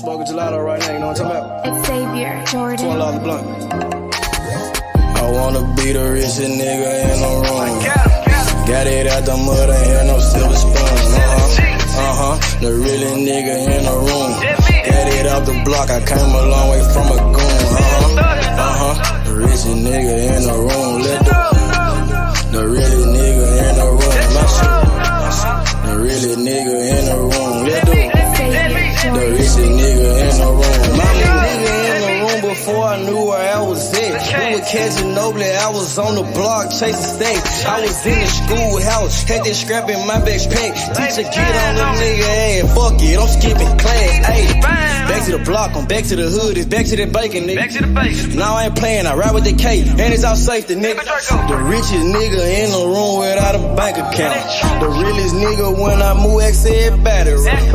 smoking gelato right now, you know what I'm talking about? It's Xavier Jordan. $12 blunt. I wanna be the richest nigga in the room. Got it out the mud, ain't had no silver spoon. The realest nigga in the room. Got it out the block, I came a long way from a goon. The richest nigga in the room. The realest nigga in the room. My shit. The realest nigga in the room. The richest nigga in the room. My nigga in the room before I knew where I was at. We were catching Nobly, I was on the block chasing stacks. I was in the schoolhouse, had that scrap in my backpack. Teacher get on the nigga ass, fuck it, I'm skipping class. Ayy, back to the block, I'm back to the hood, it's back to that bacon, nigga. Back to the bacon. Now I ain't playing, I ride with the K, and it's all safety, nigga. The richest nigga in the room without a bank account. The realest nigga when I move, X everybody right.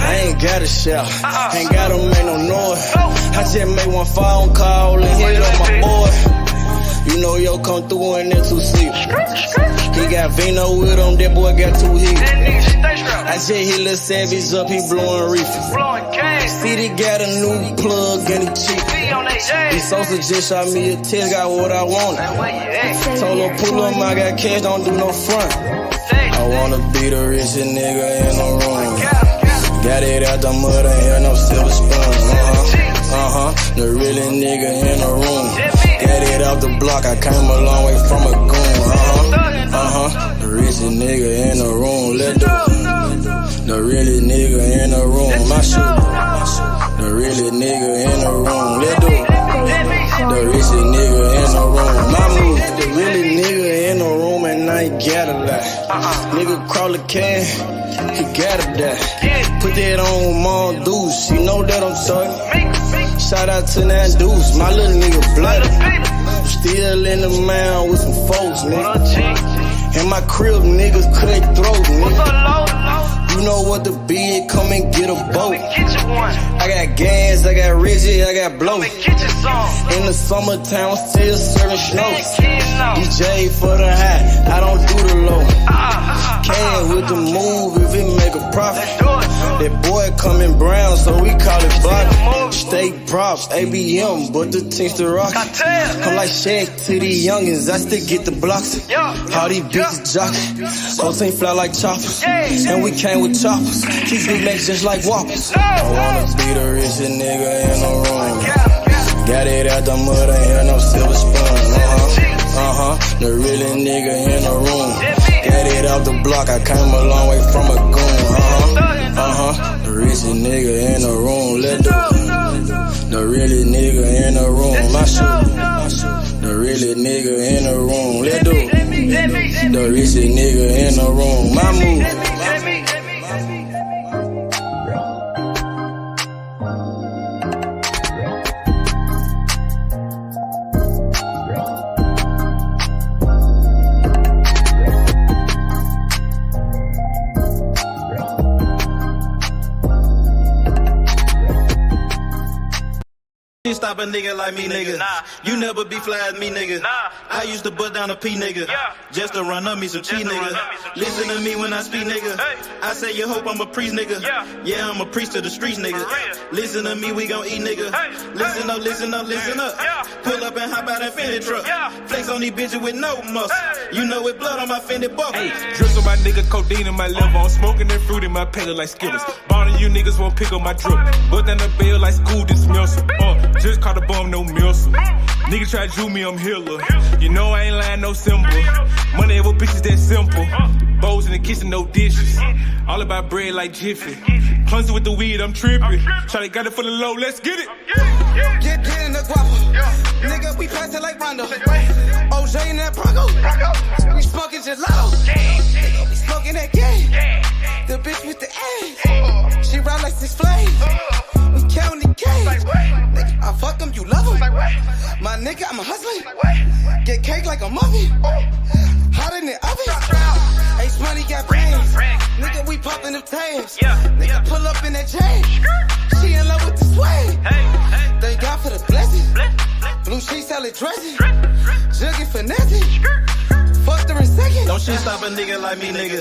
I ain't gotta shout, ain't gotta make no noise. I just made one phone call and hit up my boy. You know yo come through in that 2-seater. He got Vino with him, that boy got 2 hits. I just hit Lil Savage up, he blowing reefer. City got a new plug and he cheap. He Sosa just shot me a test, got what I wanted. Told him pull up, I got cash, don't do no front. I wanna be the richest nigga in the room. Got it out the mud, ain't had no silver spoon. The realest nigga in the room. Got it out the block, I came a long way from a goon. The richest nigga in the room. The realest nigga in the room. My shit. The realest nigga in the room. The richest nigga in the room. My move. The realest nigga in the room and I ain't gotta lie. Nigga crawl a can, he gotta die. Put that on Mom Deuce, she know that I'm talking. Shout out to that Deuce, my little nigga bloody. Still in the mound with some folks, nigga. In my crib, niggas cut throats, nigga. You know what the bid, come and get a boat. I got gas, I got Reggie, I got blow. In the summertime, I'm still serving snow. DJ for the high, I don't do the low. Can with the move if it make a profit. That boy coming brown, so we call it block. Steak props, ABM, but the team's the rock. I'm like Shaq to the youngins, I still get the blocks. All these bitches jockey, whole team fly like choppers. And we came with choppers, keep big legs just like whoppers. I wanna be the richest nigga in the room. Got it out the mud, ain't had no silver spoon. The realest nigga in the room. Got it out the block, I came a long way from a goon. The richest nigga in the room. The realest nigga in the room. My shit. The realest nigga in the room. The richest nigga in the room. My move. Stop a nigga like me, nigga. You never be fly as me, nigga. I used to bust down a P, nigga. Just to run up me some cheese, nigga. Listen to me when I speak, nigga. I say you hope I'm a priest, nigga. Yeah, I'm a priest to the streets, nigga. Listen to me, we gon' eat, nigga. Listen up, listen up, listen up. Pull up and hop out that Fendi truck. Flex on these bitches with no muscle. You know it blood on my Fendi buckle. Drips on my nigga, codeine in my liver. I'm smoking that fruit in my pedal like Skittles. Bonding you niggas won't pick up my drip. Bust down the bell like school dismissal. Just caught a bum, no missile. Nigga try to shoot me, I'm healer. You know I ain't lying, no symbol. Money ever bitches that simple. Bowls in the kitchen, no dishes. All about bread like Jiffy. Clumsy with the weed, I'm tripping. Shawty got it for the low, let's get it. Get in the guapa. Nigga, we passing like Rondo. OJ in that Bronco. We smoking gelato. We smoking that game. The bitch with the ass. She ride like 6 Flames. We counting the game. Nigga, I fuck him, you love him. My nigga, I'm a hustler. Get cake like a muffin. Hot in the oven. Ace money got brains. Nigga, we popping them tags. Nigga, pull up in that chain. She in love with the swag. Thank God for the blessing. Blue sheets, salad dressing. Jugging finessing. Fucked her in second. Don't shit stop a nigga like me, nigga.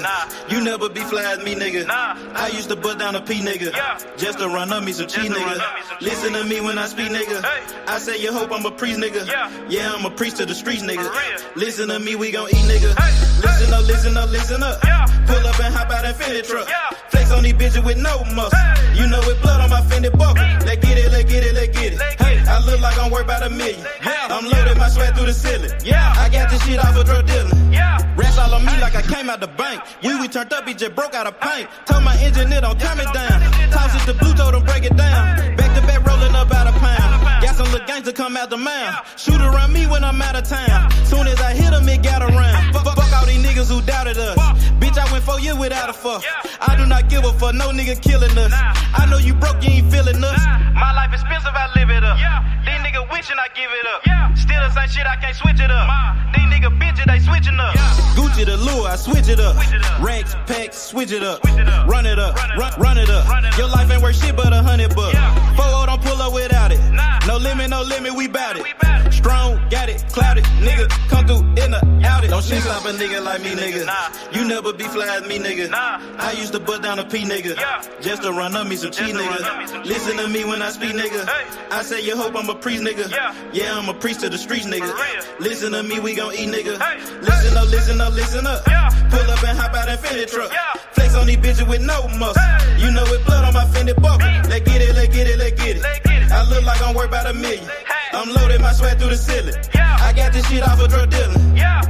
You never be fly as me, nigga. I used to bust down a P, nigga. Just to run up me some cheese, nigga. Listen to me when I speak, nigga. I say you hope I'm a priest, nigga. Yeah, I'm a priest to the streets, nigga. Listen to me, we gon' eat, nigga. Listen up, listen up, listen up. Pull up and hop out that Fendi truck. Flex on these bitches with no muscle. You know it blood on my Fendi buckle. Let's get it, let's get it, let's get it. Hey, I look like I'm worth about $1 million. I'm loaded, my sweat through the ceiling. I got this shit off of drug dealing. Rats all on me like I came out the bank. We turned up, he just broke out of paint. Told my engineer don't turn it down. Toss it to blue, told him break it down. Back to back rolling up out of pound. Got some little gangs to come out the mouth. Shoot around me when I'm out of town. Soon as I hit him, it got around. Fuck all these niggas who doubted us. Bitch, I went 4 years without a fuck. I do not give a fuck, no nigga killing us. I know you broke, you ain't feeling us. My life expensive, I live it up. These niggas wishing I give it up. Still the same shit, I can't switch it up. These niggas bitches, they switching up. Gucci the lure, I switch it up. Rags, packs, switch it up. Run it up, run it up. Your life ain't worth shit but $100. 4-0 don't pull up without it. No limit, we bout it. Strong, got it, clouded. Nigga, come through in the out it. Don't shit stop a nigga like me, nigga. You never be fly as me, nigga. I used to bust down a P, nigga. Just to run up me some cheese, nigga. Listen to me when I speak, nigga. I say you hope I'm a priest, nigga. Yeah, I'm a priest to the streets, nigga. Listen to me, we gon' eat, nigga. Listen up, listen up, listen up. Pull up and hop out that Fendi truck. Flex on these bitches with no muscle. You know it blood on my Fendi buckle. Let's get it, let's get it, let's get it. I look like I'm worth about $1 million. I'm loaded, my sweat through the ceiling. I got this shit off of drug dealing. Damn,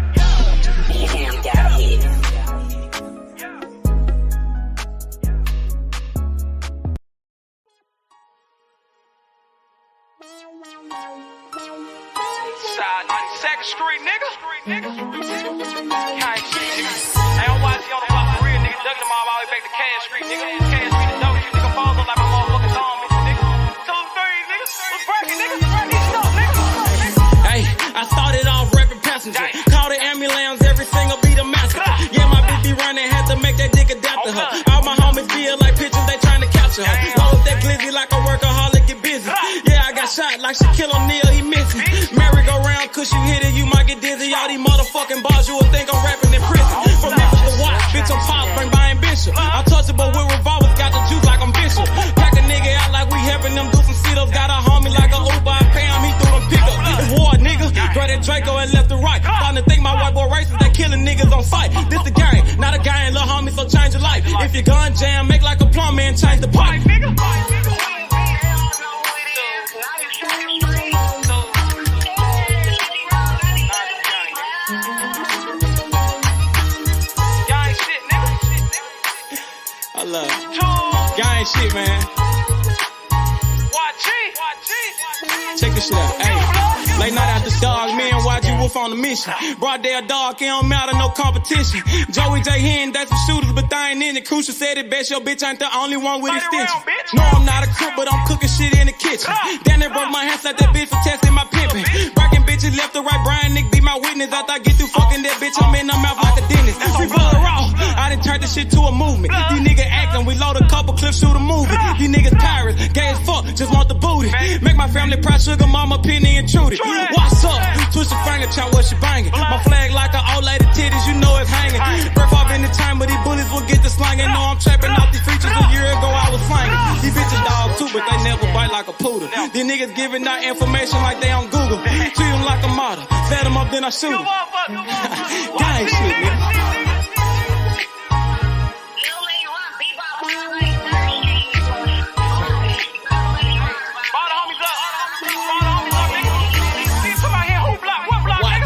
got it. Side 92nd Street, nigga. Can't shit, nigga. Hey, I'm watching on the block for real, nigga. Ducking them all the way back to Cash Street, nigga. Cash Street to W, nigga. Falls up like my motherfucking thumb, nigga. 2, 3, nigga. What's breaking, nigga? Break this stuff, nigga. Hey, I started off rapping passenger. Call the ambulance, every single beat a massacre. Yeah, my bitch be running, had to make that dick adapt to her. All my homies feel like pictures, they trying to capture her. Roll up that glizzy like a workaholic, get busy. Yeah, I got shot like Shakur O'Neal, he missing. Merry-go-round, cause you hit it, you might get dizzy. All these motherfucking bars, you would think I'm rapping in prison. From Memphis to Watts, bitch, I'm pop, bring by ambition. I'm touchable with revolvers, got the juice like I'm Bishop. Pack a nigga out like we helping them do some sit-ups. Got a homie like a Uber, I pay him, he threw them pickups. It's war, nigga. Grab that Draco and left to right. Starting to think my white boy racist, they killing niggas on sight. This the game, not a guy and little homie, so change your life. If your gun jam, make like a plumber and change the pipe. I love it. Gang shit, man. Check this shit out. Hey, late night after dog, me and YG Wolf on the mission. Broad day of dog, it don't matter, no competition. Joey J. Hen, that's some shooters, but they ain't in it. Crucial said it best, your bitch ain't the only one with extension. No, I'm not a cook, but I'm cooking shit in the kitchen. Then they broke my hands like that bitch for testing my pimping. Breaking bitches left to right, Brian Nick be my witness. After I get through fucking that bitch, I'm in the mouth like a dentist. We blood raw, I done turned this shit to a movement. These niggas acting, we load a couple clips, shoot a movie. These niggas pirates, gay as fuck, just want the booty. Make my family proud, sugar mama, penny and Trudy. What's up? Twist your finger, chop what she banging. My flag like an old lady titties, you know it's hanging. Breath off in the time, but these bullies will get the slanging. Know I'm trapping off these features. A year ago I was slanging. These bitches dog too, but they never bite like a poodle. These niggas giving out information like they on Google. Treat them like a model. Set them up, then I shoot them. Gang shit, nigga.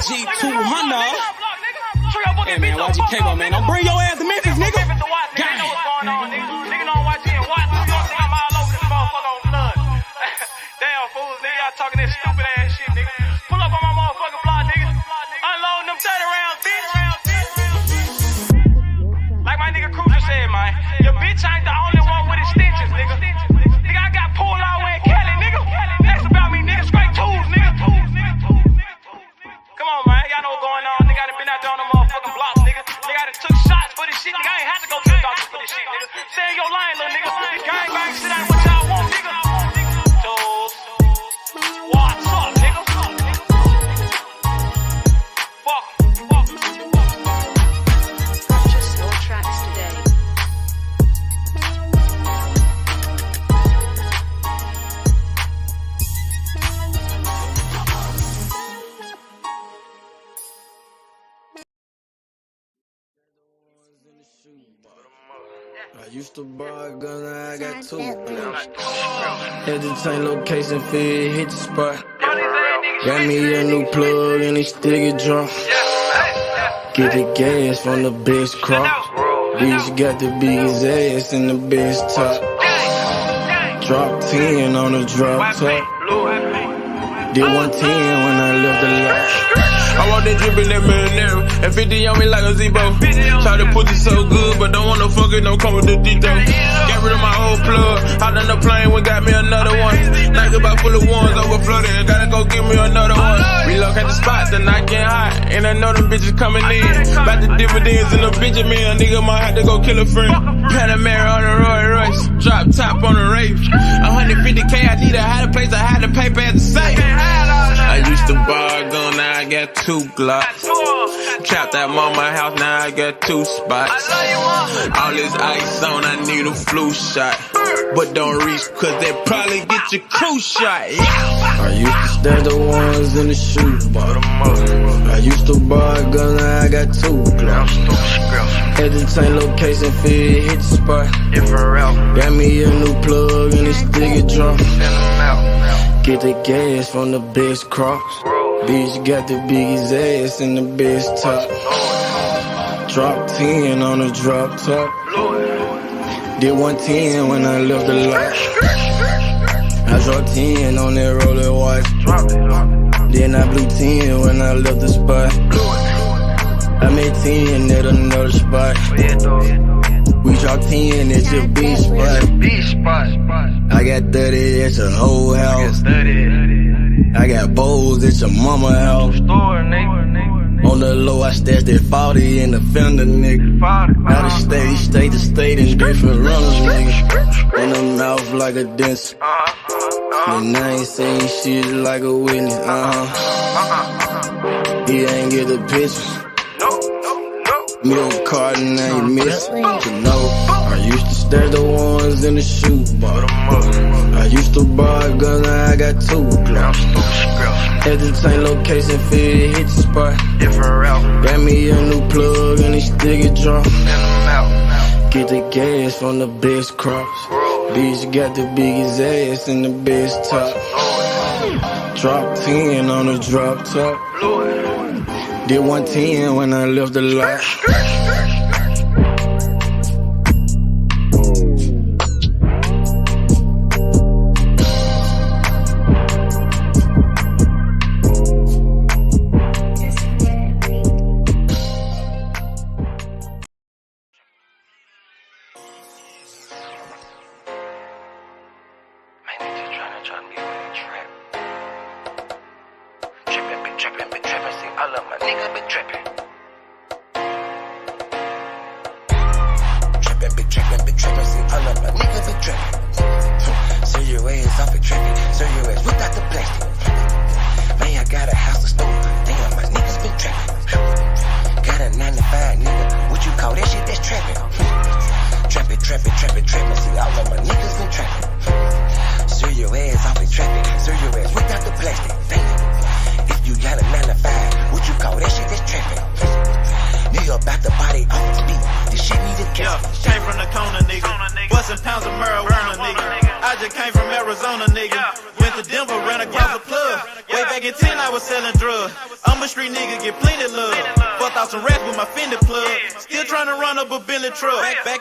G200. Hey man, YG Cable, man. Don't bring your ass to Memphis, nigga. Gang. Nigga don't watch it and watch. You don't think I'm all over this motherfucker on blood. Damn fools, nigga. Y'all talking that stupid ass shit, nigga. Pull up on my motherfucking block, nigga. Unloading them 30 rounds, bitch. Like my nigga Cruz said, man. Your bitch ain't the only one with extensions, nigga. Nigga, I got pulled out in Cali, nigga. That's about me, nigga. Straight tools, nigga. Come on, man. Y'all know what's going on. Nigga, I done been out there on the motherfucking blocks, nigga. Nigga, I done took shots for this shit. Nigga, I ain't had to go to the doctor for this shit, nigga. Stay in your line, little nigga. Gang bang shit ain't what y'all want, nigga. Tools. What's up? I used to buy a gun, now I got two. Had to change location, feed, hit the spot. Got me a new plug and it still get drunk. Get the gas from the best crop. Bitch got the biggest ass and the best top. Drop 10 on the drop top. Did 110 when I left the lot. I want that drip in that marinara, and 50 on me like a Zebo. Try to put it so good, but don't want no fucking, don't come with the detail. Got rid of my old plug, hopped on the plane, we got me another one. Night about full of ones, overflooded, gotta go get me another one. Relocate the spot, the night getting hot, and I know them bitches coming in. About the dividends in the Benjamin, nigga might have to go kill a friend. Panamera on the Roy Royce, drop top on the Wraith. 150K, I need a higher place, I had to pay at the safe. I used to buy a gun, now I got 2 Glocks. Trapped at mama house, now I got 2 spots. All this ice on, I need a flu shot. But don't reach, cause they probably get your crew shot. Yeah. I used to stash the ones in the shoebox. I used to buy a gun, now I got 2 Glocks. Had to change location, feed, hit the spot. Got me a new plug and it still get drunk. Get the gas from the best crops. Bitch got the biggest ass and the best top. Drop 10 on the drop top. Did 110 when I left the lot. I dropped 10 on that roller watch. Then I blew 10 when I left the spot. I made 10 at another spot. We dropped 10 at your beach spot. I got 30 at your whole house. I got bowls at your mama house. On the low, I stashed that 40 in the fender, nigga. Out of state to state in different runners, nigga. In the mouth like a dentist. And I ain't saying shit like a witness, He ain't get the picture. Milk carton ain't missing. You know, I used to stash the ones in the shoebox. I used to buy a gun, now I got 2 Glocks. Had to change location, feed, hit the spot. Got me a new plug and it still get drunk. Get the gas from the best crops. Bitch got the biggest ass and the best top. Drop 10 on the drop top. Did 110 when I left the lot.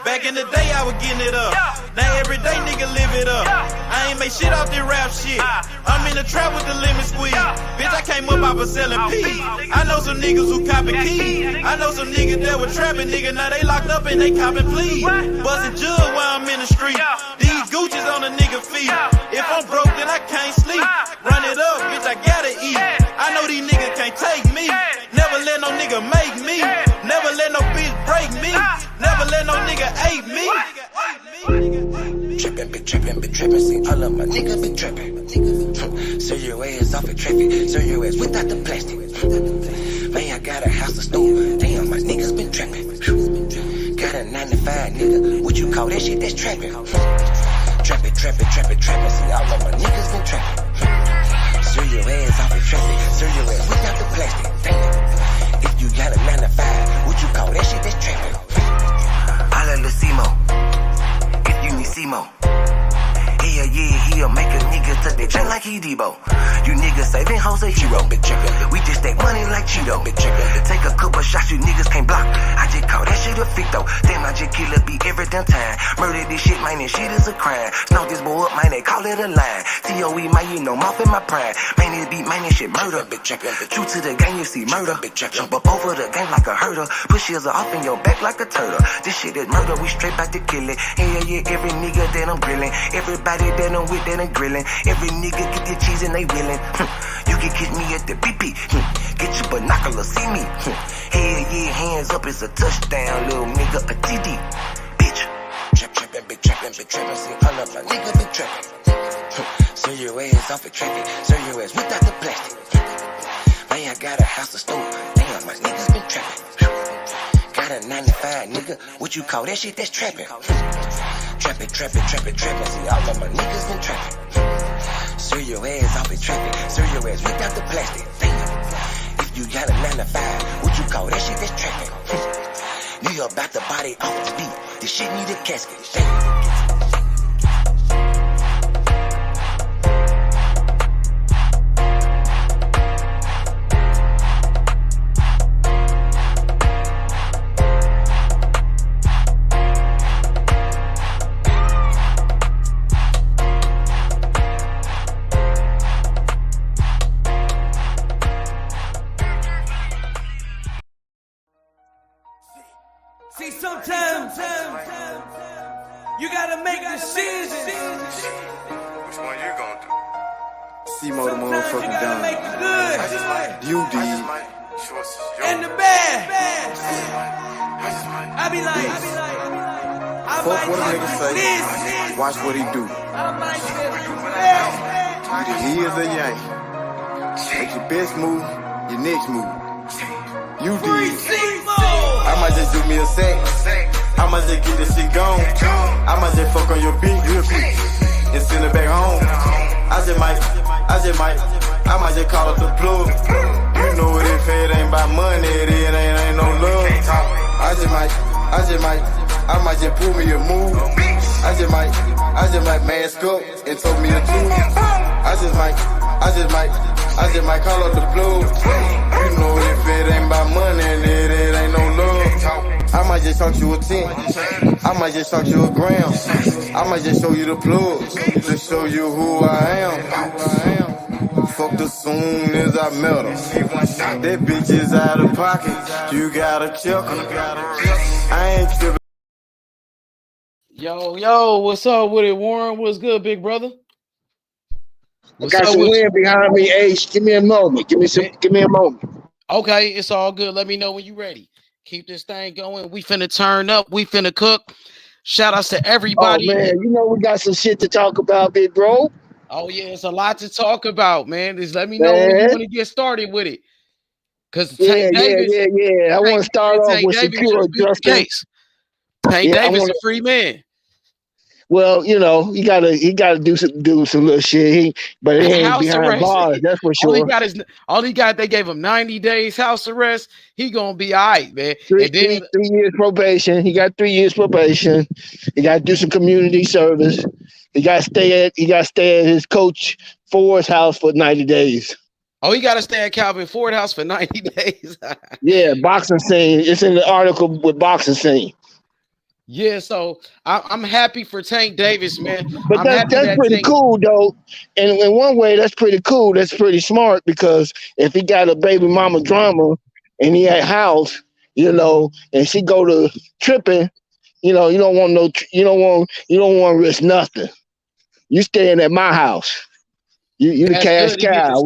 Back in the day, I was getting it up. Now every day, nigga live it up. I ain't make shit off this rap shit. I'm in the trap with the lemon squeeze. Bitch, I came up off of selling peas. I know some niggas who copy keys. I know some niggas that were trapping, nigga. Now they locked up and they copping pleas. Bustin' jug while I'm in the street. These Gucci's on a nigga feet. If I'm broke, then I can't sleep. Run it up, bitch, I gotta eat. I know these niggas can't take me. Never let no nigga make me. Never let no bitch break me. Never let no nigga ape me. Trippin', been trippin', see all of my niggas been trippin'. Serve your ass off at traffic, serve your ass without the plastic. Man, I got a house, a store, damn, my niggas been trappin'. Got a 9 to 5, nigga, what you call that shit, that's trappin'. Trappin', see all of my niggas been trappin'. Serve your ass off at traffic, serve your ass without the plastic. Damn, if you got a 9 to 5, what you call that shit, that's trappin'. Holla, Lucimo. Nike Debo. You niggas saving hoes a hero. We just take money like Cheeto. Take a couple shots you niggas can't block. I just call that shit a fit though. Damn, I just kill a beat every damn time. Murder this shit, man, this shit is a crime. Snout this boy up, man, they call it a line. COE, man, you know, mouth in my prime. Man, this beat, man, this shit murder. True to the game, you see murder. Jump up over the game like a herder. Push yours off in your back like a turtle. This shit is murder, we straight back to kill it. Hell yeah, every nigga that I'm grilling. Everybody that I'm with that I'm grilling. Every nigga get the cheese and they willing. You can catch me at the BP. Get your binoculars, see me. Hell yeah, hands up, it's a touchdown, little nigga, a TD. Bitch. Trappin', big trappin', see all of my nigga been trappin'. Serve your ass off a traffic. Serve your ass without the plastic. Man, I got a house of stove. Damn, my niggas been trappin'. Got a 9 to 5, nigga. What you call that shit? That's trappin'. Trappin'. See, all of my niggas been trappin'. Serve your ass off in traffic. Serve your ass without the plastic. Damn. If you got a 9 to 5, what you call that shit? That's trappin'. You about the body off the beat. This shit need a casket. Damn. See, sometimes you gotta make decisions. Which one you gonna do? See more the motherfucking done. Make the good. You did. And the bad. I be like, Fuck what a nigga say. Watch what he do. I might Either he is a yank. Make your best move, your next move. You did. I might just do me a sec. I might just get this shit gone. I might just fuck on your beat real quick and send it back home. I might just call up the plug. You know what, if it ain't about money, it ain't no love. I might just pull me a move. I just might mask up and told me a tune. I just might call up the plug. You know if it ain't about money, it ain't no love. I might just talk you a 10. I might just talk you a gram. I might just show you the plug to show you who I am. Fucked her soon as I met her. That bitch is out of pocket. You gotta check her. I ain't tripping. Yo, what's up with it, Warren? What's good, big brother? I got some wind behind me, Ace. Give me a moment. Give me a moment. Okay, it's all good. Let me know when you're ready. Keep this thing going. We finna turn up. We finna cook. Shout outs to everybody. Oh, man, you know we got some shit to talk about, big bro. Oh, yeah, it's a lot to talk about, man. Just let me know when you want to get started with it. Because yeah. I want to start off with secure justice. Tank Davis is a free man. Well, you know, he gotta do some little shit. But it ain't behind bars, that's for sure. All he got, they gave him 90 days house arrest. He gonna be all right, man. Three years probation. He got 3 years probation. He got to do some community service. He got to stay at his coach Ford's house for 90 days. Oh, he got to stay at Calvin Ford house for 90 days. Yeah, boxing scene. It's in the article with boxing scene. Yeah, so I'm happy for Tank Davis, man. But that's pretty cool, though. And in one way, that's pretty cool. That's pretty smart, because if he got a baby mama drama and he at house, you know, and she go to tripping, you know, you don't want to risk nothing. You staying at my house. You the cash cow.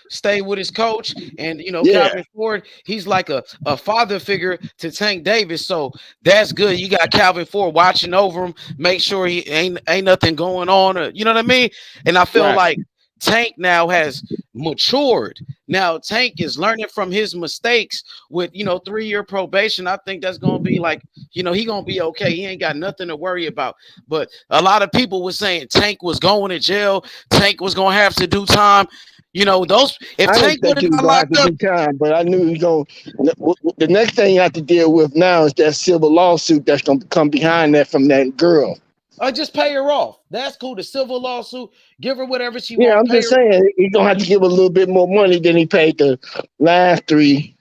Stay with his coach. And, you know, Calvin Ford, he's like a father figure to Tank Davis. So that's good. You got Calvin Ford watching over him, make sure he ain't nothing going on. Or, you know what I mean? And I feel like Tank now has matured. Now Tank is learning from his mistakes with, 3-year probation. I think that's going to be like, he going to be okay. He ain't got nothing to worry about. But a lot of people were saying Tank was going to jail. Tank was going to have to do time. If Tank would have got locked up, time, but I knew he going. The next thing you have to deal with now is that civil lawsuit that's going to come behind that from that girl. Just pay her off. That's cool. The civil lawsuit, give her whatever she Yeah, wants. I'm just saying he's gonna have to give a little bit more money than he paid the last 3.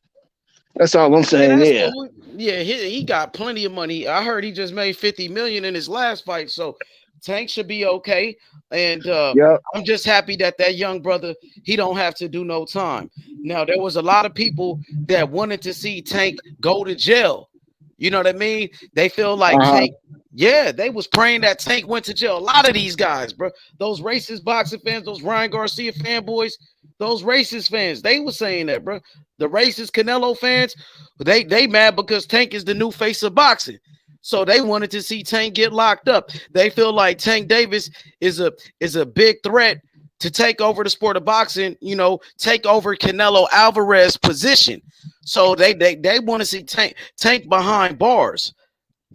That's all I'm saying. Yeah. Cool. Yeah, he got plenty of money. I heard he just made $50 million in his last fight, so Tank should be okay. And I'm just happy that young brother, he don't have to do no time. Now, there was a lot of people that wanted to see Tank go to jail. You know what I mean? They feel like Tank. Yeah, they was praying that Tank went to jail. A lot of these guys, bro, those racist boxing fans, those Ryan Garcia fanboys, those racist fans, they were saying that, bro. The racist Canelo fans, they mad because Tank is the new face of boxing. So they wanted to see Tank get locked up. They feel like Tank Davis is a big threat to take over the sport of boxing, you know, take over Canelo Alvarez's position. So they want to see Tank behind bars,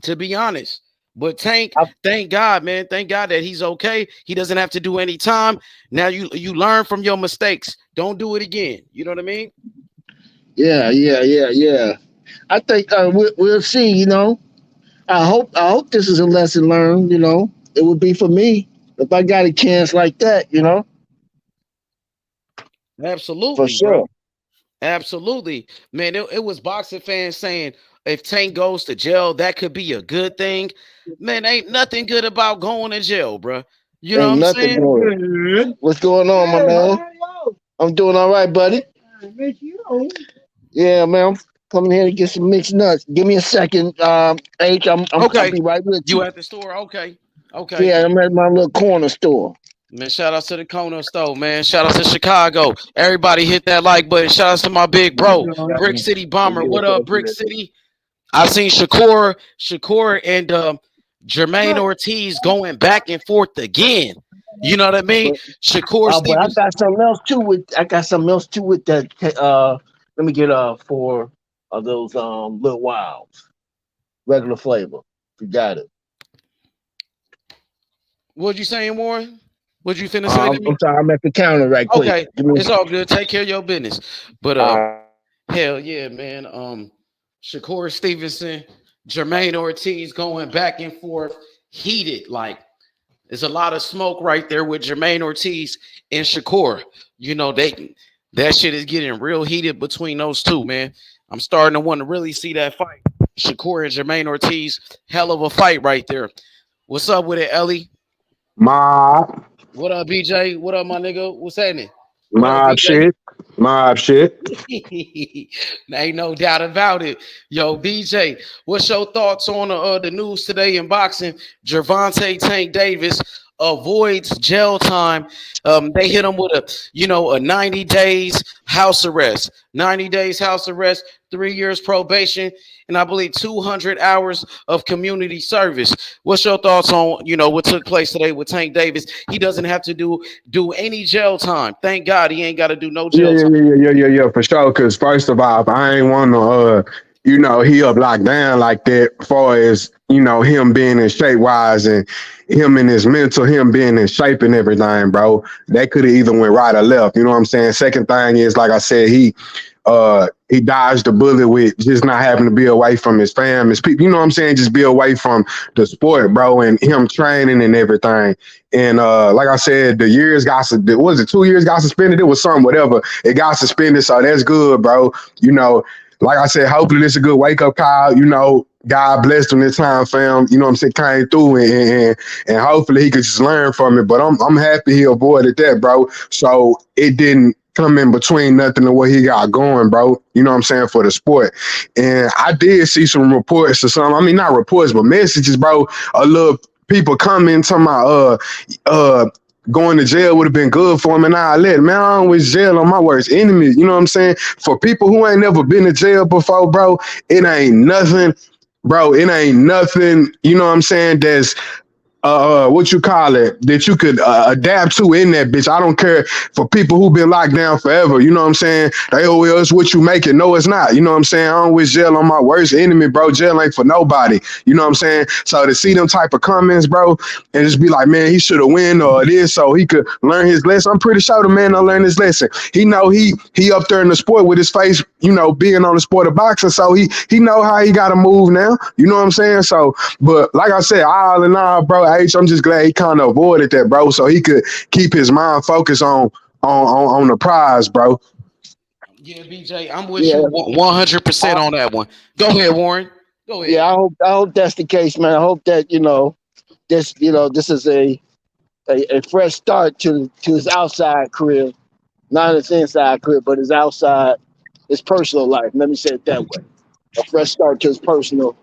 to be honest. But Tank, thank God, man. Thank God that he's okay. He doesn't have to do any time. Now you learn from your mistakes. Don't do it again. You know what I mean? Yeah. I think we'll see, you know. I hope this is a lesson learned, you know. It would be for me if I got a chance like that, you know. Absolutely, for sure. Bro. Absolutely, man. It was boxing fans saying if Tank goes to jail, that could be a good thing. Man, ain't nothing good about going to jail, bro. You know what I'm saying? Good. What's going on, my man? I'm doing all right, buddy. Yeah, man. I'm coming here to get some mixed nuts. Give me a second, H. I'll be right with you. You at the store? Okay. Okay. Yeah, I'm at my little corner store. Man, shout out to the corner store, man. Shout out to Chicago. Everybody hit that like button. Shout out to my big bro, Brick City Bomber. What up, Brick City? I seen Shakur and Jermaine Ortiz going back and forth again. You know what I mean? Shakur Stevenson. But I got something else too with that. Let me get 4 of those little wilds, regular flavor. You got it. What you saying, Warren? What you finna say? I'm sorry, I'm at the counter right quick. Okay, it's all good. Take care of your business. But hell yeah, man. Shakur Stevenson, Jermaine Ortiz going back and forth, heated. Like there's a lot of smoke right there with Jermaine Ortiz and Shakur. You know, that shit is getting real heated between those two, man. I'm starting to want to really see that fight. Shakur and Jermaine Ortiz, hell of a fight right there. What's up with it, Ellie? Mob. What up, BJ? What up, my nigga? What's happening? Mob shit. Ain't no doubt about it. Yo, BJ, what's your thoughts on the news today in boxing? Gervonta Tank Davis avoids jail time. They hit him with a 90 days house arrest. 90 days house arrest, 3 years probation, and I believe 200 hours of community service. What's your thoughts on, what took place today with Tank Davis? He doesn't have to do any jail time. Thank God he ain't got to do no jail time. Yeah, for sure. Because first of all, I ain't want to, he up locked down like that as far as, him being in shape wise and him in his mental, him being in shape and everything, bro. That could have either went right or left. You know what I'm saying? Second thing is, like I said, he dodged the bullet with just not having to be away from his fam, his people, you know what I'm saying? Just be away from the sport, bro, and him training and everything. And like I said, the years got, was it 2 years got suspended? It was something, whatever. It got suspended, so that's good, bro. Like I said, hopefully this is a good wake-up call, God blessed him this time, fam. You know what I'm saying? Came through and hopefully he could just learn from it. But I'm happy he avoided that, bro. So it didn't come in between nothing to what he got going, bro. You know what I'm saying? For the sport. And I did see some reports or something. I mean, not reports, but messages, bro. A little people coming to my going to jail would have been good for him, and I let man, I don't wish jail on my worst enemy. You know what I'm saying? For people who ain't never been to jail before, bro, it ain't nothing. Bro, it ain't nothing, you know what I'm saying, that's what you call it, that you could adapt to in that bitch. I don't care for people who've been locked down forever. You know what I'm saying? They always, it's what you make it. No, it's not. You know what I'm saying? I don't wish jail on my worst enemy, bro. Jail ain't for nobody. You know what I'm saying? So to see them type of comments, bro, and just be like, man, he should have win or this so he could learn his lesson. I'm pretty sure the man done learn his lesson. He know he up there in the sport with his face, being on the sport of boxing. So he know how he got to move now. You know what I'm saying? So, but like I said, all in all, bro, H. I'm just glad he kind of avoided that, bro, so he could keep his mind focused on the prize, bro. Yeah, BJ, I'm with you 100% on that one. Go ahead, Warren. Go ahead. Yeah, I hope that's the case, man. I hope that this is a fresh start to his outside career, not his inside career, but his outside, his personal life. Let me say it that way. A fresh start to his personal,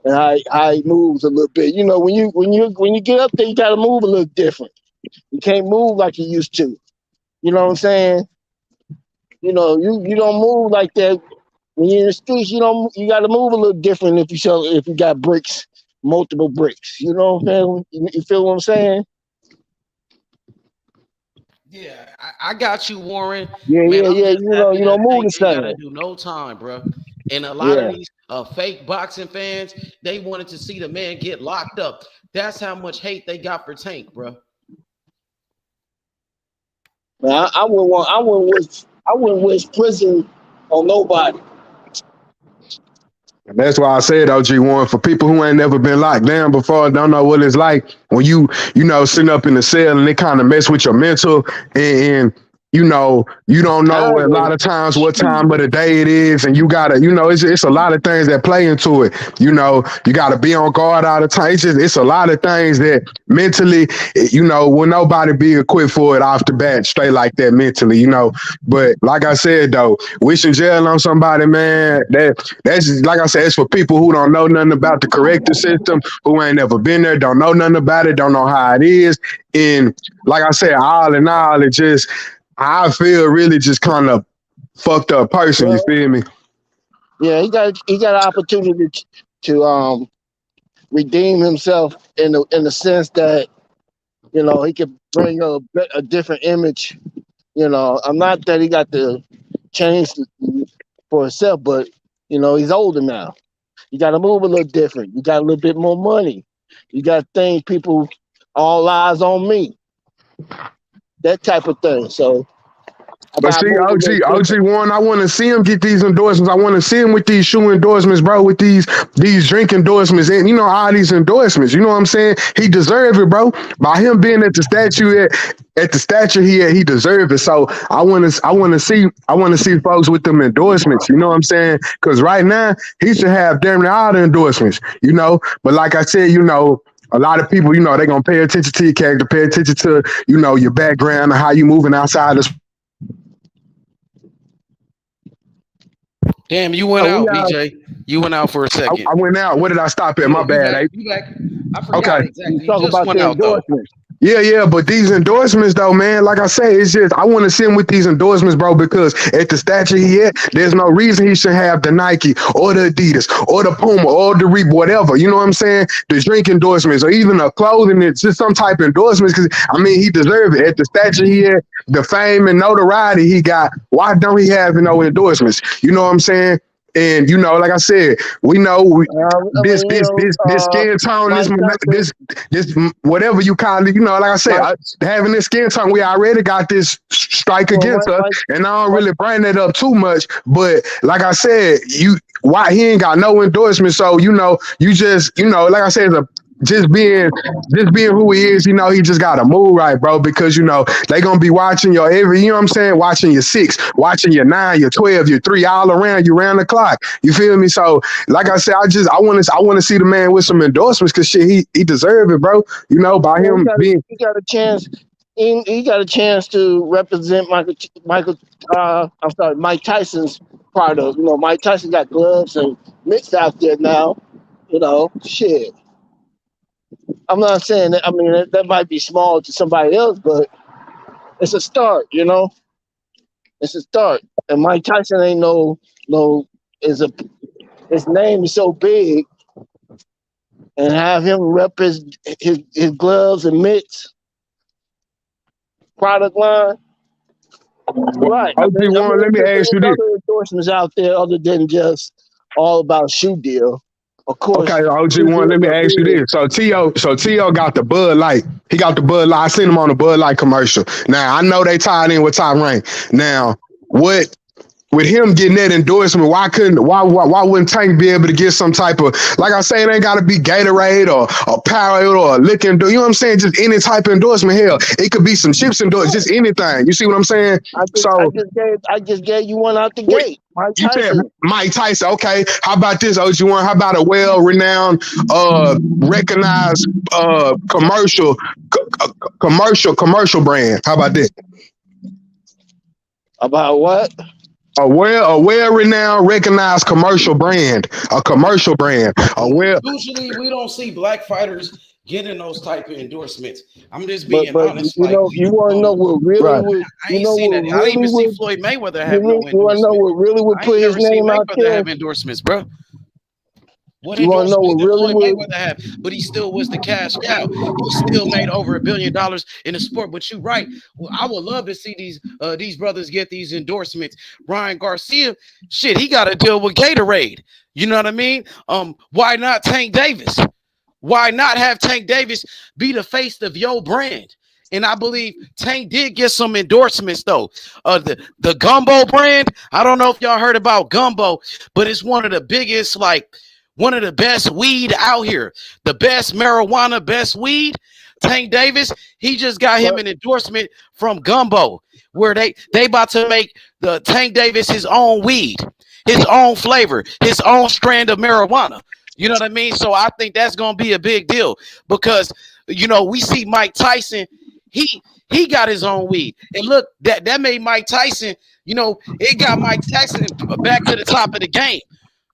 and how he moves a little bit. When you get up there, you got to move a little different. You can't move like you used to. You know what I'm saying? You don't move like that when you're in the streets. You got to move a little different if you got bricks, multiple bricks. You know what I'm saying? You feel what I'm saying? Yeah, I got you, Warren. Yeah. You don't move the same. Gotta do no time, bro. And a lot of these fake boxing fans, they wanted to see the man get locked up. That's how much hate they got for Tank, bro. Man, I wouldn't wish prison on nobody. And that's why I said, OG1, for people who ain't never been locked down before, don't know what it's like when you sitting up in the cell and they kind of mess with your mental and you don't know a lot of times what time of the day it is, and you gotta, it's a lot of things that play into it. You gotta be on guard all the time. It's a lot of things that mentally, will nobody be equipped for it off the bat straight like that mentally, But like I said though, wishing jail on somebody, man, that's like I said, it's for people who don't know nothing about the corrective system, who ain't never been there, don't know nothing about it, don't know how it is. And like I said, all in all, I feel really just kind of fucked up person. You feel me? Yeah, he got an opportunity to redeem himself in the sense that he could bring a different image. I'm not that he got to change for himself, but he's older now. You got to move a little different. You got a little bit more money. You got things people, all eyes on me. That type of thing. So, but see, OG1, I want to see him get these endorsements. I want to see him with these shoe endorsements, bro, with these drink endorsements and all these endorsements. You know what I'm saying? He deserved it, bro. By him being at the statue at the stature he deserved it. So I want to see folks with them endorsements. You know what I'm saying? Because right now he should have damn near all the endorsements. But like I said, a lot of people, they're going to pay attention to your character, pay attention to, your background and how you moving outside this. Damn, you went out, BJ. You went out for a second. I went out. What did I stop at? My bad. You back. I forgot exactly. You talk about the endorsements. Yeah, but these endorsements though, man, like I say, it's just I want to see him with these endorsements, bro, because at the stature he at, there's no reason he should have the Nike or the Adidas or the Puma or the Reebok, whatever. You know what I'm saying? The drink endorsements or even the clothing, it's just some type of endorsements because he deserves it. At the stature he at, the fame and notoriety he got, why don't he have no endorsements? You know what I'm saying? And like I said, we know this skin tone, this whatever you call it, like I said, having this skin tone, we already got this strike against us, and I don't really bring that up too much. But like I said, why he ain't got no endorsement, so you just like I said, just being who he is, he just gotta move right, bro, because they gonna be watching your every, watching your 6, watching your 9, your 12, your 3, all around you around the clock. You feel me? So like I said, I want to see the man with some endorsements because shit, he deserve it, bro. By him being he got a chance. He got a chance to represent Mike Tyson's product. Mike Tyson got gloves and mitts out there now. Shit. I'm not saying that. That might be small to somebody else, but it's a start. It's a start. And Mike Tyson ain't his name is so big, and have him rep his gloves and mitts product line. Right. Let me ask you this: other endorsements out there other than just all about shoe deal. Of course. Okay, OG1, let me ask you this. So T.O. got the Bud Light. He got the Bud Light. I seen him on the Bud Light commercial. Now, I know they tied in with Top Rank. Now, what with him getting that endorsement, why wouldn't Tank be able to get some type of, like I say, it ain't gotta be Gatorade or Powerade or a liquor, you know what I'm saying? Just any type of endorsement. Hell, it could be some chips endorsement, just anything. You see what I'm saying? I just gave you one out the gate. Mike You said Tyson. Mike Tyson. Okay, how about this, OG1? How about a well-renowned, recognized commercial brand? How about this? About what? A well-renowned, recognized commercial brand. A commercial brand. Usually we don't see black fighters getting those type of endorsements. I'm just being honest. You know, you want to know what really would. I ain't seen that. I didn't even see Floyd Mayweather have no endorsements. You want to know what really would put his name out there? Have endorsements, bro. What you want to know what really Floyd Mayweather have? But he still was the cash cow. He still made over $1 billion in the sport. But you're right. Well, I would love to see these brothers get these endorsements. Ryan Garcia, shit, he got to deal with Gatorade. You know what I mean? Why not Tank Davis? Why not have Tank Davis be the face of your brand? And I believe Tank did get some endorsements, though. The Gumbo brand, I don't know if y'all heard about Gumbo, but it's one of the biggest, one of the best weed out here. The best marijuana, best weed. Tank Davis, he just got him an endorsement from Gumbo, where they about to make the Tank Davis his own weed, his own flavor, his own strand of marijuana. You know what I mean? So I think that's going to be a big deal because, you know, we see Mike Tyson, he got his own weed. And look, that made Mike Tyson, you know, it got Mike Tyson back to the top of the game.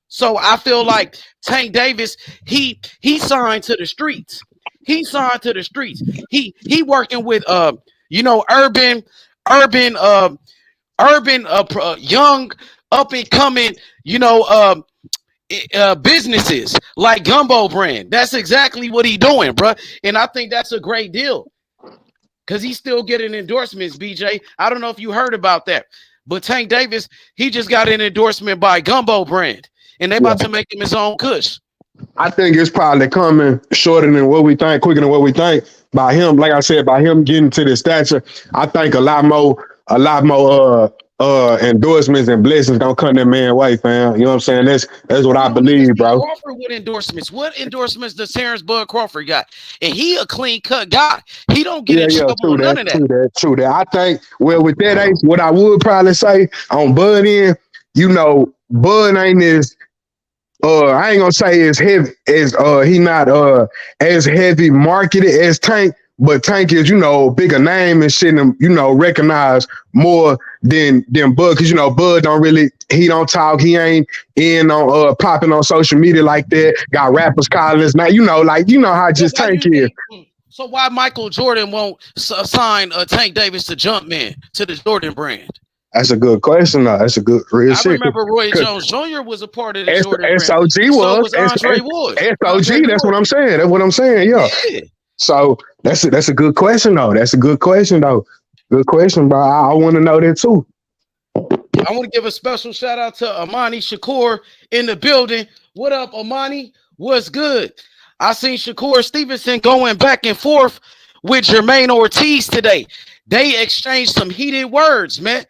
So I feel like Tank Davis, he signed to the streets. He signed to the streets. He working with you know, urban young up and coming, you know, businesses like Gumbo brand. That's exactly what he doing, bro. And I think that's a great deal because he's still getting endorsements, BJ. I don't know if you heard about that, but Tank Davis, he just got an endorsement by Gumbo brand, and they about to make him his own kush. I think it's probably coming shorter than what we think, quicker than what we think. By him, like I said, by him getting to this stature, I think a lot more endorsements and blessings gonna come that man way, fam. You know what I'm saying? That's what I believe, bro. Crawford with endorsements. What endorsements does Terence Bud Crawford got? And he a clean cut guy. He don't get in trouble with none of that. True that. I think, well, with that, Ace, what I would probably say on Bud end, you know, Bud ain't as I ain't gonna say as heavy as he not as heavy marketed as Tank, but Tank is, you know, bigger name and shit, and, you know, recognized more than Bud, because, you know, Bud he don't talk, he ain't in on popping on social media like that. Got rappers calling us now, you know, like, you know how just Tank is. So why Michael Jordan won't sign Tank Davis to Jumpman to the Jordan brand? That's a good question, though. That's a good real shit. I remember Roy Jones Jr. was a part of the Jordan SOG brand. was. So was Andre Wood. SOG, that's what I'm saying. That's what I'm saying, yeah. So that's a good question, though. That's a good question, though. Good question, bro. I want to know that, too. I want to give a special shout out to Haney-Shakur in the building. What up, Amani? What's good? I seen Shakur Stevenson going back and forth with Jermaine Ortiz today. They exchanged some heated words, man.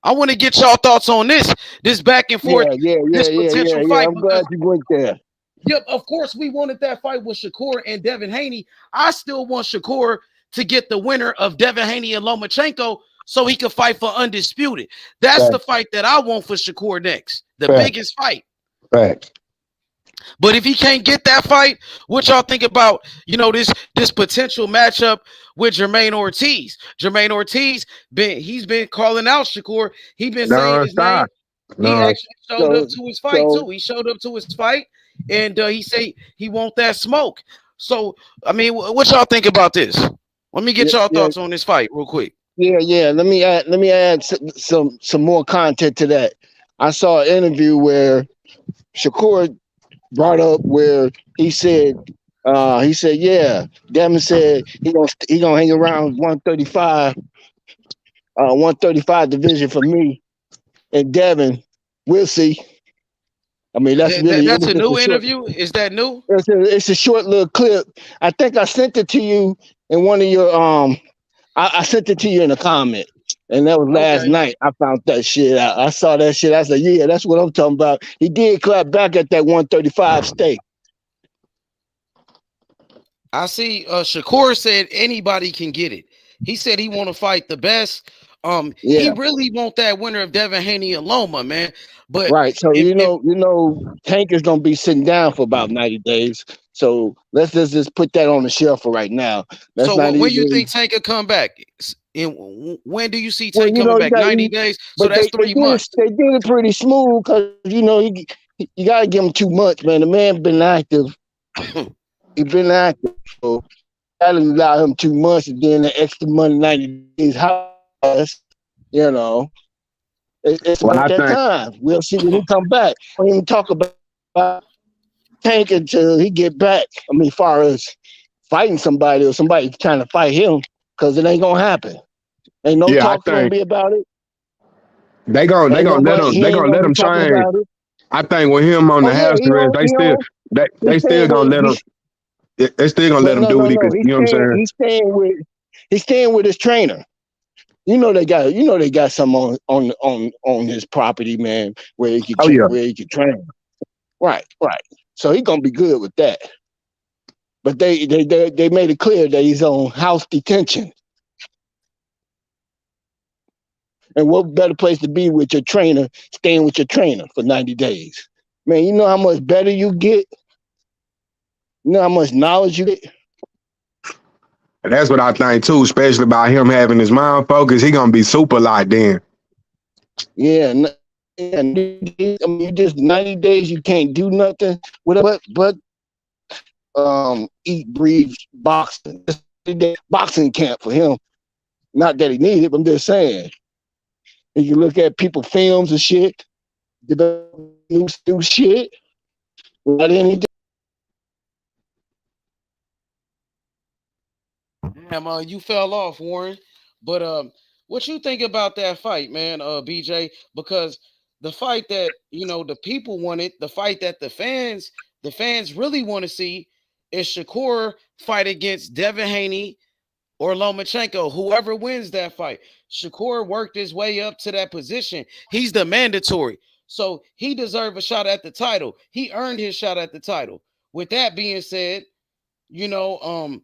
I want to get y'all thoughts on this back and forth, this potential fight. I'm glad you went there. Yep, of course we wanted that fight with Shakur and Devin Haney. I still want Shakur to get the winner of Devin Haney and Lomachenko so he could fight for undisputed. That's the fight that I want for Shakur next, the biggest fight. Right. But if he can't get that fight, what y'all think about, you know, this potential matchup with Jermaine Ortiz? Jermaine Ortiz, he's been calling out Shakur. He been saying his name. He actually showed up to his fight too. He showed up to his fight, and he say he want that smoke. So, I mean, what y'all think about this? Let me get y'all thoughts on this fight real quick. Yeah. Let me add some more content to that. I saw an interview where Shakur brought up where he said, yeah, Devin said he gonna hang around 135 division for me, and Devin, we'll see. I mean, that's a new interview. Is that new? It's a short little clip. I think I sent it to you in one of your I sent it to you in a comment. And that was last Okay. night. I found that shit out. I saw that shit. I said, yeah, that's what I'm talking about. He did clap back at that 135 stake. I see Shakur said anybody can get it. He said he want to fight the best. He really want that winner of Devin Haney and Loma, man. But right. So you know, Tank is gonna be sitting down for about 90 days. So let's just put that on the shelf for right now. That's so when you think Tank will come back? And when do you see Tank coming back? 90 days. So that's 3 months. They did it pretty smooth because you know you gotta give him 2 months, man. The man been active. He's been active. So gotta allow him 2 months and then the extra money 90 days. You know. It's about that time. We'll see when he come back. We don't even talk about Tank until he get back. I mean, as far as fighting somebody or somebody trying to fight him, because it ain't gonna happen. Ain't no talk gonna be about it. They gonna let him train. I think with him on the house arrest, they still gonna let him. They still gonna let him do what he could. You know what I'm saying? He's staying with his trainer. You know they got some on his property, man, where he can train. Right. So he's gonna be good with that. But they made it clear that he's on house detention. And what better place to be with your trainer, staying with your trainer for 90 days? Man, you know how much better you get? You know how much knowledge you get? And that's what I think too, especially about him having his mind focused. He gonna be super locked in. Yeah, I mean, just 90 days you can't do nothing but eat, breathe, boxing. Boxing camp for him. Not that he needed it, but I'm just saying. If you look at people films and shit, new shit, without any. Damn, you fell off, Warren. But what you think about that fight, man, BJ? Because the fight that the people wanted, the fight that the fans really want to see is Shakur fight against Devin Haney or Lomachenko. Whoever wins that fight, Shakur worked his way up to that position. He's the mandatory, so he deserved a shot at the title. He earned his shot at the title. With that being said, what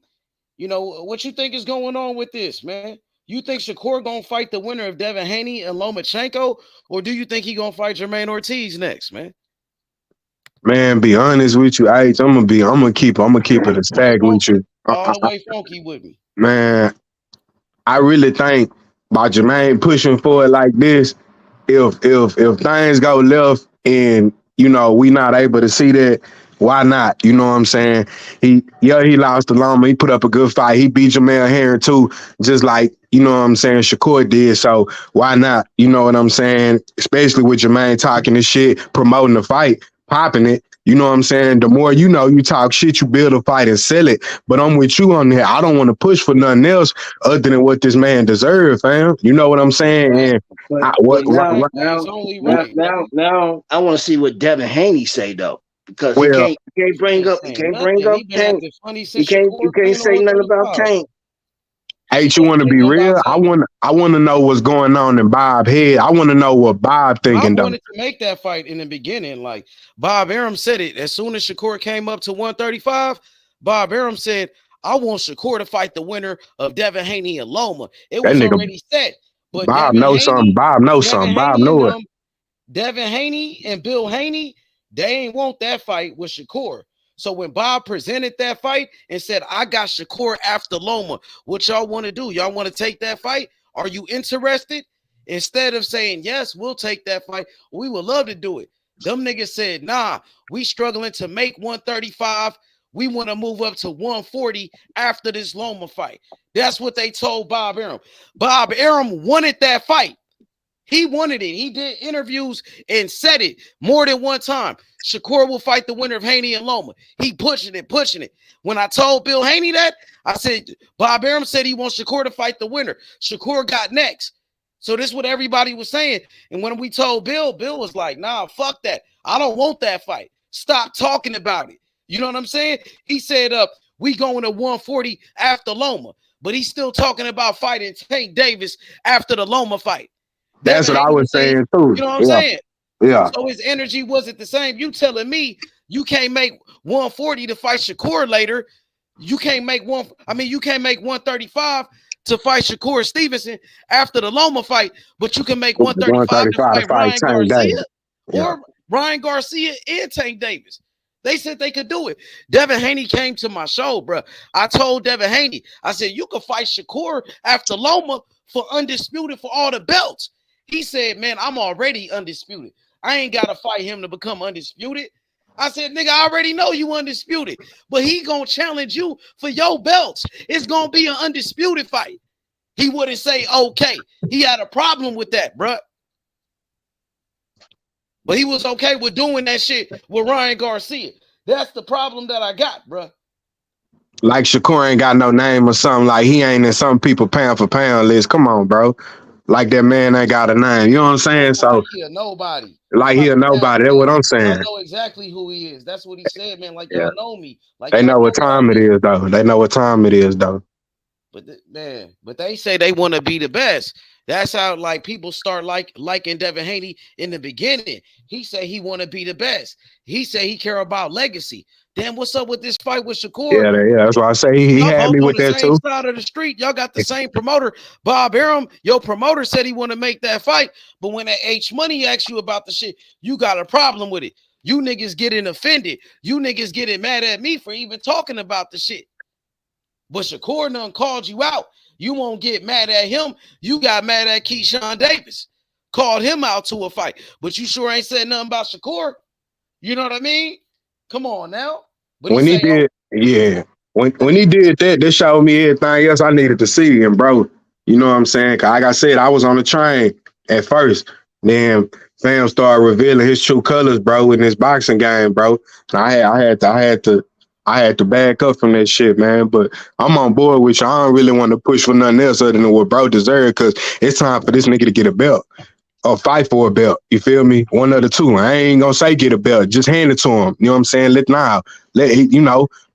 you think is going on with this, man? You think Shakur gonna fight the winner of Devin Haney and Lomachenko, or do you think he gonna fight Jermaine Ortiz next, man? Man, be honest with you, I'm gonna keep it a stack with you. All the way funky with me. Man, I really think by Jermaine pushing for it like this, if things go left and we not able to see that, why not? You know what I'm saying? He lost to Loma. He put up a good fight. He beat Jamel Herring too, just like, you know what I'm saying, Shakur did. So why not? You know what I'm saying? Especially with Jermaine talking this shit, promoting the fight, popping it. You know what I'm saying? The more you talk shit, you build a fight and sell it. But I'm with you on that. I don't want to push for nothing else other than what this man deserves, fam. You know what I'm saying? And now I want to see what Devin Haney say though, because he can't bring up Tank. You can't say nothing about Tank. Hey, you want to be real? I want to know what's going on in Bob's head. I want to know what Bob thinking. I wanted to make that fight in the beginning. Like Bob Arum said it. As soon as Shakur came up to 135, Bob Arum said, I want Shakur to fight the winner of Devin Haney and Loma. It was already set. But Bob knows something. Bob knows something. Bob knows it. Devin Haney and Bill Haney, they ain't want that fight with Shakur. So when Bob presented that fight and said, I got Shakur after Loma, what y'all want to do? Y'all want to take that fight? Are you interested? Instead of saying, yes, we'll take that fight, we would love to do it. Them niggas said, nah, we struggling to make 135. We want to move up to 140 after this Loma fight. That's what they told Bob Arum. Bob Arum wanted that fight. He wanted it. He did interviews and said it more than one time. Shakur will fight the winner of Haney and Loma. He pushing it. When I told Bill Haney that, I said, Bob Arum said he wants Shakur to fight the winner. Shakur got next. So this is what everybody was saying. And when we told Bill, Bill was like, nah, fuck that. I don't want that fight. Stop talking about it. You know what I'm saying? He said, we going to 140 after Loma. but he's still talking about fighting Tank Davis after the Loma fight. That's Devin what I Haney was say, saying too. you know what I'm Yeah. saying? Yeah. So his energy wasn't the same. You telling me you can't make 140 to fight Shakur later. You can't make you can't make 135 to fight Shakur Stevenson after the Loma fight, but you can make 135 to 135 to fight fight Ryan Tank Garcia Davis. Yeah. or Ryan Garcia and Tank Davis. They said they could do it. Devin Haney came to my show, bro. I told Devin Haney, I said, you could fight Shakur after Loma for undisputed for all the belts. He said, man, I'm already undisputed. I ain't got to fight him to become undisputed. I said, nigga, I already know you undisputed, but he gonna challenge you for your belts. It's gonna be an undisputed fight. He wouldn't say okay. He had a problem with that, bro. But he was okay with doing that shit with Ryan Garcia. That's the problem that I got, bro. Like Shakur ain't got no name or something. Like he ain't in some people pound for pound list. Come on, bro. Like that man ain't got a name. You know what I'm saying? So he a nobody. Like he a nobody. That's what I'm saying. I know exactly who he is. That's what he said, man. Like Yeah. y'all know me. Like They know what time it is, though. They know what time it is, though. But but they say they want to be the best. That's how like people start liking Devin Haney in the beginning. He said he want to be the best. He said he care about legacy. Damn, what's up with this fight with Shakur? Yeah, that's why I say he had me with that too. Side of the street, y'all got the same promoter, Bob Arum. Your promoter said he want to make that fight, but when that H Money asks you about the shit, you got a problem with it. You niggas getting offended. You niggas getting mad at me for even talking about the shit. But Shakur done called you out. You won't get mad at him. You got mad at Keyshawn Davis. Called him out to a fight. But you sure ain't said nothing about Shakur. You know what I mean? Come on now. But when he did, when he did that showed me everything else I needed to see. And bro, you know what I'm saying? Like I said, I was on the train at first. Then fam started revealing his true colors, bro, in this boxing game, bro. And I had to back up from that shit, man. But I'm on board with you. I don't really want to push for nothing else other than what bro deserves, because it's time for this nigga to get a belt or fight for a belt. You feel me? One of the two. I ain't gonna say get a belt. Just hand it to him. You know what I'm saying?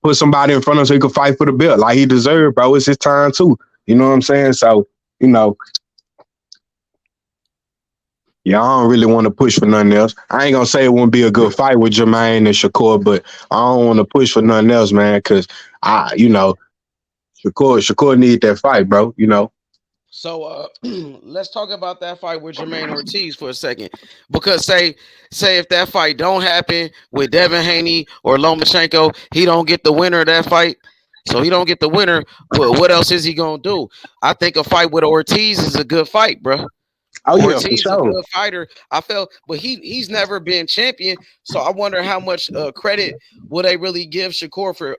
Put somebody in front of him so he can fight for the belt like he deserved, bro. It's his time too. You know what I'm saying? So, yeah, I don't really want to push for nothing else. I ain't gonna say it wouldn't be a good fight with Jermaine and Shakur, but I don't want to push for nothing else, man, because Shakur need that fight, bro. So let's talk about that fight with Jermaine Ortiz for a second. Because say if that fight don't happen with Devin Haney or Lomachenko, he don't get the winner of that fight. So he don't get the winner. What else is he gonna do? I think a fight with Ortiz is a good fight, bro. Oh, yeah, Ortiz for sure. is a good fighter. I felt, but he's never been champion. So I wonder how much credit will they really give Shakur for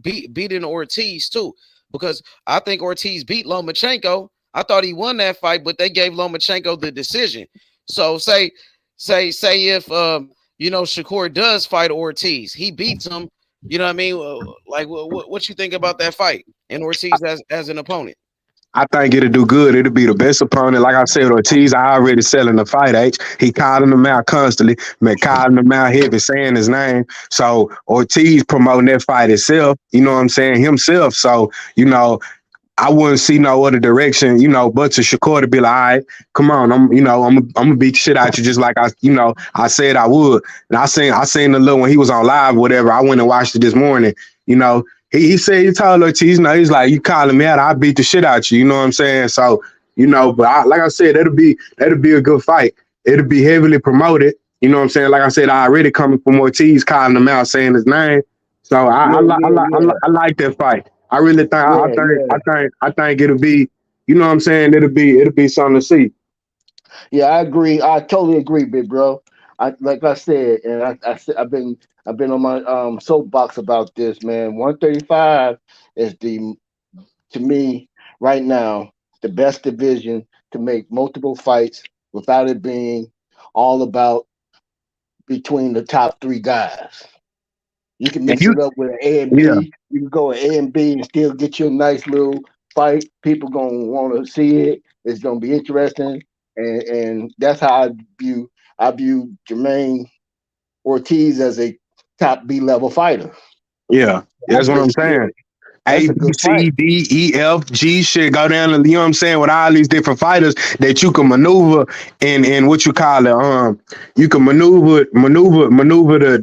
beating Ortiz too? Because I think Ortiz beat Lomachenko. I thought he won that fight, but they gave Lomachenko the decision. So say if Shakur does fight Ortiz, he beats him. You know what I mean? What you think about that fight and Ortiz as an opponent? I think it'll do good. It'll be the best opponent. Like I said, Ortiz, I already selling the fight, H. He calling him out constantly, calling him out heavy, saying his name. So Ortiz promoting that fight itself, you know what I'm saying, himself. So, I wouldn't see no other direction, but to Shakur to be like, all right, come on, I'm gonna beat the shit out you just like I said I would. And I seen the little when he was on live, whatever. I went and watched it this morning. He said he told Ortiz, he's like, you calling me out, I beat the shit out you. You know what I'm saying? So, but like I said, that'll be a good fight. It'll be heavily promoted. You know what I'm saying? Like I said, I already coming from Ortiz, calling him out, saying his name. So I like that fight. I really think I think it'll be, you know what I'm saying? It'll be something to see. Yeah, I agree. I totally agree, big bro. Like I said, and I've been on my soapbox about this, man. 135 is to me right now the best division to make multiple fights without it being all about between the top three guys. You can mix it up with an A and B. Yeah. You can go A and B and still get you a nice little fight. People gonna want to see it. It's gonna be interesting, and that's how I view Jermaine Ortiz as a top B level fighter. Yeah, that's what I'm saying. That's A, a B, good C, fight. D, E, F, G shit go down to, you know what I'm saying, with all these different fighters that you can maneuver in what you call it. You can maneuver the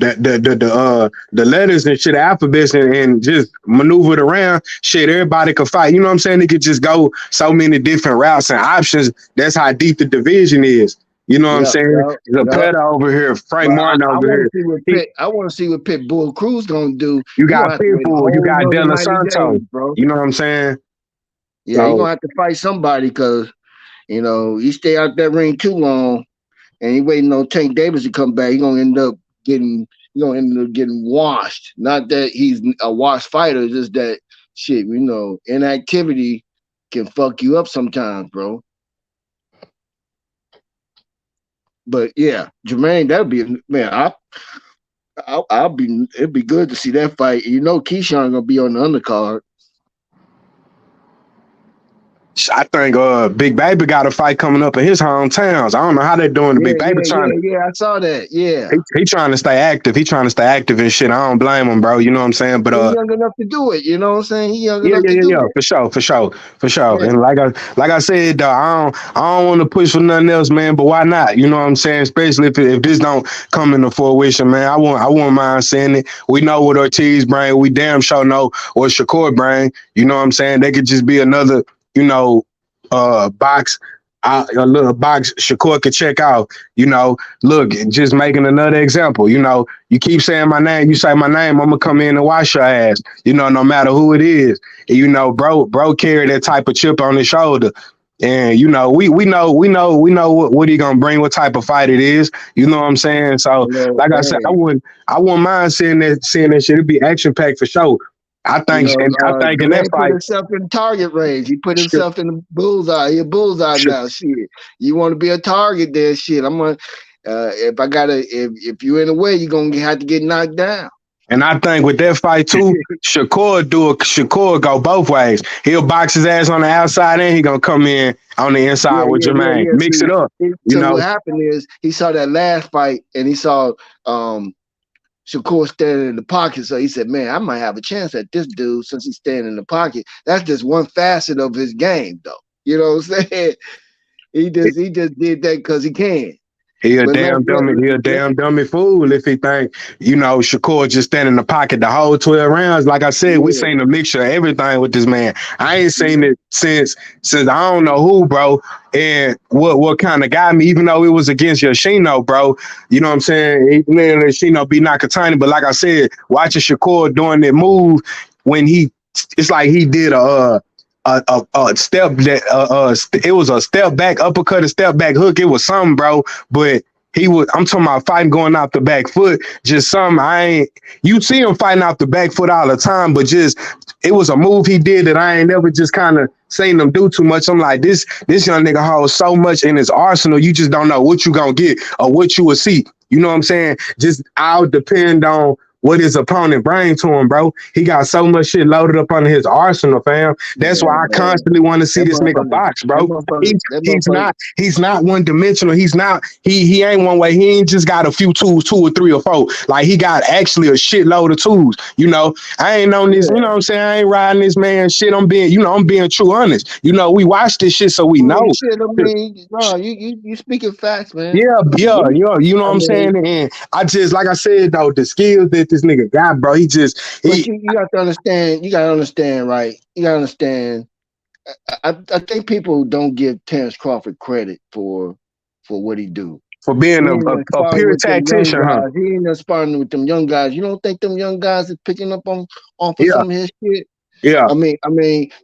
letters and shit, the alphabets and just maneuver it around. Shit, everybody can fight. You know what I'm saying? They could just go so many different routes and options. That's how deep the division is. You know what I'm Yep, saying? yep, The yep. Petty over here, Frank But Martin I over want here. to see what Pitt. I want to see what Pitbull Cruz gonna do. You He got gonna have to wait a Pitbull, you whole got De another La 90 Santo. days, bro. You know what I'm saying? Yeah, he So gonna have to fight somebody because he stay out that ring too long, and he waiting on Tank Davis to come back. He gonna end up getting washed. Not that he's a washed fighter, it's just that shit. Inactivity can fuck you up sometimes, bro. But yeah, Jermaine, that'd be man. It'd be good to see that fight. Keyshawn gonna be on the undercard. I think Big Baby got a fight coming up in his hometowns. I don't know how they're doing. The Big Baby I saw that. Yeah, he trying to stay active. He trying to stay active and shit. I don't blame him, bro. You know what I'm saying? But he's young enough to do it. You know what I'm saying? He young yeah, enough to do it. for sure. Yeah. And like I said, I don't want to push for nothing else, man. But why not? You know what I'm saying? Especially if this don't come into fruition, man. I won't mind saying it. We know what Ortiz bring. We damn sure know what Shakur bring. You know what I'm saying? They could just be another, box. A little box Shakur could check out. Look, just making another example. You keep saying my name, you say my name, I'm gonna come in and wash your ass. No matter who it is. Bro carry that type of chip on his shoulder. And we know what he gonna bring, what type of fight it is. You know what I'm saying? So like I said, I wouldn't mind seeing that shit. It'd be action packed for sure. I think in that fight, put himself in target range. He put himself in the bullseye. He a bullseye now. Shit, you want to be a target there? Shit, I'm gonna. If you're in the way, you're gonna have to get knocked down. And I think with that fight too, Shakur go both ways. He'll box his ass on the outside and he gonna come in on the inside with Jermaine. Mix it up. What happened is he saw that last fight and he saw Shakur standing in the pocket, so he said, "Man, I might have a chance at this dude since he's standing in the pocket." That's just one facet of his game, though. You know what I'm saying? He just did that because he can. He a damn dummy fool if he think, Shakur just stand in the pocket the whole 12 rounds. Like I said, we seen a mixture of everything with this man. I ain't seen it since I don't know who, bro. And what kind of got me, even though it was against Yoshino, bro, you know what I'm saying? Yoshino be Nakatani, but like I said, watching Shakur doing that move when it's like he did a step that it was a step back uppercut, a step back hook. It was something, bro. But I'm talking about fighting going out the back foot. Just something you see him fighting out the back foot all the time, but just it was a move he did that I ain't never just kind of seen him do too much. I'm like, this young nigga holds so much in his arsenal. You just don't know what you gonna get or what you will see. You know what I'm saying? Just I'll depend on what his opponent bring to him, bro. He got so much shit loaded up under his arsenal, fam. That's why I constantly want to see this nigga box, bro. He's not one dimensional. He ain't one way. He ain't just got a few tools, 2 or 3 or 4. Like he got actually a shitload of tools. I ain't on this, you know what I'm saying? I ain't riding this man shit. I'm being true honest. We watch this shit so we know. Shit, I mean, no, you speaking facts, man. Yeah, you know what I'm saying? And I just, like I said, though, the skills that this nigga got, bro, you got to understand, right? You got to understand. I think people don't give Terence Crawford credit for what he do. For being a pure tactician, huh? He ain't sparring with them young guys. You don't think them young guys is picking up on some of his shit? Yeah. I mean,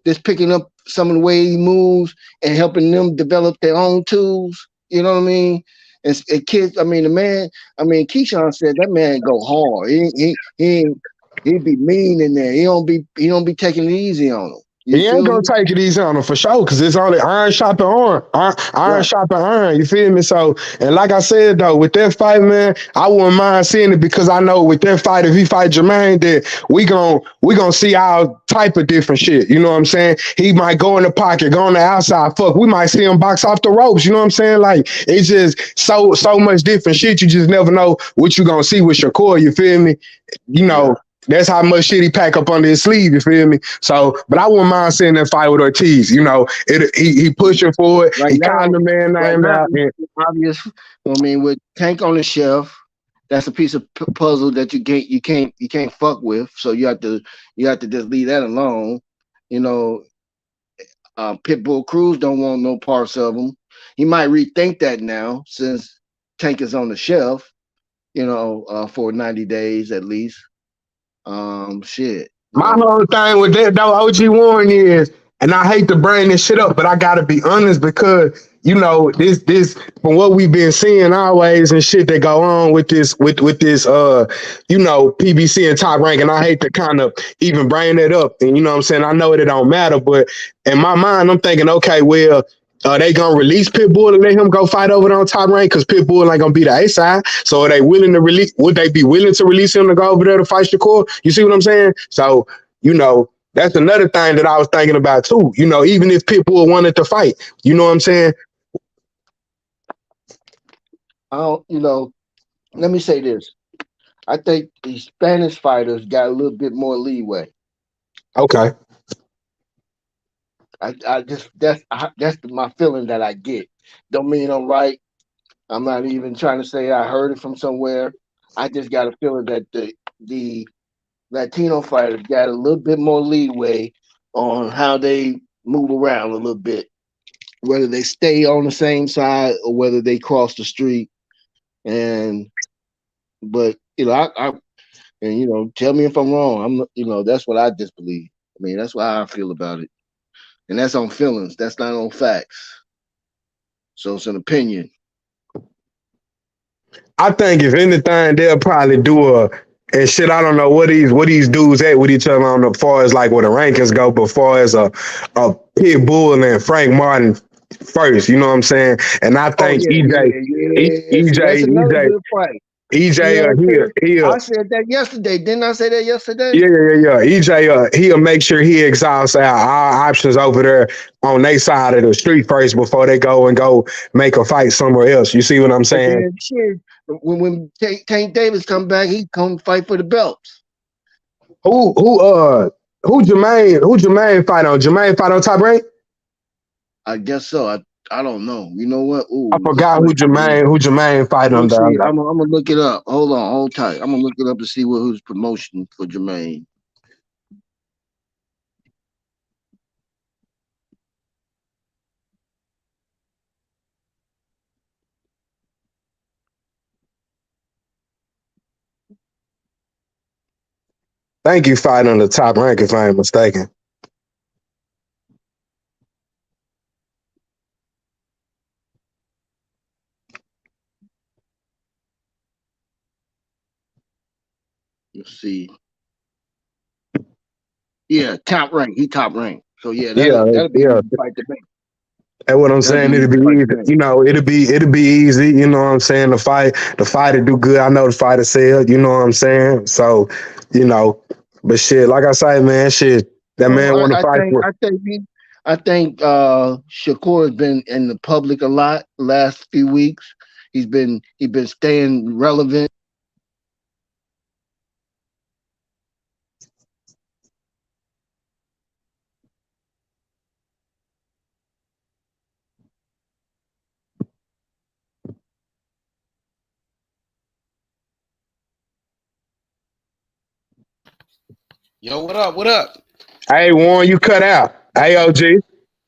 just picking up some of the way he moves and helping them develop their own tools. You know what I mean? And kids, Keyshawn said that man go hard. He be mean in there. He don't be taking it easy on him. He ain't gonna take it easy on him for sure, because it's only iron sharpen iron sharpen iron. You feel me? So, and like I said though, with that fight, man, I wouldn't mind seeing it, because I know with that fight, if he fight Jermaine, that we gonna see all type of different shit. You know what I'm saying? He might go in the pocket, go on the outside. Fuck, we might see him box off the ropes. You know what I'm saying? Like, it's just so much different shit. You just never know what you gonna see with Shakur. You feel me? That's how much shit he pack up under his sleeve, you feel me? So, but I wouldn't mind seeing that fight with Ortiz. You know, he pushing for it. Right He now, calling the man name out. And, it's obvious. I mean, with Tank on the shelf, that's a piece of puzzle that you can't fuck with. So you have to just leave that alone. You know, Pitbull Cruz don't want no parts of him. He might rethink that now since Tank is on the shelf. You know, for 90 days at least. Shit. my whole thing with that though, OG Warren is, and I hate to bring this shit up, but I gotta be honest because you know this from what we've been seeing always and shit that go on with this you know PBC and Top Rank, and I hate to kind of even bring that up, and you know what I'm saying, I know it don't matter, but in my mind I'm thinking, okay, well, are they gonna release Pitbull and let him go fight over there on Top Rank? Because Pitbull ain't gonna be the A side. So are they willing to release? Would they be willing to release him to go over there to fight Shakur? You see what I'm saying? So you know that's another thing that I was thinking about too. You know, even if Pitbull wanted to fight, you know what I'm saying? You know, let me say this. I think these Spanish fighters got a little bit more leeway. Okay. I just that's my feeling that I get. Don't mean I'm right. I'm not even trying to say I heard it from somewhere. I just got a feeling that the Latino fighters got a little bit more leeway on how they move around a little bit, whether they stay on the same side or whether they cross the street. But you know, and you know, tell me if I'm wrong. You know, that's what I just believe. I mean, that's why I feel about it. And that's on feelings. That's not on facts. So it's an opinion. I think if anything, they'll probably do and shit. I don't know what these dudes at with each other on as far as like where the rankings go, but far as a Pitbull and Frank Martin first, you know what I'm saying? And I think EJ, I said that yesterday. Didn't I say that yesterday? Yeah. EJ, he'll make sure he exhausts our options over there on their side of the street first before they go make a fight somewhere else. You see what I'm saying? Then, when Tank Davis come back, he come fight for the belts. Who Jermaine fight on? Jermaine fight on Top Rank? I guess so. I don't know. You know what? Ooh, I forgot who Jermaine fight on. I'm gonna look it up. Hold tight. I'm gonna look it up to see who's promotion for Jermaine. Thank you fight on the Top Rank if I ain't mistaken. Let's see. Yeah, Top Rank. He Top Rank. So yeah, that'll be a fight to make. That's what I'm saying. It'll be easy. You know, it'll be easy. You know what I'm saying? The fighter do good. I know the fighter sell. You know what I'm saying? So, you know, but shit, like I say, man, shit, that man want to fight for. I think Shakur has been in the public a lot last few weeks. He's been staying relevant. Yo, what up? What up? Hey, Warren, you cut out. Hey, OG.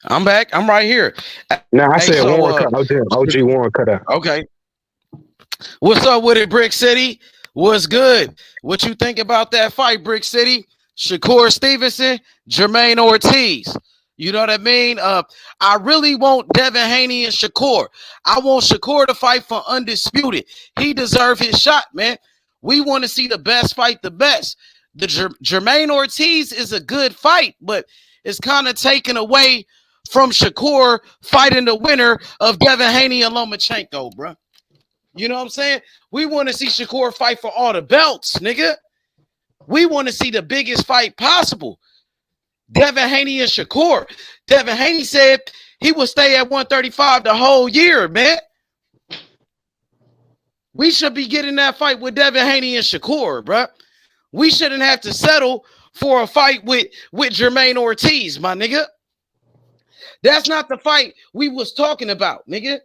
I'm back. I'm right here. No, I said Warren cut out. OG Warren cut out. Okay. What's up with it, Brick City? What's good? What you think about that fight, Brick City? Shakur Stevenson, Jermaine Ortiz. You know what I mean? I really want Devin Haney and Shakur. I want Shakur to fight for undisputed. He deserves his shot, man. We want to see the best fight the best. The Jermaine Ortiz is a good fight, but it's kind of taken away from Shakur fighting the winner of Devin Haney and Lomachenko, bro. You know what I'm saying? We want to see Shakur fight for all the belts, nigga. We want to see the biggest fight possible. Devin Haney and Shakur. Devin Haney said he would stay at 135 the whole year, man. We should be getting that fight with Devin Haney and Shakur, bro. We shouldn't have to settle for a fight with Jermaine Ortiz, my nigga. That's not the fight we was talking about, nigga.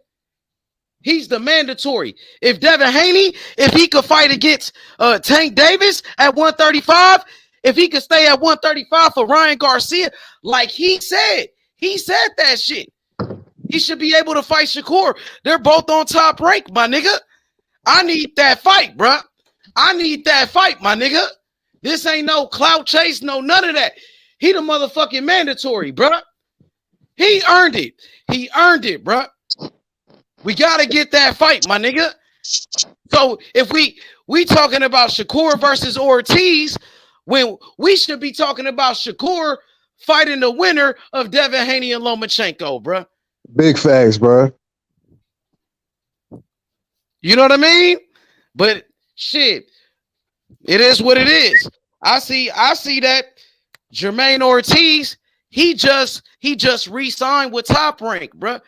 He's the mandatory. If Devin Haney, if he could fight against Tank Davis at 135, if he could stay at 135 for Ryan Garcia, like he said that shit. He should be able to fight Shakur. They're both on top rank, my nigga. I need that fight, bruh. I need that fight, my nigga. This ain't no clout chase, no none of that. He the motherfucking mandatory, bruh. He earned it. He earned it, bruh. We gotta get that fight, my nigga. So if we talking about Shakur versus Ortiz, when we should be talking about Shakur fighting the winner of Devin Haney and Lomachenko, bruh. Big facts, bro. You know what I mean? But shit, it is what it is. I see that Jermaine Ortiz, he just re-signed with Top Rank, bruh.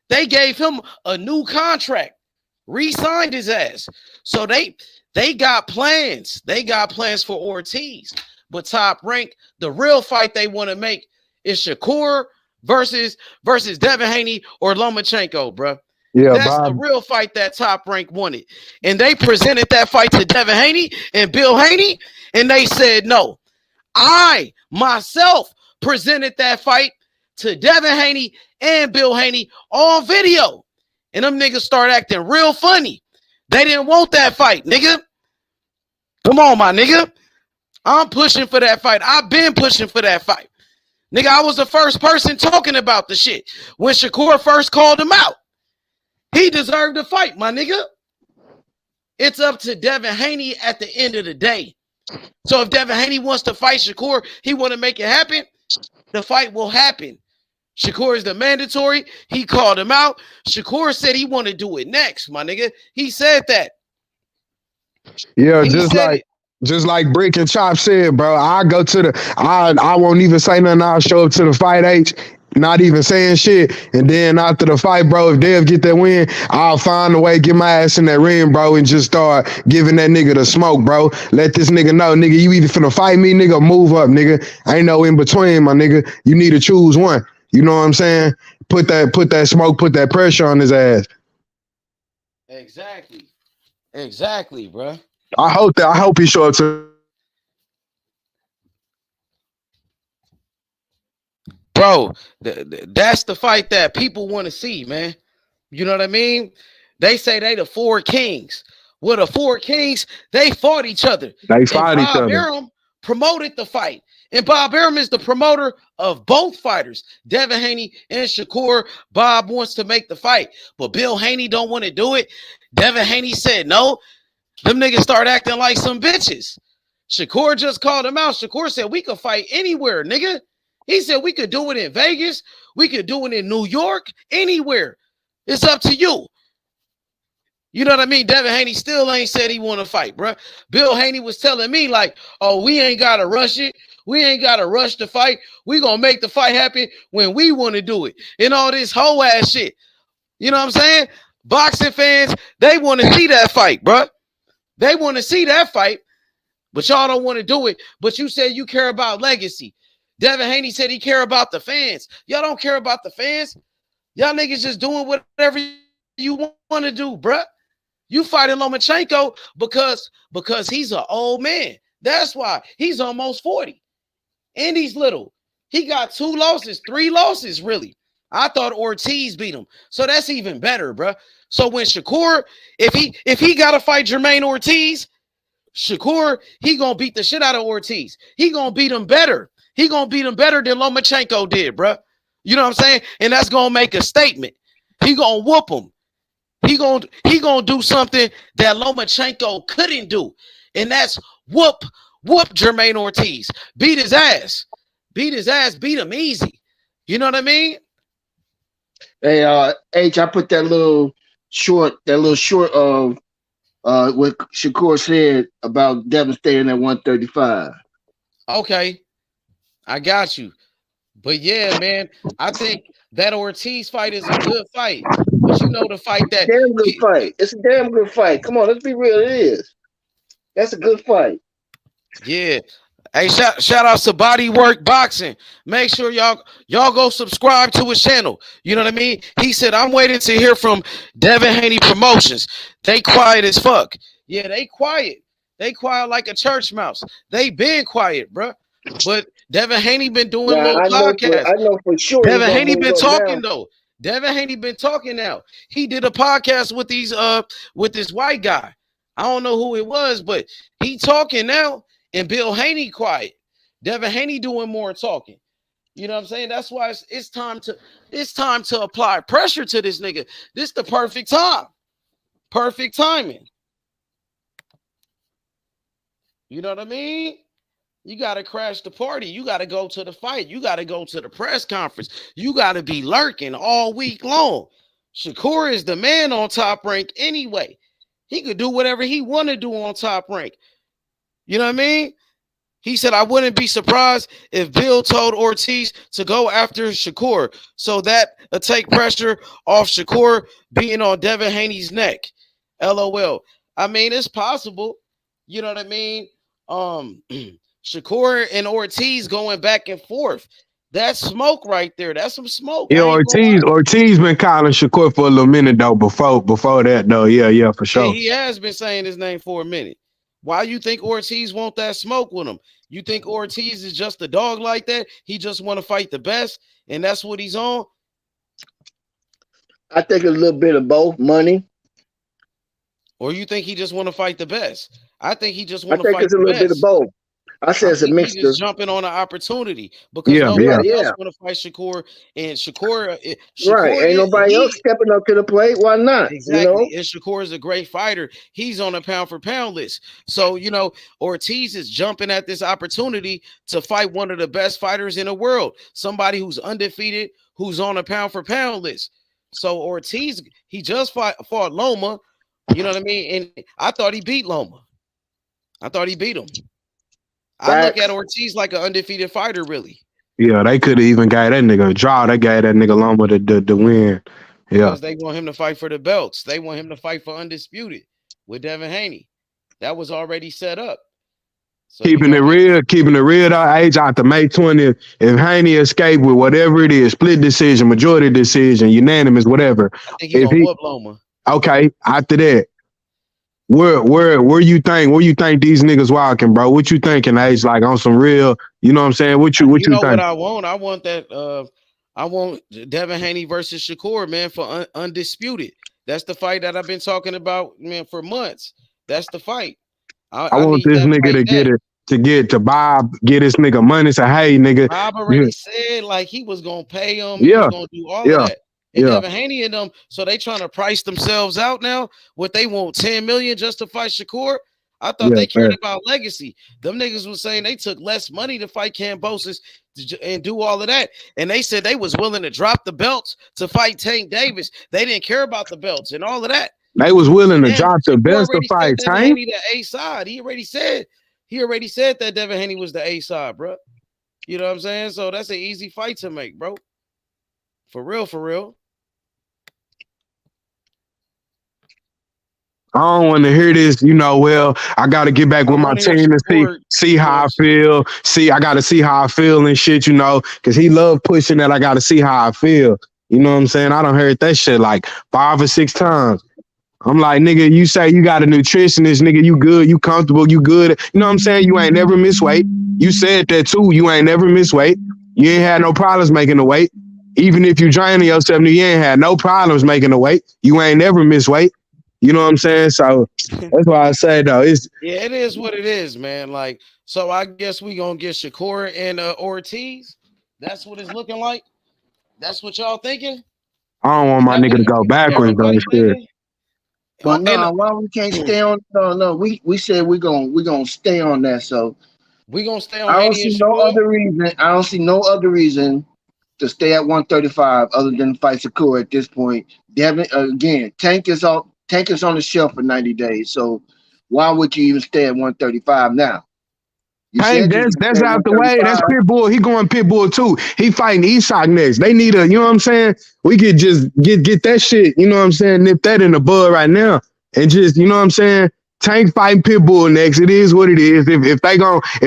They gave him a new contract, re-signed his ass. So they got plans. They got plans for Ortiz. But Top Rank, the real fight they want to make is Shakur versus Devin Haney or Lomachenko, bro. Yeah, that's Bob. the real fight that Top Rank wanted. And they presented that fight to Devin Haney and Bill Haney, and they said no. I myself presented that fight to Devin Haney and Bill Haney on video. And them niggas start acting real funny. They didn't want that fight, nigga. Come on, my nigga. I'm pushing for that fight. I've been pushing for that fight. Nigga, I was the first person talking about the shit when Shakur first called him out. He deserved to fight, my nigga. It's up to Devin Haney at the end of the day. So if Devin Haney wants to fight Shakur, he want to make it happen, the fight will happen. Shakur is the mandatory. He called him out. Shakur said he want to do it next, my nigga. He said that. Yeah, just like Brick and Chop said, bro. I go to I won't even say nothing. I'll show up to the fight H, not even saying shit. And then after the fight, bro, if Dev get that win, I'll find a way, get my ass in that ring, bro, and just start giving that nigga the smoke, bro. Let this nigga know, nigga, you either finna fight me, nigga, move up, nigga. Ain't no in between, my nigga. You need to choose one. You know what I'm saying? Put that smoke, put that pressure on his ass. Exactly, bro. I hope he show up to. Bro, that's the fight that people want to see, man. You know what I mean? They say they the four kings. Well, the four kings, they fought each other. Bob Arum promoted the fight. And Bob Arum is the promoter of both fighters, Devin Haney and Shakur. Bob wants to make the fight, but Bill Haney don't want to do it. Devin Haney said no. Them niggas start acting like some bitches. Shakur just called him out. Shakur said we could fight anywhere, nigga. He said we could do it in Vegas. We could do it in New York, anywhere. It's up to you. You know what I mean? Devin Haney still ain't said he want to fight, bro. Bill Haney was telling me like, oh, we ain't got to rush it. We ain't got to rush the fight. We going to make the fight happen when we want to do it. And all this whole ass shit. You know what I'm saying? Boxing fans, they want to see that fight, bro. They want to see that fight, but y'all don't want to do it. But you said you care about legacy. Devin Haney said he care about the fans. Y'all don't care about the fans. Y'all niggas just doing whatever you want to do, bruh. You fighting Lomachenko because he's an old man. That's why he's almost 40. And he's little. He got 3 losses, really. I thought Ortiz beat him. So that's even better, bruh. So when Shakur, if he got to fight Jermaine Ortiz, Shakur, he going to beat the shit out of Ortiz. He going to beat him better. He going to beat him better than Lomachenko did, bruh. You know what I'm saying? And that's going to make a statement. He going to whoop him. He going to do something that Lomachenko couldn't do. And that's whoop Jermaine Ortiz. Beat his ass. Beat him easy. You know what I mean? Hey, H, I put that little short of what Shakur said about Devin staying at 135. Okay. I got you. But yeah, man, I think that Ortiz fight is a good fight. But you know the fight that damn good fight. It's a damn good fight. Come on, let's be real. It is. That's a good fight. Yeah. Hey, shout out to Body Work Boxing. Make sure y'all go subscribe to his channel. You know what I mean? He said, I'm waiting to hear from Devin Haney Promotions. They quiet as fuck. Yeah, they quiet. They quiet like a church mouse. They been quiet, bro. But Devin Haney been doing Now little podcasts. I know for sure Devin Haney move been up talking now. though. Devin Haney been talking now. He did a podcast with this white guy. I don't know who it was, but he talking now. And Bill Haney quiet. Devin Haney doing more talking. You know what I'm saying? That's why it's time to apply pressure to this nigga. This the perfect time. Perfect timing. You know what I mean? You got to crash the party. You got to go to the fight. You got to go to the press conference. You got to be lurking all week long. Shakur is the man on Top Rank anyway. He could do whatever he want to do on Top Rank. You know what I mean? He said, I wouldn't be surprised if Bill told Ortiz to go after Shakur so that take pressure off Shakur being on Devin Haney's neck. LOL. I mean, it's possible. You know what I mean? Shakur and Ortiz going back and forth. That's smoke right there. That's some smoke. Yeah, Ortiz been calling Shakur for a little minute though. Before that though, yeah, for sure. Yeah, he has been saying his name for a minute. Why you think Ortiz want that smoke with him? You think Ortiz is just a dog like that? He just want to fight the best, and that's what he's on? I think a little bit of both, money. Or you think he just want to fight the best? I think he just want to fight the best. I think it's a little bit of both. I say it's a mixture. He's jumping on an opportunity because nobody else want to fight Shakur, and Shakur right? Ain't nobody else stepping up to the plate. Why not? Exactly. You know? And Shakur is a great fighter. He's on a pound for pound list. So Ortiz is jumping at this opportunity to fight one of the best fighters in the world. Somebody who's undefeated, who's on a pound for pound list. So Ortiz, he just fought Loma. You know what I mean? And I thought he beat Loma. I thought he beat him. I look at Ortiz like an undefeated fighter, really. Yeah, they could have even got that nigga a draw. They gave that nigga Loma the win. Yeah. Because they want him to fight for the belts. They want him to fight for undisputed with Devin Haney. That was already set up. So, keeping it real though, age out to May 20th. If Haney escaped with whatever it is, split decision, majority decision, unanimous, whatever. I think he's gonna whoop Loma. Okay, after that. Where you think these niggas walking, bro? What you thinking, Age? Like on some real, you know what I'm saying? What you think? What I want? I want that. I want Devin Haney versus Shakur, man, for undisputed. That's the fight that I've been talking about, man, for months. That's the fight. I want this nigga to get it, to Bob, get this nigga money. Say, hey, nigga. Bob already said like he was gonna pay him. He was gonna do all of that. And Devin Haney and them, so they trying to price themselves out now. What they want, 10 million just to fight Shakur? I thought they cared about legacy. Them niggas was saying they took less money to fight Kambosos and do all of that. And they said they was willing to drop the belts to fight Tank Davis. They didn't care about the belts and all of that. They was willing to drop the belts to fight Tank. The A side. He already said that Devin Haney was the A side, bro. You know what I'm saying? So that's an easy fight to make, bro. For real. I don't want to hear this, I got to get back with my team and see how I feel. I got to see how I feel and shit, because he loved pushing that. I got to see how I feel. You know what I'm saying? I done heard that shit like 5 or 6 times. I'm like, nigga, you say you got a nutritionist, nigga, you good, you comfortable, you good. You know what I'm saying? You ain't never miss weight. You said that too. You ain't never miss weight. You ain't had no problems making the weight. Even if you draining yourself, you ain't had no problems making the weight. You ain't never miss weight. You know what I'm saying? So that's why I say though, it is what it is, man. Like, so I guess we gonna get Shakur and Ortiz. That's what it's looking like. That's what y'all thinking. I don't want my nigga to go backwards, bro. But no, why we can't stay on? No. We said we gonna stay on that. So we gonna stay on. I don't see no other reason. I don't see no other reason to stay at 135 other than fight Shakur at this point. Devin, again, Tank is on the shelf for 90 days. So why would you even stay at 135 now? Hey, that's out the way. That's Pitbull. He going Pitbull too. He fighting Isak next. They need you know what I'm saying? We could just get that shit, you know what I'm saying, nip that in the bud right now. And just, you know what I'm saying? Tank fighting Pitbull next. It is what it is. If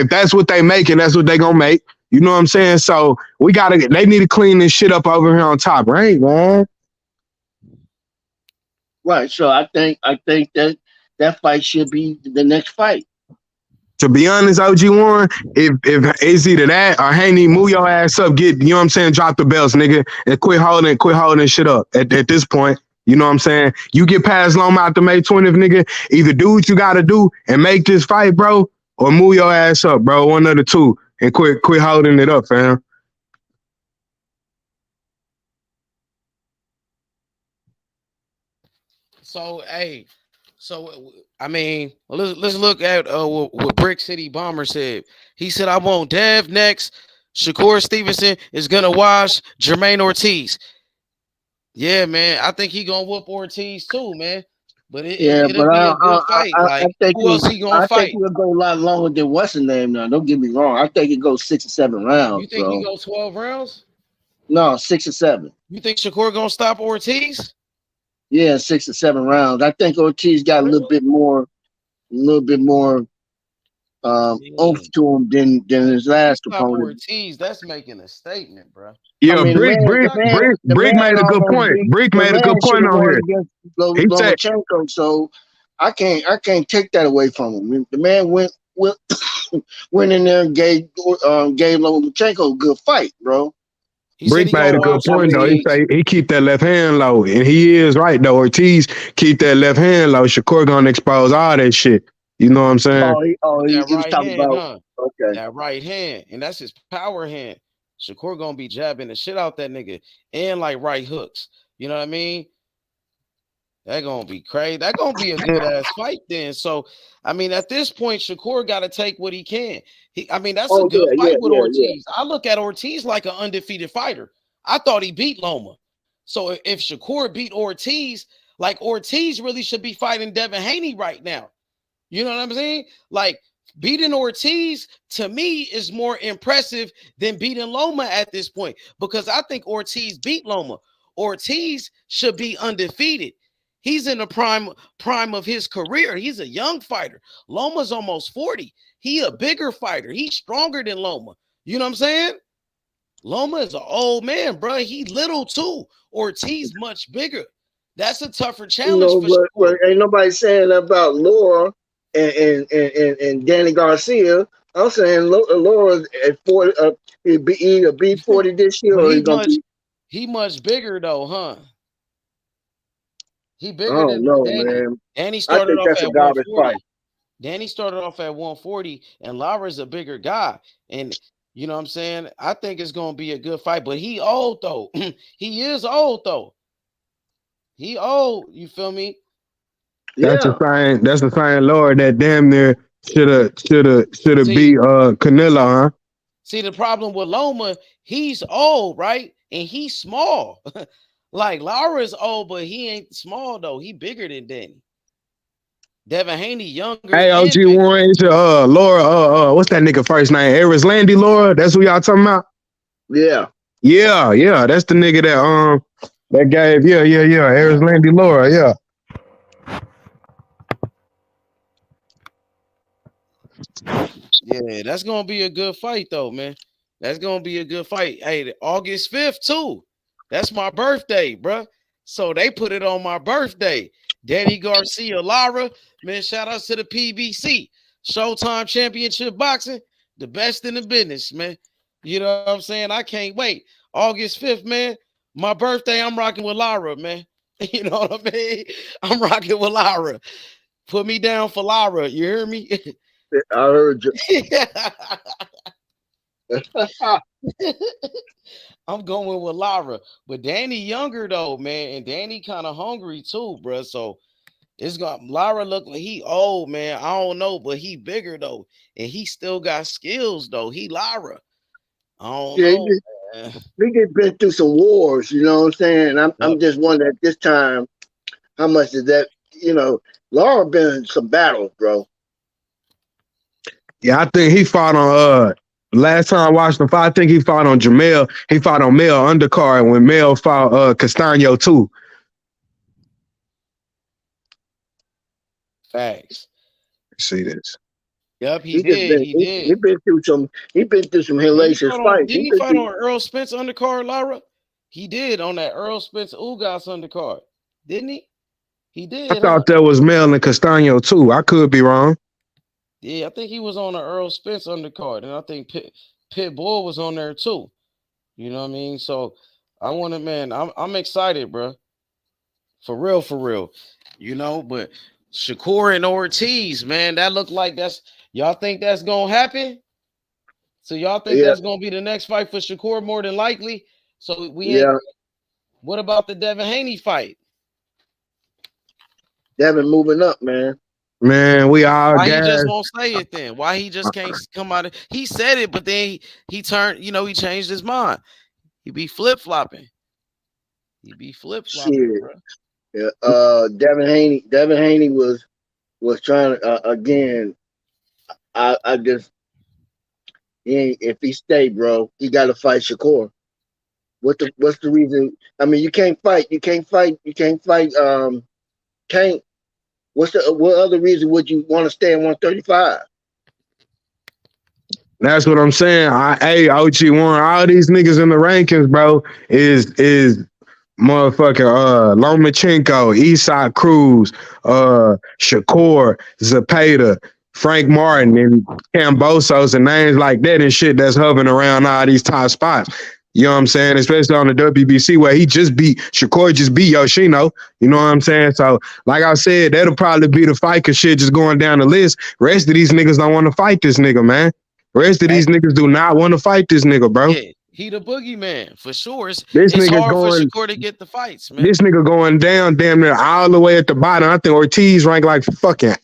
that's what they make, and that's what they gonna make. You know what I'm saying? So they need to clean this shit up over here on top, right, man? Right. So I think that fight should be the next fight. To be honest, OG1, if it's either that or Haney, move your ass up, you know what I'm saying, drop the belts, nigga, and quit holding shit up at this point. You know what I'm saying? You get past Loma out the May 20th, nigga. Either do what you gotta do and make this fight, bro, or move your ass up, bro. One of the two. And quit holding it up, fam. So, hey, I mean, let's look at what Brick City Bomber said. He said, I want Dev next. Shakur Stevenson is gonna watch Jermaine Ortiz. Yeah, man. I think he gonna whoop Ortiz too, man. But it'll be a good fight. I think who else he gonna fight? I think he'll go a lot longer than what's his name now. Don't get me wrong. I think it goes 6 or 7 rounds. You think he goes 12 rounds? No, 6 or 7. You think Shakur gonna stop Ortiz? Yeah, 6 or 7 rounds. I think Ortiz got a little bit more oomph to him than his last opponent. Ortiz, that's making a statement, bro. Yeah, I mean, Brick made a good point. Brick made a good point on here. He said, so I can't take that away from him. The man went in there and gave Lomachenko a good fight, bro. Brick made a good point though. He say he keep that left hand low, and he is right though. Ortiz keep that left hand low. Shakur gonna expose all that shit. You know what I'm saying? He was talking about that right hand, and that's his power hand. Shakur gonna be jabbing the shit out that nigga and like right hooks. You know what I mean? That gonna be crazy. That gonna be a good ass fight then. So, I mean, at this point, Shakur got to take what he can. That's a good fight with Ortiz. I look at Ortiz like an undefeated fighter. I thought he beat Loma. So if Shakur beat Ortiz, like Ortiz really should be fighting Devin Haney right now. You know what I'm saying? Like beating Ortiz to me is more impressive than beating Loma at this point because I think Ortiz beat Loma. Ortiz should be undefeated. He's in the prime of his career. He's a young fighter. Loma's almost 40. He a bigger fighter. He's stronger than Loma. You know what I'm saying? Loma is an old man, bro. He little too. Ortiz much bigger. That's a tougher challenge. But ain't nobody saying about Laura and Danny Garcia. I'm saying Laura at 40. He'll be 40 this year. Or he much bigger though, huh? He bigger than Danny. Man. Danny started off at 140. Danny started off at 140, and Lara's a bigger guy. And you know what I'm saying? I think it's gonna be a good fight, but he old though. He is old though. He old, you feel me? That's the sign, Lord, that damn near should have beat Canelo, huh? See, the problem with Loma, he's old, right? And he's small. Like Lara's old, but he ain't small though. He bigger than Danny. Devin Haney younger. Hey, OG1, it's Laura. What's that nigga first name? Eris Landy, Laura. That's who y'all talking about. Yeah. That's the nigga that gave. Eris Landy, Laura. Yeah. Yeah, that's gonna be a good fight though, man. That's gonna be a good fight. Hey, August 5th too. That's my birthday, bro. So they put it on my birthday. Danny Garcia, Lara, man, shout outs to the PBC. Showtime Championship Boxing, the best in the business, man. You know what I'm saying? I can't wait. August 5th, man, my birthday, I'm rocking with Lara, man. You know what I mean? I'm rocking with Lara. Put me down for Lara. You hear me? I heard you. I'm going with Lara, but Danny younger though, man, and Danny kind of hungry too, bro. So it's gonna Lara look like he old, man. I don't know, but he bigger though, and he still got skills though. He Lara. I don't know. We get been through some wars, you know what I'm saying? I'm just wondering at this time, how much is that? You know, Lara been in some battles, bro. Yeah, I think he fought on last time I watched him fight, I think he fought on Jamel. He fought on Mel undercard when Mel fought Castaño too. Facts. see this. Yep, He been through some hellacious fights. Didn't he fight on Errol Spence undercard, Lara? He did on that Errol Spence Ugas undercard, didn't he? He did. I thought that was Mel and Castano too. I could be wrong. Yeah, I think he was on the Errol Spence undercard, and I think Pitbull was on there too. You know what I mean? So I want to, man. I'm excited, bro. For real. You know, but Shakur and Ortiz, man, that look like y'all think that's gonna happen? So y'all think that's gonna be the next fight for Shakur more than likely? So what about the Devin Haney fight? Devin moving up, man. Man, we all Why he just won't say it then? Why he just can't come out he said it, but then he turned, he changed his mind. He be flip-flopping. Bro. Yeah. Devin Haney was trying to again. I just if he stay, bro, he got to fight Shakur. What's the reason? I mean, you can't fight. Tank. What other reason would you want to stay in 135? That's what I'm saying. OG1, all these niggas in the rankings, bro, is motherfucking Lomachenko, Eastside Cruz, Shakur, Zepeda, Frank Martin, and Cambosos and names like that and shit that's hovering around all these top spots. You know what I'm saying? Especially on the WBC where Shakur just beat Yoshino. You know what I'm saying? So, like I said, that'll probably be the fight because shit just going down the list. Rest of these niggas don't want to fight this nigga, man. Rest of these niggas do not want to fight this nigga, bro. Yeah, he the boogeyman for sure. It's nigga hard for Shakur to get the fights, man. This nigga going down damn near all the way at the bottom. I think Ortiz ranked like fucking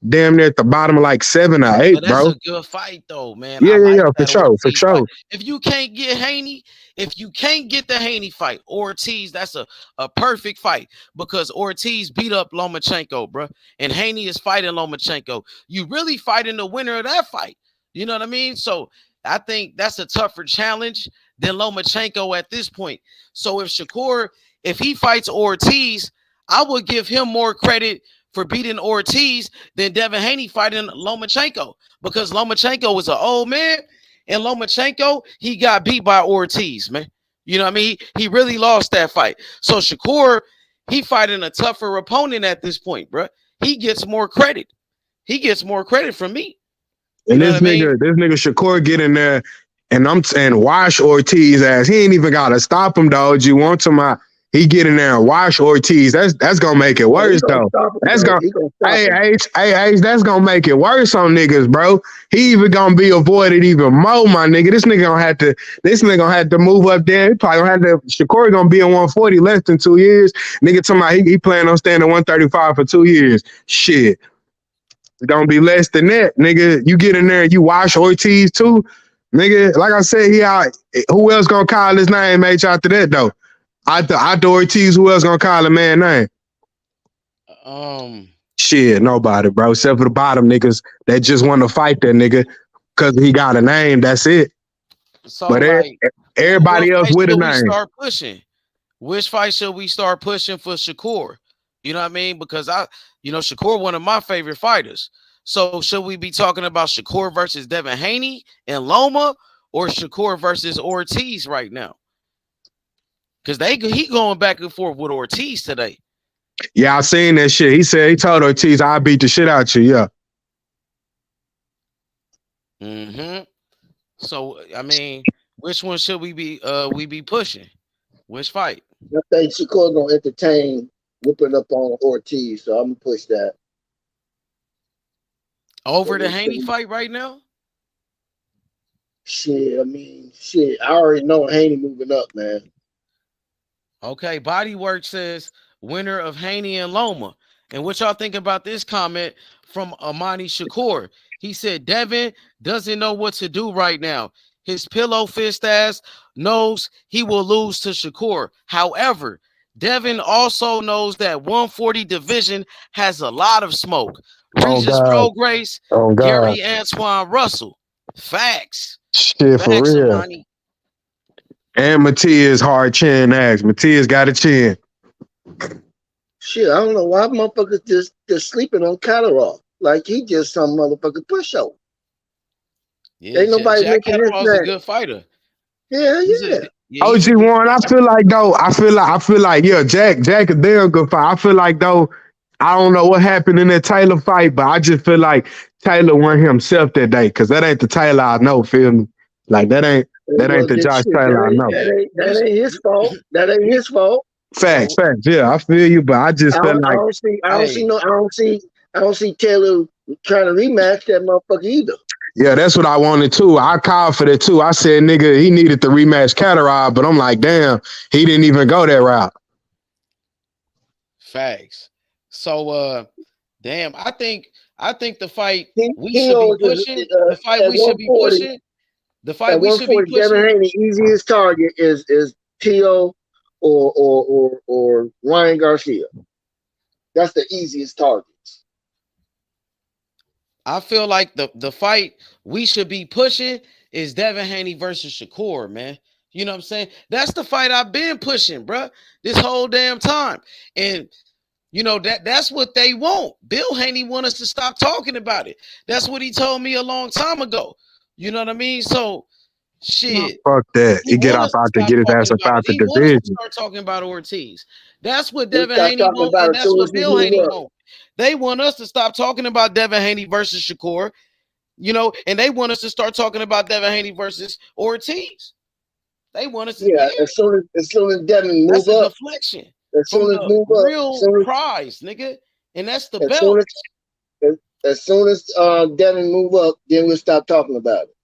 damn near at the bottom of like 7 or 8, that's bro. That's a good fight though, man. Yeah, for sure. If you can't get Haney, if you can't get the Haney fight, Ortiz, that's a perfect fight because Ortiz beat up Lomachenko, bro, and Haney is fighting Lomachenko. You really fighting the winner of that fight. You know what I mean? So I think that's a tougher challenge than Lomachenko at this point. So if Shakur, if he fights Ortiz, I would give him more credit for beating Ortiz than Devin Haney fighting Lomachenko because Lomachenko was an old man and Lomachenko, he got beat by Ortiz, man. You know what I mean? He really lost that fight. So Shakur, he fighting a tougher opponent at this point, bro. He gets more credit. He gets more credit from me. And this nigga Shakur get in there, and I'm saying wash Ortiz ass. He ain't even gotta stop him, dog. You want to he get in there and wash Ortiz. That's gonna make it worse, though. That's gonna that's gonna make it worse on niggas, bro. He even gonna be avoided even more, my nigga. This nigga gonna have to move up there. He probably gonna have to. Shakur gonna be in 140 less than 2 years. Nigga talking about he planning on staying at 135 for 2 years. Shit. It's gonna be less than that, nigga. You get in there and you wash Ortiz too, nigga. Like I said, he out. Who else gonna call his name, H, after that though? After Ortiz, who else gonna call a man name? Shit, nobody, bro. Except for the bottom niggas that just want to fight that nigga because he got a name. That's it. So, but everybody else with a name. Start pushing. Which fight should we start pushing for Shakur? You know what I mean? Because Shakur, one of my favorite fighters. So should we be talking about Shakur versus Devin Haney and Loma or Shakur versus Ortiz right now? Because he going back and forth with Ortiz today. Yeah, I seen that shit. He told Ortiz, I'll beat the shit out you, yeah. Mm-hmm. So, I mean, which one should we be pushing? Which fight? I think Shakur gonna entertain whipping up on Ortiz, so I'm gonna push that. Over the Haney fight right now? Shit, I already know Haney moving up, man. Okay, Bodywork says winner of Haney and Loma. And what y'all think about this comment from Amani Shakur? He said Devin doesn't know what to do right now. His pillow fist ass knows he will lose to Shakur. However, Devin also knows that 140 division has a lot of smoke. Regis Prograis, Gary Antoine Russell. Facts. Shit, for real. Amani. And Matias hard chin ass. Matias got a chin. Shit, I don't know why motherfuckers just sleeping on Catterall. like he just some motherfucking pushover. Yeah, Ain't nobody Jack making this Catterall's a man. good fighter. Yeah. He's a OG good Warren, I feel like yeah, Jack a damn good fight. I feel like though, I don't know what happened in that Taylor fight, but I just feel like Taylor won himself that day because that ain't the Taylor I know. Feel me? Like that ain't Well, the that Josh shit, Taylor I know. that ain't his fault. That ain't his fault. Facts. Yeah, I feel you, but I just feel like I don't see Taylor trying to rematch that motherfucker either. yeah, that's what I wanted too. I called for that too. I said, nigga, he needed to rematch Catterall, but I'm like, damn, he didn't even go that route. Facts. So, damn, I think the fight we should be pushing. The fight we should be pushing. The fight we should be pushing. Devin Haney, easiest target is T.O. or Ryan Garcia. That's the easiest targets. I feel like the fight we should be pushing is Devin Haney versus Shakur, man. You know what I'm saying? That's the fight I've been pushing, bro, this whole damn time. And you know that's what they want. Bill Haney want us to stop talking about it. That's what he told me a long time ago. You know what I mean? So shit. Fuck that. He get off out to get his ass up out the division. Want us to start talking about Ortiz. That's what Devin Haney want, and that's what Bill Haney want. They want us to stop talking about Devin Haney versus Shakur, you know, and they want us to start talking about Devin Haney versus Ortiz. They want us to as soon as Devin move up, deflection. As soon as move up, real prize, nigga, and that's the belt. As soon as Devin move up, then we'll stop talking about it.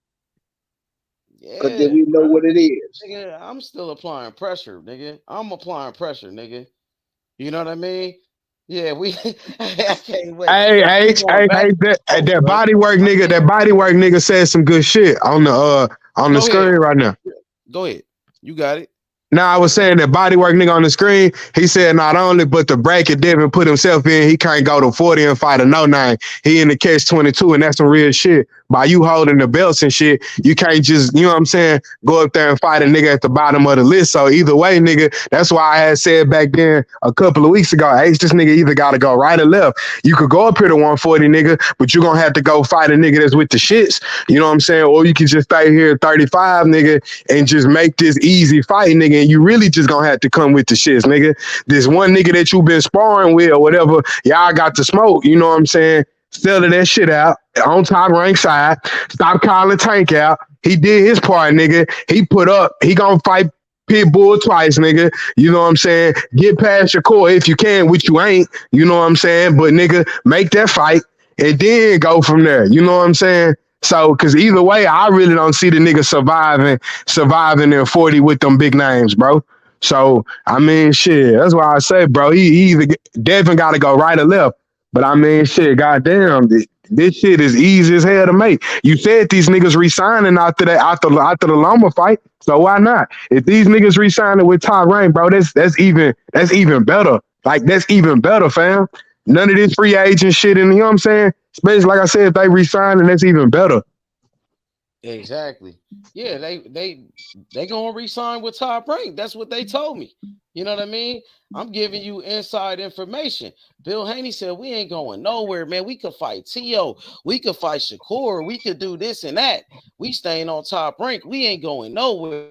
Because then we know what it is. Nigga, I'm still applying pressure, nigga. I'm applying pressure, nigga. You know what I mean? Yeah, I can't wait. Hey, that body work nigga said some good shit on the screen right now. Go ahead. You got it. Now, I was saying that bodywork nigga on the screen, he said not only, but the bracket Devin put himself in, he can't go to 40 and fight a no-name. He in the catch 22, and that's some real shit. By you holding the belts and shit, you can't just, you know what I'm saying, go up there and fight a nigga at the bottom of the list. So either way, nigga, that's why I had said back then a couple of weeks ago, hey, this nigga either got to go right or left. You could go up here to 140, nigga, but you're going to have to go fight a nigga that's with the shits. You know what I'm saying? Or you can just stay here at 35, nigga, and just make this easy fight, nigga, and you really just going to have to come with the shits, nigga. This one nigga that you been sparring with or whatever, y'all got to smoke, you know what I'm saying? Selling that shit out on Top Rank side. Stop calling Tank out. He did his part, nigga. He put up. He gonna fight Pitbull twice, nigga. You know what I'm saying? Get past your core if you can, which you ain't. You know what I'm saying? But nigga, make that fight and then go from there. You know what I'm saying? So, because either way, I really don't see the nigga surviving in 40 with them big names, bro. So, I mean, shit. That's why I say, bro, he either Devin got to go right or left. But I mean, shit, goddamn, this shit is easy as hell to make. You said these niggas re-signing after the Loma fight, so why not? If these niggas re-signing with Top Rank, bro, that's even better. Like, that's even better, fam. None of this free agent shit, and you know what I'm saying? Especially, like I said, if they re-signing, that's even better. Exactly. Yeah, they gonna re-sign with Top Rank. That's what they told me. You know what I mean? I'm giving you inside information. Bill Haney said we ain't going nowhere, man. We could fight T.O. We could fight Shakur. We could do this and that. We staying on Top Rank. We ain't going nowhere.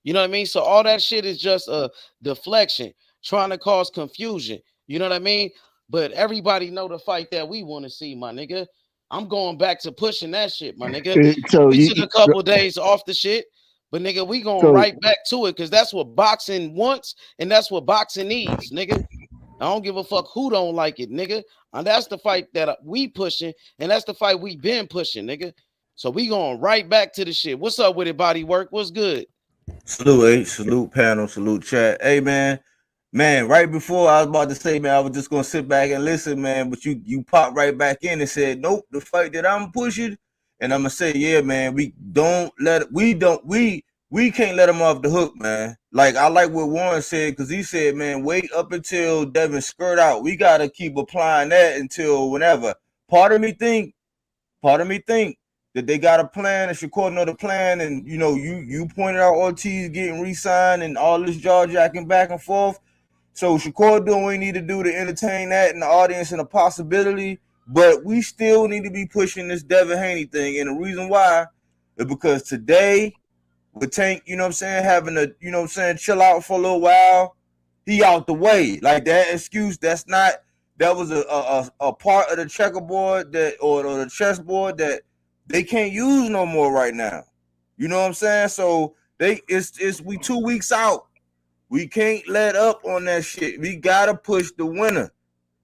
You know what I mean? So all that shit is just a deflection, trying to cause confusion. You know what I mean? But everybody know the fight that we want to see, my nigga. I'm going back to pushing that shit, my nigga. So we took a couple of days off the shit, but nigga, we going right back to it because that's what boxing wants and that's what boxing needs, nigga. I don't give a fuck who don't like it, nigga. And that's the fight that we pushing, and that's the fight we been pushing, nigga. So we going right back to the shit. What's up with it, body work? What's good? Salute, salute panel, salute chat. Hey, man, right before I was about to say, man, I was just gonna sit back and listen, man, but you popped right back in and said, nope, the fight that I'm pushing, and I'm gonna say, yeah, man, we can't let him off the hook, man. Like, I like what Warren said, because he said, man, wait up until Devin skirt out. We gotta keep applying that until whenever. Part of me think that they got a plan, and Shakur know the plan, and you know, you pointed out Ortiz getting re-signed and all this jaw jacking back and forth. So Shakur doing what we need to do to entertain that in the audience and a possibility. but we still need to be pushing this Devin Haney thing. And the reason why is because today, with Tank, you know what I'm saying, having to, you know what I'm saying, chill out for a little while, he out the way. Like that excuse, that was a part of the checkerboard that or the chessboard that they can't use no more right now. You know what I'm saying? So we 2 weeks out. We can't let up on that shit. We gotta push the winner.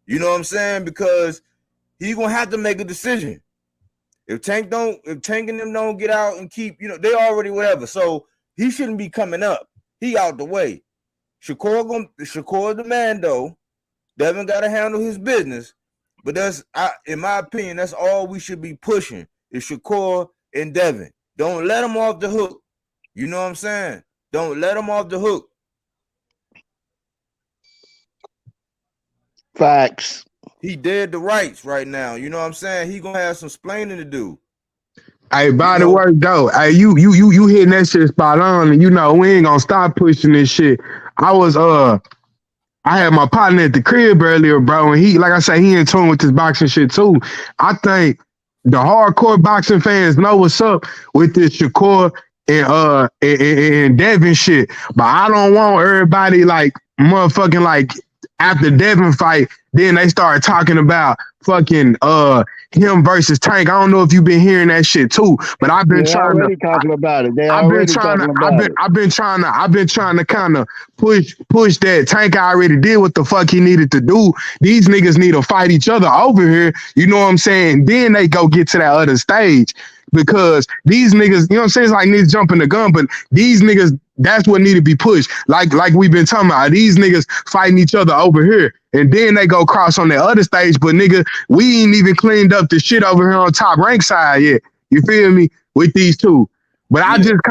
You know what I'm saying? Because he's gonna have to make a decision. If Tank and them don't get out and keep, you know, they already whatever. So he shouldn't be coming up. He out the way. Shakur the man though. Devin gotta handle his business. But in my opinion, that's all we should be pushing is Shakur and Devin. Don't let him off the hook. You know what I'm saying? Don't let him off the hook. Facts. He dead to rights right now. You know what I'm saying? He gonna have some explaining to do. Hey, by the way, though, hey, you hitting that shit spot on, and you know we ain't gonna stop pushing this shit. I had my partner at the crib earlier, bro, and he, like I say, he in tune with this boxing shit too. I think the hardcore boxing fans know what's up with this Shakur and Devin shit, but I don't want everybody like motherfucking like after Devin fight, then they started talking about fucking him versus Tank. I don't know if you've been hearing that shit too, but I've been talking about it. I've been trying to kind of push that. Tank already did what the fuck he needed to do. These niggas need to fight each other over here. You know what I'm saying? Then they go get to that other stage. Because these niggas, you know what I'm saying? It's like niggas jumping the gun, but these niggas, that's what need to be pushed. Like we've been talking about. These niggas fighting each other over here. And then they go cross on the other stage, but nigga, we ain't even cleaned up the shit over here on Top Rank side yet. You feel me? With these two. But I just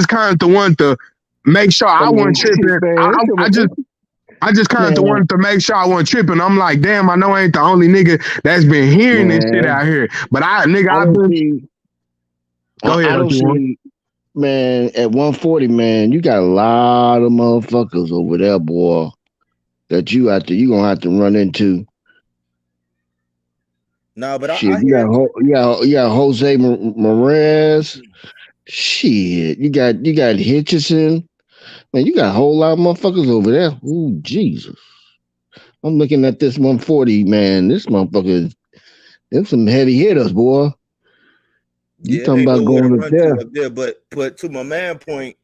kinda want to make sure I wasn't tripping. I just kind of wanted to make sure I wasn't tripping. I'm like, damn, I know I ain't the only nigga that's been hearing this shit out here. But Go ahead. I don't see, man, at 140, man, you got a lot of motherfuckers over there, boy, that you gonna have to run into. No, but shit, you got Jose Morrell. Shit, you got Hitchison. Man, you got a whole lot of motherfuckers over there. Ooh, Jesus. I'm looking at this 140, man. This motherfucker, them some heavy hitters, boy. You talking about going up there. But to my man point,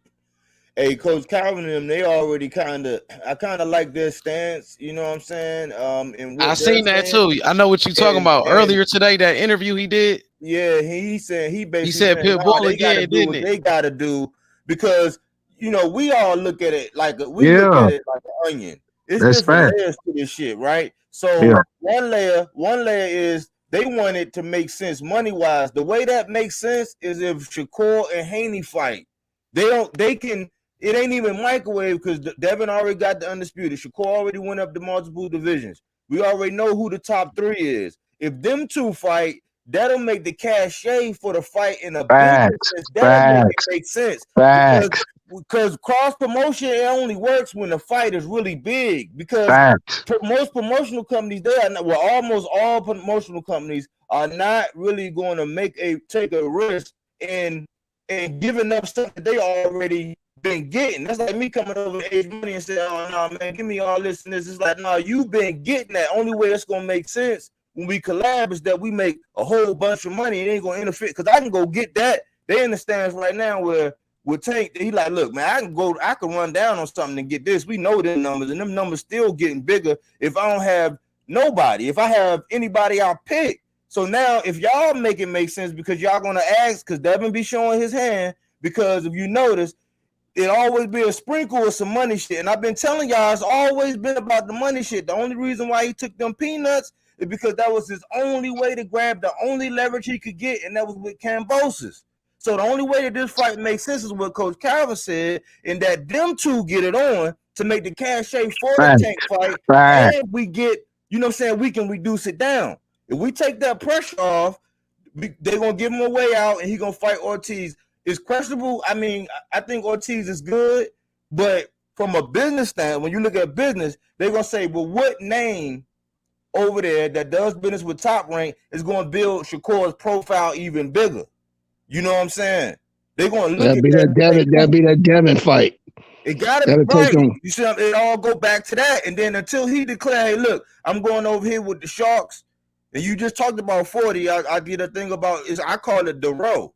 hey, Coach Calvin and them, they already I kind of like their stance, you know what I'm saying? And I seen that too. I know what you're talking about. Earlier today, that interview he did. Yeah, he said Pitbull again, didn't it? They gotta do, because you know we all look at it like look at it like an onion. It's different layers to this shit, right? So one layer is they want it to make sense money-wise. The way that makes sense is if Shakur and Haney fight. It ain't even microwave because Devin already got the undisputed. Shakur already went up to multiple divisions. We already know who the top three is. If them two fight, that'll make the cachet for the fight in a business. That'll make sense. Because cross promotion, it only works when the fight is really big. Because most promotional companies, almost all promotional companies are not really going to take a risk in giving up stuff that they already been getting. That's like me coming over to Age Money and saying, "Oh no, man, give me all this and this." It's like, no, you've been getting that. Only way it's gonna make sense when we collab is that we make a whole bunch of money. It ain't gonna interfere because I can go get that. They in the stands right now where with Tank, he like, look, man, I can run down on something and get this. We know them numbers, and them numbers still getting bigger if I don't have nobody. If I have anybody I pick. So now if y'all make it make sense because y'all gonna ask, because Devin be showing his hand, because if you notice, it always be a sprinkle of some money shit. And I've been telling y'all it's always been about the money shit. The only reason why he took them peanuts is because that was his only way to grab the only leverage he could get, and that was with Cambosis. So the only way that this fight makes sense is what Coach Calvin said, and that them two get it on to make the cachet for the Tank fight. And we get, you know what I'm saying, we can reduce it down. If we take that pressure off, they're going to give him a way out, and he's going to fight Ortiz. It's questionable. I mean, I think Ortiz is good, but from a business standpoint, when you look at business, they're going to say, well, what name over there that does business with Top Rank is going to build Shakur's profile even bigger. You know what I'm saying? They're going to look That'd be at that. that'd be that Devin fight. It gotta That'll be right. take him. You see, it all go back to that, and then until he declare, "Hey, look, I'm going over here with the Sharks," and you just talked about 40. I did a thing about is I call it the row.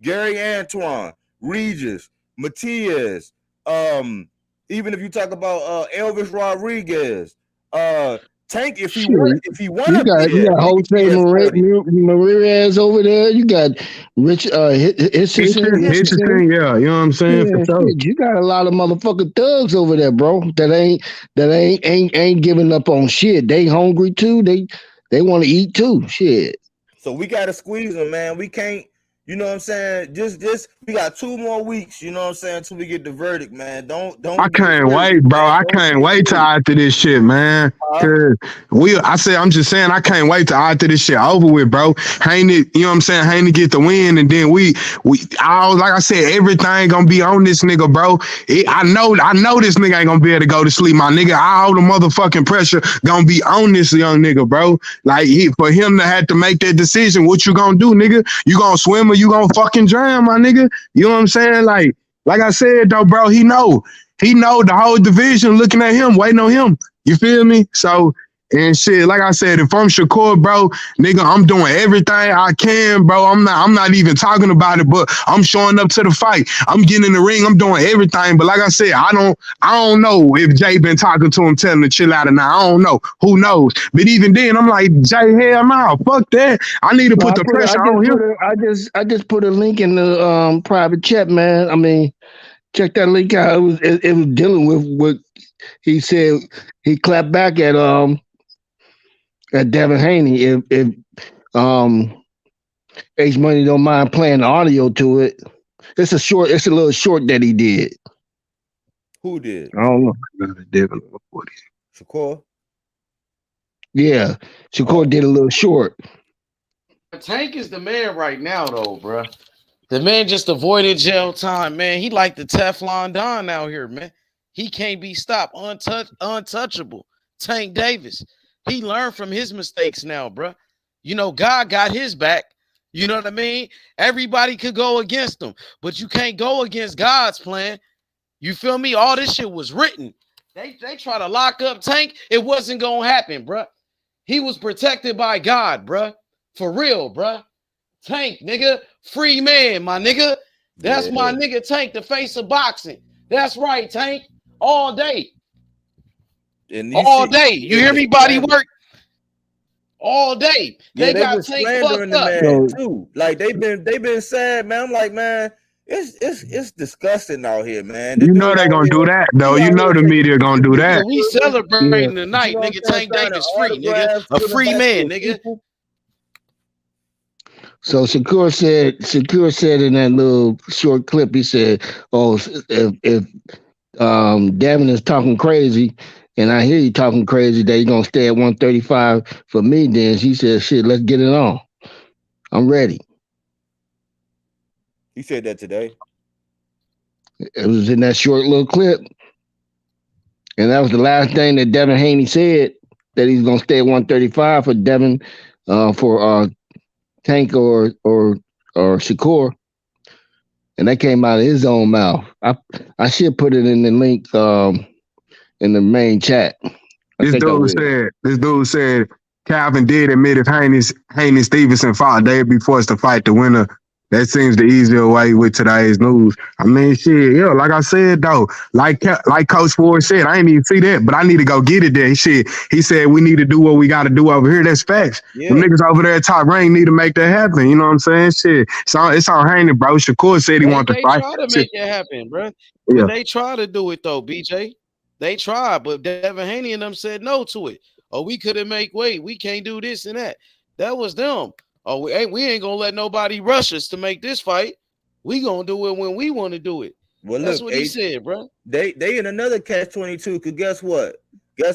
Gary Antoine, Regis, Matias, even if you talk about Elvis Rodriguez, Tank, if he wanted you got Jose Maria over there. You got Rich Hitchison. Yeah, you know what I'm saying? Yeah, shit, you got a lot of motherfucking thugs over there, bro. That ain't giving up on shit. They hungry too. They want to eat too. Shit. So we gotta squeeze them, man. We can't. You know what I'm saying? Just we got 2 more weeks, you know what I'm saying, until we get the verdict, man. Don't I can't wait, bro. I can't wait till after this shit, man. I'm just saying I can't wait till after this shit over with, bro. Haney, you know what I'm saying? Haney get the win, and then we like I said, everything gonna be on this nigga, bro. I know this nigga ain't gonna be able to go to sleep, my nigga. All the motherfucking pressure gonna be on this young nigga, bro. Like for him to have to make that decision, what you gonna do, nigga? You gonna swim or you gonna fucking drown, my nigga? You know what I'm saying? Like I said though, bro, he know the whole division looking at him, waiting on him. You feel me? So, and shit, like I said, if I'm Shakur, bro, nigga, I'm doing everything I can, bro. I'm not even talking about it, but I'm showing up to the fight. I'm getting in the ring. I'm doing everything. But like I said, I don't know if Jay been talking to him, telling him to chill out or not. I don't know. Who knows? But even then, I'm like, Jay, hell no, fuck that. I need to put the pressure on him. I just put a link in the private chat, man. I mean, check that link out. It was dealing with what he said. He clapped back at Devin Haney if H Money don't mind playing the audio to it. It's a little short that he did. Who did? I don't know. Shakur? Yeah. Shakur did a little short. Tank is the man right now, though, bro. The man just avoided jail time, man. He like the Teflon Don out here, man. He can't be stopped, untouchable. Tank Davis. He learned from his mistakes now, bro. You know, God got his back. You know what I mean? Everybody could go against him, but you can't go against God's plan. You feel me? All this shit was written. They try to lock up Tank. It wasn't going to happen, bro. He was protected by God, bro. For real, bro. Tank, nigga. Free man, my nigga. That's my nigga Tank, the face of boxing. That's right, Tank. All day. All day. You hear me, body work? All day. They got Tank fucked up. Man too. Like they been sad, man. I'm like, man, it's disgusting out here, man. You know they gonna do that, though. You know the media gonna do that. We celebrating tonight, nigga. Tank Davis free, nigga. A free man, nigga. So Shakur said in that little short clip, he said, "Oh, if Devin is talking crazy, and I hear you talking crazy that you're gonna stay at 135 for me, then she said, shit, let's get it on. I'm ready." He said that today. It was in that short little clip. And that was the last thing that Devin Haney said, that he's gonna stay at 135 for Devin, for Tank or Shakur. And that came out of his own mouth. I should put it in the link in the main chat. This dude said Calvin did admit if Haney Stevenson fought, they'd be forced to fight the winner. That seems the easier way with today's news. I mean, shit, yeah, like I said, though, like Coach Ford said, I ain't even see that, but I need to go get it there. Shit, he said we need to do what we got to do over here. That's facts. Yeah. The niggas over there at Top Rank need to make that happen. You know what I'm saying? Shit, it's on Haney, bro. Shakur said he wanted to fight. They try to make it happen, bro. Yeah. They try to do it, though, BJ. They tried, but Devin Haney and them said no to it. Oh, we couldn't make weight. We can't do this and that. That was them. Oh, we ain't gonna let nobody rush us to make this fight. We gonna do it when we want to do it. Well, that's what he said, bro. They in another catch-22. Cause guess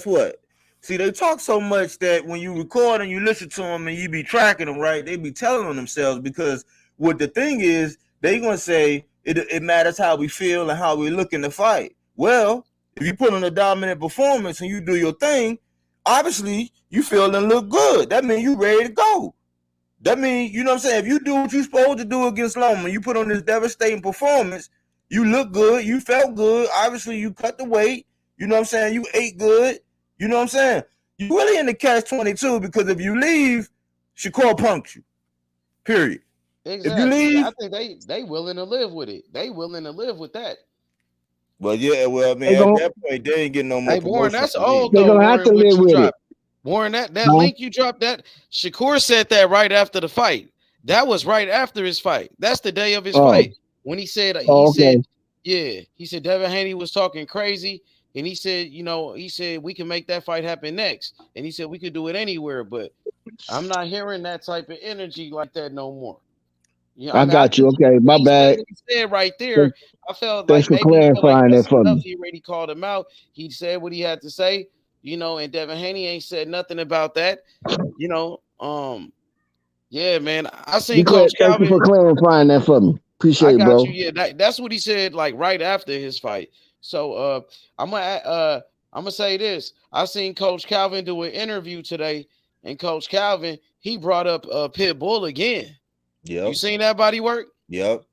what? See, they talk so much that when you record and you listen to them and you be tracking them, right? They be telling on themselves, because what the thing is, they gonna say it matters how we feel and how we look in the fight. Well, if you put on a dominant performance and you do your thing, obviously you feel and look good. That means you ready to go. That means, you know what I'm saying, if you do what you're supposed to do against Loma, you put on this devastating performance, you look good, you felt good, obviously you cut the weight, you know what I'm saying, you ate good, you know what I'm saying. You really in the catch-22 because if you leave, Shakur punked you. Period. Exactly. If you leave, I think they willing to live with it. They willing to live with that. Well, yeah, well, I mean, at that point, they ain't getting no more Hey, Warren, promotion. that's from me. old They're though. gonna have Warren, to what live you with dropped. it. Warren, that Huh? link you dropped, that Shakur said that right after the fight. That was right after his fight. That's the day of his fight. When he said, okay. he said Devin Haney was talking crazy, and he said, he said we can make that fight happen next, and he said we could do it anywhere, but I'm not hearing that type of energy like that no more. Yeah, I got you. Okay, my bad. What he said right there, I felt Thanks like for maybe he felt like clarifying that's that for enough. me. He already called him out. He said what he had to say, and Devin Haney ain't said nothing about that. Yeah, man. I seen Coach Thank you Calvin. for clarifying that for me. Appreciate I it, got bro. you. Yeah, that's what he said, like right after his fight. So I'm gonna say this. I seen Coach Calvin do an interview today, and Coach Calvin, he brought up Pitbull again. Yep. You seen that body work? Yep.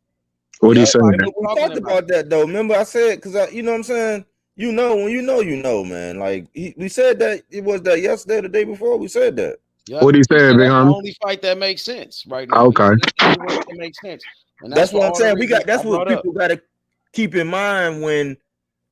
What he said? We talked about that though. Remember, I said, because you know what I'm saying. When you know, man. Like we said that it was that yesterday, or the day before. We said that. Yep. What he said, big that's homie? the only fight that makes sense right now. Okay. That's the only one that makes sense. And That's what I'm saying. That's I what brought up. people got to keep in mind when.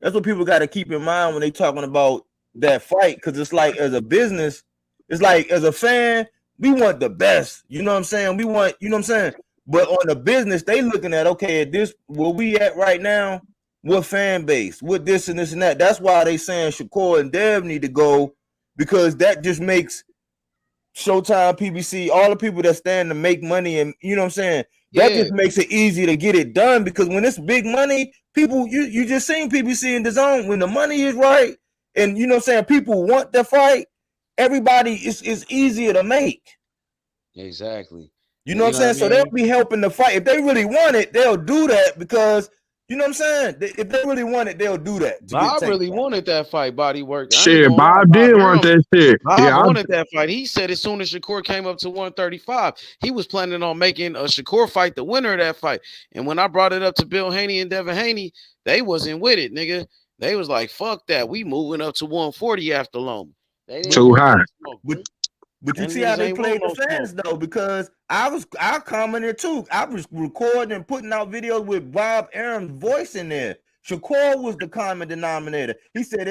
That's what people got to keep in mind when they talking about that fight, because it's like as a business, it's like as a fan, we want the best. You know what I'm saying? We want, you know what I'm saying? But on the business, they looking at, okay, at this where we at right now, what fan base, what this and this and that. That's why they saying Shakur and Dev need to go, because that just makes Showtime, PBC, all the people that stand to make money, and you know what I'm saying, that just makes it easy to get it done, because when it's big money, people, you just seen PBC in the zone, when the money is right, and you know what I'm saying, people want the fight, everybody is easier to make. Exactly. You know what I'm saying? So they'll be helping the fight. If they really want it, they'll do that, because you know what I'm saying? If they really want it, they'll do that. Bob really wanted that fight, body work. Shit, Bob did want that shit. Bob wanted that fight. He said as soon as Shakur came up to 135, he was planning on making a Shakur fight the winner of that fight. And when I brought it up to Bill Haney and Devin Haney, they wasn't with it, nigga. They was like, fuck that. We moving up to 140 after Loma. Too high. But you see how they played the fans though, because I commented too. I was recording and putting out videos with Bob Aaron's voice in there. Shakur was the common denominator. He said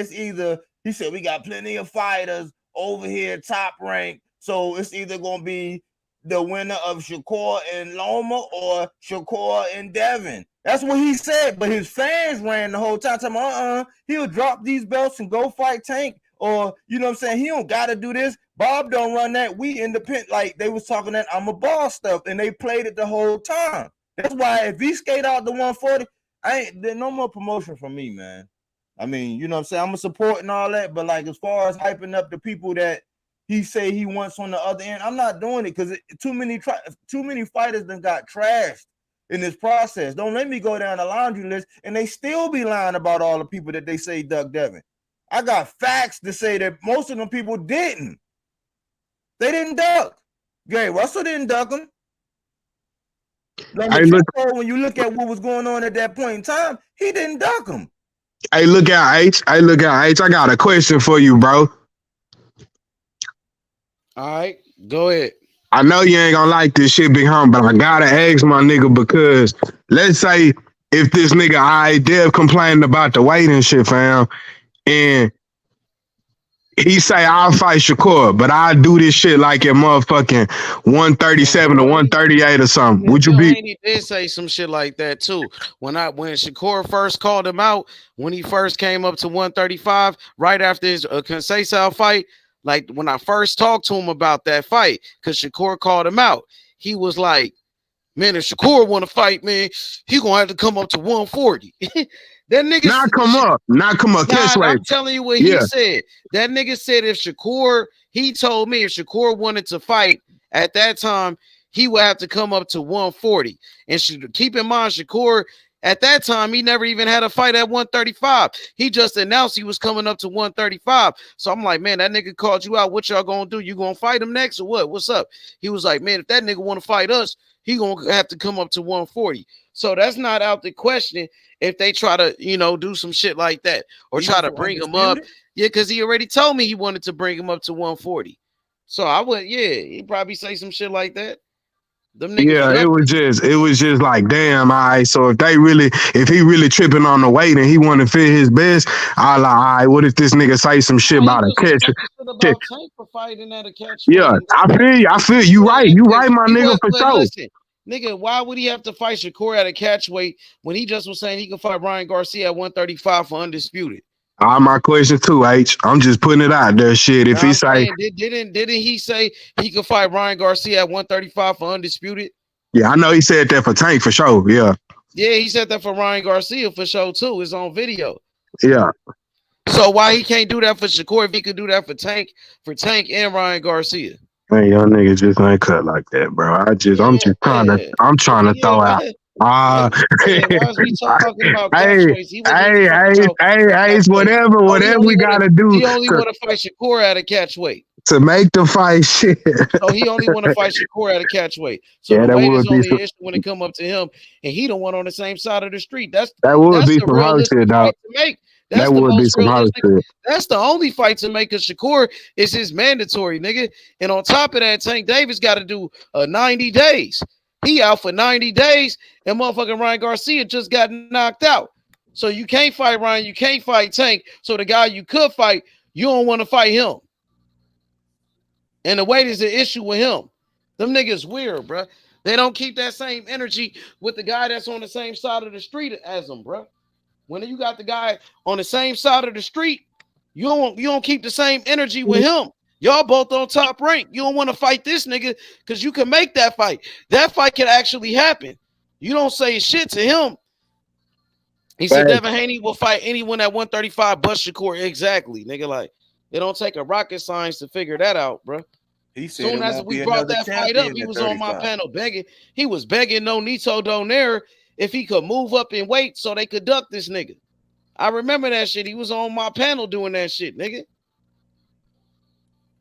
we got plenty of fighters over here top rank, so it's either gonna be the winner of Shakur and Loma or Shakur and Devin. That's what he said. But his fans ran the whole time. He'll drop these belts and go fight Tank. Or, you know what I'm saying? He don't got to do this. Bob don't run that. We independent. Like, they was talking that I'm a boss stuff, and they played it the whole time. That's why if he skate out the 140, there's no more promotion from me, man. I mean, you know what I'm saying? I'm a support and all that, but, like, as far as hyping up the people that he say he wants on the other end, I'm not doing it, because too many fighters done got trashed in this process. Don't let me go down the laundry list, and they still be lying about all the people that they say duck Devin. I got facts to say that most of them people didn't. They didn't duck. Gary Russell didn't duck them. When you look at what was going on at that point in time, he didn't duck them. Hey, look out, H. I got a question for you, bro. All right, go ahead. I know you ain't gonna like this shit, big homie, but I gotta ask my nigga, because let's say if this nigga Dev complaining about the weight and shit, fam, and he say I'll fight Shakur, but I do this shit like at motherfucking 137 to 138 or something. Would you be? He did say some shit like that too. When Shakur first called him out, when he first came up to 135, right after his Conceição fight, like when I first talked to him about that fight, because Shakur called him out, he was like, "Man, if Shakur want to fight, man, he gonna have to come up to 140." That nigga not come up. I'm telling you what he said. That nigga said he told me if Shakur wanted to fight at that time, he would have to come up to 140. And keep in mind, Shakur, At that time, he never even had a fight at 135. He just announced he was coming up to 135. So I'm like, man, that nigga called you out. What y'all gonna do? You gonna fight him next or what? What's up? He was like, man, if that nigga want to fight us, he gonna have to come up to 140. So that's not out the question if they try to, do some shit like that or try to bring him up. Yeah, because he already told me he wanted to bring him up to 140. So I would, he'd probably say some shit like that. Them niggas Yeah, it was just like, damn, all right. So if he really tripping on the weight and he want to fit his best, I like, all right, what if this nigga say some shit about a catch? Tank for fighting at a catch. Yeah, I feel you right. You right, my nigga, for sure. Listen, nigga, why would he have to fight Shakur at a catch weight when he just was saying he could fight Ryan Garcia at 135 for undisputed? My question too, H. I'm just putting it out there. Shit, if he say, didn't he say he could fight Ryan Garcia at 135 for undisputed? Yeah, I know he said that for Tank for sure. Yeah, he said that for Ryan Garcia for sure too. It's on video. Yeah. So why he can't do that for Shakur if he could do that for Tank and Ryan Garcia? Man, y'all niggas just ain't cut like that, bro. I'm just trying to throw out. Why is we talking about whatever we gotta do. He only want to fight Shakur at a catch weight. To make the fight shit. So he only want to fight Shakur at a catch weight. So the weight is only an issue when it come up to him, and he don't want on the same side of the street. That would be some hard shit, dog. That would be some hard shit. That's the only fight to make. Cause Shakur is his mandatory, nigga. And on top of that, Tank Davis got to do 90 days. He out for 90 days, and motherfucking Ryan Garcia just got knocked out. So you can't fight Ryan, you can't fight Tank. So the guy you could fight, you don't want to fight him. And the weight is the issue with him. Them niggas weird, bro. They don't keep that same energy with the guy that's on the same side of the street as them, bro. When you got the guy on the same side of the street, you don't keep the same energy with him. Y'all both on top rank. You don't want to fight this nigga because you can make that fight. That fight can actually happen. You don't say shit to him. He said Devin Haney will fight anyone at 135 but Shakur. Exactly, nigga. Like, it don't take a rocket science to figure that out, bro. He said soon as we brought that fight up, he was on my panel begging. He was begging No Nito Donaire if he could move up in weight so they could duck this nigga. I remember that shit. He was on my panel doing that shit, nigga.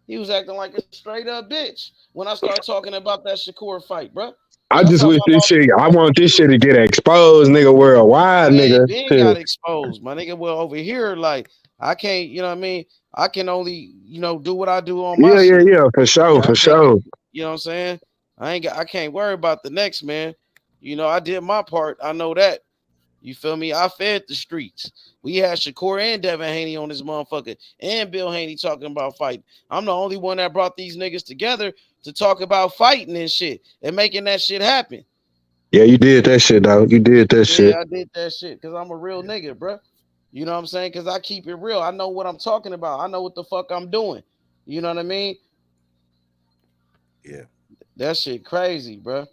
He was acting like a straight up bitch when I started talking about that Shakur fight, bro. I just wish this shit. I want this shit to get exposed, nigga, worldwide, nigga. It got exposed, my nigga. Well, over here, like I can't, you know what I mean? I can only, do what I do on my shit. Yeah, for sure, for sure. You know what I'm saying? I can't worry about the next man. I did my part. I know that. You feel me? I fed the streets. We had Shakur and Devin Haney on this motherfucker and Bill Haney talking about fighting. I'm the only one that brought these niggas together to talk about fighting and shit and making that shit happen. Yeah, you did that shit, dog. You did that shit. Yeah, I did that shit because I'm a real nigga, bro. You know what I'm saying? Because I keep it real. I know what I'm talking about. I know what the fuck I'm doing. You know what I mean? Yeah. That shit crazy, bro.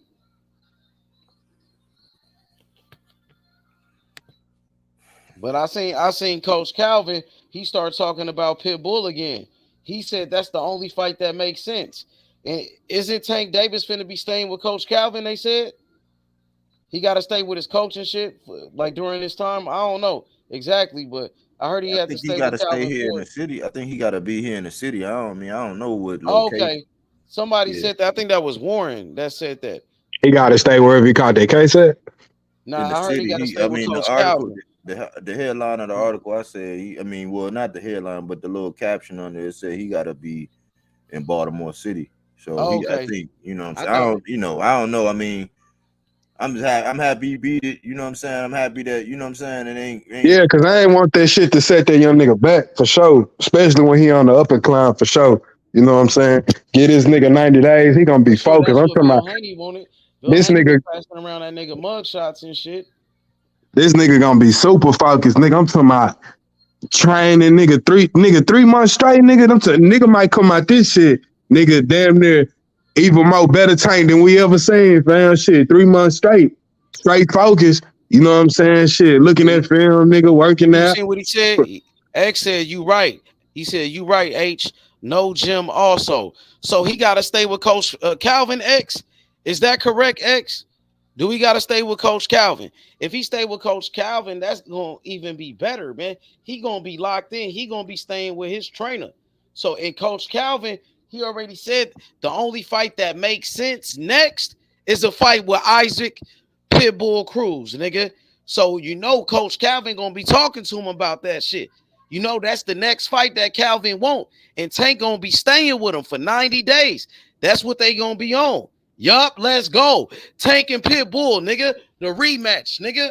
But I seen Coach Calvin. He started talking about Pitbull again. He said that's the only fight that makes sense. And isn't Tank Davis finna be staying with Coach Calvin? They said he got to stay with his coach and shit like during this time. I don't know exactly, but I heard he had to stay. He got to stay here in the city. I think he got to be here in the city. I don't know what location. Okay, somebody said that. I think that was Warren that said that. He got to stay wherever he caught that case at. Nah, I heard he got to stay with Coach Calvin. The headline of the article, I said, not the headline, but the little caption on there said he got to be in Baltimore City. So I think, what I'm saying? I don't know. I mean, I'm happy he beat it. You know what I'm saying? I'm happy that, you know what I'm saying? It ain't yeah, because I ain't want that shit to set that young nigga back for sure, especially when he on the up and climb for sure. You know what I'm saying? Get this nigga 90 days. He going to be focused. I'm talking about this nigga passing around that nigga mug shots and shit. This nigga gonna be super focused, nigga. I'm talking about training, nigga. 3 months straight, nigga. Nigga might come out this shit, nigga. Damn near even more better tank than we ever seen, fam. Shit, 3 months straight focus. You know what I'm saying? Shit, looking at film, nigga, working out. You see what he said? X said you right. He said you right. H no gym also. So he got to stay with Coach Calvin. X, is that correct? X. Do we got to stay with Coach Calvin? If he stay with Coach Calvin, that's going to even be better, man. He going to be locked in. He going to be staying with his trainer. So in Coach Calvin, he already said the only fight that makes sense next is a fight with Isaac Pitbull Cruz, nigga. So you know Coach Calvin going to be talking to him about that shit. You know that's the next fight that Calvin want. And Tank going to be staying with him for 90 days. That's what they going to be on. Yup, let's go. Tank and Pitbull, nigga. The rematch, nigga.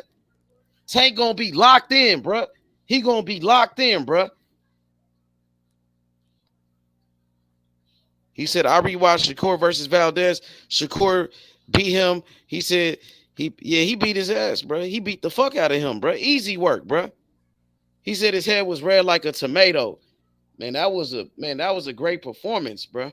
Tank gonna be locked in, bruh. He gonna be locked in, bruh. He said, I rewatched Shakur versus Valdez. Shakur beat him. He said, he beat his ass, bruh. He beat the fuck out of him, bruh. Easy work, bruh. He said his head was red like a tomato. Man, that was a great performance, bruh.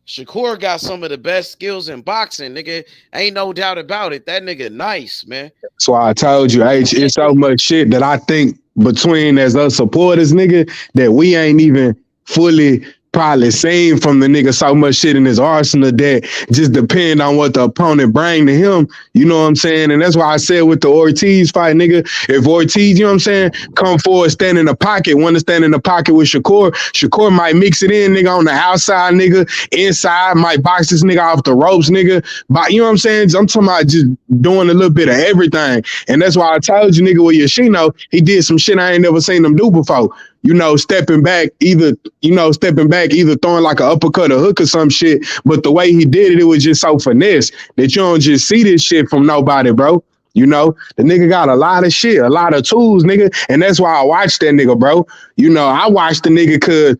Shakur got some of the best skills in boxing, nigga. Ain't no doubt about it. That nigga nice, man. That's why I told you, H, it's so much shit that I think between as us supporters, nigga, that we ain't even fully probably seen from the nigga. So much shit in his arsenal that just depend on what the opponent bring to him. You know what I'm saying? And that's why I said with the Ortiz fight, nigga, if Ortiz, you know what I'm saying, come forward, stand in the pocket, want to stand in the pocket with Shakur might mix it in, nigga, on the outside, nigga, inside, might box this nigga off the ropes, nigga. But you know what I'm saying? I'm talking about just doing a little bit of everything. And that's why I told you, nigga, with Yoshino, he did some shit I ain't never seen him do before. You know, stepping back, either throwing like an uppercut or hook or some shit. But the way he did it, it was just so finesse that you don't just see this shit from nobody, bro. You know, the nigga got a lot of shit, a lot of tools, nigga. And that's why I watched that nigga, bro. You know, I watched the nigga because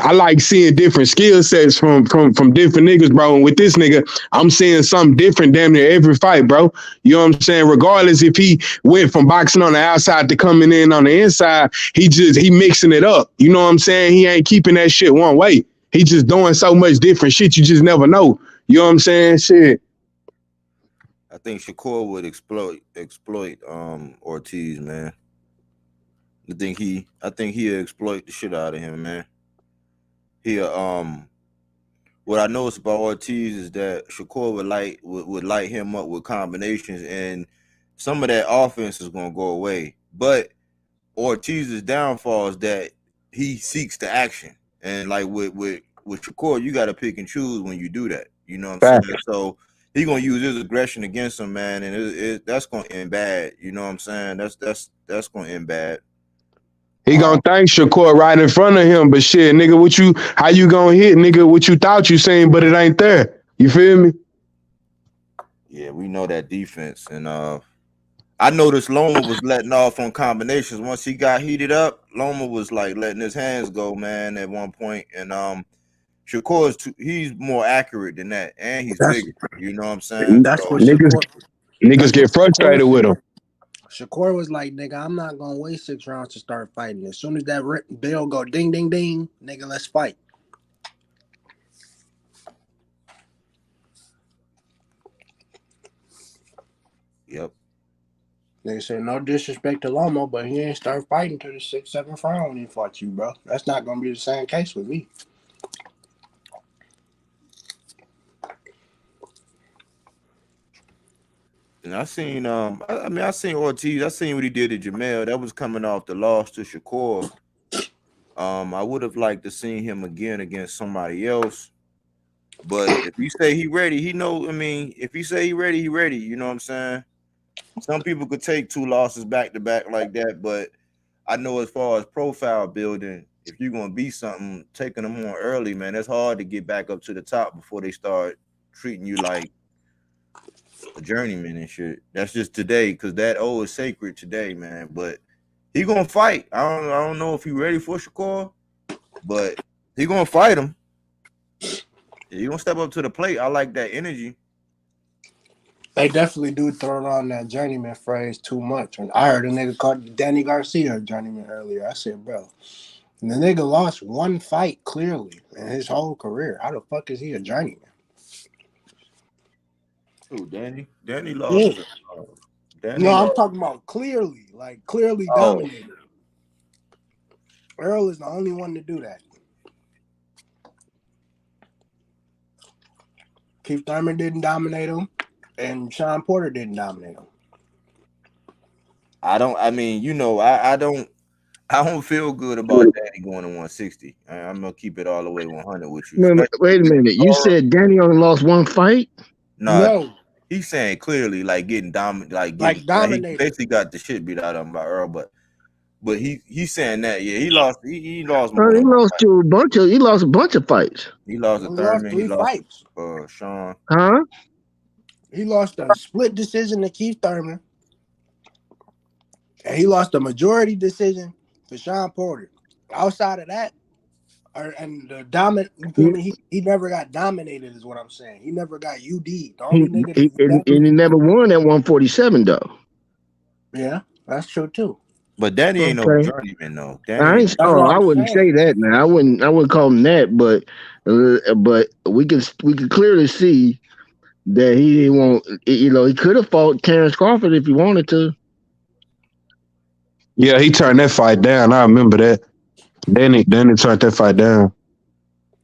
I like seeing different skill sets from different niggas, bro. And with this nigga, I'm seeing something different damn near every fight, bro. You know what I'm saying? Regardless if he went from boxing on the outside to coming in on the inside, he mixing it up. You know what I'm saying? He ain't keeping that shit one way. He just doing so much different shit you just never know. You know what I'm saying? Shit. I think Shakur would exploit Ortiz, man. I think he'll exploit the shit out of him, man. What I noticed about Ortiz is that Shakur would light him up with combinations, and some of that offense is gonna go away. But Ortiz's downfall is that he seeks the action, and like with Shakur, you got to pick and choose when you do that. You know what I'm saying? So he gonna use his aggression against him, man, and that's gonna end bad. You know what I'm saying? That's gonna end bad. He gonna thank Shakur right in front of him, but shit, nigga, how you gonna hit, nigga, what you thought you seen, but it ain't there. You feel me? Yeah, we know that defense, and I noticed Loma was letting off on combinations. Once he got heated up, Loma was like letting his hands go, man, at one point. And Shakur he's more accurate than that, and he's bigger. You know what I'm saying? That's what niggas get frustrated with him. Shakur was like, nigga, I'm not gonna wait 6 rounds to start fighting. As soon as that bell go ding, ding, ding, nigga, let's fight. Yep. They said no disrespect to Lomo, but he ain't start fighting till the 6th, 7th round when he fought you, bro. That's not gonna be the same case with me. And I seen I seen Ortiz. I seen what he did to Jamel. That was coming off the loss to Shakur. I would have liked to see him again against somebody else. But if he say he ready, he know. I mean, if he say he ready, he ready. You know what I'm saying? Some people could take 2 losses back to back like that, but I know as far as profile building, if you're gonna be something, taking them on early, man, it's hard to get back up to the top before they start treating you like a journeyman and shit. That's just today, because that is sacred today, man. But he gonna fight. I don't know if he ready for Shakur, but he gonna fight him. He gonna step up to the plate. I like that energy. They definitely do throw around that journeyman phrase too much. And I heard a nigga called Danny Garcia a journeyman earlier. I said, bro, and the nigga lost 1 fight clearly in his whole career. How the fuck is he a journeyman? Who, Danny? Danny lost. Yeah. Danny I'm lost. talking about clearly dominated. Errol is the only one to do that. Keith Thurman didn't dominate him. And Sean Porter didn't dominate him. I don't feel good about Danny going to 160. I'm gonna keep it all the way 100 with you. Wait a minute. You said Danny only lost one fight? No. He's saying clearly like getting dominated, dominated. He basically got the shit beat out of him by Earl, but he's saying that he lost more. He lost a bunch of fights. He lost a Thurman. He lost 3 fights. Sean. Huh? He lost a split decision to Keith Thurman. And he lost a majority decision to Sean Porter. Outside of that, and the dominant, he never got dominated, is what I'm saying. He never got UD. The only nigga he never won at 147 though. Yeah, that's true too. But Danny ain't no journeyman though. I wouldn't say that, man. I wouldn't call him that, but we could clearly see that he didn't want. He could have fought Terence Crawford if he wanted to. Yeah, he turned that fight down. I remember that. Danny turned that fight down.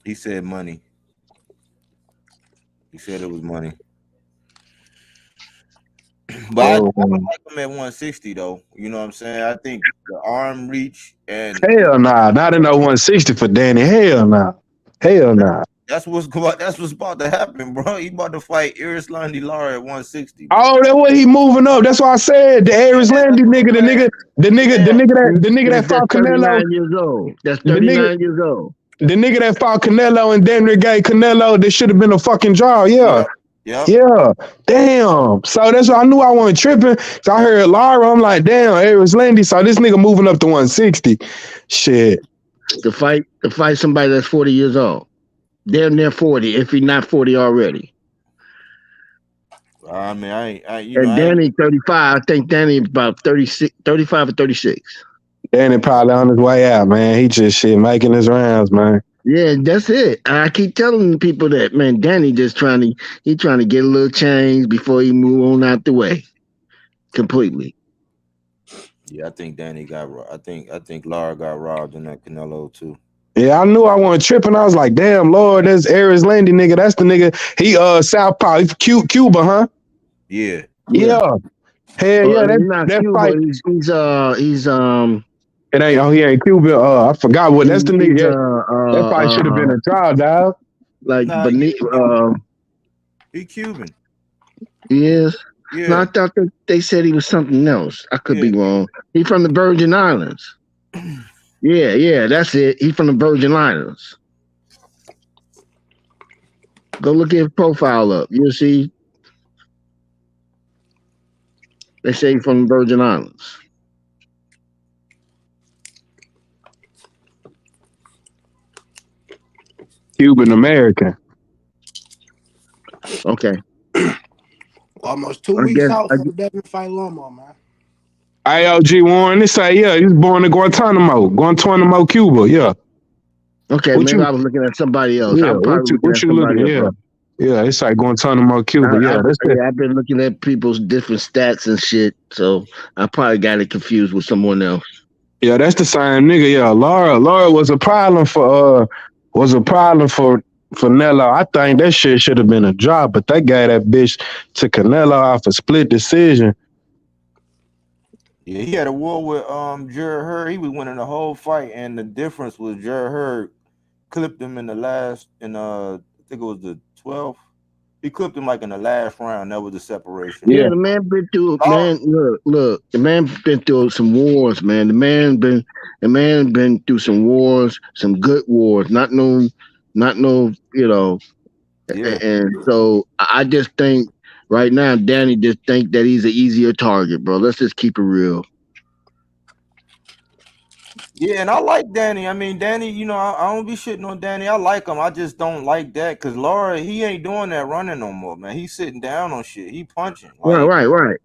He said money. He said it was money. But I like him at 160 though. You know what I'm saying? I think the arm reach and hell nah, not in no 160 for Danny. Hell nah. That's what's about to happen, bro. He about to fight Erislandy Lara at 160. Bro. Oh, that's what he moving up. That's why I said the Erislandy nigga, the nigga that fought Canelo. 39 years old. That's 39 years old. The nigga that fought Canelo and then gave Canelo, that should have been a fucking draw. Yeah. Yeah. Damn. So that's why I knew I wasn't tripping. So I heard Lara. I'm like, damn, Erislandy. So this nigga moving up to 160. Shit. To fight somebody that's 40 years old. Damn near 40, if he's not 40 already. I mean, and Danny 35. I think Danny about 36, 35 or 36. Danny probably on his way out, man. He just making his rounds, man. Yeah, that's it. I keep telling people that, man. Danny just trying to get a little change before he move on out the way, completely. Yeah, I think Danny got. I think Lara got robbed in that Canelo too. Yeah, I knew I wasn't tripping. I was like, damn, Lord, that's Erislandy nigga. That's the nigga. He Southpaw. He's Cuba, huh? Yeah. Hell yeah. That Cuba, fight. He's It ain't. He ain't Cuban. I forgot what. That's the nigga. That fight should have been a trial, dog. He Cuban. He is. Yeah. No, I thought they said he was something else. I could be wrong. He from the Virgin Islands. Yeah, that's it. He from the Virgin Islands. Go look his profile up. You'll see. They say he's from the Virgin Islands. Cuban American. Okay. Almost 2 weeks out from Devin fight Lomo, man. IOG Warren, they say, he was born in Guantanamo, Cuba, yeah. Okay, maybe I was looking at somebody else. Yeah, what you looking at? Yeah, it's like Guantanamo, Cuba, I've been looking at people's different stats and shit, so I probably got it confused with someone else. Yeah, that's the same nigga, yeah. Lara was a problem for Canelo. I think that shit should have been a drop, but they gave that bitch to Canelo off a split decision. Yeah, he had a war with Jared Hurd. He was winning the whole fight, and the difference was Jared Hurd clipped him in the last, I think it was the 12th. He clipped him like in the last round. That was the separation. Yeah, the man been through. Look, the man been through some wars, man. The man been through some wars, some good wars. Not no, And so I just think. Right now, Danny just think that he's an easier target, bro. Let's just keep it real. Yeah, and I like Danny. I mean, Danny, I don't be shitting on Danny. I like him. I just don't like that because Lara, he ain't doing that running no more, man. He's sitting down on shit. He punching. Right.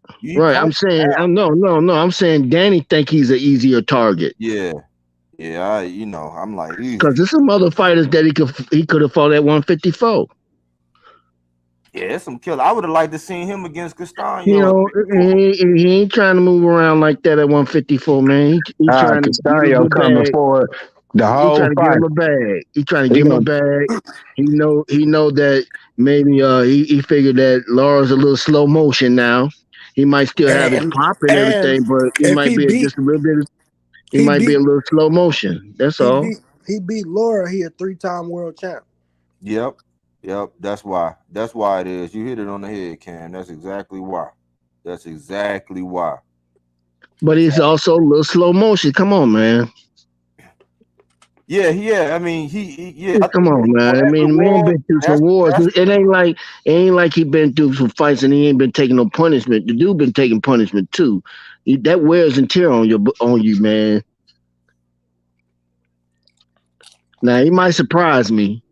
I'm saying, I'm saying Danny think he's an easier target. Yeah. I'm like, because there's some other fighters that he could have fought at 154. Yeah, it's some killer. I would have liked to see him against Castaño. He ain't trying to move around like that at 154, man. He's trying Castaño coming forward. The He whole trying to give fight. him a bag. He trying to He give him a gonna bag. He know that maybe he figured that Laura's a little slow motion now. He might still have his pop and And everything, but he if might be just a little bit. He he might be beat a little slow motion. That's he all. beat he beat Laura, he a 3-time world champ. Yep. That's why. That's why it is. You hit it on the head, Cam. That's exactly why. That's exactly why. But he's also a little slow motion. Come on, man. Yeah. I mean, yeah. I Come think on, for man. I that mean, man reward, been through some that's wars. It ain't like he been through some fights and he ain't been taking no punishment. The dude been taking punishment too. That wears and tear on you, man. Now he might surprise me.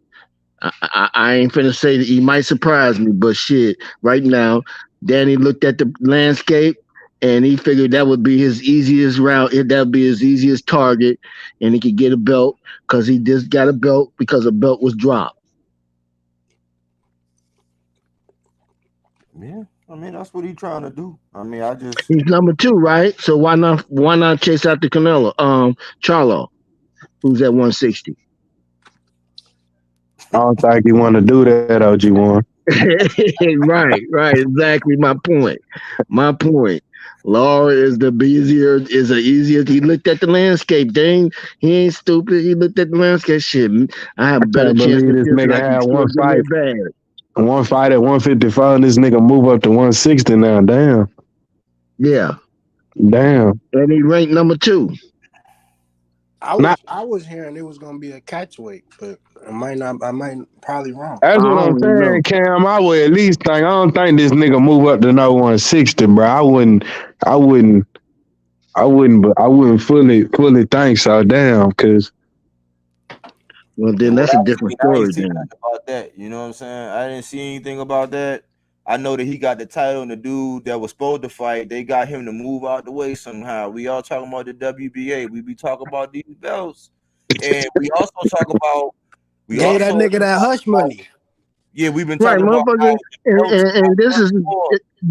I ain't finna say that he might surprise me, but shit, right now, Danny looked at the landscape and he figured that would be his easiest route. That would be his easiest target, and he could get a belt because he just got a belt because a belt was dropped. yeah. I mean, that's what he's trying to do. I mean, He's number 2, right? So why not chase out the Canelo? Charlo, who's at 160. I don't think he want to do that, OG1. right, exactly my point. Law is the easier. He looked at the landscape. Dang, he ain't stupid. He looked at the landscape. Shit, I have I a better can't chance believe with this this, and nigga I can had still give me a bag. one fight at 154, and this nigga move up to 160 now. Damn. Yeah, Damn. and he ranked number 2. I was hearing it was gonna be a catch weight, but I might probably wrong. That's I what I'm don't know. saying, Cam. I would at least think. I don't think this nigga move up to no 160, bro. I wouldn't fully think so. Damn, because Well, then that's a different I ain't story. seen Then nothing about that. You know what I'm saying? I didn't see anything about that. I know that he got the title and the dude that was supposed to fight, they got him to move out the way somehow. We all talking about the WBA. We be talking about these belts. And we also talk about Gave that nigga that hush money. Yeah, we've been right, talking about motherfuckers, and this is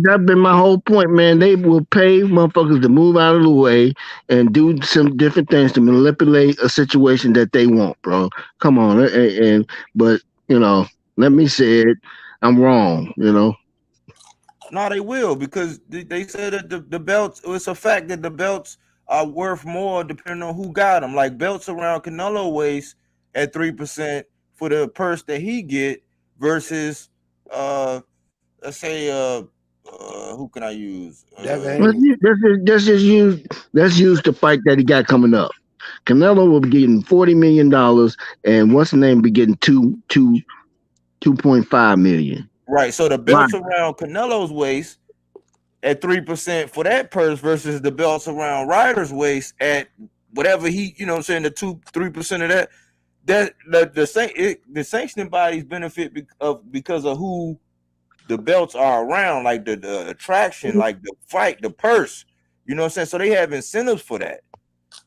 that been my whole point, man. They will pay motherfuckers to move out of the way and do some different things to manipulate a situation that they want, bro. Come on, but let me say it. I'm wrong, No, they will because they said that the belts. It's a fact that the belts are worth more depending on who got them. Like belts around Canelo waist at 3% for the purse that he get versus let's say who can I use? Let's use the fight that he got coming up. Canelo will be getting $40 million, and what's the name be getting 2.5 million. Right. So the Right. belts around Canelo's waist at 3% for that purse versus the belts around Ryder's waist at whatever he, you know what I'm saying, the 2-3% of that the sanctioning bodies benefit because of who the belts are around, like the attraction, like the fight, the purse. You know what I'm saying? So they have incentives for that.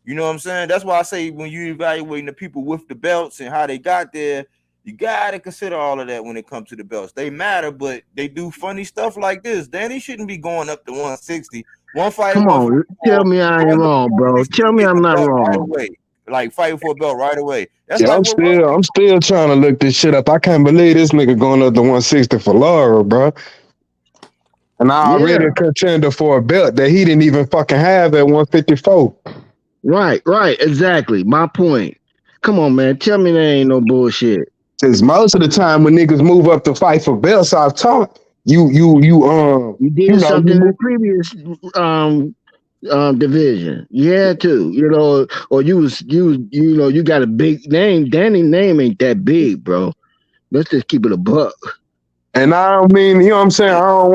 You know what I'm saying? That's why I say when you evaluating the people with the belts and how they got there, you gotta consider all of that when it comes to the belts. They matter, but they do funny stuff like this. Danny shouldn't be going up to 160. One fight, Come on, tell me I ain't wrong, bro. Tell me I'm not right wrong. away. Like fighting for a belt right away. That's yeah, like I'm still trying to look this shit up. I can't believe this nigga going up to 160 for Laura, bro. And I already a contender for a belt that he didn't even fucking have at 154. Right, exactly. My point. Come on, man. Tell me there ain't no bullshit. Since most of the time when niggas move up to fight for belts, I've taught you did something in the previous division. You had to, or you got a big name. Danny's name ain't that big, bro. Let's just keep it a buck. And I don't mean, you know what I'm saying? I don't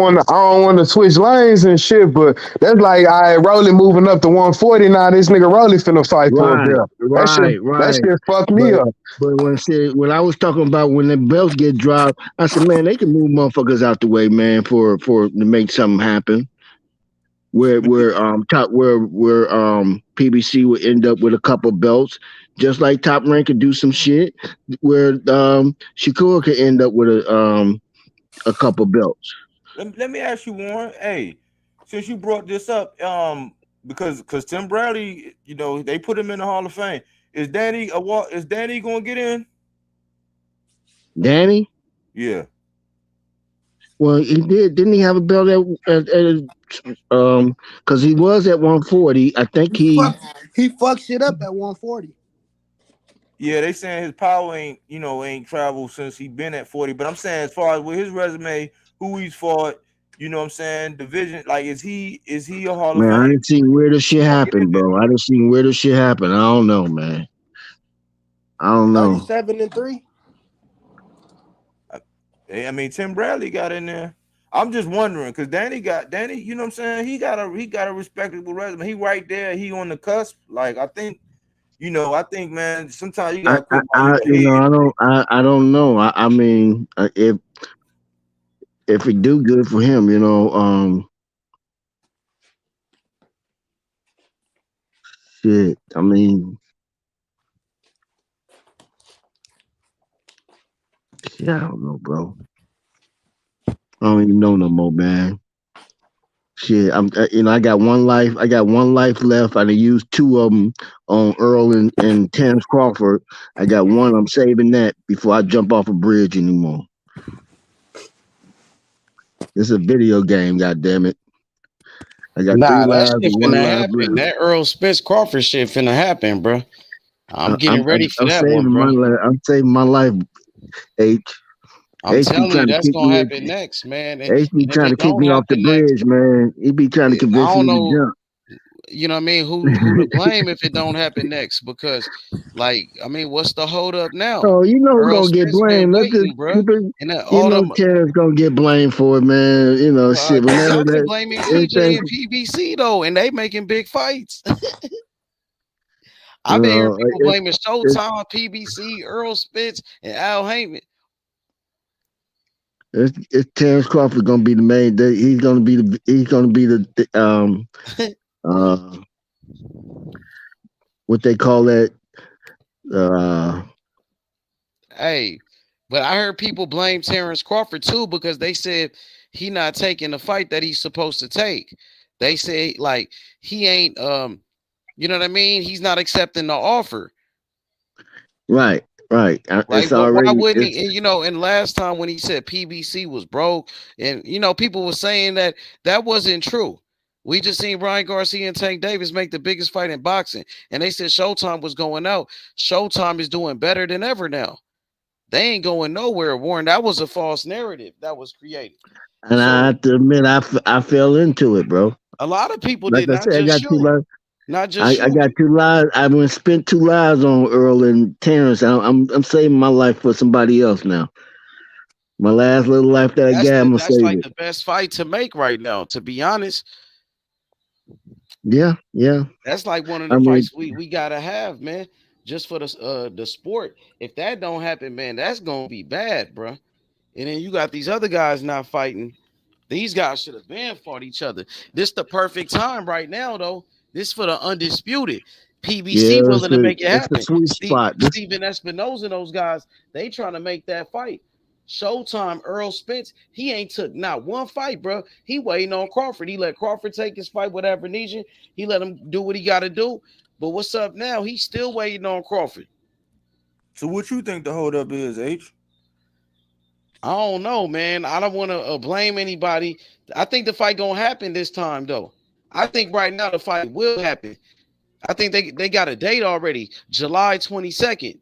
want to switch lanes and shit, but that's like Rolly moving up to 140 now. This nigga Rolly finna fight for a belt. That shit fucked me up. But when I was talking about when the belts get dropped, I said, man, they can move motherfuckers out the way, man, for to make something happen. Where PBC would end up with a couple belts, just like Top Rank could do some shit. Where Shakur could end up with a couple belts. Let me ask you, Warren. Hey, since you brought this up, because Tim Bradley, they put him in the Hall of Fame. Is Danny Is Danny gonna get in? Danny? Yeah. Well, he did. Didn't he have a belt because he was at 140. I think He fucked shit up at 140. Yeah, they saying his power ain't traveled since he been at 40. But I'm saying as far as with his resume, who he's fought, you know what I'm saying, division, like is he a Hall of Man, I Fame? didn't see weirder shit happen, bro. I didn't see weirder shit happen. I don't know, man. I don't know. 37-3. I mean, Tim Bradley got in there. I'm just wondering because Danny, you know what I'm saying? He got a respectable resume. He right there. He on the cusp. Like I think, man, sometimes you gotta quit while you ahead. I don't know. I mean, if we do good for him, shit. I mean, shit, I don't know, bro. I don't even know no more, man. Shit, I got one life. I got one life left. I done used two of them on Earl and Terence Crawford. I got one. I'm saving that before I jump off a bridge anymore. This is a video game, goddammit. I got 3 That lives shit and finna 1 life happen. left. That Errol Spence Crawford shit finna happen, bro. I'm getting ready for I'm that one, saving bro. my life. I'm saving my life, H. I'm H be telling you, trying to that's kick gonna me. happen next, man. And, H be and if trying it to kick don't me off the happen next, bridge, man. He be trying to I convince don't me to know. jump. You know what I mean? Who to blame if it don't happen next? Because, like, I mean, what's the hold up now? Oh, you know who's Errol gonna get Spence been blamed. Let's just waiting, bro. keep it. And You all know, them, Terrence gonna get blamed for it, man. Shit. because Whenever y'all been that blaming TJ everything, and PBC though, and they making big fights. I've been hearing people it, blaming it, Showtime, PBC, Errol Spence, and Al Heyman. it's Terrence Crawford gonna be the main. He's gonna be the uh what they call that uh Hey, but I heard people blame Terence Crawford too because they said he not taking the fight that he's supposed to take. They say like he ain't you know what I mean? He's not accepting the offer. right. Right. It's But why already wouldn't it's he? And last time when he said PBC was broke, and people were saying that wasn't true. We just seen Ryan Garcia and Tank Davis make the biggest fight in boxing, and they said Showtime was going out. Showtime is doing better than ever now. They ain't going nowhere, Warren. That was a false narrative that was created. and I So have to admit I fell into it, bro. a lot of people Like did, I not said, I just got two you. lives. Not just I you. got 2 lives. I went spent 2 lives on Earl and Terrence. I'm saving my life for somebody else now. My last little life that I got, I'm gonna That's save like it. the best fight to make right now, to be honest. Yeah. That's like one of I the mean, fights we gotta have, man. Just for the sport. If that don't happen, man, that's gonna be bad, bro. And then you got these other guys not fighting. These guys should have been fought each other. This the perfect time right now, though. This for the undisputed. yeah, PBC willing to make it it's the happen. sweet spot. Steven Espinoza and those guys, they trying to make that fight. Showtime, Errol Spence, he ain't took not one fight, bro. He waiting on Crawford. He let Crawford take his fight with Avernesia. He let him do what he got to do. But what's up now? He's still waiting on Crawford. So what you think the hold up is, H? I don't know, man. I don't want to blame anybody. I think the fight gonna happen this time, though. I think right now the fight will happen. I think they got a date already, July 22nd.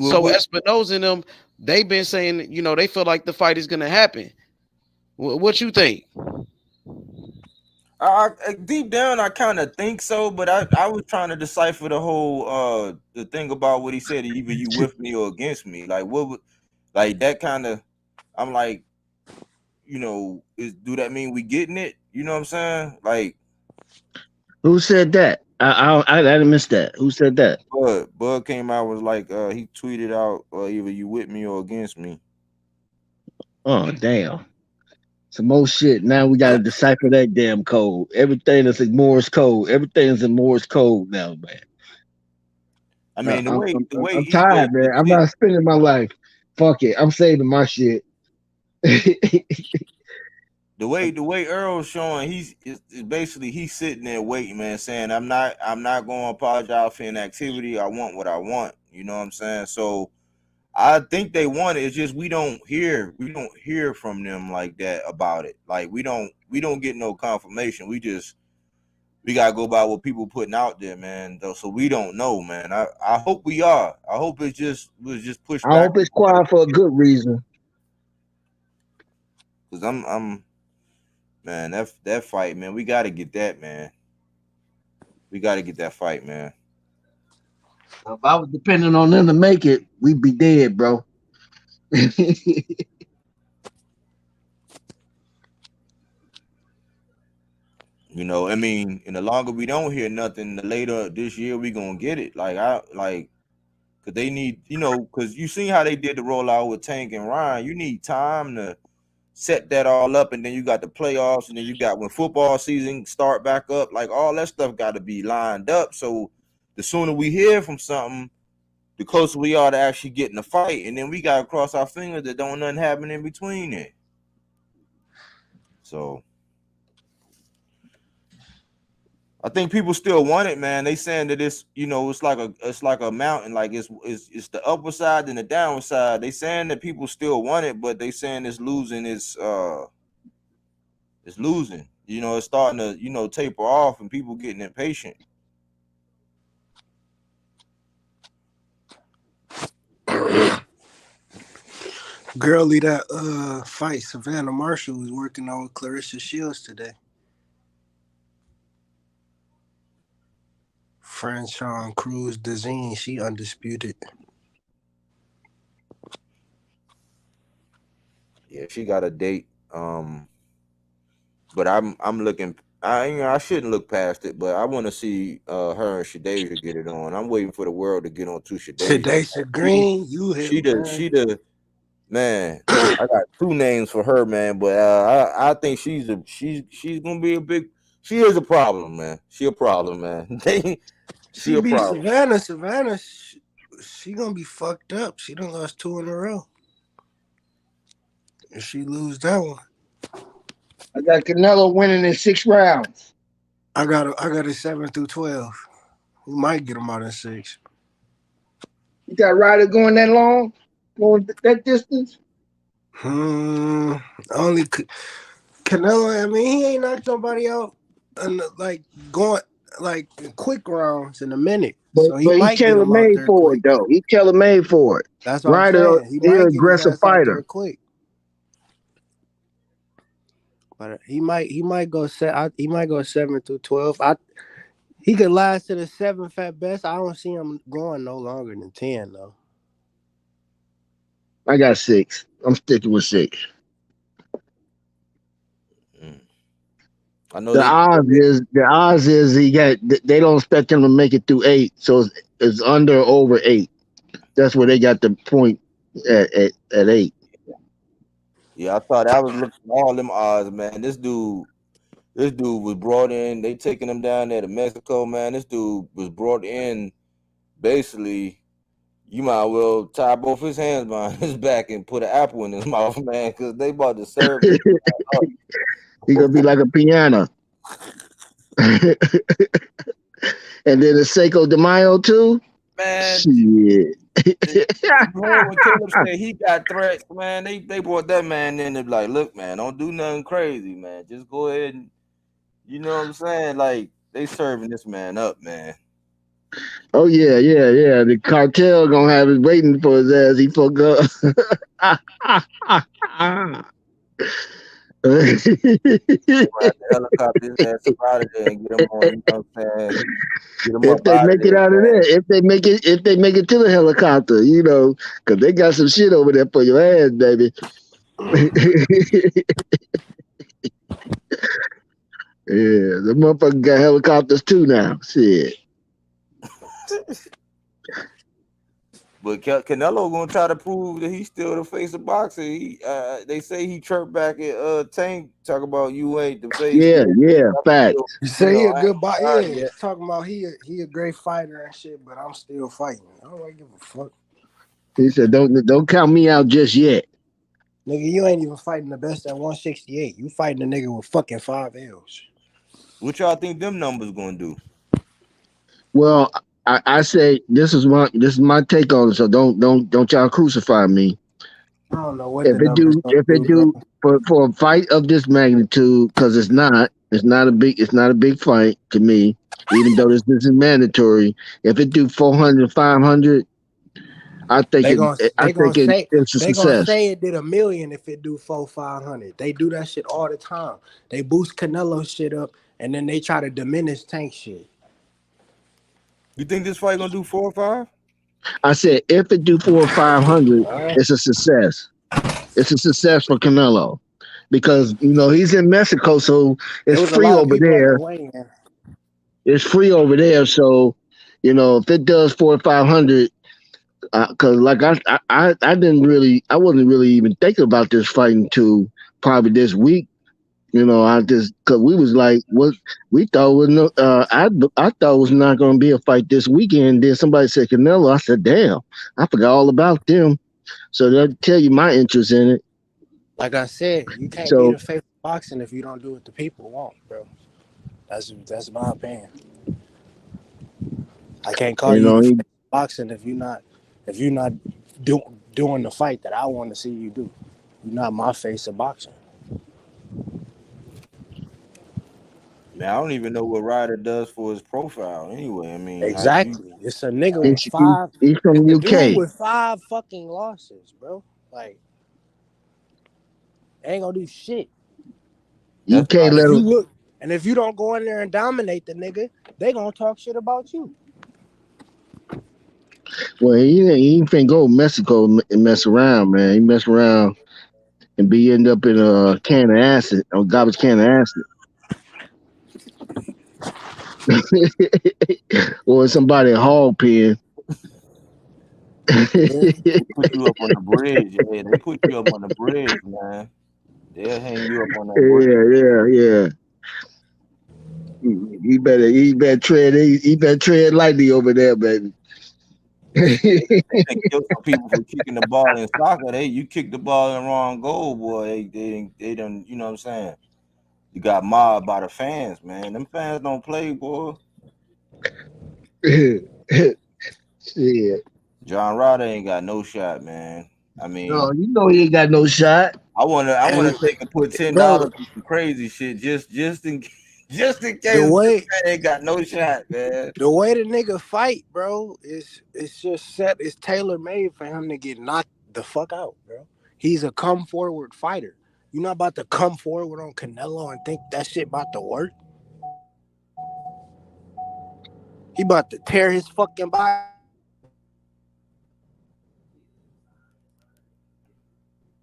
So What Espinoza and them, they've been saying, they feel like the fight is gonna happen. What you think? deep down I kind of think so, but I was trying to decipher the whole the thing about what he said, either you with me or against me. Like what would like that kind of I'm like, do that mean we getting it? You know what I'm saying? Like Who said that? I didn't miss that. Who said that? Bud came out was like he tweeted out either you with me or against me. Oh damn! Some more shit. Now we gotta decipher that damn code. Everything is in Morse code. Everything is in Morse code now, man. I mean the way I'm tired, man. I'm not spending my life. Fuck it. I'm saving my shit. The way Earl's showing, he's basically he's sitting there waiting, man, saying I'm not gonna apologize for inactivity. I want what I want. You know what I'm saying? So I think they want it. It's just we don't hear from them like that about it. Like we don't get no confirmation. We gotta go by what people putting out there, man. So we don't know, man. I hope we are. I hope was just pushed I back. hope it's quiet for a good reason. Cause I'm man, that fight, man, we gotta get that, man. We gotta get that fight, man. If I was depending on them to make it, we'd be dead, bro. You know, I mean, and the longer we don't hear nothing, the later this year we gonna get it. Cause they need, you know, cause you seen how they did the rollout with Tank and Ryan. You need time to set that all up, and then you got the playoffs, and then you got when football season start back up, like all that stuff got to be lined up. So the sooner we hear from something, the closer we are to actually getting a fight, and then we got to cross our fingers that don't nothing happen in between it. So I think people still want it, man. They saying that it's, you know, it's like a mountain, like it's the upper side and the downward side. They saying that people still want it, but they saying it's losing it's losing. You know, it's starting to, you know, taper off and people getting impatient. Girlie that fight Savannah Marshall was working on with Clarissa Shields today. Franchon Cruz Dezine, she undisputed. Yeah, she got a date. But I'm looking. I shouldn't look past it, but I want to see her and Shadeja get it on. I'm waiting for the world to get on to Shadeja. Shadeja Green, you hit she the man. I got two names for her, man, but I think she's gonna be a big. She is a problem, man. She a problem, man. she a beat problem. Savannah, she gonna be fucked up. She done lost 2 in a row. If she lose that one, I got Canelo winning in 6 rounds. I got a 7 through 12. We might get him out in 6. You got Ryder going that long, going that distance. Only Canelo. I mean, he ain't knocked nobody out, and like going like quick rounds in a minute. But he's tailor made for it, though. He's tailor made for it. That's what Ryder, I'm saying. He he's might an get aggressive his ass out there fighter. quick. But he might go 7 through 12. He could last to the 7th at best. I don't see him going no longer than 10 though. I got 6. I'm sticking with 6. I know the odds is they don't expect him to make it through 8, so it's under or over 8. That's where they got the point at 8. Yeah, I thought I was looking at all them odds, man. This dude was brought in. They taking him down there to Mexico, man. This dude was brought in. Basically, you might well tie both his hands behind his back and put an apple in his mouth, man, because they about to serve him. He gonna be like a piano. And then the Seiko de Mayo too. Man, shit. When Caleb said he got threats, man, they brought that man in and like, look, man, don't do nothing crazy, man. Just go ahead and, you know what I'm saying? Like, they serving this man up, man. Oh yeah. The cartel gonna have it waiting for his ass. He fuck up. Helicopter his ass up out of there and get him on, you know what I'm saying? If they make it out of there, if they make it to the helicopter, you know, because they got some shit over there for your ass, baby. Yeah, the motherfucker got helicopters too now. Shit. But Canelo gonna try to prove that he's still the face of boxing. They say he chirped back at Tank, talk about you ain't the face. Yeah, facts. You say he a good boxer. Yeah, talking about he a great fighter and shit, but I'm still fighting. I don't really give a fuck. He said, "Don't count me out just yet." Nigga, you ain't even fighting the best at 168. You fighting a nigga with fucking 5 L's. What y'all think them numbers gonna do? Well, I say this is my take on it. So don't y'all crucify me. I don't know what the numbers gonna If it do, do for a fight of this magnitude, because it's not a big fight to me, even though this is mandatory. If it do 400, 500, I think it's a they gonna success. say it did 1 million if it do 400-500. They do that shit all the time. They boost Canelo shit up and then they try to diminish Tank shit. You think this fight gonna do 4 or 5? I said if it do 400 or 500, it's a success. It's a success for Canelo because he's in Mexico, so it's free over there. It's free over there, so if it does 400 or 500, because like I wasn't really even thinking about this fight until probably this week. Because we was like, what we thought was no, I thought it was not going to be a fight this weekend. Then somebody said Canelo. I said, damn, I forgot all about them. So that tell you my interest in it. Like I said, you can't be the face of boxing if you don't do what the people want, bro. That's my opinion. I can't call you the face of boxing if you're not doing the fight that I want to see you do. You're not my face of boxing. Man, I don't even know what Ryder does for his profile. Anyway, I mean, exactly. It's a nigga with 5. He's from UK. Dude with 5 fucking losses, bro. Like, ain't gonna do shit. You can't let him look. And if you don't go in there and dominate the nigga, they gonna talk shit about you. Well, he ain't finna go to Mexico and mess around, man. He mess around and end up in a can of acid, a garbage can of acid. Or somebody hog pen. They put you up on the bridge. Yeah, they put you up on the bridge, man. They'll hang you up on that bridge. Yeah. He better tread lightly over there, baby. They kill some people for kicking the ball in soccer. You kick the ball in the wrong goal, boy. They don't, you know what I'm saying? You got mobbed by the fans, man. Them fans don't play, boy. Yeah. John Ryder ain't got no shot, man. I mean, no, he ain't got no shot. I wanna take and put $10 on some crazy shit just in case the ain't got no shot, man. The way the nigga fight, bro, it's just set. It's tailor made for him to get knocked the fuck out, bro. He's a come forward fighter. You're not about to come forward on Canelo and think that shit about to work. He about to tear his fucking body.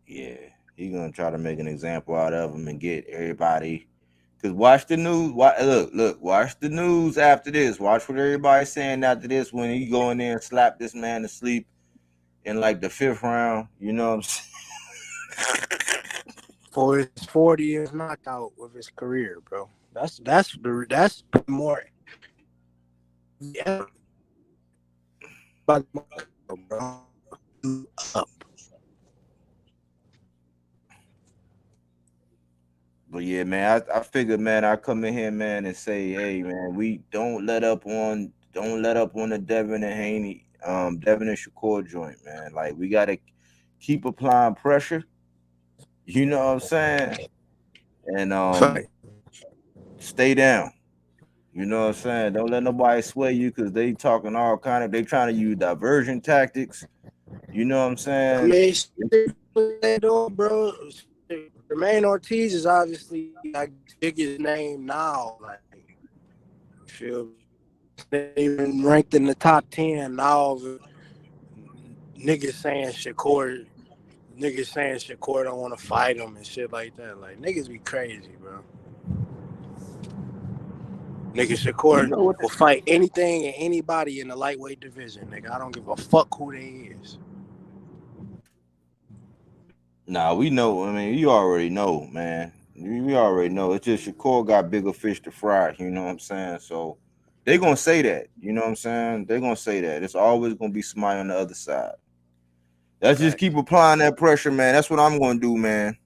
Yeah, he gonna try to make an example out of him and get everybody. Cause watch the news. Look. Watch the news after this. Watch what everybody's saying after this when he go in there and slap this man to sleep in like the 5th round. You know what I'm saying? For his 40 years knockout of his career, bro. That's more. Yeah. But bro, up. But yeah, man, I figured, man, I come in here, man, and say, hey, man, we don't let up on the Devin and Haney, Devin and Shakur joint, man. Like, we gotta keep applying pressure. You know what I'm saying? And stay down. You know what I'm saying? Don't let nobody sway you because they talking all kind of. They trying to use diversion tactics. You know what I'm saying? I mean, they doing, bro. Jermaine Ortiz is obviously like biggest name now. Like, feel they even ranked in the top 10 now. Niggas saying Shakur don't want to fight him and shit like that. Like, niggas be crazy, bro. Nigga, Shakur will fight anything and anybody in the lightweight division, nigga. I don't give a fuck who they is. Nah, we know. I mean, you already know, man. We already know. It's just Shakur got bigger fish to fry. You know what I'm saying? So they gonna say that. You know what I'm saying? They're gonna say that. It's always gonna be somebody on the other side. Let's just keep applying that pressure, man. That's what I'm gonna do, man.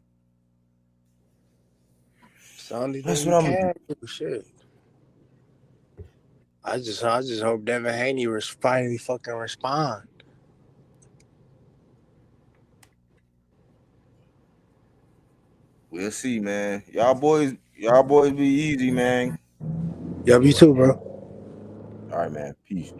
It's the only That's thing what you I'm gonna can do. Shit. I just hope Devin Haney finally fucking respond. We'll see, man. Y'all boys be easy, man. Yo, you too, bro. All right, man. Peace.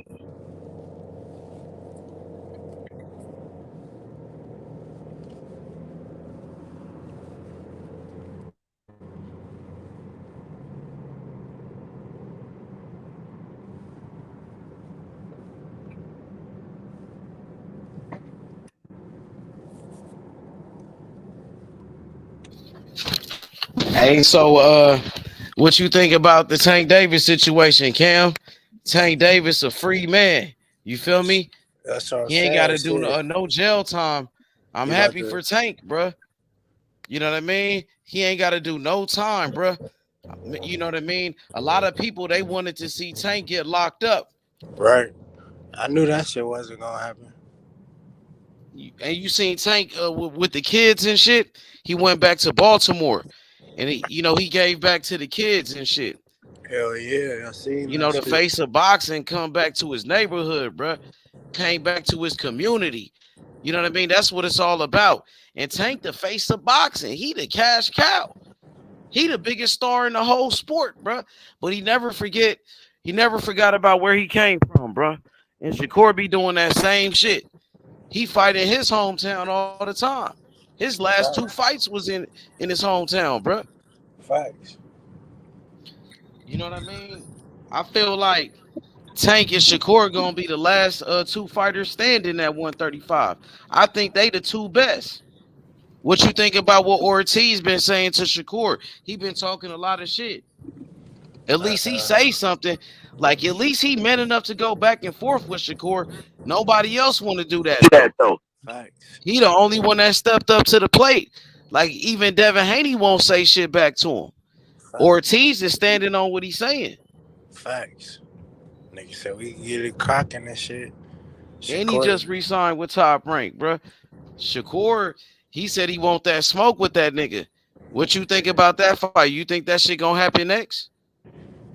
Hey, so what you think about the Tank Davis situation, Cam? Tank Davis a free man. You feel me? That's what I'm He ain't got saying. to do no jail time. I'm He about happy to- for Tank, bruh. You know what I mean? He ain't got to do no time, bruh. You know what I mean? A lot of people, they wanted to see Tank get locked up. Right. I knew that shit wasn't gonna happen. And you seen Tank with the kids and shit. He went back to Baltimore, and he gave back to the kids and shit. Hell yeah, I seen You that know, the shit. face of boxing come back to his neighborhood, bruh. Came back to his community. You know what I mean? That's what it's all about. And Tank, the face of boxing, he the cash cow. He the biggest star in the whole sport, bruh. But he never forgot about where he came from, bruh. And Shakur be doing that same shit. He fight in his hometown all the time. His last 2 fights was in his hometown, bruh. Facts. You know what I mean? I feel like Tank and Shakur gonna be the last 2 fighters standing at 135. I think they the 2 best. What you think about what Ortiz been saying to Shakur? He been talking a lot of shit. At least he say something. Like at least he man enough to go back and forth with Shakur. Nobody else want to do that though. Facts. He the only one that stepped up to the plate. Like even Devin Haney won't say shit back to him. Ortiz is standing on what he's saying. Facts. Nigga said we can get it cracking and shit. And he just re-signed with Top Rank, bro. Shakur, he said he want that smoke with that nigga. What you think about that fight? You think that shit gonna happen next?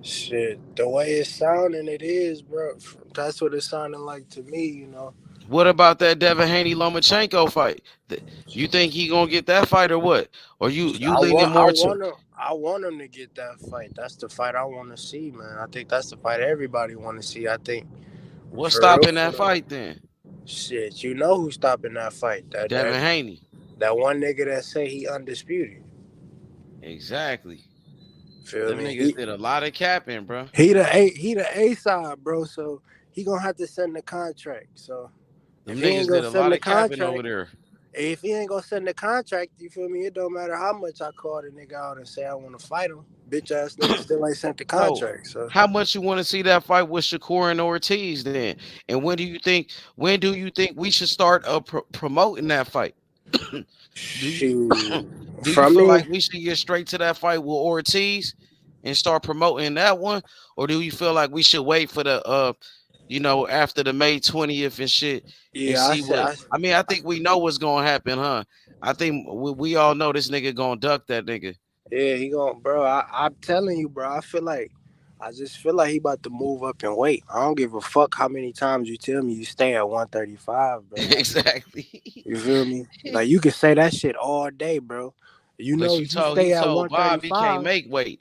Shit, the way it's sounding, it is, bro. That's what it's sounding like to me, you know. What about that Devin Haney Lomachenko fight? You think he gonna get that fight or what? Or you leaning more to? I want him to get that fight. That's the fight I want to see, man. I think that's the fight everybody want to see. I think. What's stopping that fight then? Shit, you know who's stopping that fight? Devin Haney. That one nigga that say he undisputed. Exactly. Feel Them me? niggas did a lot of capping, bro. He the A side, bro. So he gonna have to send the contract. So them niggas did a lot of capping over there. If he ain't gonna send the contract, you feel me? It don't matter how much I call the nigga out and say I want to fight him. Bitch ass nigga still ain't sent the contract. So how much you want to see that fight with Shakur and Ortiz then? And when do you think we should start promoting that fight? do you feel like we should get straight to that fight with Ortiz and start promoting that one, or do you feel like we should wait for the after the May 20th and shit? Yeah, and see I think we know what's gonna happen, huh? I think we all know this nigga gonna duck that nigga. Yeah, he gonna, bro. I'm telling you, bro. I just feel like he about to move up and weight. I don't give a fuck how many times you tell me you stay at 135, bro. Exactly. You feel me? Like you can say that shit all day, bro. You know, he told Bob he can't make weight.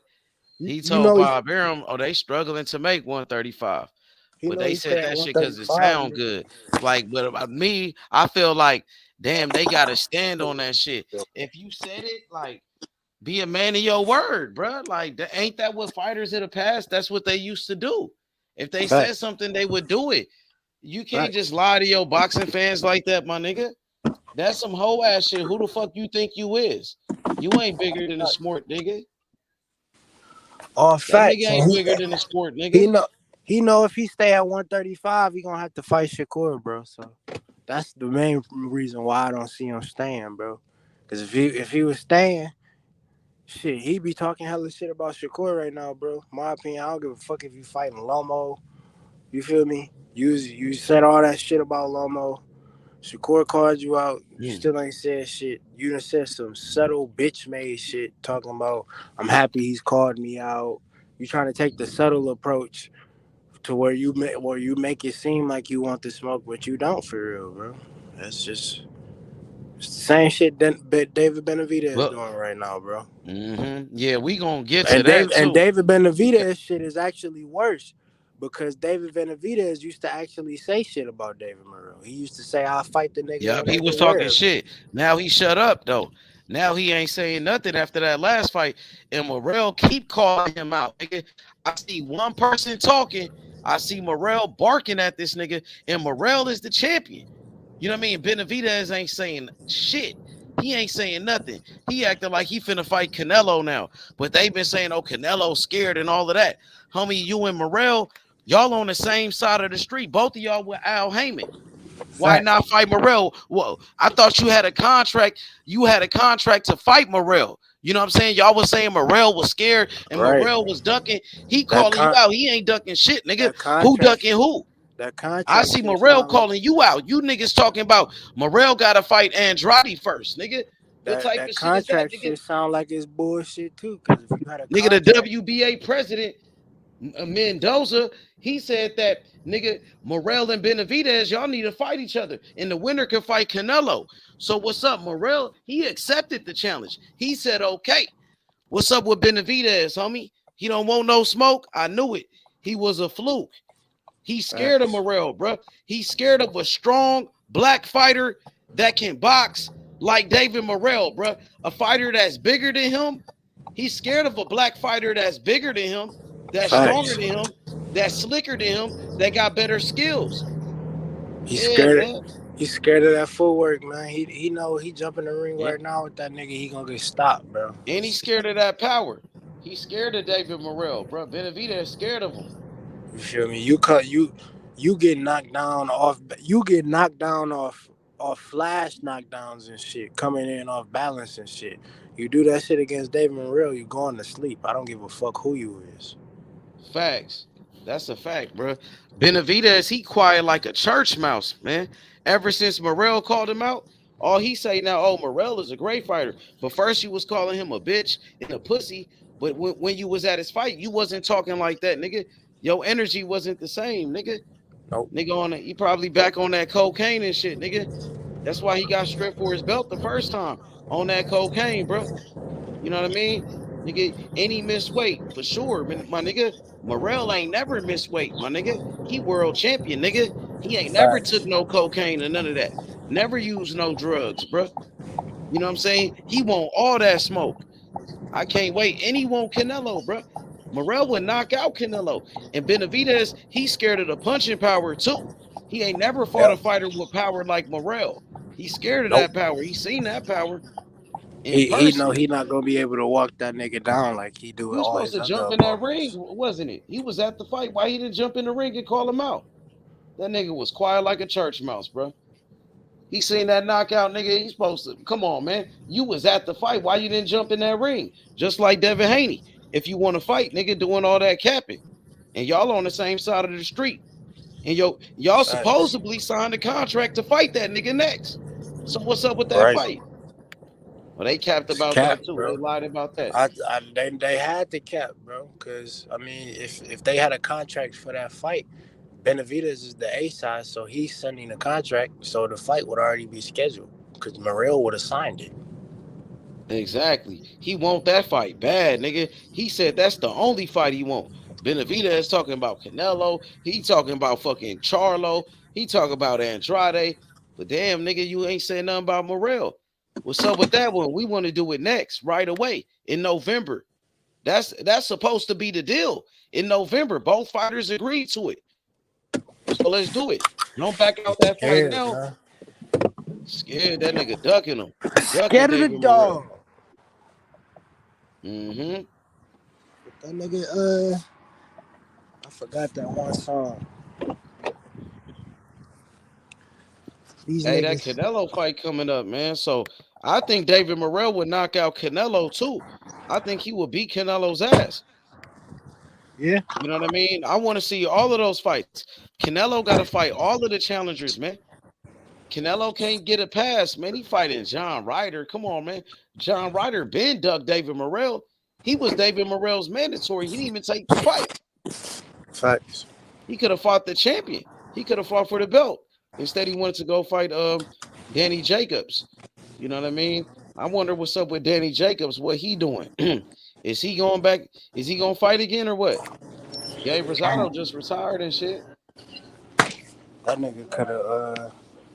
He told Bob Arum, they struggling to make 135. But they said that shit because it sound good. Like, but about me, I feel like, damn, they gotta stand on that shit. If you said it, like, be a man of your word, bro. Like, ain't that what fighters of the past? That's what they used to do. If they said something, they would do it. You can't just lie to your boxing fans like that, my nigga. That's some hoe ass shit. Who the fuck you think you is? You ain't bigger than the sport, nigga. All facts. Nigga ain't bigger than the sport, nigga. He know if he stay at 135, he gonna have to fight Shakur, bro. So that's the main reason why I don't see him staying, bro. Because if he was staying, shit, he be talking hella shit about Shakur right now, bro. My opinion, I don't give a fuck if you fighting Lomo. You feel me? You said all that shit about Lomo. Shakur called you out. You still ain't said shit. You done said some subtle bitch made shit talking about I'm happy he's called me out. You trying to take the subtle approach to where you make it seem like you want the smoke, but you don't for real, bro. That's just it's the same shit that David Benavidez is doing right now, bro. Yeah, we gonna get to that too. And David Benavidez shit is actually worse because David Benavidez used to actually say shit about David Morrell. He used to say, "I'll fight the nigga." Yep, he was talking shit. Now he shut up though. Now he ain't saying nothing after that last fight, and Morrell keep calling him out. Nigga, I see one person talking. I see Morrell barking at this nigga, and Morrell is the champion. You know what I mean? Benavidez ain't saying shit. He ain't saying nothing. He acting like he finna fight Canelo now. But they've been saying, oh, Canelo's scared and all of that. Homie, you and Morrell, y'all on the same side of the street. Both of y'all with Al Heyman. Why not fight Morrell? Well, I thought you had a contract. You had a contract to fight Morrell. You know what I'm saying? Y'all was saying Morrell was scared and Morrell was ducking. He calling you out. He ain't ducking shit, nigga. Who ducking who? That contract. I see Morrell calling you out. You niggas talking about Morrell got to fight Andrade first, nigga. That contract shit sound like it's bullshit too. Because if you had a nigga, the WBA president Mendoza, he said that nigga Morrell and Benavidez, y'all need to fight each other, and the winner can fight Canelo. So what's up, Morrell? He accepted the challenge. He said, okay. What's up with Benavidez, homie? He don't want no smoke. I knew it. He was a fluke. He's scared of Morrell, bro. He's scared of a strong black fighter that can box like David Morrell, bro. A fighter that's bigger than him. He's scared of a black fighter that's bigger than him, that's stronger than him, that's slicker than him, that got better skills. He's scared. He's scared of that footwork, man. He know he jump in the ring right now with that nigga. He gonna get stopped, bro. And he's scared of that power. He's scared of David Morrell, bro. Benavidez scared of him. You feel me? You get knocked down off. You get knocked down off flash knockdowns and shit, coming in off balance and shit. You do that shit against David Morrell, you going to sleep. I don't give a fuck who you is. Facts. That's a fact, bro. Benavidez, he quiet like a church mouse, man. Ever since Morrell called him out, all he say now, oh, Morrell is a great fighter. But first you was calling him a bitch and a pussy. But when you was at his fight, you wasn't talking like that, nigga. Your energy wasn't the same, nigga. Nope. Nigga, he probably back on that cocaine and shit, nigga. That's why he got stripped for his belt the first time on that cocaine, bro. You know what I mean? Nigga, and he missed weight for sure. My nigga, Morrell ain't never missed weight, my nigga. He world champion, nigga. He ain't never took no cocaine or none of that. Never used no drugs, bro. You know what I'm saying? He want all that smoke. I can't wait. And he want Canelo, bro. Morrell would knock out Canelo. And Benavidez, he's scared of the punching power too. He ain't never fought a fighter with power like Morrell. He's scared of that power. He's seen that power. He know he not gonna be able to walk that nigga down like he do. He was supposed to jump in that ring, wasn't it? He was at the fight. Why he didn't jump in the ring and call him out? That nigga was quiet like a church mouse, bro. He seen that knockout, nigga. He's supposed to. Come on, man. You was at the fight. Why you didn't jump in that ring? Just like Devin Haney. If you want to fight, nigga, doing all that capping, and y'all on the same side of the street, and y'all supposedly signed a contract to fight that nigga next. So what's up with that fight? Well, they capped about that too. Bro. They lied about that. They had to cap, bro. Because I mean, if they had a contract for that fight, Benavidez is the A side, so he's sending a contract, so the fight would already be scheduled because Morrell would have signed it. Exactly. He want that fight bad, nigga. He said that's the only fight he want. Benavidez talking about Canelo. He talking about fucking Charlo. He talking about Andrade. But damn, nigga, you ain't saying nothing about Morrell. What's up with that one? We want to do it next, right away, in November. That's supposed to be the deal. In November, both fighters agreed to it. So let's do it. Don't back out that fight now. Man. Scared that nigga ducking him. Scared of the dog. Mm-hmm. That nigga, I forgot that one song. Hey, that Canelo fight coming up, man. So I think David Morrell would knock out Canelo too. I think he would beat Canelo's ass. Yeah. You know what I mean? I want to see all of those fights. Canelo got to fight all of the challengers, man. Canelo can't get a pass, man. He fighting John Ryder. Come on, man. John Ryder been ducked David Morrell. He was David Morrell's mandatory. He didn't even take the fight. Facts. He could have fought the champion. He could have fought for the belt. Instead, he wanted to go fight Danny Jacobs. You know what I mean? I wonder what's up with Danny Jacobs. What he doing? Is he going back? Is he gonna fight again or what? Gabe Rosado just retired and shit. That nigga could have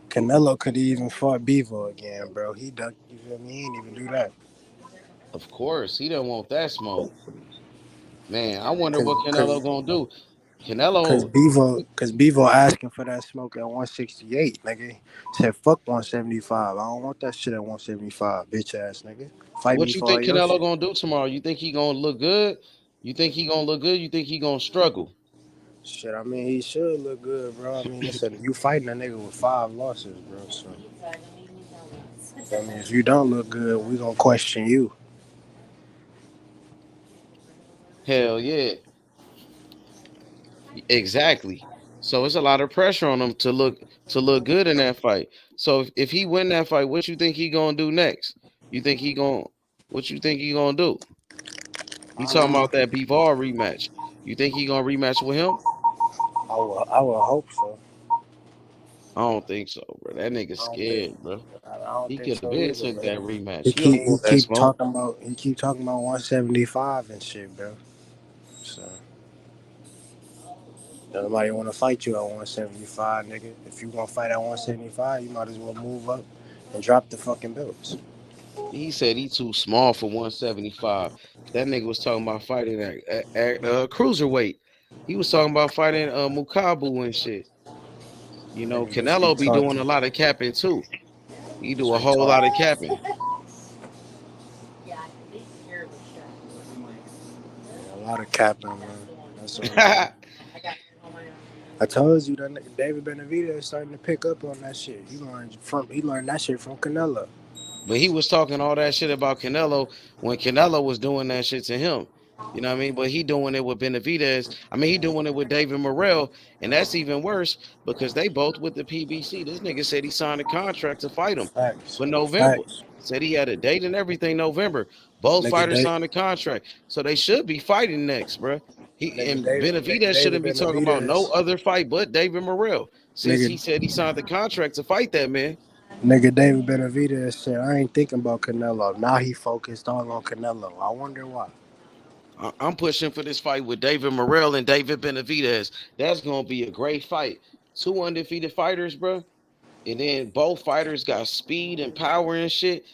Canelo could have even fought Bevo again, bro. He ducked, you feel me? He didn't even do that. Of course, he don't want that smoke. Man, I wonder what Canelo gonna do. Canelo, Cause Bevo asking for that smoke at 168, nigga. Said fuck 175. I don't want that shit at 175, bitch ass nigga. Fight what me you for all think your Canelo shit. gonna do tomorrow? You think he gonna look good? You think he gonna look good? You think he gonna struggle? Shit, I mean he should look good, bro. I mean listen, you fighting a nigga with 5 losses, bro. So I mean if you don't look good, we gonna question you. Hell yeah. Exactly. So it's a lot of pressure on him to look good in that fight. So if he win that fight, what you think he gonna do next? You think he gonna what you think he gonna do? He talking about that Bivol rematch. You think he gonna rematch with him? I will hope so. I don't think so, bro. That nigga scared, bro. I don't He think could have so been either, took bro. that rematch. He He don't keep want that smoke. he keep talking about 175 and shit, bro. So nobody want to fight you at 175, nigga. If you gonna fight at 175, you might as well move up and drop the fucking belts. He said he too small for 175. That nigga was talking about fighting at cruiserweight. He was talking about fighting Mukabu and shit. You know, Nigga just keep Canelo be doing talking. a lot of capping too. He do a Straight whole talk. lot of capping. A lot of capping, man. That's all. I told you that nigga David Benavidez is starting to pick up on that shit. He learned that shit from Canelo. But he was talking all that shit about Canelo when Canelo was doing that shit to him. You know what I mean? But he doing it with Benavidez. I mean, he doing it with David Morrell, and that's even worse because they both with the PBC. This nigga said he signed a contract to fight him Facts. for November. Facts. Said he had a date and everything November. Both Nigga, fighters signed a contract, so they should be fighting next, bro. Benavidez David shouldn't be talking about no Benavidez. other fight but David Morrell since Nigga, he said he signed the contract to fight that man. Nigga David Benavidez said, I ain't thinking about Canelo. Now he focused all on Canelo. I wonder why. I'm pushing for this fight with David Morrell and David Benavidez. That's gonna be a great fight. Two undefeated fighters, bro. And then both fighters got speed and power and shit.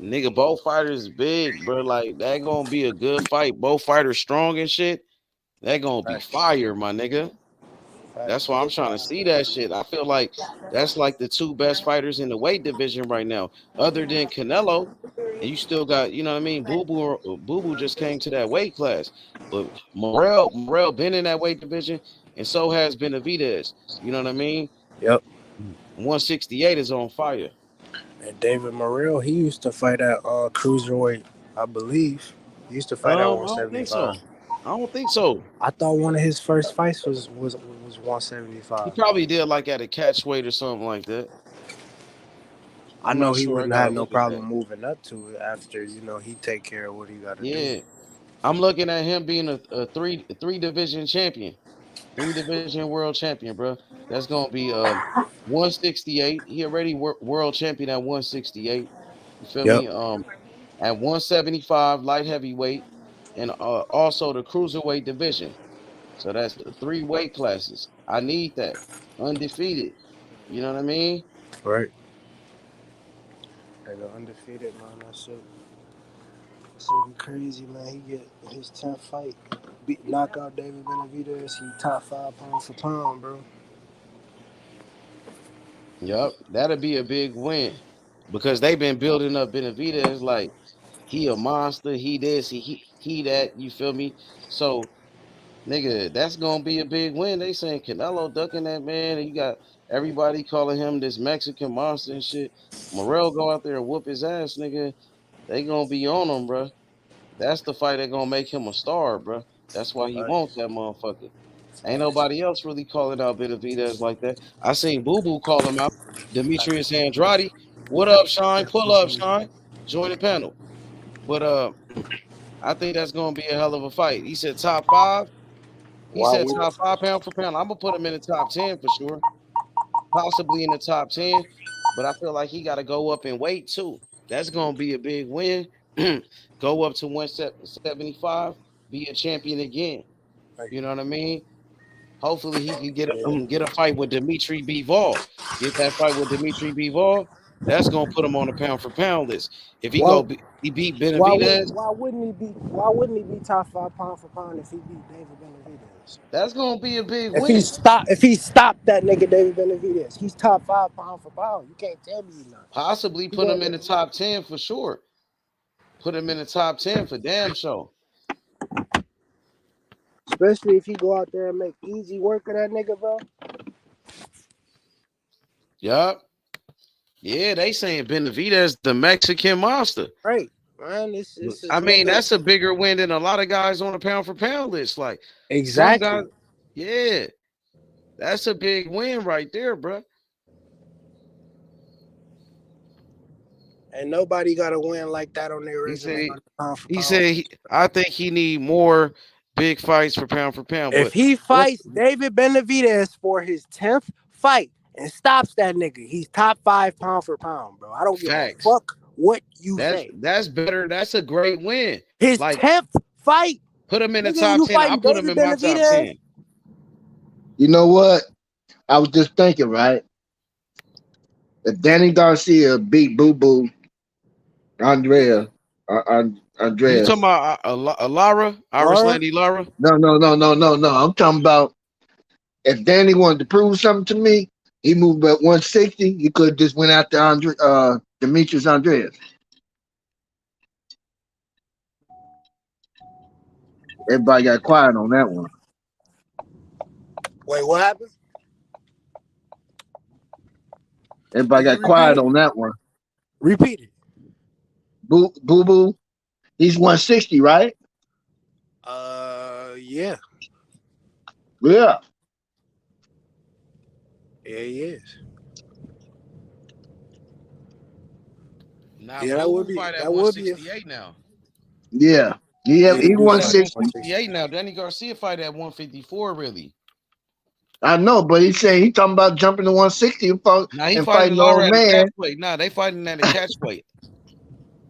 Nigga, both fighters big, bro. Like that gonna be a good fight. Both fighters strong and shit. That gonna be Facts. fire, my nigga. That's Facts. why I'm trying to see that shit. I feel like that's like the two best fighters in the weight division right now, other than Canelo. And you still got, you know what I mean? Boo Boo just came to that weight class, but Morrell been in that weight division, and so has Benavidez. You know what I mean? Yep. 168 is on fire. And David Morrell, he used to fight at cruiserweight, I believe. He used to fight at I don't think so. 175. I don't think so. I thought one of his first fights was He 175. probably did like at a catch weight or something like that. I I'm know not he sure. I wouldn't gotta have no look at that. problem moving up to it after, he take care of what he got to do. Yeah, I'm looking at him being a three division champion. Three division world champion, bro. That's gonna be 168. He already world champion at 168. You feel Yep. me? At 175 light heavyweight, and also the cruiserweight division. So that's the three weight classes. I need that undefeated. You know what I mean? Right. They go undefeated, man. That's crazy, man. He get his 10th fight. Knock out David Benavidez. He top 5 pound for pound, bro. Yep, that'll be a big win because they've been building up Benavidez like he a monster. He this, he that. You feel me? So nigga, that's gonna be a big win. They saying Canelo ducking that man, and you got everybody calling him this Mexican monster and shit. Morrell go out there and whoop his ass, nigga. They gonna be on him, bro. That's the fight that gonna make him a star, bro. That's why he wants Facts. that motherfucker. Ain't nobody else really calling out Benavidez like that. I seen Boo Boo call him out. Demetrius Andrade. What up, Shine? Pull up, Shine. Join the panel. But I think that's gonna be a hell of a fight. He said top 5. He Why said would top 5 pound for pound. I'm gonna put him in the top 10 for sure. Possibly in the top 10. But I feel like he got to go up in weight too. That's gonna be a big win. Go up to 175, be a champion again. You know what I mean? Hopefully he can get a fight with Dimitri Bivol. Get that fight with Dimitri Bivol. That's gonna put him on the pound for pound list. If he Well, he beat Benavidez, why wouldn't he be top 5 pound for pound if he beat David Benavidez? that's gonna be a big If win. he stopped that nigga David Benavidez, he's top 5 pound for pound. You can't tell me he's not. Possibly put him in the top 10 for sure. Put him in the top 10 for damn sure. Especially if he go out there and make easy work of that nigga, bro. Yup. Yeah, they saying Benavidez the Mexican monster. Right, man. I mean, that's a bigger win than a lot of guys on the pound for pound list. Like exactly. Some guys, yeah, that's a big win right there, bro. And nobody got a win like that on their resume. He said, I think he need more big fights for pound. If he fights David Benavidez for his 10th fight and stops that nigga, he's top 5 pound for pound, bro. I don't give a fuck what you say. That's better. That's a great win. His 10th fight. Put him in the top 10. I put him in my top 10. You know what? I was just thinking, right? If Danny Garcia beat Boo Boo Andreas. You talking about Lara? Irish Lady Lara? No. I'm talking about if Danny wanted to prove something to me, he moved at 160. He could have just went after Demetrius Andreas. Everybody got quiet on that one. Wait, what happened? Everybody got quiet on that one. Repeat it. Boo Boo, he's 160, right? Yeah. Yeah. Yeah, he is. Nah, yeah, that would be fight at that would be 168 now. Yeah. He 160. 168 now. Danny Garcia fight at 154, really. I know, but he's saying he's talking about jumping to 160 and fighting old man. Nah, they fighting at a catch weight.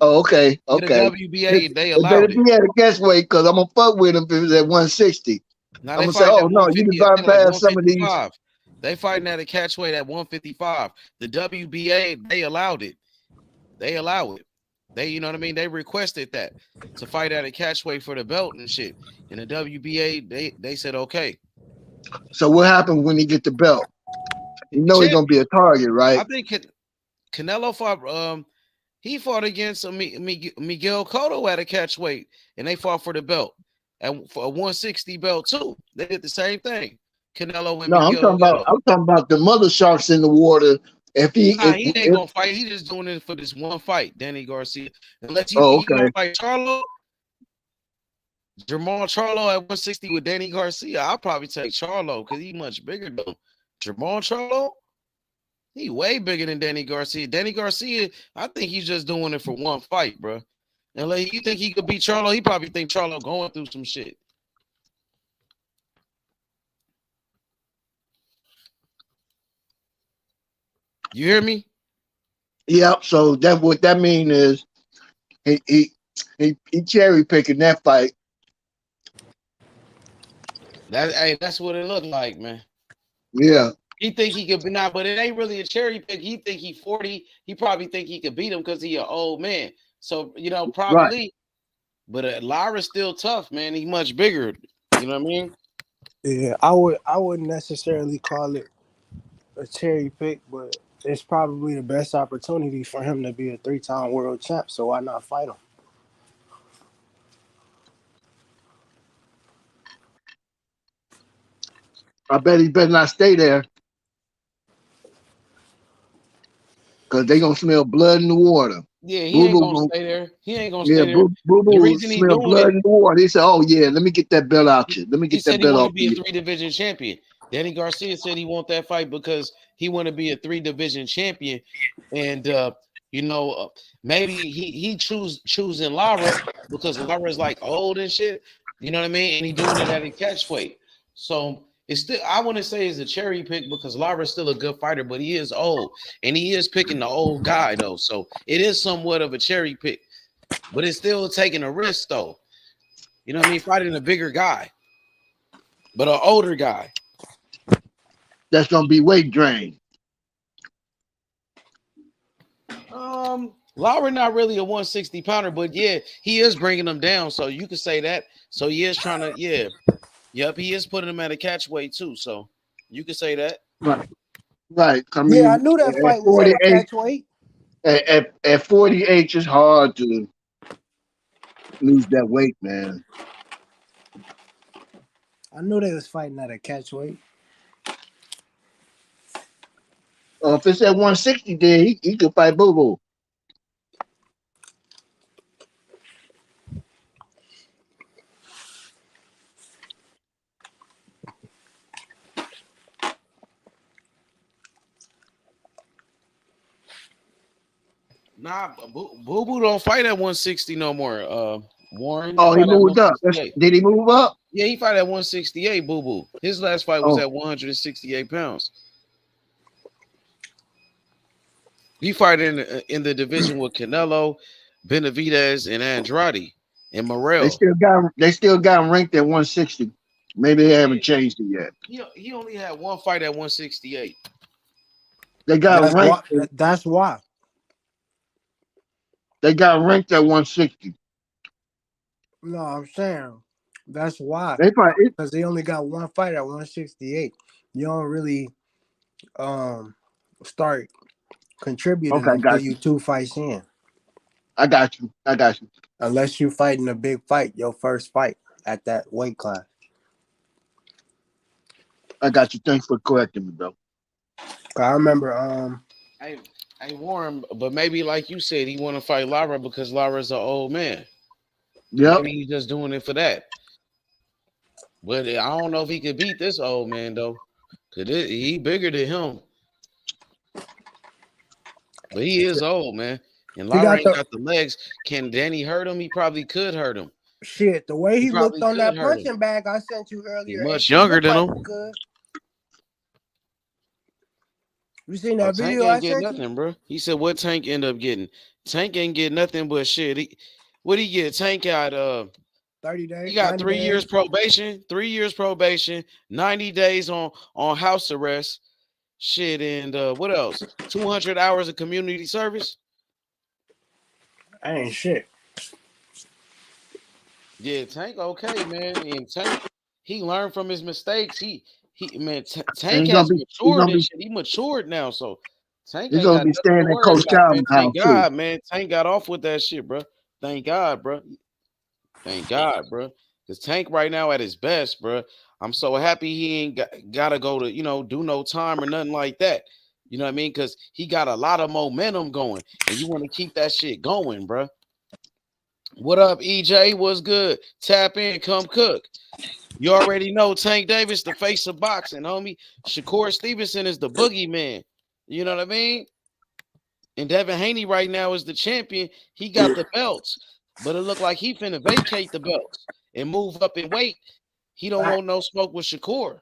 Oh, okay. The WBA, they allowed it. He had a catch weight because I'm gonna fuck with him if it was at 160. Now I'm gonna say, oh no, you can bypass some of these. They fighting at a catch weight at 155. The WBA, they allowed it. They allow it. They, you know what I mean? They requested that to fight at a catch weight for the belt and shit. And the WBA, they said okay. So what happened when he get the belt? You know he's gonna be a target, right? I think Canelo fought. He fought against Miguel Cotto at a catch weight, and they fought for the belt and for a 160 belt too. They did the same thing. Canelo and Miguel. I'm talking about the mother sharks in the water. If he ain't gonna fight, he just doing it for this one fight, Danny Garcia. Unless you gonna fight Charlo, Jamal Charlo at 160 with Danny Garcia, I'll probably take Charlo because he's much bigger though. Jamal Charlo, he way bigger than Danny Garcia. Danny Garcia, I think he's just doing it for one fight, bro. And like, you think he could beat Charlo? He probably think Charlo going through some shit. You hear me? Yeah. So that what that mean is he cherry picking that fight. That's what it looked like, man. Yeah. He think he could be not, but it ain't really a cherry pick. He think he 40. He probably think he could beat him because he an old man. So probably. Right. But Lyra's still tough, man. He's much bigger. You know what I mean? Yeah, I wouldn't necessarily call it a cherry pick, but it's probably the best opportunity for him to be a 3-time world champ. So why not fight him? I bet he better not stay there. Because they're going to smell blood in the water. Yeah, he Boo ain't Boo gonna gon' stay there. He ain't gonna yeah, stay there. Boo Boo The will reason he smell doing blood it, in the water. He said, "Oh yeah, let me get that belt out you. Let me he get said that he belt want to off be a you." 3 division champion. Danny Garcia said he want that fight because he want to be a 3 division champion, and maybe he choosing Lara because Lara is like old and shit. You know what I mean? And he doing it at a catch weight. So it's still, I want to say it's a cherry pick because Lara's still a good fighter, but he is old and he is picking the old guy though. So it is somewhat of a cherry pick, but it's still taking a risk though. You know what I mean? Fighting a bigger guy, but an older guy. That's gonna be weight drain. Lowry not really a 160 pounder, but yeah, he is bringing them down. So you could say that. So he is trying to, yep, he is putting them at a catch weight too. So you could say that. Right, right. I Yeah, I mean, knew that at fight was at a 48, catch weight. at 48, it's hard to lose that weight, man. I knew they was fighting at a catch weight. If it's at 160, then he could fight Boo Boo. Nah, Boo Boo don't fight at 160 no more. Warren, he Oh, he fight at moved up. 168. Did he move up? Yeah, he fight at 168. Boo Boo. His last fight was Oh, at 168 pounds. He fight in the division with Canelo, Benavidez, and Andrade and they Morrell. still got him ranked at 160. Maybe they haven't changed it yet. He only had one fight at 168. They got him That's why. ranked. That's why. They got ranked at 160. No, I'm saying that's why. They fight it. Because they only got one fight at 168. You don't really start contributing Okay, until got you you. 2 fights in. I got you. I got you. Unless you fighting a big fight, your first fight at that weight class. I got you. Thanks for correcting me, bro. I remember Hey, Warren, but maybe like you said, he want to fight Lara because Lara's an old man. Yep. Maybe he's just doing it for that. But I don't know if he could beat this old man though, cause he bigger than him. But he is old, man, and he Lara got ain't the got the legs. Can Danny hurt him? He probably could hurt him. shit. The way He he looked probably on could that hurt him. punching bag I sent you He earlier, much he younger looked than like him. he could. You seen Oh, that Tank video I ain't get sent you? nothing, bro. He said what Tank end up getting? Tank ain't get nothing but shit. What he get? Tank got 30 days, he got 90 3 years days. probation, 3 years probation, 90 days on house arrest. Shit, and what else? 200 hours of community service. Ain't shit. Yeah, Tank okay, man. And Tank, he learned from his mistakes. And Tank has matured and shit. He matured now, so Tank he's ain't gonna got be nothing staying to at worry Coach about, man. Calvin's house Thank too. God, man. Tank got off with that shit, bro. Thank God, bro. Thank God, bro. Because Tank right now at his best, bro. I'm so happy he ain't gotta go to, do no time or nothing like that. You know what I mean? Because he got a lot of momentum going, and you want to keep that shit going, bro. What up, EJ? What's good? Tap in, come cook. You already know Tank Davis, the face of boxing, homie. Shakur Stevenson is the boogeyman. You know what I mean? And Devin Haney right now is the champion. He got the belts, but it looked like he finna vacate the belts and move up in weight. He don't want no smoke with Shakur.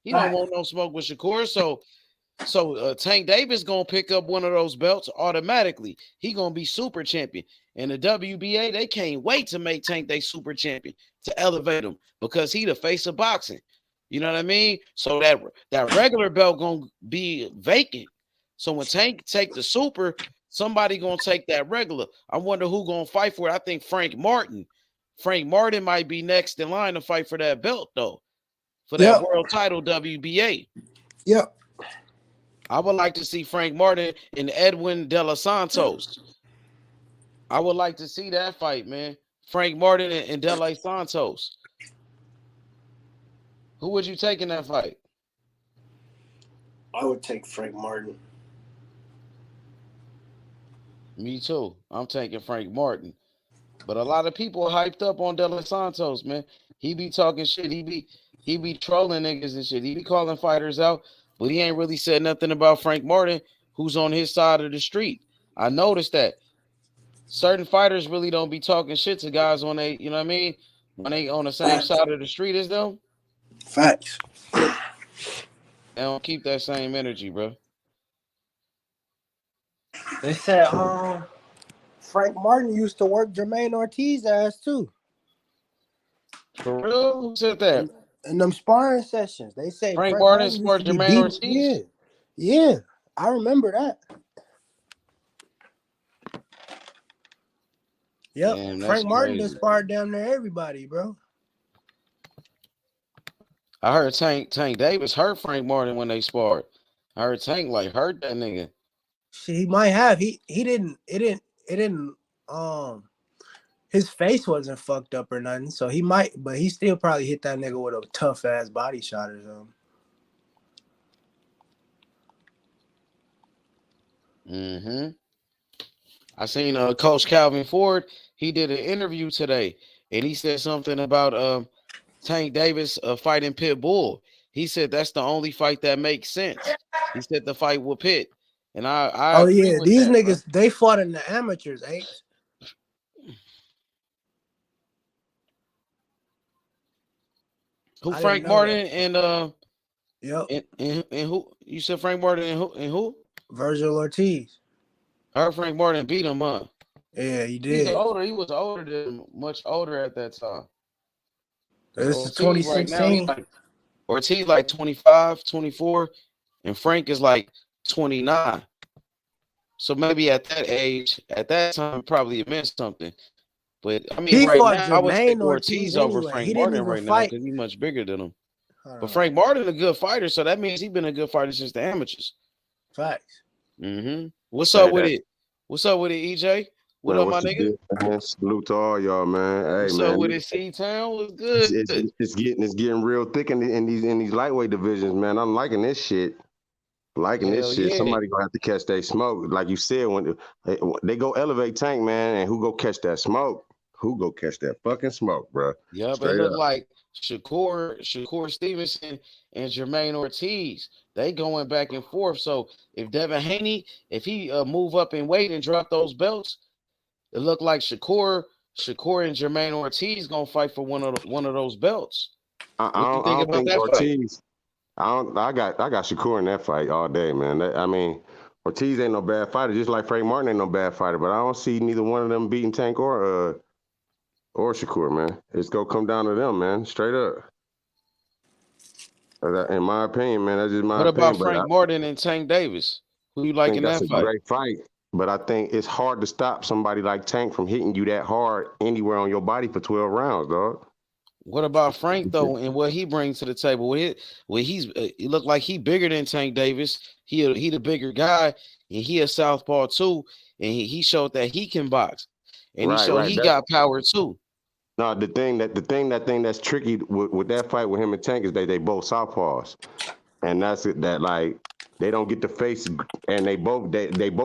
He don't want no smoke with Shakur. So Tank Davis gonna pick up one of those belts automatically. He gonna be super champion. And the WBA, they can't wait to make Tank they super champion to elevate him because he the face of boxing. You know what I mean? So that regular belt gonna be vacant. So when Tank take the super, somebody gonna take that regular. I wonder who gonna fight for it. I think Frank Martin. Frank Martin might be next in line to fight for that belt though, for that world title WBA. Yep. I would like to see Frank Martin and Edwin De Los Santos. I would like to see that fight, man. Frank Martin and De Los Santos. Who would you take in that fight? I would take Frank Martin. Me too. I'm taking Frank Martin. But a lot of people hyped up on De Los Santos, man. He be talking shit. He be trolling niggas and shit. He be calling fighters out, but he ain't really said nothing about Frank Martin, who's on his side of the street. I noticed that certain fighters really don't be talking shit to guys when they, you know what I mean, when they on the same side of the street as them. Facts. They don't keep that same energy, bro. They said Frank Martin used to work Jermaine Ortiz's ass too. For real? Who said that? In them sparring sessions, they say Frank Frank Martin Martin used sparred to be Jermaine beating. Ortiz? Yeah, I remember that. Yep, Damn, that's Frank Martin crazy. just sparred down there everybody, bro. I heard Tank Davis hurt Frank Martin when they sparred. I heard Tank like hurt that nigga. Shit, he might have. He didn't. It didn't. His face wasn't fucked up or nothing, so he might. But he still probably hit that nigga with a tough ass body shot or something. Mm-hmm. I seen Coach Calvin Ford. He did an interview today, and he said something about Tank Davis fighting Pitbull. He said that's the only fight that makes sense. He said the fight with Pitt, and I Oh agree yeah, with these that, niggas bro. they fought in the amateurs, ain't? Who I didn't Frank know that. Martin and Yep. And who you said Frank Martin and who? Virgil Ortiz. I heard Frank Martin beat him up. Yeah, he He's did. older. He was older than much older at that time. This is Ortiz right now, he's 2016. like Ortiz like 25, 24, and Frank is like 29. So maybe at that age, at that time, probably it meant something. But I mean, He right fought now, I would take Jermaine Ortiz Ortiz over anyway. He Frank didn't Martin even right now fight. because he's much bigger than him. Hold But on. Frank Martin a good fighter, so that means he's been a good fighter since the amateurs. Facts. Mm-hmm. What's Hey, up with that, it? What's up with it, EJ? What man, up, my what's the nigga? deal, man? Salute to all y'all, man. Hey, What's up man, with it, C-Town? What's it's, good? it's, it's getting real thick in these lightweight divisions, man. I'm liking this shit. Liking this Hell shit. yeah. Somebody gonna have to catch that smoke, like you said. When they go elevate Tank, man, and who go catch that smoke? Who go catch that fucking smoke, bro? Yep, it Straight looked up. like Shakur Stevenson and Jermaine Ortiz. They going back and forth. So if Devin Haney, if he move up in weight and drop those belts, it looked like Shakur and Jermaine Ortiz gonna fight for one of those belts. What you I think don't about think that fight? Ortiz. I got Shakur in that fight all day, man. I mean, Ortiz ain't no bad fighter, just like Frank Martin ain't no bad fighter. But I don't see neither one of them beating Tank or Shakur, man. It's gonna come down to them, man. Straight up. In my opinion, man, that's just my What about opinion. But I Frank Martin and Tank Davis? Who you like think in that's that a fight? great fight. But I think it's hard to stop somebody like Tank from hitting you that hard anywhere on your body for 12 rounds, dog. What about Frank though, and what he brings to the table? He looked like he bigger than Tank Davis. He the bigger guy, and he a southpaw too. And he showed that he can box, and he Right, showed right. he got power too. No, the thing that's tricky with that fight with him and Tank is they both southpaws. And that's it. That like they don't get to face, and they both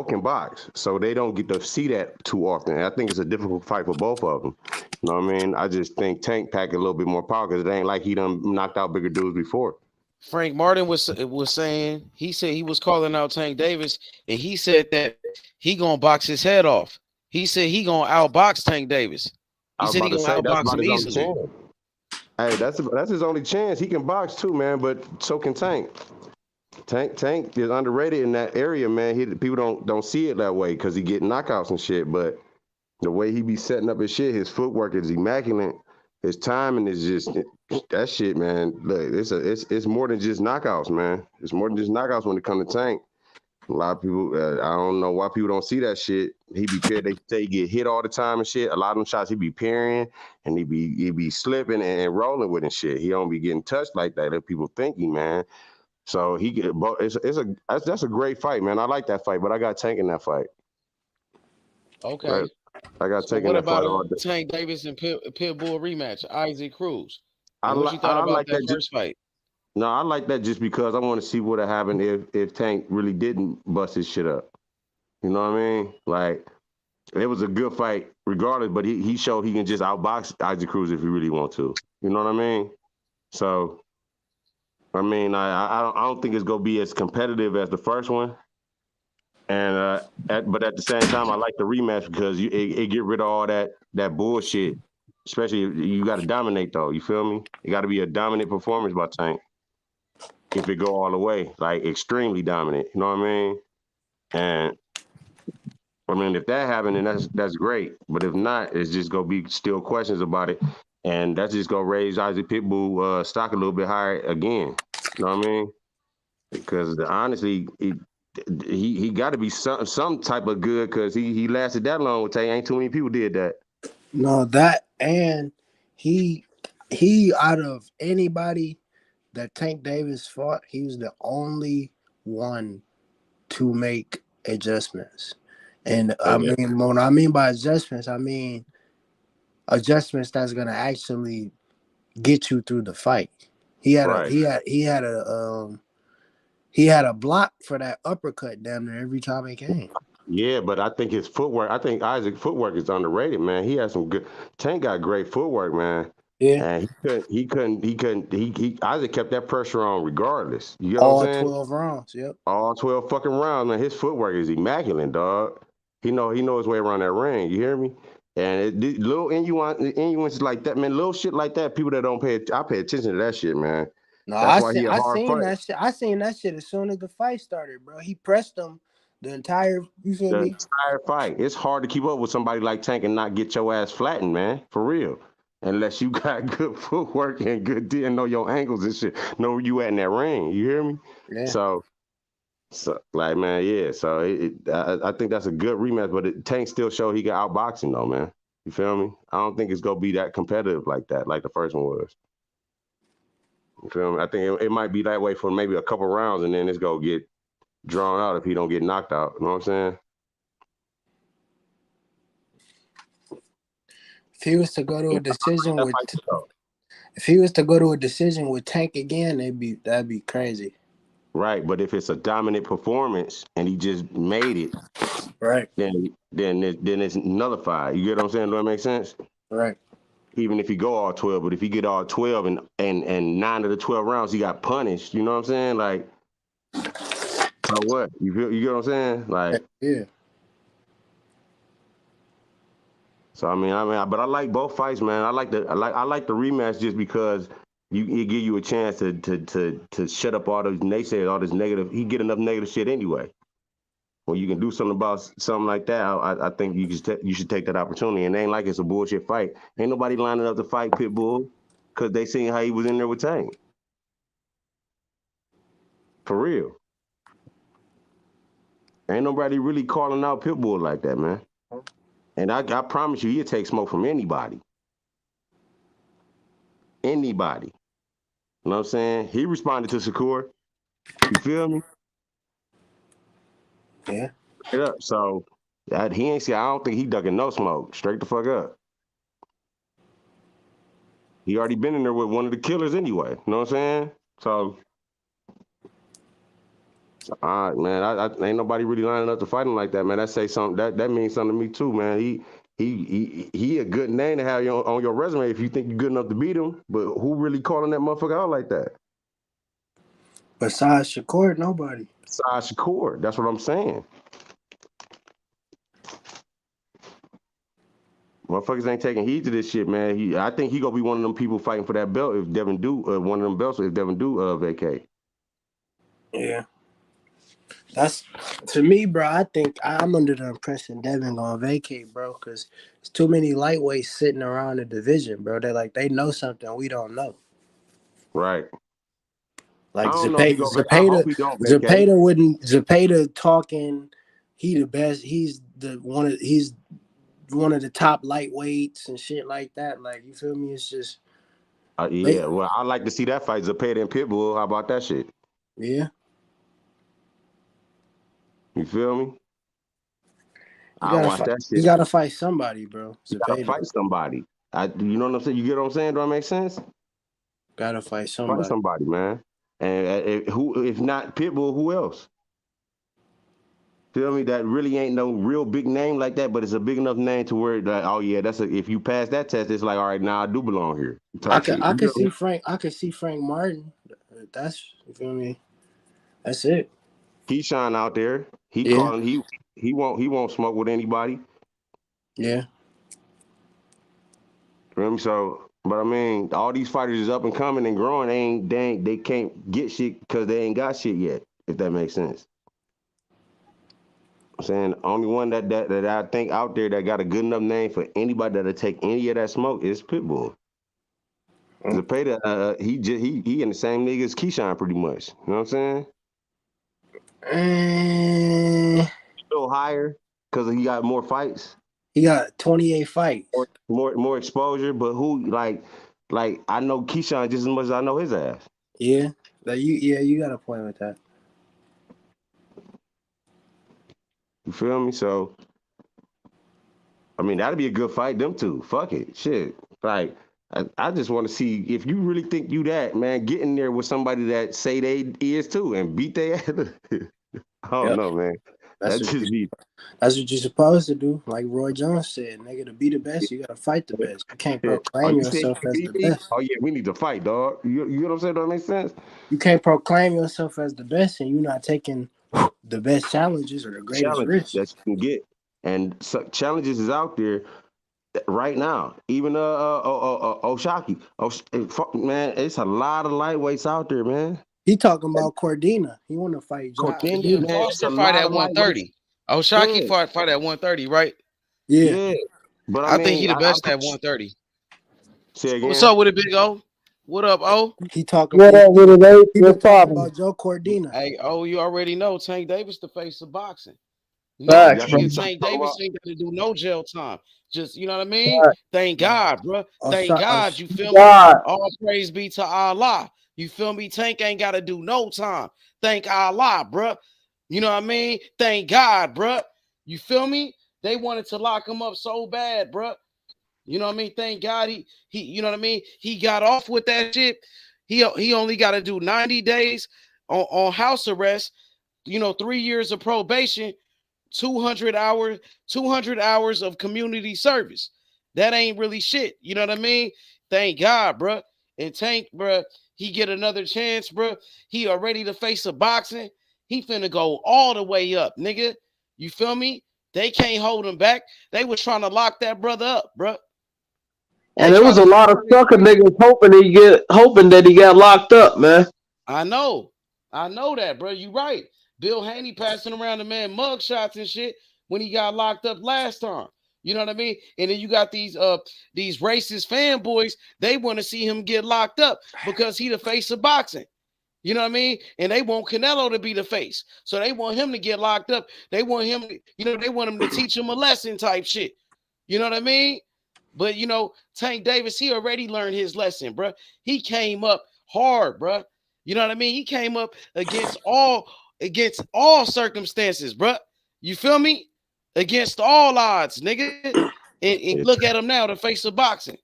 can box, so they don't get to see that too often. And I think it's a difficult fight for both of them. You know what I mean? I just think Tank pack a little bit more power because it ain't like he done knocked out bigger dudes before. Frank Martin was saying he said he was calling out Tank Davis, and he said that he gonna box his head off. He said he gonna outbox Tank Davis. I He was said about he to gonna say that's outbox about him his only easily. chance. Hey, that's his only chance. He can box too, man, but so can Tank. Tank is underrated in that area, man. People don't see it that way because he get knockouts and shit, but the way he be setting up his shit, his footwork is immaculate. His timing is just that shit, man. Look, it's more than just knockouts, man. It's more than just knockouts when it comes to Tank. A lot of people, I don't know why people don't see that shit. He be they say he get hit all the time and shit. A lot of them shots he be parrying and he be slipping and rolling with and shit. He don't be getting touched like that. That people thinking, man. So he get that's a great fight, man. I like that fight, but I got Tank in that fight. Right. Okay. I got So taken what that about fight all a day. Tank Davis and Pitbull rematch? Isaac Cruz. I And what you thought about like that that. first fight? No, I like that just because I want to see what would happen if Tank really didn't bust his shit up. You know what I mean? Like It was a good fight regardless, but he showed he can just outbox Isaac Cruz if he really want to. You know what I mean? So, I mean, I don't think it's gonna be as competitive as the first one. And but at the same time, I like the rematch because it get rid of all that bullshit. Especially you got to dominate though. You feel me? It got to be a dominant performance by Tank. If it go all the way, like extremely dominant. You know what I mean? And I mean, if that happened, then that's great. But if not, it's just gonna be still questions about it, and that's just gonna raise Isaac Pitbull stock a little bit higher again. You know what I mean? Because honestly, he got to be some type of good because he lasted that long with Tank. Ain't too many people did that. No, that and he out of anybody that Tank Davis fought, he was the only one to make adjustments. And I mean, when I mean by adjustments, I mean adjustments that's gonna actually get you through the fight. He had a block for that uppercut damn near every time he came. Yeah, but I think his footwork. I think Isaac's footwork is underrated, man. He has some good. Tank got great footwork, man. Yeah, and he couldn't. Isaac kept that pressure on regardless. You know all what I'm saying? 12 rounds. Yep. All 12 fucking rounds, man. His footwork is immaculate, dog. He know his way around that ring. You hear me? And little innuences like that, man. Little shit like that. People that don't I pay attention to that shit, man. No, That's why he a hard seen fight. that shit. I seen that shit as soon as the fight started, bro. He pressed him the entire. You feel me? Entire fight. It's hard to keep up with somebody like Tank and not get your ass flattened, man. For real. Unless you got good footwork and good and know your angles and shit. Know where you at in that ring. You hear me? Yeah. So like, man, yeah. So I think that's a good rematch, but Tank still showed he got outboxing though, man. You feel me? I don't think it's gonna be that competitive like that, like the first one was. You feel me? I think it might be that way for maybe a couple rounds, and then it's gonna get drawn out if he don't get knocked out. You know what I'm saying? If he was to go to a decision with Tank again, that'd be crazy. Right, but if it's a dominant performance and he just made it, right, then it's nullified. You get what I'm saying? Does that make sense? Right. Even if he go all 12, but if he get all 12 and 9 of the 12 rounds he got punished, you know what I'm saying? Like, so what? You get what I'm saying? Like, yeah. So I mean, but I like both fights, man. I like the rematch just because it give you a chance to shut up all those naysayers, all this negative. He get enough negative shit anyway. When you can do something about something like that, I think you should take that opportunity. And it ain't like it's a bullshit fight. Ain't nobody lining up to fight Pitbull because they seen how he was in there with Tank. For real. Ain't nobody really calling out Pitbull like that, man. And I promise you, he'll take smoke from anybody. Anybody. You know what I'm saying? He responded to Shakur. You feel me? Yeah. So he ain't see. I don't think he ducking no smoke. Straight the fuck up. He already been in there with one of the killers anyway. You know what I'm saying? So all right, man. I ain't nobody really lining up to fight him like that, man. That say something. That means something to me too, man. He a good name to have on your resume if you think you're good enough to beat him. But who really calling that motherfucker out like that? Besides Shakur, nobody. Besides Shakur, that's what I'm saying. Motherfuckers ain't taking heed to this shit, man. I think he gonna be one of them people fighting for that belt if Devin do one of them belts if Devin do vacate. Yeah. That's to me, bro. I think I'm under the impression Devin gonna vacate, bro, because there's too many lightweights sitting around the division, bro. They know something we don't know. Right. Like I hope he don't vacate. Zepeda talking. He the best. He's one of the top lightweights and shit like that. Like, you feel me? It's just yeah. Well, I like to see that fight, Zepeda and Pitbull. How about that shit? Yeah. You feel me? I watch that shit. You gotta fight somebody, bro. You gotta fight somebody. You know what I'm saying? You get what I'm saying? Do that make sense? Gotta fight somebody. Fight somebody, man. And who, if not Pitbull, who else? Feel me? That really ain't no real big name like that, but it's a big enough name to where like, oh yeah, if you pass that test, it's like, all right, now I do belong here. I can see Frank Martin. That's, you feel me? That's it. Keyshawn out there. He Yeah. calling. He won't smoke with anybody. Yeah. Feel me? So, but I mean, all these fighters is up and coming and growing. They can't get shit because they ain't got shit yet. If that makes sense. I'm saying the only one that I think out there that got a good enough name for anybody that'll take any of that smoke is Pitbull. Zepeda, he in the same league as Keyshawn pretty much. You know what I'm saying? Still higher because he got more fights. He got 28 fights. More exposure, but who like I know Keyshawn just as much as I know his ass. Yeah. You got a point with that. You feel me? So I mean that'd be a good fight, them two. Fuck it. Shit. Like I just want to see if you really think you that, man, get in there with somebody that say they is too and beat their ass. I don't know, man. That's what you're supposed to do. Like Roy Jones said, nigga, to be the best, you gotta fight the best. You can't proclaim yourself as the best. Oh yeah, we need to fight, dog. You know what I'm saying? Does that make sense? You can't proclaim yourself as the best and you're not taking the best challenges or the greatest risks that you can get. And so, challenges is out there right now. Even Oshaki. Man, it's a lot of lightweights out there, man. He talking about Cordina. He want to fight Josh. Yeah, Foster fight at 130. Oshaki fight at 130, right? Yeah. But I think he the best at 130. Say again. What's up with it, Big O? What up, O? He talking. What up with it? He been talking about Joe Cordina. Hey, O, you already know Tank Davis the face of boxing. Facts, Tank Davis ain't got to do no jail time. Just, you know what I mean? Thank God, bro. Thank God. You feel me? All praise be to Allah. You feel me? Tank ain't got to do no time. Thank Allah, bro. You know what I mean? Thank God, bro. You feel me? They wanted to lock him up so bad, bro. You know what I mean? Thank God he you know what I mean? He got off with that shit. He only got to do 90 days on house arrest, 3 years of probation, 200 hours of community service. That ain't really shit. You know what I mean? Thank God, bro. And Tank, bro, he get another chance, bro. He already the face of boxing. He finna go all the way up, nigga. You feel me? They can't hold him back. They was trying to lock that brother up, bro. And there was a lot of sucker niggas hoping that he got locked up, man. I know that, bro. You right. Bill Haney passing around the man mug shots and shit when he got locked up last time. You know what I mean? And then you got these racist fanboys. They want to see him get locked up because he the face of boxing. You know what I mean? And they want Canelo to be the face. So they want him to get locked up. They want him, they want him to teach him a lesson type shit. You know what I mean? But, Tank Davis, he already learned his lesson, bro. He came up hard, bro. You know what I mean? He came up against all circumstances, bro. You feel me? Against all odds, nigga. And look at him now, the face of boxing.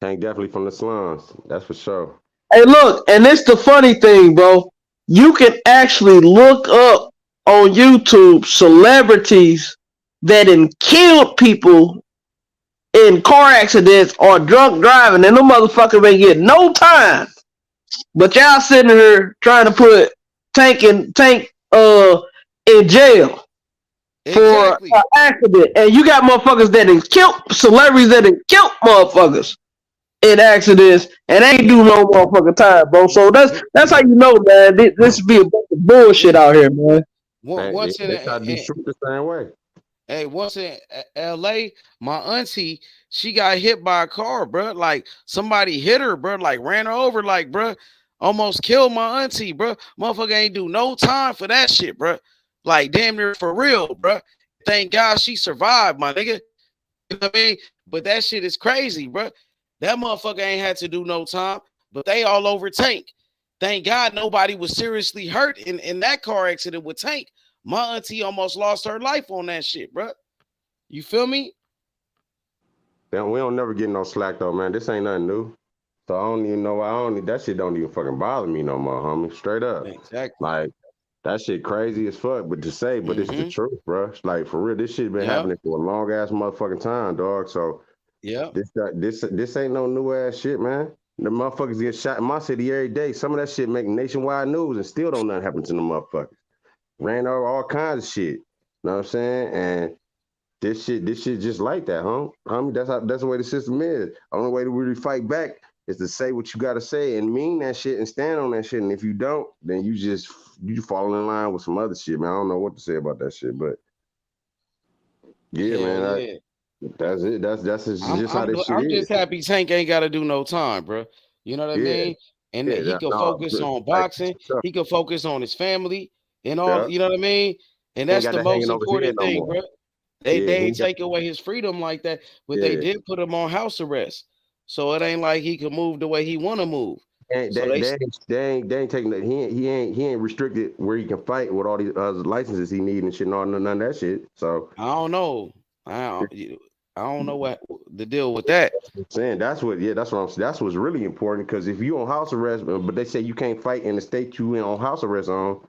Tank definitely from the slums. That's for sure. Hey, look, and it's the funny thing, bro. You can actually look up on YouTube celebrities that killed people in car accidents or drunk driving, and them motherfuckers ain't get no time. But y'all sitting here trying to put Tank in jail for an accident, and you got motherfuckers that killed celebrities that killed motherfuckers in accidents, and they ain't do no motherfucking time, bro. So that's how you know, man. This be a bunch of bullshit out here, man. Once in the same way. Hey, once in LA, my auntie, she got hit by a car, bro. Like somebody hit her, bro. Like ran her over, like, bro. Almost killed my auntie, bro. Motherfucker ain't do no time for that shit, bro. Like damn near for real, bro. Thank God she survived, my nigga. You know what I mean? But that shit is crazy, bro. That motherfucker ain't had to do no time, but they all over Tank. Thank God nobody was seriously hurt in that car accident with Tank. My auntie almost lost her life on that shit, bro. You feel me? Damn, we don't never get no slack though, man. This ain't nothing new. So I don't even know. That shit don't even fucking bother me no more, homie. Straight up. Exactly. Like That shit crazy as fuck, but it's the truth, bro. Like for real, this shit been happening for a long ass motherfucking time, dog. So this ain't no new ass shit, man. The motherfuckers get shot in my city every day. Some of that shit make nationwide news and still don't nothing happen to the motherfuckers. Ran over all kinds of shit. Know what I'm saying? And this shit just like that, homie. That's the way the system is. The only way to really fight back is to say what you gotta say and mean that shit and stand on that shit. And if you don't, then you fall in line with some other shit, man. I don't know what to say about that shit, but man, that's it. That's just how this shit is. I'm just happy Tank ain't got to do no time, bro. You know what I mean? And he can focus on boxing. He can focus on his family and all. You know what I mean? And that's the most important thing, bro. They ain't take away his freedom like that, but they did put him on house arrest. So it ain't like he can move the way he want to move. They ain't taking that. He ain't restricted where he can fight with all these licenses he need and shit. None of that shit. So I don't know. I don't know what the deal with that. That's what's really important, because if you on house arrest, but they say you can't fight in the state you in on house arrest on.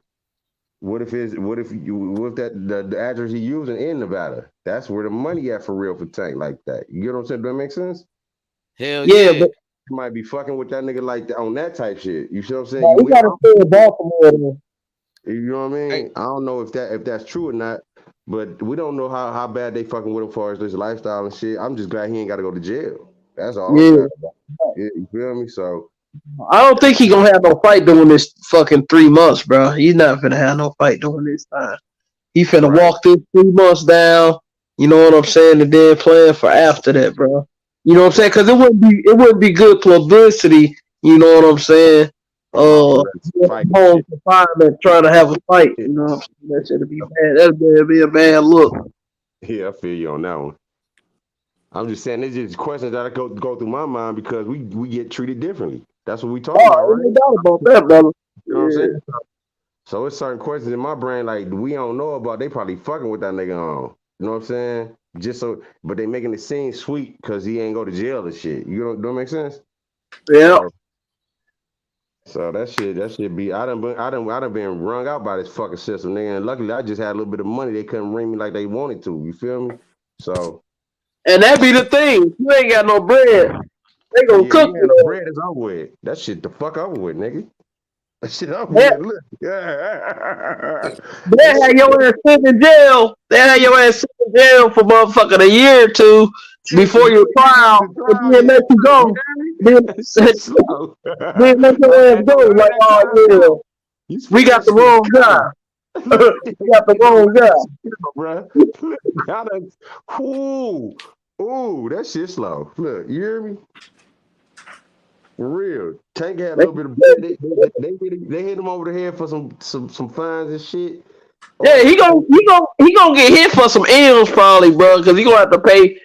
What if the address he using in Nevada? That's where the money at for real for Tank like that. You get what I'm saying? Does that make sense? Hell yeah. But you might be fucking with that nigga like that on that type shit. You see what I'm saying? No, we gotta stay in Baltimore. You know what I mean? I don't know if that's true or not, but we don't know how bad they fucking with him as far as his lifestyle and shit. I'm just glad he ain't got to go to jail. That's all. Yeah. You feel me? So I don't think he gonna have no fight during this fucking 3 months, bro. He's not finna have no fight during this time. He finna walk this 3 months down. You know what I'm saying? And then plan for after that, bro. You know what I'm saying? Because it wouldn't be good publicity. You know what I'm saying? Home confinement trying to have a fight. You know what I'm saying? That should be bad. That'd be a bad look. Yeah, I feel you on that one. I'm just saying, it's just questions that go through my mind because we get treated differently. That's what we talking about, right? No doubt about that, brother. You know what I'm saying? So it's certain questions in my brain like we don't know about. They probably fucking with that nigga on. You know what I'm saying? But they making it seem sweet because he ain't go to jail and shit. You know, don't make sense? Yeah. So that shit be. I done been wrung out by this fucking system, nigga. And luckily, I just had a little bit of money. They couldn't ring me like they wanted to. You feel me? So. And that be the thing. You ain't got no bread. They gonna cook you. The bread is over with. That shit the fuck over with, nigga. That shit over with. Look. They had your ass sitting in jail. They had your ass sitting in jail for motherfucking a year or two before your trial. And then let you go. Then let your ass go. Like, oh yeah, we got the wrong guy. We got the wrong guy. Ooh, that shit slow. Look, you hear me? For real. Tank had a little bit of they hit him over the head for some fines and shit. Yeah, he gonna get hit for some M's probably, bro, because he gonna have to pay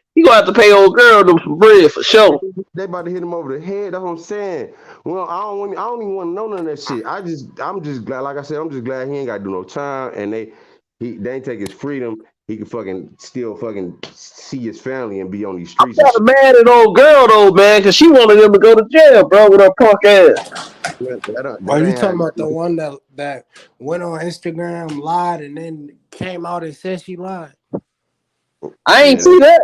old girl them some bread for sure. They about to hit him over the head. That's what I'm saying. Well, I don't even want to know none of that shit. I'm just glad, like I said, I'm just glad he ain't gotta do no time and they ain't take his freedom. He can still see his family and be on these streets. I'm not mad at old girl though, man, because she wanted him to go to jail, bro, with her punk ass. Are you talking about the one that went on Instagram, lied, and then came out and said she lied? I ain't see that.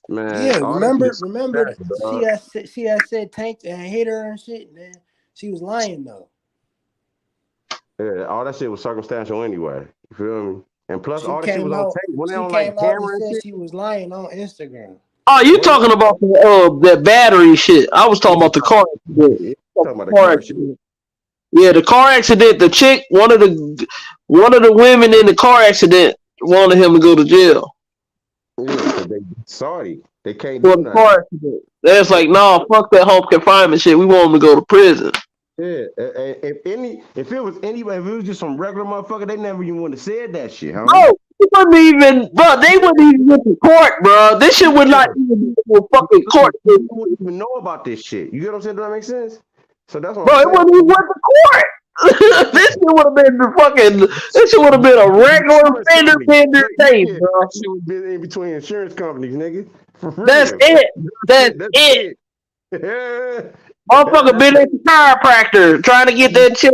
Man, yeah, remember she had said Tank and hit her and shit, man. She was lying though. Yeah, all that shit was circumstantial anyway. You feel me? And plus, all that shit was on tape. When she they on came like camera out and and said shit. she was lying on Instagram. Oh, you talking about that battery shit? I was talking about the car accident. Yeah, talking about the car accident. Yeah, the car accident. The chick, one of the women in the car accident wanted him to go to jail. Yeah, because they sorry, they can't do nothing. Car accident. That's like, no, fuck that home confinement shit. We want him to go to prison. Yeah, if it was just some regular motherfucker, they never even would have said that shit, huh? No, they wouldn't even get to court, bro. This shit would not even be a fucking court. They wouldn't even know about this shit. You get what I'm saying? Does that make sense? So that's what bro, it wouldn't even went to court. This shit would have been a regular fender case, bro. That shit would have been in between insurance companies, nigga. That's it. That's it. Motherfucker been at the chiropractor trying to get that check.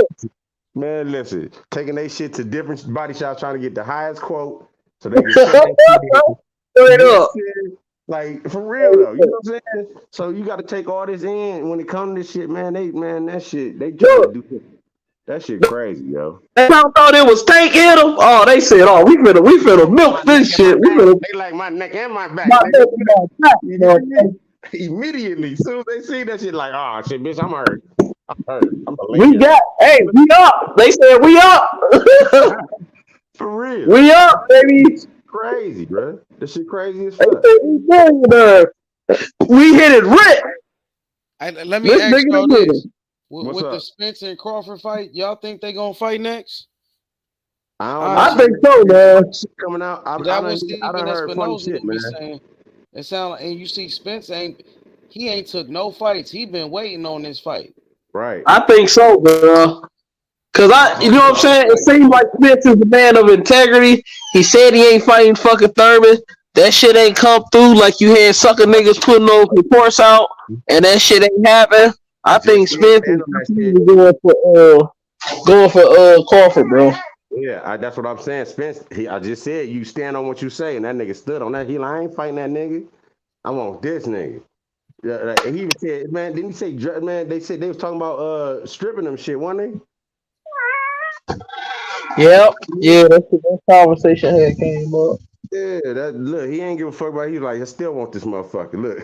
Man, listen, taking their shit to different body shops, trying to get the highest quote so they can send that shit in. Straight up. Like for real though, you know what I'm saying? So you got to take all this in when it comes to this shit, man. That shit they trying to do that shit crazy, yo. They thought it was Tank hit him. Oh, they said, "Oh, we finna milk this shit. They like my neck and my back. Immediately, soon as they see that shit, like, oh shit, bitch, I'm hurt. We up. They said we up. For real. We up, baby. Crazy, bro. This shit crazy as fuck. We hit it rich. Let me ask y'all this. With the Spence and Crawford fight, y'all think they gonna fight next? I think so, man. Coming out, I done heard funny shit, man. Saying, it sound like, and you see Spence ain't took no fights. He been waiting on this fight. Right. I think so, bro. Cause you know what I'm saying? It seems like Spence is a man of integrity. He said he ain't fighting fucking Thurman. That shit ain't come through like you had sucker niggas putting those reports out, and that shit ain't happen. I think Spence is going for Crawford, bro. Yeah, that's what I'm saying. Spence, I just said you stand on what you say, and that nigga stood on that. He like, I ain't fighting that nigga. I want this nigga. Yeah, and he even said, man, didn't he say, man? They said they was talking about stripping them shit, wasn't they? Yep. Yeah, that's the conversation had came up. Yeah, look, he ain't give a fuck about it. He like, I still want this motherfucker. Look.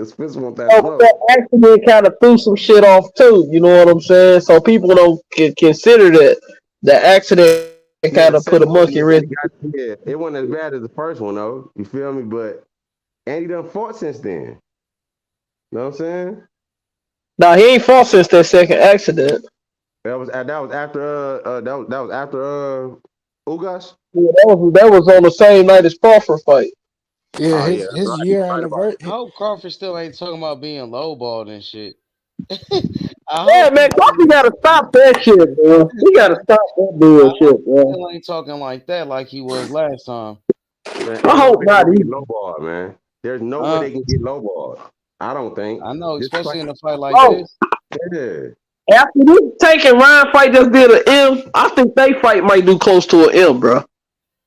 Spence want that smoke. That accident kind of threw some shit off too, you know what I'm saying? So people don't consider that the accident kind of put a monkey wrench. Yeah, it wasn't as bad as the first one though. You feel me? But and he done fought since then. Know what I'm saying? Nah, he ain't fought since that second accident. That was after Ugas. Yeah, that was on the same night as Crawford fight. Yeah, his year anniversary. I hope Crawford still ain't talking about being lowballed and shit. Man, Crawford gotta stop that shit, bro. He gotta stop that bullshit, bro. Still ain't talking like that like he was last time. Man, I hope not. Lowball, man. There's no way they can get lowballed. I don't think. I know, especially in a fight like this. Yeah. After this Tank and Ryan fight just did an M, I think they fight might do close to an M, bro.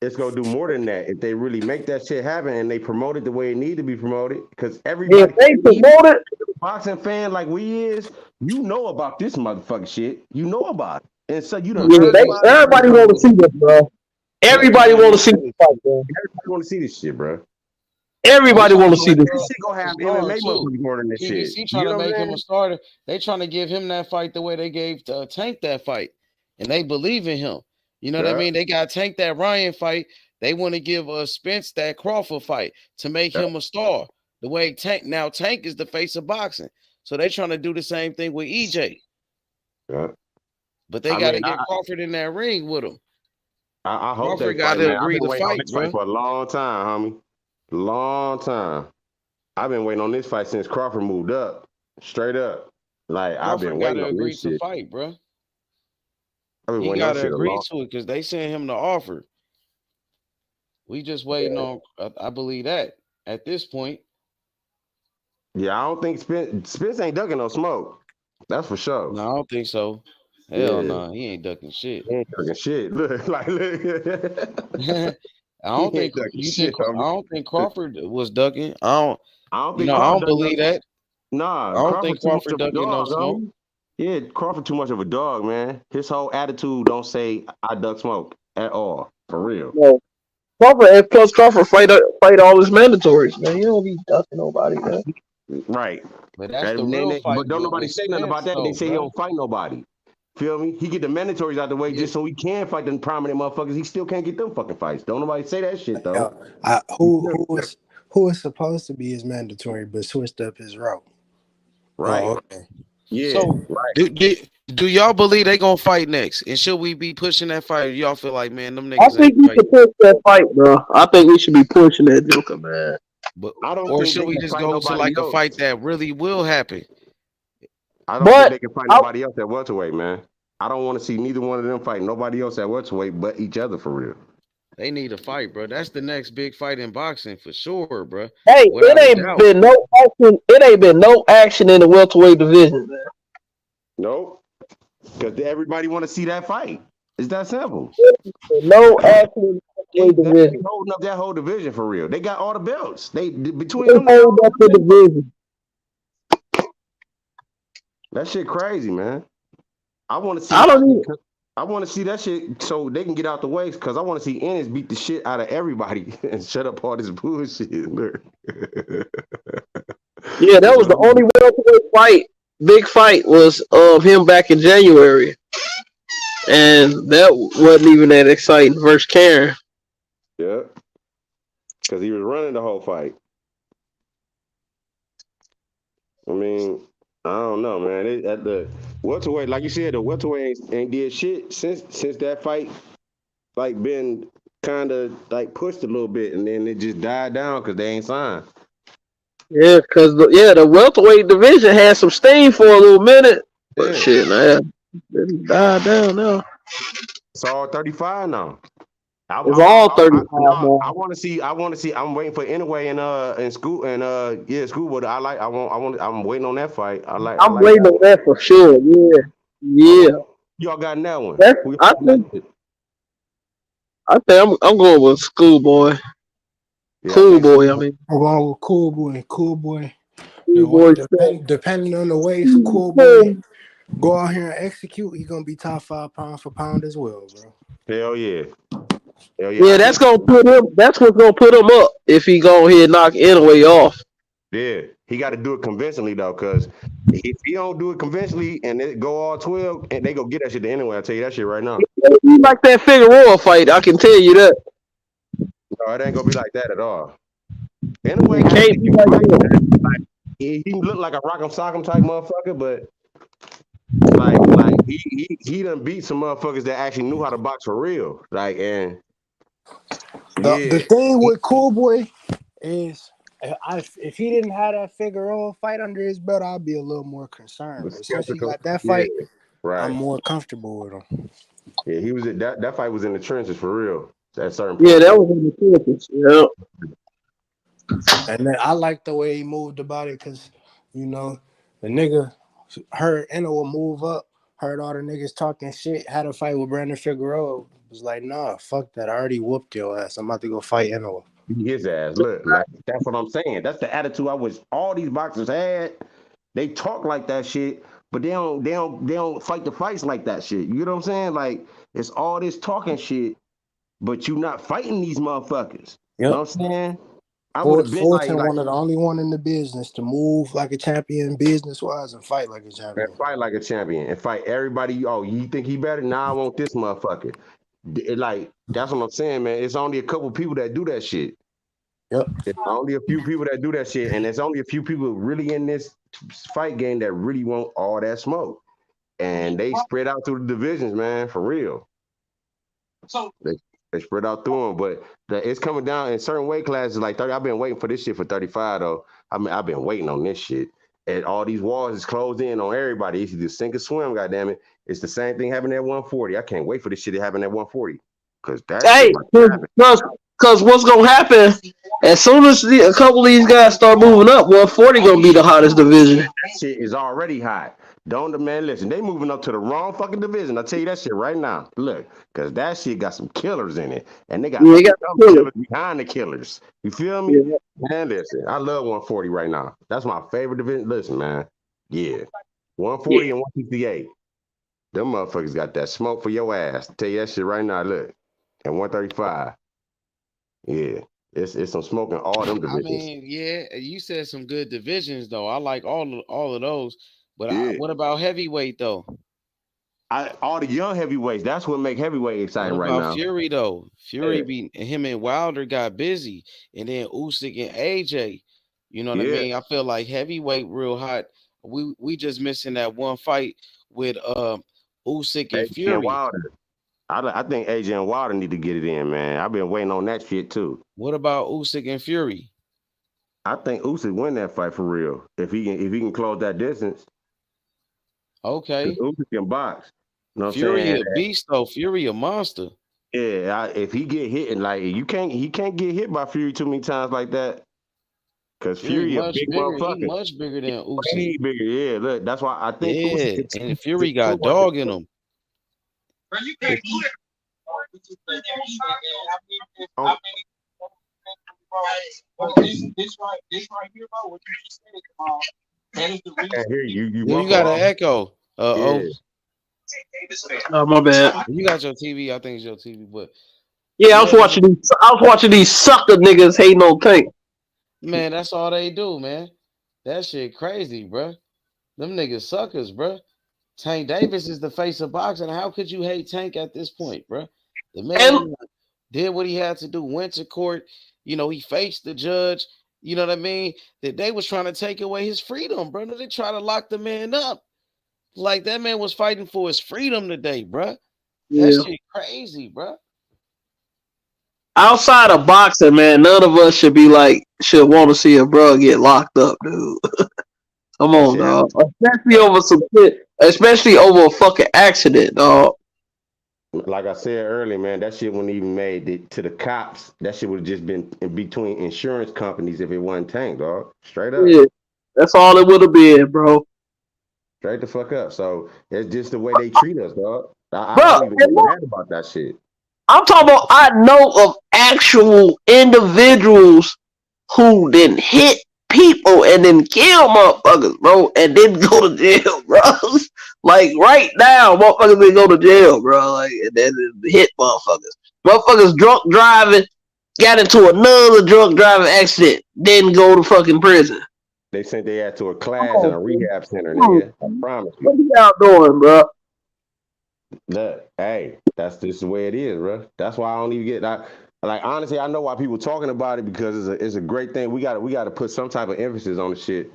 It's gonna do more than that if they really make that shit happen and they promote it the way it need to be promoted. Because everybody, if they promote it, boxing fan like we is, you know about this motherfucking shit. You know about it, and so you don't. Everybody want to see this, bro. Everybody want to see this fight, bro. Everybody want to see this shit, bro. Everybody want to see this. This shit gonna have MMA more than this shit. PBC trying to make him a starter. They trying to give him that fight the way they gave Tank that fight, and they believe in him. You know what I mean? They got Tank that Ryan fight. They want to give Spence that Crawford fight to make him a star. The way Tank is the face of boxing, so they trying to do the same thing with EJ. Yeah. But they got to get Crawford in that ring with him. I hope Crawford got to agree to fight, bro. For a long time, homie. Long time. I've been waiting on this fight since Crawford moved up. Straight up. Like I've been waiting on this shit. Fight, bro. He got to agree to it because they sent him the offer. We just waiting on. I believe that at this point. Yeah, I don't think Spence ain't ducking no smoke. That's for sure. No, I don't think so. Hell no, he ain't ducking shit. He ain't ducking shit. Look. I don't think Crawford was ducking. I don't believe that. Nah, I don't think Crawford ducking no smoke. Yeah, Crawford too much of a dog, man. His whole attitude don't say I duck smoke at all. For real. No. Crawford fight all his mandatories, man. You don't be ducking nobody, man. Right. But that's the real fight. But don't nobody say nothing about that. They say he don't fight nobody. Feel me? He get the mandatories out the way just so he can fight them prominent motherfuckers. He still can't get them fucking fights. Don't nobody say that shit though. Who is supposed to be his mandatory but switched up his route? Right. Oh, okay. Yeah. So do y'all believe they gonna fight next? And should we be pushing that fight? Or y'all feel like, man, them niggas? I think we should push that fight, bro. I think we should be pushing that Joker, man. But I don't. Or should we just go to like a fight that really will happen? I don't think they can fight nobody else at welterweight, man. I don't want to see neither one of them fight nobody else at welterweight but each other for real. They need a fight, bro. That's the next big fight in boxing for sure, bro. Hey, it ain't been no action. It ain't been no action in the welterweight division, man. Nope. Because everybody want to see that fight. It's that simple. No actual division. Holding up that whole division for real. They got all the belts. They between They them. hold up the division. That shit crazy, man. I want to see. I want to see that shit so they can get out the way because I want to see Ennis beat the shit out of everybody and shut up all this bullshit. Yeah, that was the only welterweight fight. Big fight was of him back in January, and that wasn't even that exciting versus Karen. Yeah, because he was running the whole fight. I mean, I don't know, man. At the welterweight, like you said, the welterweight ain't did shit since that fight. Like been kind of like pushed a little bit, and then it just died down because they ain't signed. Yeah, because the welterweight division had some steam for a little minute, but shit, man, it died down now. It's all 35 now. It's all 35 now. I want to see. I'm waiting for Anyway in school and Schoolboy. I'm waiting on that fight. I'm waiting on that for sure. Yeah. Y'all got in that one. I think I'm going with Schoolboy. Yeah, Cool boy. I mean, I'm going with Cool Boy. Cool boy. Depending on the way Cool Boy go out here and execute, he's gonna be top 5 pound for pound as well, bro. Hell yeah. Yeah, that's gonna put him. That's what's gonna put him up if he go ahead and knock Anyway off. Yeah, he got to do it conventionally though, because if he don't do it conventionally and it go all 12, and they go get that shit to Anyway. I'll tell you that shit right now. He like that Figueroa fight. I can tell you that. No, it ain't gonna be like that at all. Anyway, he look like a rock'em sock'em type motherfucker, but like he done beat some motherfuckers that actually knew how to box for real. Like, and the thing with Cool Boy is if he didn't have that Figueroa fight under his belt, I'd be a little more concerned. But since he got that fight, right. I'm more comfortable with him. Yeah, he was that fight was in the trenches for real. At certain point. Yeah, that was in the trenches. Yeah. And then I like the way he moved about it because, you know, the nigga heard Eno move up, heard all the niggas talking shit, had a fight with Brandon Figueroa. Was like, nah, fuck that. I already whooped your ass. I'm about to go fight Eno. His ass. Look, like that's what I'm saying. That's the attitude I wish all these boxers had. They talk like that shit, but they don't fight the fights like that shit. You know what I'm saying? Like it's all this talking shit, but you not fighting these motherfuckers. You know what I'm saying? I would have been Fulton, one of the only one in the business to move like a champion business-wise and fight like a champion. And fight like a champion and fight everybody. Oh, you think he better? Nah, I want this motherfucker. Like, that's what I'm saying, man. It's only a couple people that do that shit. Yep. It's only a few people that do that shit. And there's only a few people really in this fight game that really want all that smoke. And they spread out through the divisions, man, for real. So they spread out through them, but it's coming down in certain weight classes like 30. I've been waiting for this shit for 35 though. I mean, I've been waiting on this shit. And all these walls is closed in on everybody. It's either sink or swim, goddammit. It's the same thing happening at 140. I can't wait for this shit to happen at 140. Cause because what's gonna happen as soon as a couple of these guys start moving up, 140 gonna be the hottest division. That shit is already hot. Don't man listen, they moving up to the wrong fucking division. I'll tell you that shit right now. Look, because that shit got some killers in it. And they got some killers behind the killers. You feel me? Yeah. Man, listen, I love 140 right now. That's my favorite division. Listen, man. Yeah. 140 and 168. Them motherfuckers got that smoke for your ass. I'll tell you that shit right now. Look. And 135. Yeah. It's some smoking all them divisions. I mean, yeah, you said some good divisions though. I like all of those. But what about heavyweight though? All the young heavyweights. That's what make heavyweight exciting right now. Fury though. Fury beat him and Wilder got busy, and then Usyk and AJ. You know what I mean? I feel like heavyweight real hot. We just missing that one fight with Usyk and Fury. And Wilder. I think AJ and Wilder need to get it in, man. I've been waiting on that shit too. What about Usyk and Fury? I think Usyk win that fight for real. If he can close that distance. Okay. Usyk can box. You know what Fury I'm saying? a beast though. Fury a monster. Yeah, if he get hit and like he can't get hit by Fury too many times like that. Cause Fury a much big bigger. He motherfucker. much bigger than Way Usyk. bigger, yeah. Look, that's why I think Yeah, Usyk and is Fury too got much. dog in him. Um, This right here, bro. What you just said, that is the I reason. can't hear you. You You got muffled. an echo. Yeah. Oh my bad. You got your TV. I think it's your TV, but Yeah, yeah, man. I was watching these sucker niggas hating on Tank. Man, that's all they do, man. That shit crazy, bro. Them niggas suckers, bro. Tank Davis is the face of boxing. How could you hate Tank at this point, bro? The And man did what he had to do, went to court. You know, he faced the judge. You know what I mean? That they was trying to take away his freedom, bro. They try to lock the man up. Like that man was fighting for his freedom today, bro. That yeah. shit crazy, bro. Outside of boxing, man, none of us should want to see a bro get locked up, dude. Come That on, shit dog. happened. Especially over some shit. Especially over a fucking accident, dog. Like I said earlier, man, that shit wouldn't even made it to the cops. That shit would have just been in between insurance companies if it wasn't Tank, dog. Straight up. Yeah, that's all it would have been, bro. Straight the fuck up. So it's just the way they treat us, dog. I Bro, don't even and get look, mad about that shit. I'm talking about. I know of actual individuals who then hit people and then kill motherfuckers, bro, and then go to jail, bro. Like right now, motherfuckers didn't go to jail, bro. Like and then hit motherfuckers. Motherfuckers drunk driving, got into another drunk driving accident, then go to fucking prison. They sent their ass to a class in a rehab center, What nigga. I promise you. y'all doing, bro? Look, hey, that's just the way it is, bro. That's why I don't even get that. Like honestly, I know why people talking about it because it's a great thing. We got to put some type of emphasis on the shit.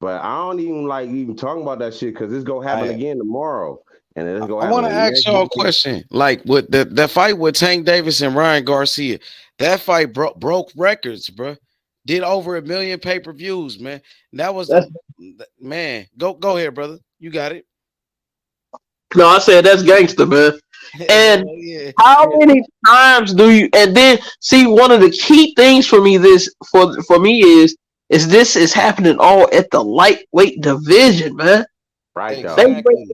But I don't even like even talking about that shit because it's gonna happen again tomorrow, and it's gonna I happen. want to ask y'all a question. Like with the fight with Tank Davis and Ryan Garcia, that fight broke records, bro. Did over 1 million pay-per-views, man. That was man. Go ahead, brother. You got it. No, I said that's gangster, man. And how many times do you? And then see, one of the key things for me for me is this is happening all at the lightweight division, man. Right. They doing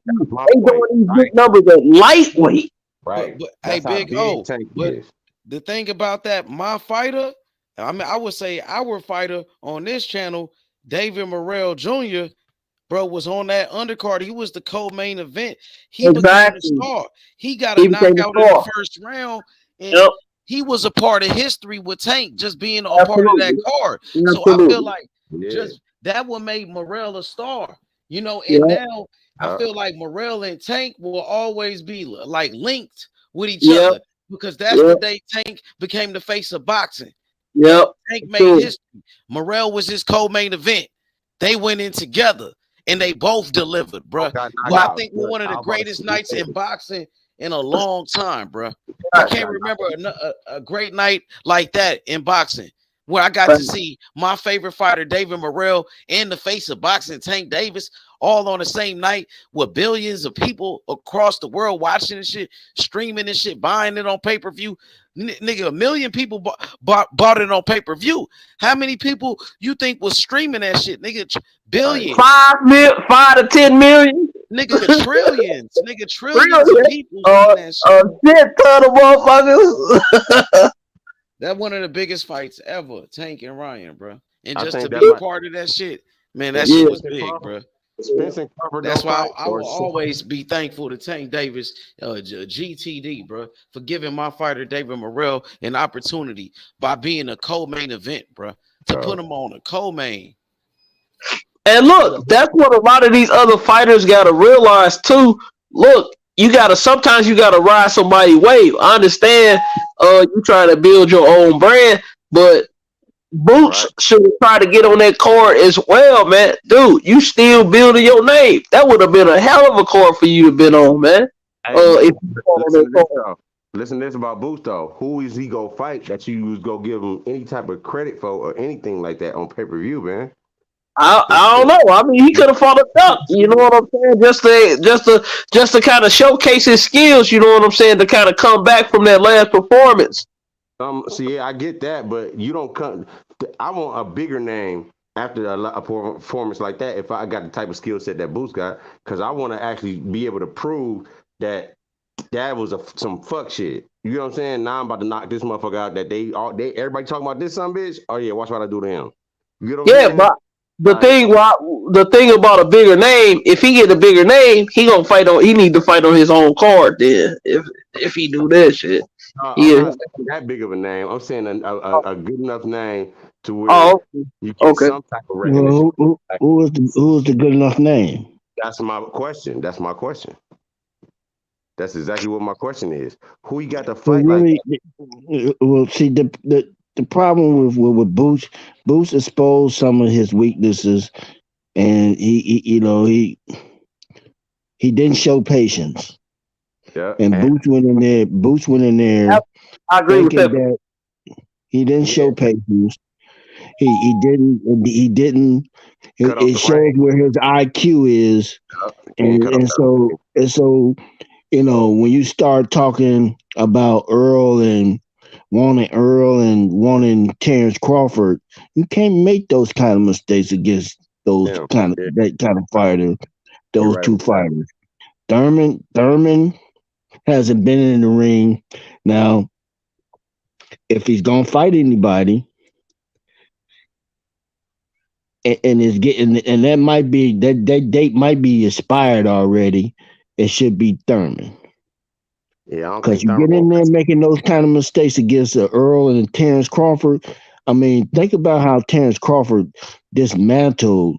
these big numbers at lightweight. Right. But hey, Big O. But the thing about that, my fighter, I mean, I would say our fighter on this channel, David Morrell Jr., bro, was on that undercard. He was the co-main event. He became a star. He got a knockout in the first round, and he was a part of history with Tank just being a part of that card. So I feel like just that what made Morrell a star, you know. And now I feel like Morrell and Tank will always be like linked with each other because that's the day Tank became the face of boxing. Tank made history. Morrell was his co-main event. They went in together. And they both delivered, bro. Well, I think we're one of the greatest nights in boxing in a long time, bro. I can't remember a great night like that in boxing where I got to see my favorite fighter, David Morrell, and the face of boxing, Tank Davis, all on the same night with billions of people across the world watching this shit, streaming this shit, buying it on pay-per-view. Nigga, 1 million people bought it on pay-per-view. How many people you think was streaming that shit? Nigga, billions. 5 to 10 million. Nigga, trillions. Nigga, trillions of people streaming that shit. Shit ton of motherfuckers. That's one of the biggest fights ever, Tank and Ryan, bro. And just to that be a part of that shit, man, that shit was big, bro. That's why I will always be thankful to Tank Davis, GTD, bro, for giving my fighter David Morrell an opportunity by being a co-main event, bro, to put him on a co-main. And look, that's what a lot of these other fighters got to realize too. Look, sometimes you gotta ride somebody's wave. I understand, you trying to build your own brand, but Boots should try to get on that card as well, man. Dude, you still building your name. That would have been a hell of a card for you to been on, man. Listen to this about Boots though. Who is he go fight that you was go give him any type of credit for or anything like that on pay-per-view, man? I don't know. I mean, he could have fought a duck. You know what I'm saying? Just to kind of showcase his skills. You know what I'm saying? To kind of come back from that last performance. See, I get that, but you don't come. I want a bigger name after a performance like that, if I got the type of skill set that Boots got, because I want to actually be able to prove that was some fuck shit. You know what I'm saying? Now I'm about to knock this motherfucker out. That everybody talking about this son bitch. Oh yeah, watch what I do to him. You know what I'm saying? But the thing about a bigger name, if he get a bigger name, he gonna fight on. He need to fight on his own card. Then if he do that shit, I'm not saying that big of a name. I'm saying a good enough name to where you get some type of recognition. Well, who is the good enough name? That's my question. That's exactly what my question is. Who you got to fight really, like? Well, see the problem with Boots exposed some of his weaknesses, and he didn't show patience. Yeah, and Boots went in there. I agree with that. That he didn't show patience. He didn't. It shows where his IQ is, and so when you start talking about Earl and wanting Terence Crawford, you can't make those kind of mistakes against that kind of fighter. Those two fighters. Thurman hasn't been in the ring. Now, if he's gonna fight anybody, and is getting, and that date might be expired already, it should be Thurman. Yeah, because you get in there making those kind of mistakes against Earl and Terence Crawford. I mean, think about how Terence Crawford dismantled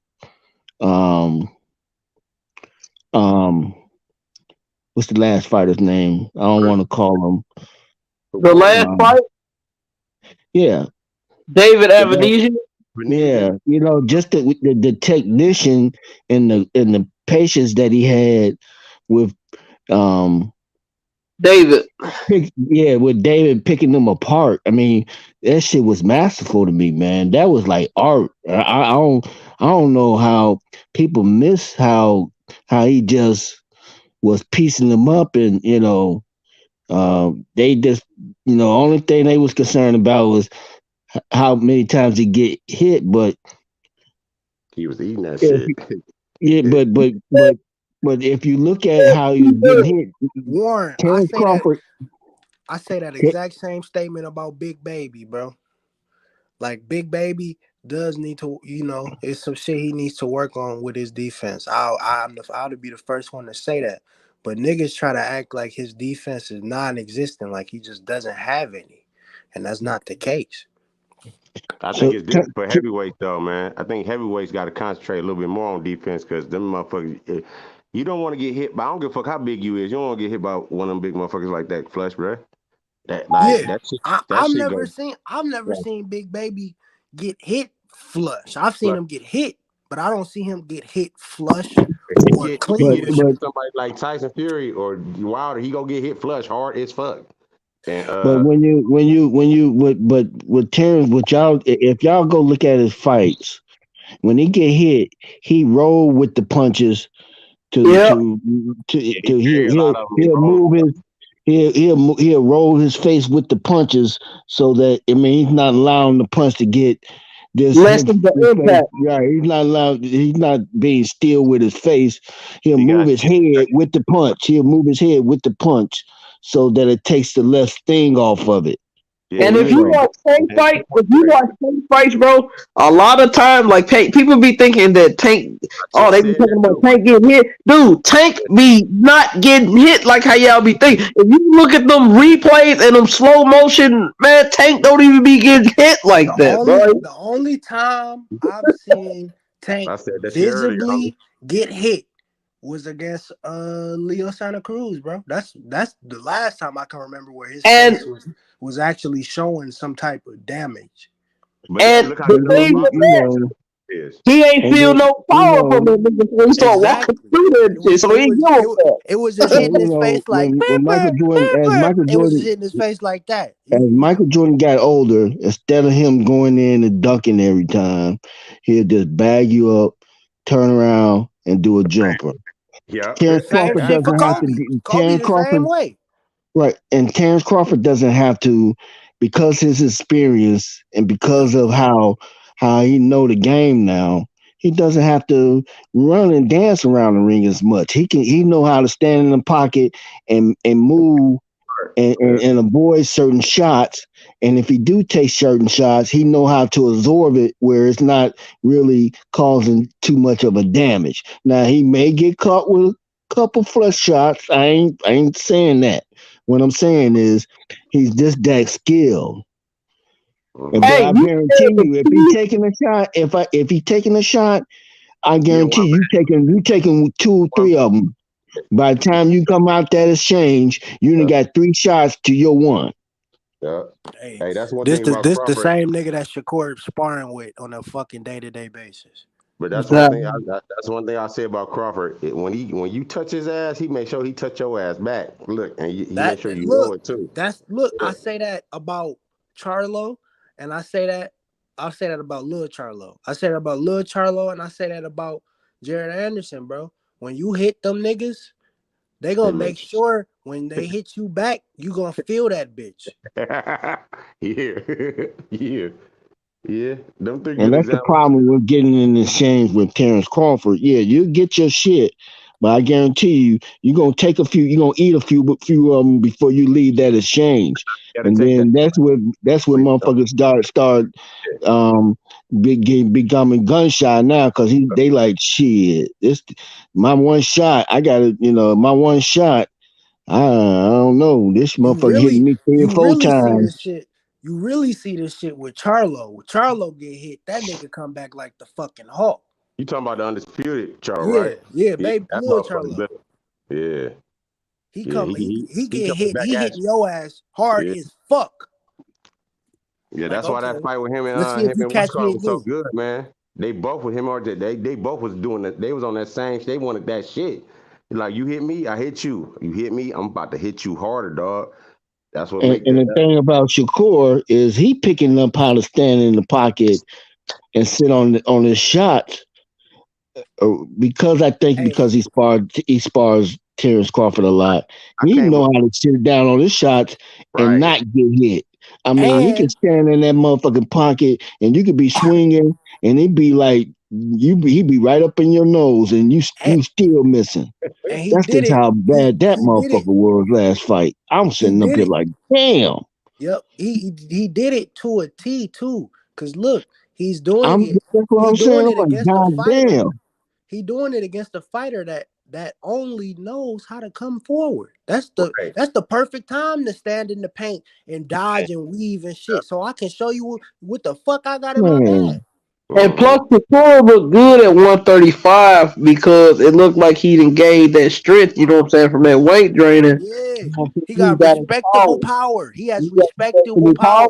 what's the last fighter's name? I don't want to call him the last fight. Yeah, David Avenesian. Yeah, just the technician and the patience that he had with David. With David picking them apart. I mean, that shit was masterful to me, man. That was like art. I don't know how people miss how he just was piecing them up, and they just only thing they was concerned about was how many times he get hit, but he was eating that shit. Yeah, but if you look at how he was getting hit, Warren, Terence Crawford. I say that exact same statement about Big Baby, bro. Like Big Baby does need to, it's some shit he needs to work on with his defense. I'll be the first one to say that. But niggas try to act like his defense is non-existent, like he just doesn't have any, and that's not the case. I think it's different for heavyweights, though, man. I think heavyweights got to concentrate a little bit more on defense because them motherfuckers. You don't want to get hit by. I don't give a fuck how big you is. You don't want to get hit by one of them big motherfuckers like that, flush, bro. I've never seen Big Baby get hit flush. I've seen him get hit, but I don't see him get hit flush or clean. Somebody like Tyson Fury or Wilder, he gonna get hit flush hard as fuck. And, but with Terence, if y'all go look at his fights, when he get hit, he roll with the punches. He'll roll his face with the punches so that he's not allowing the punch to get this lessen the impact. Yeah, he's not being still with his face. He'll move his head with the punch so that it takes the less sting off of it. Yeah, and if you watch Tank fights, bro, a lot of time, like people be thinking that Tank, they be talking about Tank getting hit. Dude, Tank be not getting hit like how y'all be thinking. If you look at them replays and them slow motion, man, Tank don't even be getting hit like that, bro. The only time I've seen Tank visibly get hit was against Leo Santa Cruz, bro. That's the last time I can remember where his face was actually showing some type of damage. And the thing with that, he ain't feel no power from it before he started walking through that shit. So it was just hitting his face like Michael Jordan. It was just hitting his face like that. As Michael Jordan got older, instead of him going in and dunking every time, he'll just bag you up, turn around, and do a jumper. Yeah, Terence Crawford doesn't have to. Terence Crawford, same way. Right, and Terence Crawford doesn't have to, because his experience and because of how how he know the game now. He doesn't have to run and dance around the ring as much. He know how to stand in the pocket and move and avoid certain shots. And if he do take certain shots, he know how to absorb it where it's not really causing too much of a damage. Now he may get caught with a couple flush shots. I ain't saying that. What I'm saying is he's just that skilled. But I guarantee you, if he taking a shot, if he taking a shot, I guarantee you taking 2 or 3 of them. By the time you come out that exchange, you done got 3 shots to your 1. Yeah. Hey, that's one This thing about the Crawford. same nigga that Shakur sparring with on a fucking day-to-day basis. But that's one thing. That's one thing I say about Crawford. When you touch his ass, he make sure he touch your ass back. Look, and he make sure you know it too. I say that about Charlo, and I say that about Lil Charlo. I say that about Lil Charlo, and I say that about Jared Anderson, bro. When you hit them niggas, they gonna make sure when they hit you back, you gonna feel that bitch. Yeah. Them 3 And that's the problem with getting in exchange with Terence Crawford. Yeah, you get your shit, but I guarantee you, you're gonna take a few, you're gonna eat a few of them before you leave that exchange. And then that's when motherfuckers start becoming gun-shy now, because they like, shit, this my one shot. I gotta, my one shot. I don't know. This motherfucker hitting me 3 or 4 times. You really see this shit with Charlo. When Charlo get hit, that nigga come back like the fucking Hulk. You talking about the undisputed Charlo, right? Yeah, baby, Lil Charlo. Yeah. He get hit. He hitting your ass hard as fuck. Yeah, that's why that fight with him and Westcott was so good, man. They both with him, or they both was doing that. They was on that same. They wanted that shit. Like, you hit me, I hit you. You hit me, I'm about to hit you harder, dog. That's what. And the thing about Shakur is he picking up how to stand in the pocket and sit on his shots. Because he spars Terence Crawford a lot. He know how to sit down on his shots and not get hit. I mean, he can stand in that motherfucking pocket and you could be swinging and it'd be like he'd be right up in your nose and you still missing. That's just how bad that motherfucker was last fight. I'm sitting up here like, damn. Yep, he did it to a T too. Cause look, he's doing it. That's what I'm saying. Against a fighter. He doing it against a fighter that only knows how to come forward. That's the perfect time to stand in the paint and dodge and weave and shit. So I can show you what the fuck I got in my bag. And plus, Shakur looked good at 135 because it looked like he didn't gain that strength, you know what I'm saying, from that weight training. Yeah, he got respectable power. He has respectable power.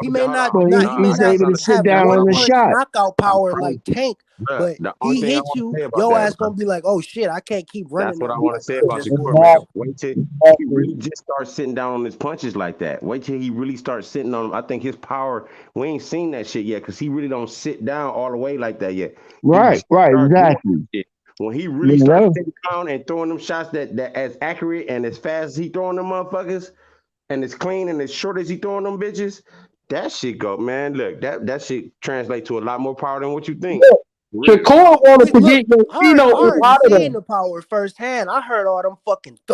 He may not have one-punch knockout power like Tank, but he hit you, your ass gonna be like, oh shit, I can't keep running. That's what I want to say about Shakur, man. Wait till he really just starts sitting down on his punches like that. Wait till he really starts sitting on them. I think his power, we ain't seen that shit yet, because he really don't sit down all the way like that yet. Right, exactly. When he really starts sitting down and throwing them shots that as accurate and as fast as he throwing them motherfuckers, and as clean and as short as he throwing them bitches, that shit go, man. Look, that shit translates to a lot more power than what you think. Shakur wanted to get I seen the power firsthand. I heard all them fucking He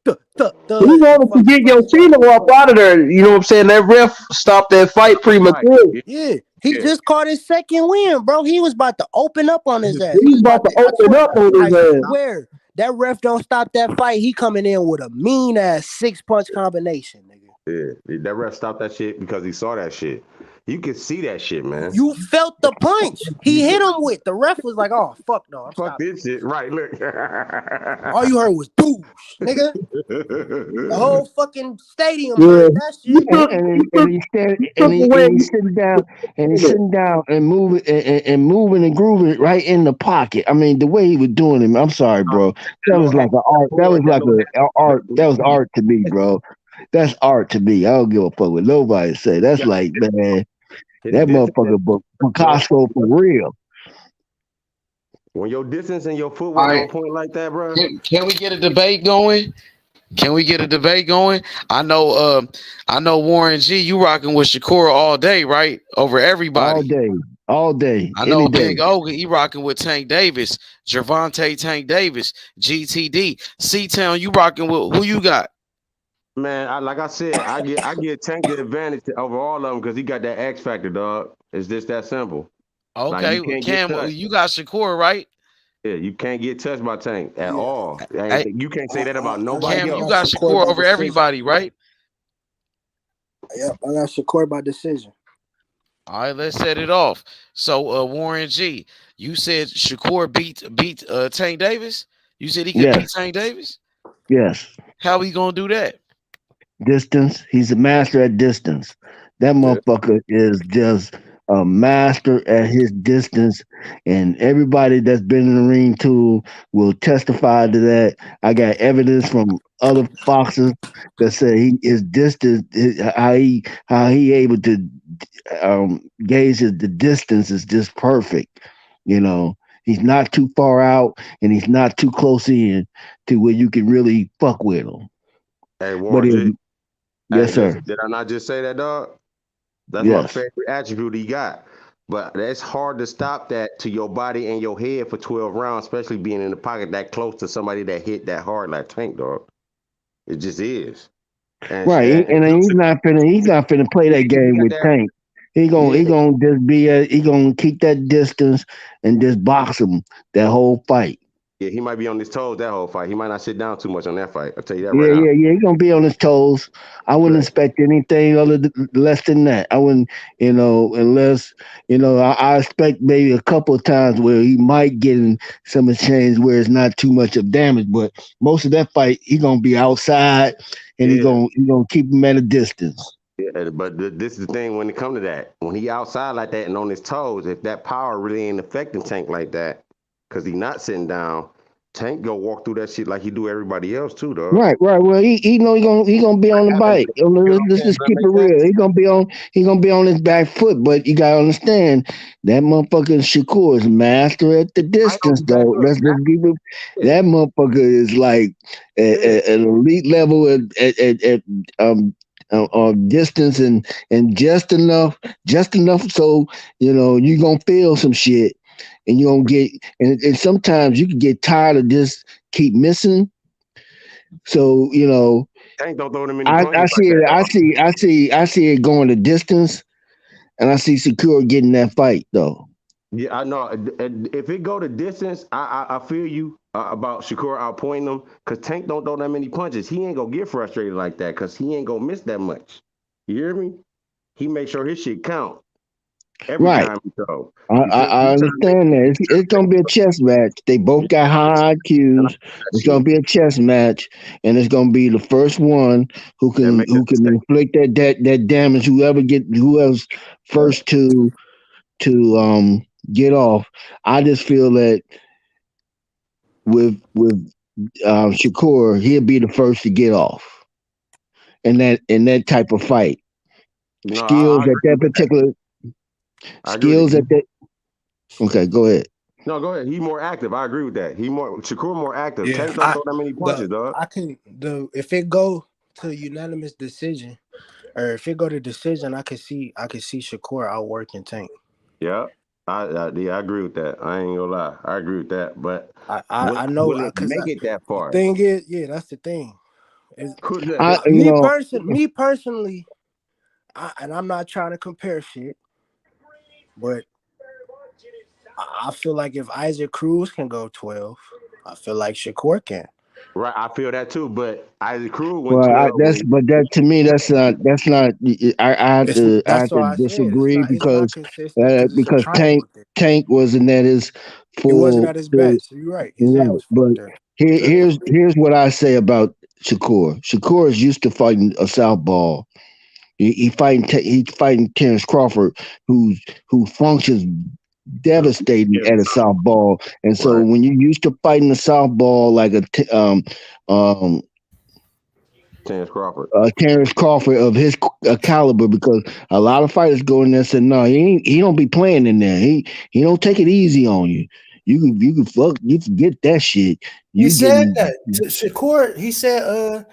wanted to get Yoshino up out of there. You know what I'm saying? That ref stopped that fight prematurely. Yeah. He just caught his second win, bro. He was about to open up on his ass. He was about to open up on his ass. I swear, that ref don't stop that fight. He coming in with a mean ass 6-punch combination, nigga. Yeah, that ref stopped that shit because he saw that shit. You could see that shit, man. You felt the punch he hit him with. The ref was like, "Oh fuck no, fuck this shit." Right? Look, all you heard was "boosh," nigga. The whole fucking stadium heard that shit. And he's sitting down and moving and grooving right in the pocket. I mean, the way he was doing it, I'm sorry, bro. That was like an art. That was like an art. That was art to me, bro. That's art to me. I don't give a fuck what nobody say. That's like, man, that motherfucker Picasso for real. When your distance and your footwork on point like that, bro. Can we get a debate going? Can we get a debate going? I know Warren G, you rocking with Shakur all day, right? Over everybody. All day, I know any day. Big O, he rocking with Tank Davis, Gervonta Tank Davis, GTD. C-Town, you rocking with who you got? Man, like I said, I get Tank the advantage over all of them because he got that X factor, dog. It's just that simple. Like Okay, you can't get Cam, touched. you got Shakur, right? Yeah, you can't get touched by Tank at all. Hey, You can't say that about I nobody Cam, you else. got Shakur Shakur by over decision. everybody, right? Yep, I got Shakur by decision. All right, let's set it off. So, Warren G, you said Shakur beat Tank Davis. You said he could beat Yes, Tank Davis. yes. How he gonna do that? Distance. He's a master at distance. That Yeah. motherfucker is just a master at his distance, and everybody that's been in the ring too will testify to that. I got evidence from other boxers that say his distance, how he able to gauge the distance is just perfect. You know, he's not too far out, and he's not too close in to where you can really fuck with him. Hey, But Warren G. yes, Hey, sir. did I not just say that, dog? That's my Yes. favorite attribute he got. But it's hard to stop that to your body and your head for 12 rounds, especially being in the pocket that close to somebody that hit that hard like Tank, dog. It just is. Right, and he's not finna play that game with Tank. He gonna just he gonna keep that distance and just box him that whole fight. Yeah, he might be on his toes that whole fight. He might not sit down too much on that fight. I'll tell you that Yeah, right now. yeah. He gonna be on his toes. I wouldn't expect anything less than that. I wouldn't, unless I expect maybe a couple of times where he might get in some exchange where it's not too much of damage, but most of that fight he gonna be outside and he gonna keep him at a distance. Yeah, but this is the thing when it comes to that. When he outside like that and on his toes, if that power really ain't affecting Tank like that, because he not sitting down, Tank go walk through that shit like he do everybody else too, dog. Right. Well, he know he gonna be on the bike. Let's just keep it real. He gonna be on his back foot, but you gotta understand that motherfucker Shakur is master at the distance, though. Let's just keep it. That motherfucker is like at elite level at distance and just enough so you gonna feel some shit. And you don't get, and sometimes you can get tired of just keep missing. So Tank don't throw them any I punches see like it. that. I see it going the distance, and I see Shakur getting that fight though. Yeah, I know. If it go the distance, I feel you about Shakur outpointing him because Tank don't throw that many punches. He ain't gonna get frustrated like that because he ain't gonna miss that much. You hear me? He make sure his shit count every time he throw. I understand that. It's gonna be a chess match. They both got high IQs. It's gonna be a chess match, and it's gonna be the first one who can inflict that damage. Whoever's first to get off. I just feel that with Shakur, he'll be the first to get off in that type of fight. Skills at that particular. Skills at that. Okay, go ahead. No, go ahead. He more active. I agree with that. Shakur more active. Tank don't throw that many punches, dog. If it go to unanimous decision, or if it go to decision, I could see Shakur outworking Tank. Yeah. I agree with that. I ain't gonna lie. I agree with that. But I know will it make it that far? The thing is, that's the thing. Me personally, and I'm not trying to compare shit, but I feel like if Isaac Cruz can go 12, I feel like Shakur can. Right, I feel that too. But Isaac Cruz went Well, 12. that to me that's not. I have to disagree because Tank wasn't at his full. He wasn't at his best. So you're right. His head was fucked up. Here's what I say about Shakur. Shakur is used to fighting a southpaw. He's fighting Terence Crawford, who functions devastating at a southpaw. And so when you're used to fighting a southpaw like Terence Crawford of his caliber, because a lot of fighters go in there and say, no, he don't be playing in there. He don't take it easy on you. You can forget that shit. He said that to Shakur. He said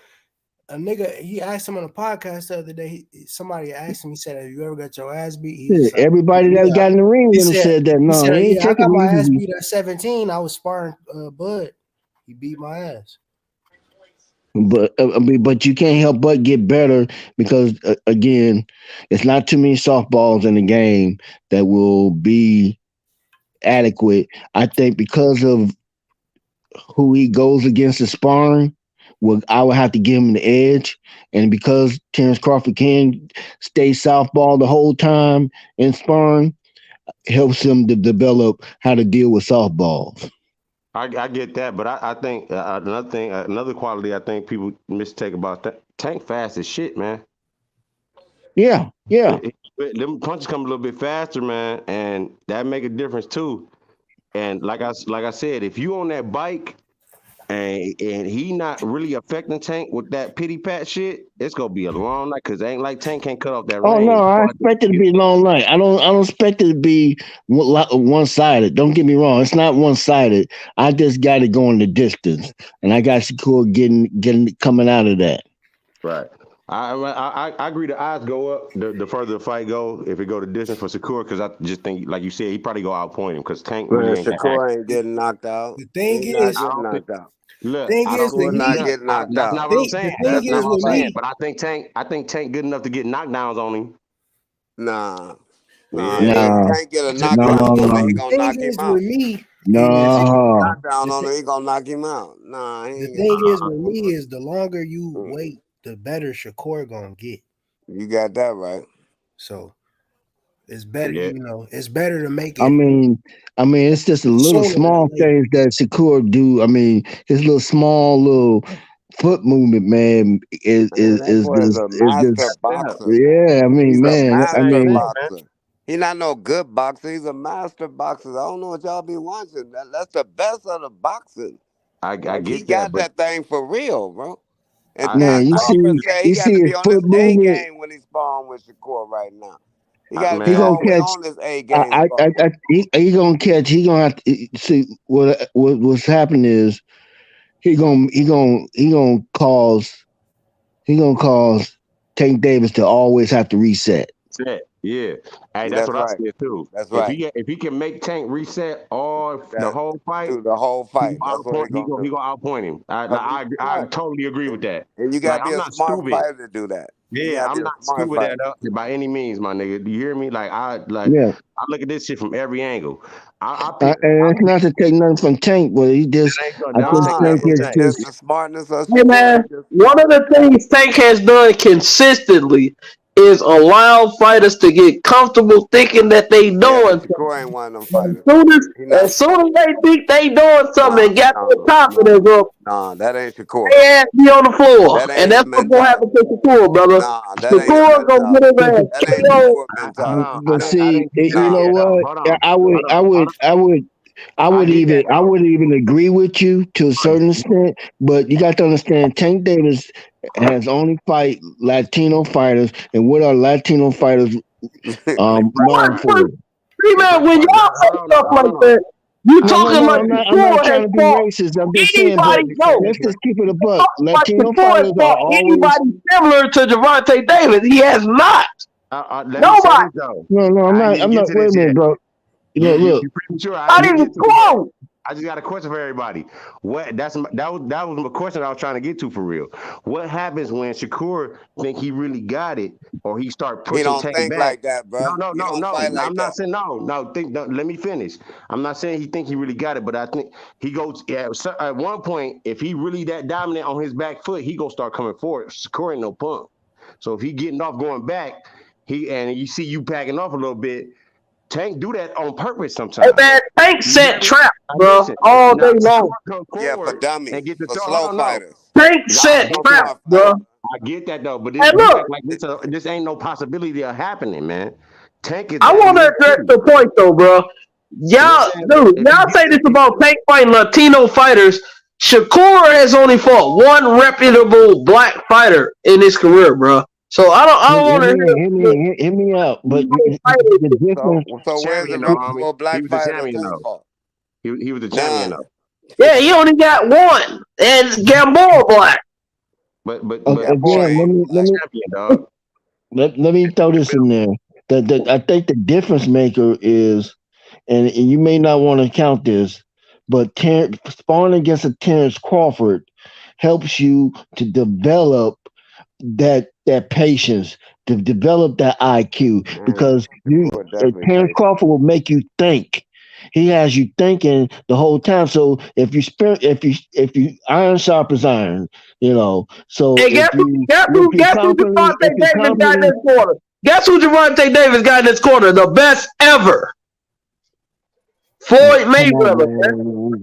a nigga, he asked him on a podcast the other day. Somebody asked him. He said, "Have you ever got your ass beat?" He Yeah, was like, everybody that got in the ring with him said that. He No, said, he ain't "Yeah, I got taking my it ass easy. beat at 17. I was sparring Bud. He beat my ass." But you can't help but get better because again, it's not too many softballs in the game that will be adequate. I think because of who he goes against in sparring, I would have to give him the edge. And because Terence Crawford can stay southball the whole time in sparring, helps him to develop how to deal with softballs. I get that, but I think another thing, another quality I think people mistake about Tank fast as shit, man. Yeah. Them punches come a little bit faster, man, and that make a difference too. And like I said, if you on that bike and he not really affecting Tank with that pity pat shit, it's gonna be a long night because it ain't like Tank can't cut off that Oh no, range. I expect it to be a long night. I don't expect it to be one sided. Don't get me wrong, it's not one sided. I just got it going the distance, and I got Shakur getting coming out of that. Right. I agree. The odds go up the further the fight go. If it go the distance for Shakur, because I just think, like you said, he probably go outpoint him because Tank really Man, ain't that Shakur ain't getting knocked out. The thing He's not is, getting knocked out. Look, thing I is don't that Shakur not he. getting knocked that's out. not what I'm saying. The thing That's not is what I'm with saying. me. But I think Tank good enough to get knockdowns on him. Nah. Yeah. Tank get a No, knockdown on him, he gonna Thing knock him is out. with me is No. Knockdown on him, he gonna knock him out. Nah, he the ain't thing getting is with me is the longer you Mm. wait, the better Shakur gonna get. You got that right. So it's better, Yeah. it's better to make it I mean, it's just a little sooner small than later. things that Shakur do. I mean, his little foot movement, man, is That boy is a master just boxer. yeah. I mean, He's a man, master boxer. He's not no good boxer. He's a master boxer. I don't know what y'all be watching. That's the best of the boxing. I Like, he get that, got but that thing for real, bro. And man, Terence you Crawford see said he got to his be on foot his A movement. game when he's sparring with Shakur right now. He got to He be gonna always catch. on his A game sparring. He gonna catch. He gonna have to see what's happening is he gonna cause Tank Davis to always have to reset. Yeah. Hey, that's That's what right. I said too. That's right. If he can make Tank reset the whole fight, Through the whole fight. That's what he he's gonna do. gonna outpoint him. I Smart. totally agree with that. And you Like, gotta be I'm a not smart stupid. fighter to do that. You Yeah, gotta I'm be a not smart stupid fighter. by any means, my nigga. Do you hear me? I look at this shit from every angle. I And it's not to take nothing from Tank, but he just I just think it's It's just the smartness of Hey man, Shakur. one of the things Tank has done consistently is allow fighters to get comfortable thinking that they Yeah, doing but Shakur ain't one of them something. fighters. As soon as they think they doing something and got their confidence up, Nah, that ain't Shakur. they ass be on the floor. That And ain't that's his what's gonna happen mentality. to Shakur, brother. Nah, that ain't his Shakur gonna get his mentality. ass That ain't KO'd. Shakur mentality. but see, you Nah. know what? I would even agree with you to a certain extent, but you got to understand Tank Davis has only fight Latino fighters, and what are Latino fighters known for? See, man, when y'all say stuff like that, you talking like I'm not Shakur trying has to be fought racist. I'm just saying, but anybody. No, let's just keep it a buck. talking like Latino Shakur has fighters are fought always anybody similar to Gervonta Davis. He has not. Let me say Nobody. this though. No, I'm I ain't even not. get to Wait a this minute, yet. bro. Look. You premature. I Not ain't even get to it yet. close. I just got a question for everybody. That was my question I was trying to get to for real. What happens when Shakur think he really got it, or he start He pushing don't Tank think back? like that, bro. No. He don't fight like I'm not that. saying no. Let me finish. I'm not saying he think he really got it, but I think he goes. Yeah, at one point, if he really that dominant on his back foot, he gonna start coming forward. Shakur ain't no punk. So if he getting off going back, and you see you backing off a little bit. Tank do that on purpose sometimes. Hey, man, Tank set traps, bro, all day long. Yeah, for dummies, and get the for throw. slow fighters. Tank set He's a traps, smart bro. fighter. I get that though, but Hey, you look, act like this ain't no possibility of happening, man. Tank is I that want to good address too. the point though, bro. You know what I'm saying? If Y'all you say get this about Tank fighting Latino fighters. Shakur has only fought one reputable black fighter in his career, bro. So I don't want to Hear me out. But the difference. So where's the Champion though, homie. reputable He black was the fighter champion Tank though. fought? He was the champion None. though. Yeah, he only got one, and Gamboa black. But Again, champion, dog. let me throw this in there. I think the difference maker is, and you may not want to count this, but sparring against a Terence Crawford helps you to develop that patience, to develop that IQ, because Terence Crawford will make you think. He has you thinking the whole time. So if you iron sharp as iron, you know. So Hey, guess who Gervonta Davis got in this corner? Guess who Gervonta Davis got in this corner? The best ever. Floyd Mayweather, man.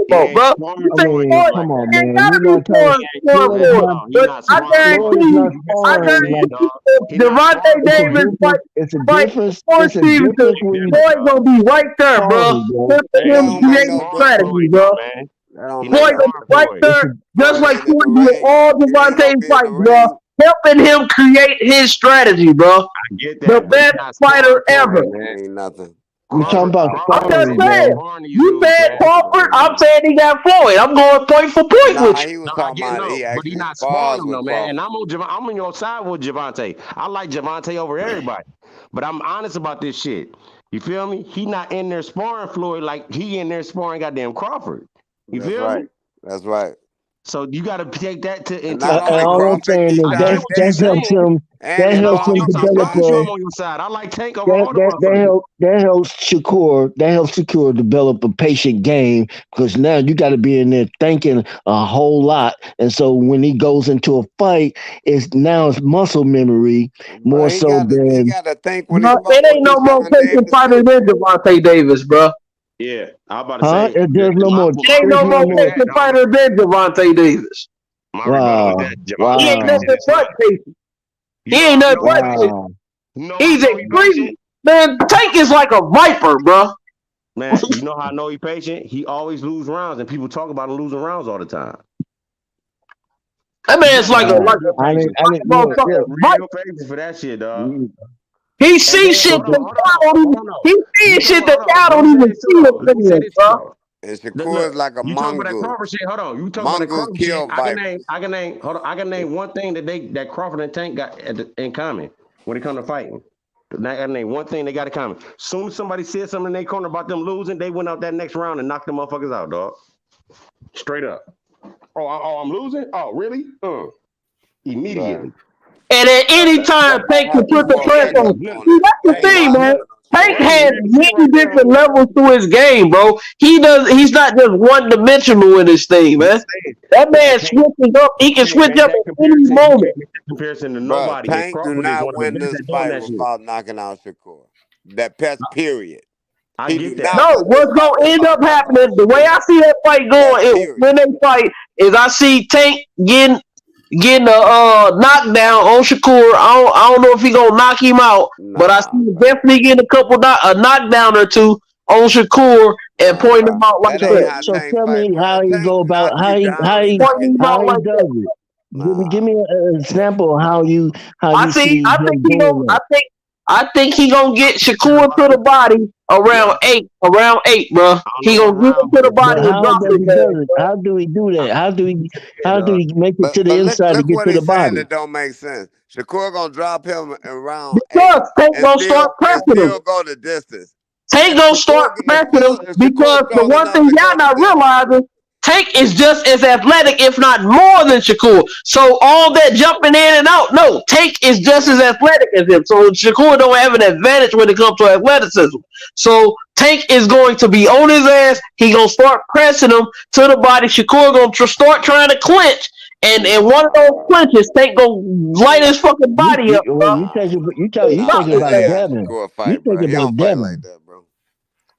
Bro. Come on, man. You're not talking. I guarantee you, Gervonta Davis it's a fight difference. Shakur Stevenson. Floyd gonna be right there, bro. Him creating strategy, bro. Floyd gonna be right there, just like Floyd did all Gervonta's fights, bro. Helping him create his strategy, bro. I get that. The best fighter ever. Ain't nothing. You talking about I'm just saying. You said Crawford. I'm saying he got Floyd. I'm going point for point with you. He was talking about but he not sparring him, though, man. And I'm on your side with Gervonta. I like Gervonta over everybody. But I'm honest about this shit. You feel me? He not in there sparring Floyd like he in there sparring goddamn Crawford. You feel me? That's right. So you got to take that into all I'm saying is that helps him. That helps him develop on your side. I like Tank over all the that helps Shakur develop a patient game, because now you got to be in there thinking a whole lot, and so when he goes into a fight, it's muscle memory more so than. He got to think when it ain't no more patient fighter than Gervonta Davis, bro. Yeah, I'm about to say. There's no more. Ain't no more patient fighter than Gervonta Davis. Wow. He ain't nothing but patient. He ain't nothing but patient. He's extreme. Man, Tank is like a viper, bro. Man, you know how I know he's patient? He always lose rounds, and people talk about him losing rounds all the time. That man's like a motherfucker. Real patience for that shit, dog. He sees shit that he sees shit that y'all don't even see it, bro. And Shakur is like a mongoose. Hold on. You talking about that Crawford shit? I can name one thing that Crawford and Tank got in common when it comes to fighting. I can name one thing they got in common. Soon as somebody said something in their corner about them losing, they went out that next round and knocked them motherfuckers out, dog. Straight up. Oh, I'm losing? Oh, really? Immediately. And at any time, Tank can put the press on. See, that's the thing, man. Tank has many different levels to his game, bro. He's not just one dimensional in his thing, man. That man switches up. He can switch up at any moment. Comparison to nobody. Tank do not win this fight without knocking out Shakur. That pest period. I get that. No, what's gonna end up happening? The way I see that fight going, when they fight, is I see Tank getting a knockdown on Shakur. I don't know if he gonna knock him out, but I see him definitely getting a knockdown or two on Shakur and point him out like that. So tell me how he go about how he does it. Give me an example of how you see. I think he gonna get Shakur to the body around eight, bro. He gonna get him to the body and drop it. How do we do that? How do we make it to the inside to get to the body? That don't make sense. Shakur gonna drop him around because Tank gonna start pressing him. Go the distance. Tank gonna start pressing him because the one thing y'all not realizing, Tank is just as athletic, if not more than Shakur. So all that jumping in and out, no, Tank is just as athletic as him. So Shakur don't have an advantage when it comes to athleticism. So Tank is going to be on his ass. He gonna start pressing him to the body. Shakur gonna start trying to clinch. And one of those clinches, Tank gonna light his fucking body up. You talking about Devin. He don't fight like that, bro.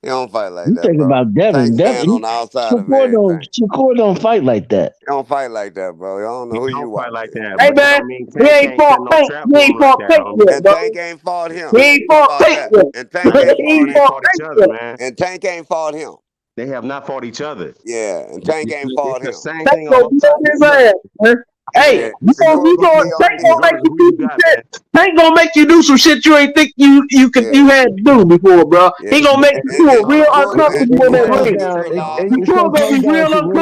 He don't fight like that. You talking about Devin. On the outside Shakur don't fight like that. He don't fight like that, bro. You don't know who you fight like that. Hey man, he ain't fought Tank. He ain't fought Tank yet, bro. Tank ain't fought him. He ain't fought Tank yet. And Tank ain't fought each other, man. And Tank ain't fought him. They have not fought each other. Yeah, and Tank ain't fought him. Tank gonna be on his ass, man. Hey, Tank gonna make you do some shit you ain't think you had to do before, bro. He gonna make you feel real uncomfortable in that ring. He gonna be real uncomfortable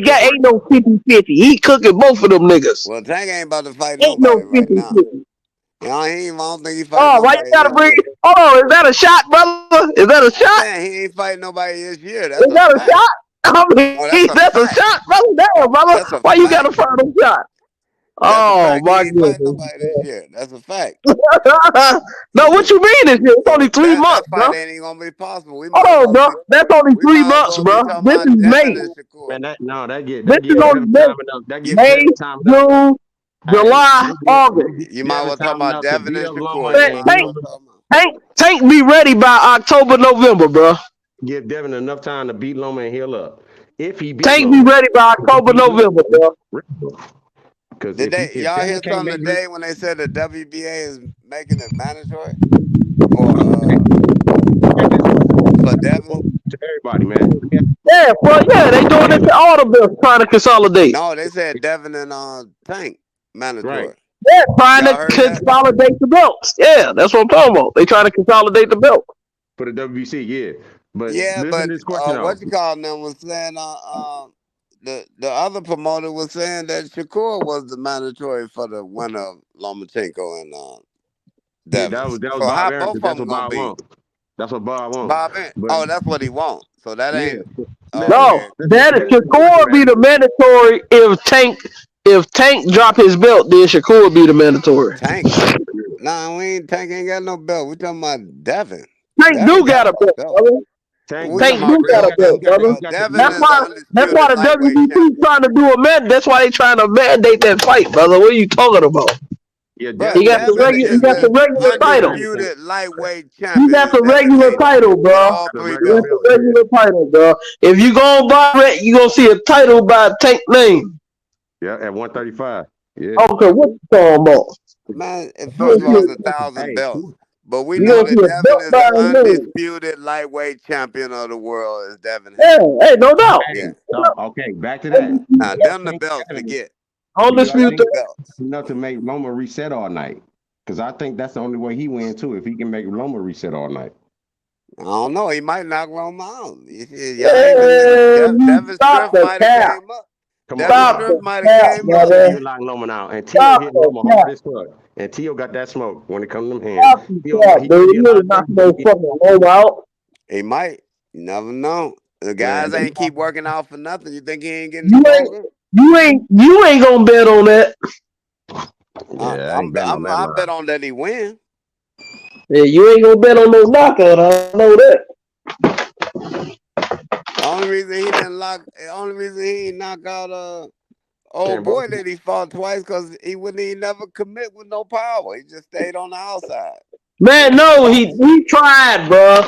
ain't no 50-50. He cooking both of them niggas. Well, Tank ain't about to fight Ain't nobody no right 50-50. now. I don't think he fighting Oh, why you nobody gotta this bring? year. Hold on, is that a shot, brother? Is that a I'm shot? saying he ain't fighting nobody this year. That's Is a that a fact. shot? I mean, No, that's a that's a fact. shot, brother. Damn, brother. That's a Why you got fact. to find a shot? That's a Oh fact. He my ain't fighting goodness. nobody this year. That's a fact. No, what you mean? It's only So 3 months, that bro. fight ain't even gonna be possible. Hold on, bro. That's only We 3 might as months, well be bro. talking This about is Devin May. and Shakur. Man, that This give is only Devin May. time enough. That give May, Devin time enough. June, Hey, July, August. they give You might as Devin well talk time about enough to Devin beat and up Loma Shakur. You and might as give well him talk about. Tank be ready by October, November, bro. give Devin enough time to beat Loma and heal up. If he beat Tank be Loma, ready by October, November, bro. because Did if y'all Devin hear can't something make it, today when they said the WBA is making it mandatory for Devin? to everybody, man. Yeah, well, yeah, they doing it to all the bills, trying to consolidate. No, they said Devin and Tank mandatory. Yeah, trying Y'all to heard that? consolidate the belts. Yeah, that's what I'm talking about. They trying to consolidate the belt. For the WBC, yeah. But Yeah, listen but to this question though. what you call them was saying the other promoter was saying that Shakur was the mandatory for the winner of Lomachenko and Yeah, Devin. that was So Bob how Aaron, both 'cause of that's them what gonna Bob be? wants. That's what Bob wants. Bob Aaron. But Oh, that's what he wants. So that yeah, ain't No, okay. that is listen to the question, Shakur be man. the mandatory if Tank drop his belt, then Shakur be the mandatory. Tank. Nah, Tank ain't got no belt. We talking about Devin. Tank Devin do got got a a belt, belt. brother. Tank We do, Tank talking yeah, about do got a real he belt, belts, got brother. bro. he got the Devin belt. is the That's why undisputed the lightweight WBC champion. trying to do a man. That's why they trying to mandate that fight, brother. What are you talking about? Yeah, Bro, He Devin got is the Devin regular. He is got the the regular title. undisputed lightweight He champion got is the Devin regular Haney title, with bro. all the three He regular got belts. the belt, yeah. regular title, bro. If you go buy it, you gonna see a title by Tank name. Yeah, at 135. Yeah. Okay, what you talking about? Man, You first gonna of see all, a, it's 1,000 Hey, belts. But we you know gonna see that a Devin belt is by the his name. undisputed lightweight champion of the world is Devin Yeah, Haney. hey, no doubt. Yeah. hey, so okay, back to that. Now, Do y'all them the think belts to Devin? get. Don't Do y'all Them dispute think the that. belts. enough to make Loma reset all night? Because I think that's the only way he wins too. If he can make Loma reset all night. I don't know. He might knock Rome out. Y'all ain't been. Man, you Devin's stop strength the might have cap. came up. Come on Devin's now. Stop strength the might have cap, came I up. think brother. he'll lock Loma out. And Tio Stop hit the Loma cap. hard as fuck. And Tio got that smoke when it comes to them hands. Stop the cap, He dude. might get a You lot ain't of knock damage, but no fucking low out. He might. You never know. The man, guys ain't keep working out for nothing. You think he ain't getting You ain't, stronger? you ain't gonna bet on that. yeah, I ain't betting on that I line. bet on that he win. Yeah, you ain't gonna bet on no knockout. I know that. The only reason he didn't knock out old Gamboa. boy that he fought twice because he wouldn't he never commit with no power. He just stayed on the outside. Man, no, Box. he tried, bro.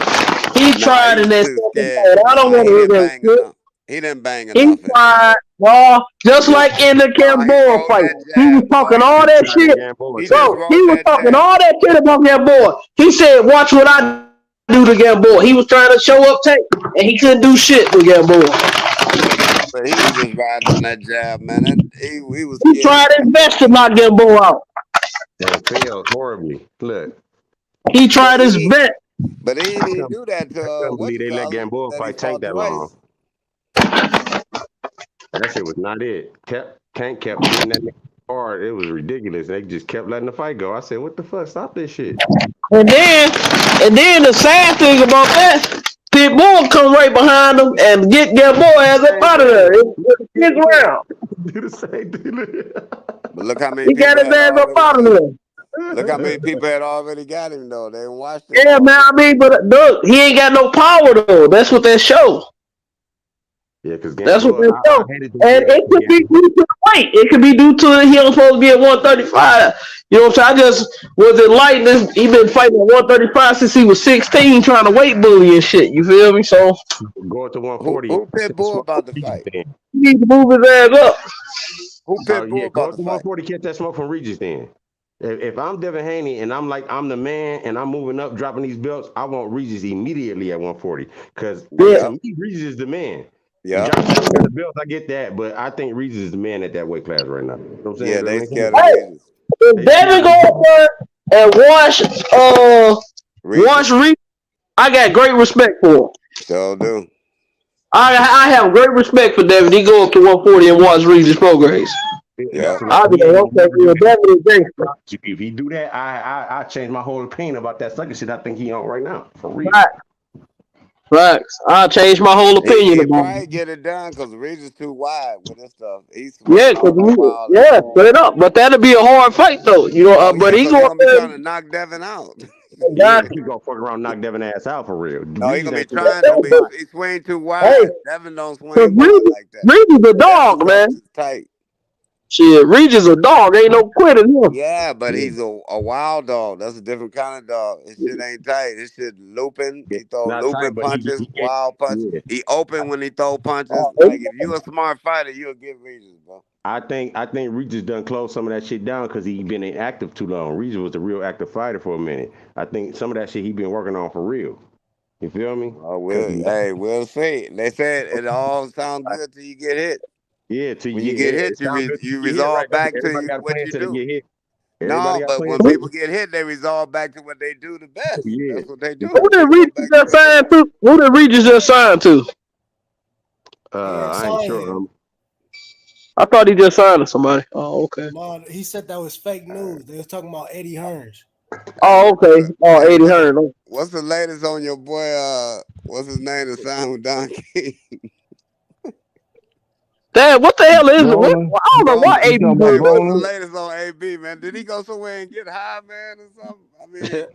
He Nah, tried he in was that too second scared. fight. I don't Nah, want he to hear didn't that bang shit. enough. He didn't bang He enough in it. tried, bro. Just like in the Nah, he Gamboa rolled fight. that He was jab, talking boy. all He that tried that shit. Gamboa He shit. just Bro, he rolled was that talking jab. all that shit about Gamboa. He said, watch what I do to Gamboa. He was trying to show up Tank, and he couldn't do shit with Gamboa. But he was just riding on that jab, man. He was He scared to tried his catch that best to jab. knock Gamboa out. And failed horribly. Look, He But tried his he best. didn't I even couldn't, do that I to couldn't what believe you they let call him Gamboa that he fight Tank fought that twice. long. That shit was not it. Tank kept hitting that nigga hard. It was ridiculous. They just kept letting the fight go. I said, what the fuck? Stop this shit. And then the sad thing about that, Pitbull come right behind him and get Gamboa ass up Same out of there. thing. It's round. Do the same thing. But look how many He got people his had ass up already out of got him. there. Look how many people had already got him though. They didn't watch him Yeah, man. already. I mean, but look, he ain't got no power though. That's what that shows. Yeah, because That's what Gamboa, that I shows. hated they And did that it to could be Gamboa. due to the weight. It could be due to he was supposed to be at 135. You know what I'm saying? I just was enlightened. He been fighting at 135 since he was 16, trying to weight bully and shit. You feel me? So Going to Who 140. Pitbull about to fight? Then. he need to move his ass up. Who Yeah, Pitbull go about up to to fight? 140, catch that smoke from Regis then. If I'm Devin Haney and I'm the man and I'm moving up, dropping these belts, I want Regis immediately at 140. Because Yeah. to me, Regis is the man. Yeah. Josh Taylor got the belts, I get that, but I think Regis is the man at that weight class right now. You know what I'm saying? Yeah, Does that they make sense? scared of Regis. If Devin go up there and watch Reed, I got great respect for him. Sure do. I have great respect for Devin. He go up to 140 and watch Regis Prograis. Yeah. I'll be like, okay, yeah, Devin is gangster. If he do that, I change my whole opinion about that sucker shit I think he on right now. For real. Right. Facts. I changed my whole opinion He about probably it. get it done because Regis too wide with this stuff. He's Yeah, swinging all that wild ass. yeah, straight up. But that'd be a hard fight though, you know. Oh But yeah, he because he going gonna be there. trying to knock Devin out. Yeah, Exactly. he gonna fuck around, knock Devin ass out for real. No, he Regis gonna be ain't trying to, but that. he swing too Hey, wide. Devin don't cause swing wide like that. Regis a Devin dog, stuff man. too tight. Shit, Regis a dog. Ain't no quitting him. Yeah, but Yeah. he's a wild dog. That's a different kind of dog. His shit ain't tight. His shit looping. Yeah, He throw not looping tight, but punches, he wild punch. yeah. He open when he throw punches. Oh, Like if you a smart fighter, you'll get Regis, bro. I think Regis done closed some of that shit down because he been inactive too long. Regis was a real active fighter for a minute. I think some of that shit he been working on for real. You feel me? Oh, Cause he, we'll see. They said it all sounds good till you get hit. yeah, till When you you get get hit, it hit, you sounds good till you you get hit, right? resolve back to Everybody got a what plan you till they do. get hit. No, Everybody got a but plan when till people get hit, they resolve back to what they do the best. yeah. That's what they do. Who They did go Regis back to just what they sign got. to? Who did Regis just sign to? I ain't sure. I thought he just signed to somebody. Oh, okay. No, he said that was fake news. They was talking about Eddie Hearns. Oh, okay. Oh, Hey, 80 Hearn. what's the latest on your boy? What's his name? The sign with Don King. Damn, what the hell is it? What, Broner. I don't know why Broner. 80 You talking Hey, about just. what's the Broner? latest on AB, man? Did he go somewhere and get high, man, or something? I mean,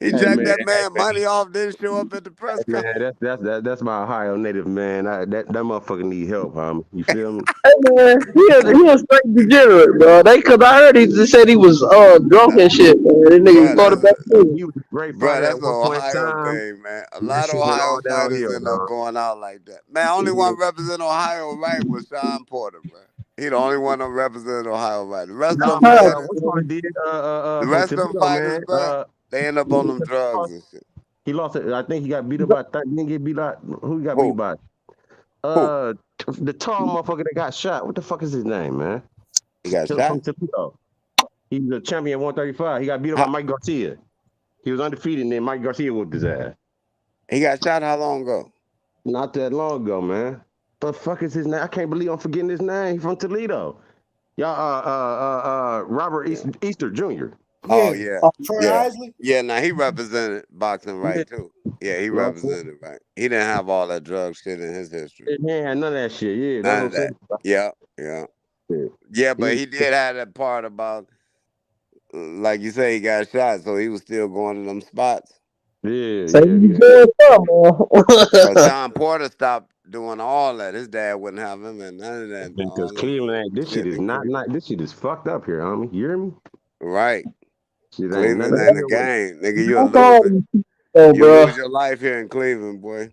he Hey jacked man, that man money off, didn't show up at the press man, conference. that's my Ohio native man. That motherfucker need help, homie. You feel me? Hey man, he a straight degenerate, bro. Cause I heard he just said he was drunk and shit, man. This nigga Bro, caught it back too. He was a great bro, fighter that's at an one point in Ohio time. thing, man. A That lot of shit went Ohio all fighters downhill, end up dog. going out like that. Man, only Yeah. one represent Ohio right was Sean Porter, bro. He the only one that represent Ohio right. The rest of No, them man, fighters, which one did the from rest of them Toledo, fighters, man? bro, they end up on them drugs and shit. He lost it. I think he got beat up by. Didn't get beat out. Who he got beat Who? by? Who? The tall motherfucker that got shot. What the fuck is his name, man? He got shot? From Toledo. He was a champion 135. He got beat up by How, Mike Garcia. He was undefeated, and then Mike Garcia whooped his ass. he got shot how long ago? Not that long ago, man. The fuck is his name? I can't believe I'm forgetting his name. He from Toledo. Y'all, Robert Easter Jr. Oh Yeah, yeah, Troy yeah, Isley. yeah. Now he represented boxing Yeah. right too. Yeah, he Lost it. represented right. He didn't have all that drug shit in his history. He ain't had none of that shit. Yeah, that's None what of I'm that. saying. Yeah, yeah, Yeah. yeah. But He, he did have that part about, like you say, he got shot, so he was still going to them spots. yeah, Say yeah, you yeah. doing something, But man. Sean Porter stopped doing all that. His dad wouldn't have him and none of that. Because All them Cleveland ain't, this shit shit is in not, Cleveland. this shit is fucked up here, homie. You hear me? Right. Shit ain't Cleveland nothing to ain't a deal with. game, nigga. You'll That's lose all it. these people, though, You bro. lose your life here in Cleveland, boy.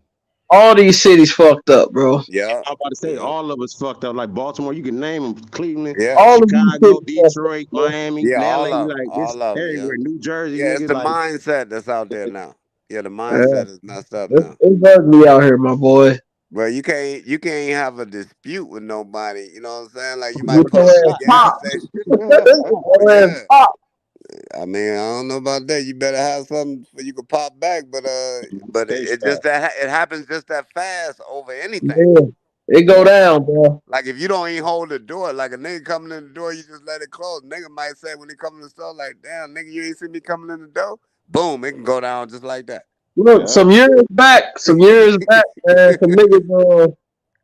All these cities fucked up, bro. Yeah. I'm about to say Yeah. all of us fucked up. Like Baltimore, you can name them. Cleveland, Yeah. All of these Chicago, cities fucked up, Detroit, bro. Miami, Yeah, LA. all of them. Like it's All of them, yeah. everywhere. New Jersey, Yeah, it's nigga. the Like mindset that's out there now. Yeah, the Yeah, mindset is messed up now. it's ugly out here, my boy. But you can't have a dispute with nobody. You know what I'm saying? Like you might Get pull your up at the ass gas popped. station. Get your ass Yeah. popped. I mean, I don't know about that. You better have something so you can pop back. But stay it strapped. just that it happens just that fast over anything. Yeah, it You go know what I'm saying? down, bro. Like if you don't even hold the door, like a nigga coming in the door, you just let it close. Nigga might say when he come in the store, like, damn, nigga, you ain't see me coming in the door. Boom, it can go down just like that. Look, Yeah. some years back, man, some niggas,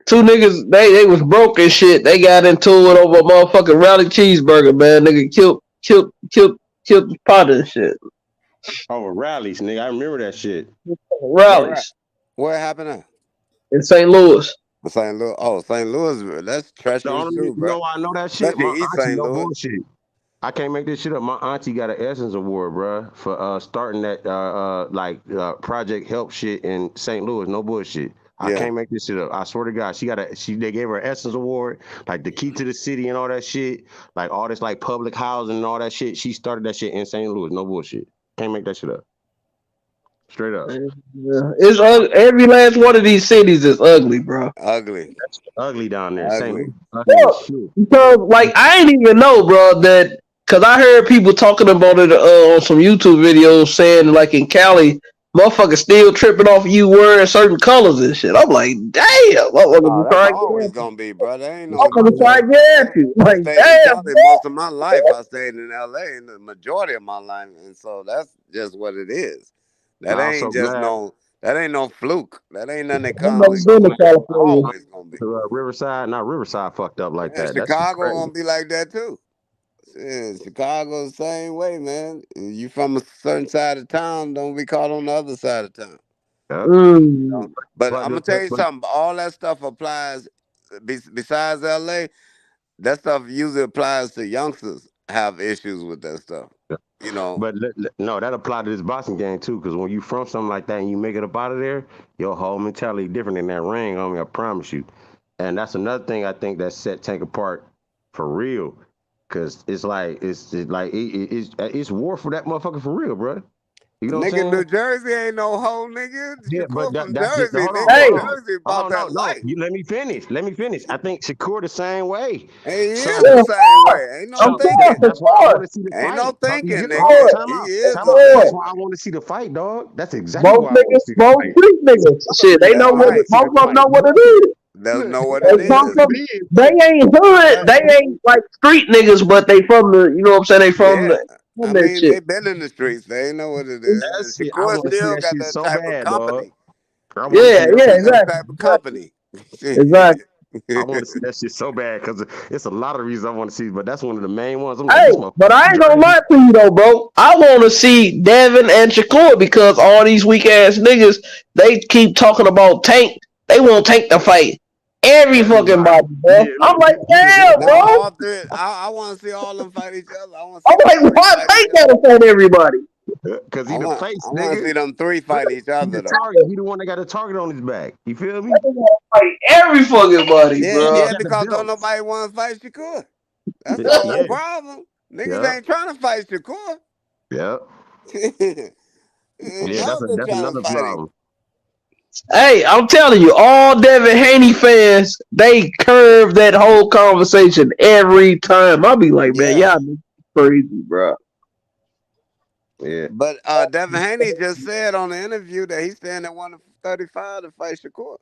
two niggas, they was broke and shit. They got into it over a motherfucking rally cheeseburger, man. Nigga killed the pot and shit. Over rallies, nigga. I remember that shit. Where at? Rallies Where happened at? in St. Louis. St. Louis. Oh, St. Louis, that's The treacherous only too, reason you bro. know why I know that shit, Especially my East auntie, St. no Louis. bullshit. I can't make this shit up. My auntie got an Essence Award, bruh, for starting that Project Help shit in St. Louis. No bullshit. I Yeah. can't make this shit up. I swear to God, they gave her an Essence Award, like the key to the city and all that shit, like all this like public housing and all that shit. She started that shit in St. Louis. No bullshit. Can't make that shit up. Straight up. Yeah. It's every last one of these cities is ugly, bro. Ugly. That's ugly down there. St. Ugly. Louis, ugly as shit. Because like I ain't even know, bro, that because I heard people talking about it on some YouTube videos saying like in Cali, motherfuckers still tripping off you wearing certain colors and shit. I'm like, damn, Oh, motherfuckers that's trying to get always at you. gonna be, bro. There ain't no, Motherfuckers trying to get at you. I Like, stayed in damn, Cali most of my life. I stayed in LA in the majority of my life, and so that's just what it is. That I'm so ain't just glad. That ain't no fluke. That ain't nothing that I've comes never and been go. to That's California. always gonna be. Riverside, not Riverside fucked up like And that. That's Chicago crazy. gonna be like that too. Yeah, Chicago the same way, man. You from a certain side of town, don't be caught on the other side of town. Yep. Mm. But I'm gonna tell you But something. All that stuff applies. Besides LA, that stuff usually applies to youngsters have issues with that stuff. You know, But no, that apply to this boxing game too. Because when you from something like that and you make it up out of there, your whole mentality different in that ring. I promise you. And that's another thing I think that set Tank apart for real. Because it's like it's war for that motherfucker for real, bro. You know what nigga, I'm New saying? Jersey ain't no hoe, nigga. Yeah, but Shakur from that's just Jersey, hold on, nigga. Hey, Jersey about that no. life. You let me finish. Let me finish. I think Shakur the same way. And he is So the yeah, of same course. way. Ain't no Of so course, thinking. of that's why I want course. to see the Ain't no fight. thinking, Of nigga. course. Time He out. is Time the out. That's Boy, same. why I want to see the fight, dog. That's exactly both why I want to niggas, see the both fight. street niggas. Shit, they know That's I what want it, right. to see the both of them fight, know what bro. it is. They know what They it come is. from, they ain't hood, But they ain't like street niggas, but they from the, you know what I'm saying? They Yeah. from I that mean, shit. they been in the streets. They know what it is. And that shit, I Shakur want to see still that got shit that so type of bad, dog. company. I want to Yeah, see that yeah, Shakur shit. got that exactly. type of company. Exactly. I want to see that shit so bad because it's a lot of reasons I want to see, but that's one of the main ones. I'm like, Hey, this motherfucker but I ain't gonna Jersey. lie to you though, bro. I want to see Devin and Shakur because all these weak ass niggas they keep talking about Tank. They want Tank to fight every fucking Everybody. body, bro. Yeah, I'm look, like, he did damn, Now bro. everybody. all three, I want to see all them fight each other. I want to see I'm them like, three why fight each Tank other. gotta fight everybody? Because he the face, I want to nigga. see them three fight each He the other though. target. He the one that got a target on his back. You feel me? They gotta fight every fucking body, Yeah, And he bro. yeah, got the because don't belts. nobody want to fight Shakur. That's the whole Yeah, problem. Niggas yeah, ain't trying to fight Shakur. yeah. Yeah, None of them that's trying to another fight him. problem. Hey, I'm telling you, all Devin Haney fans, they curve that whole conversation every time. I'll be like, man, Yeah. y'all crazy, bro. Yeah. But Devin Haney just said on the interview that he's staying at 135 to fight Shakur.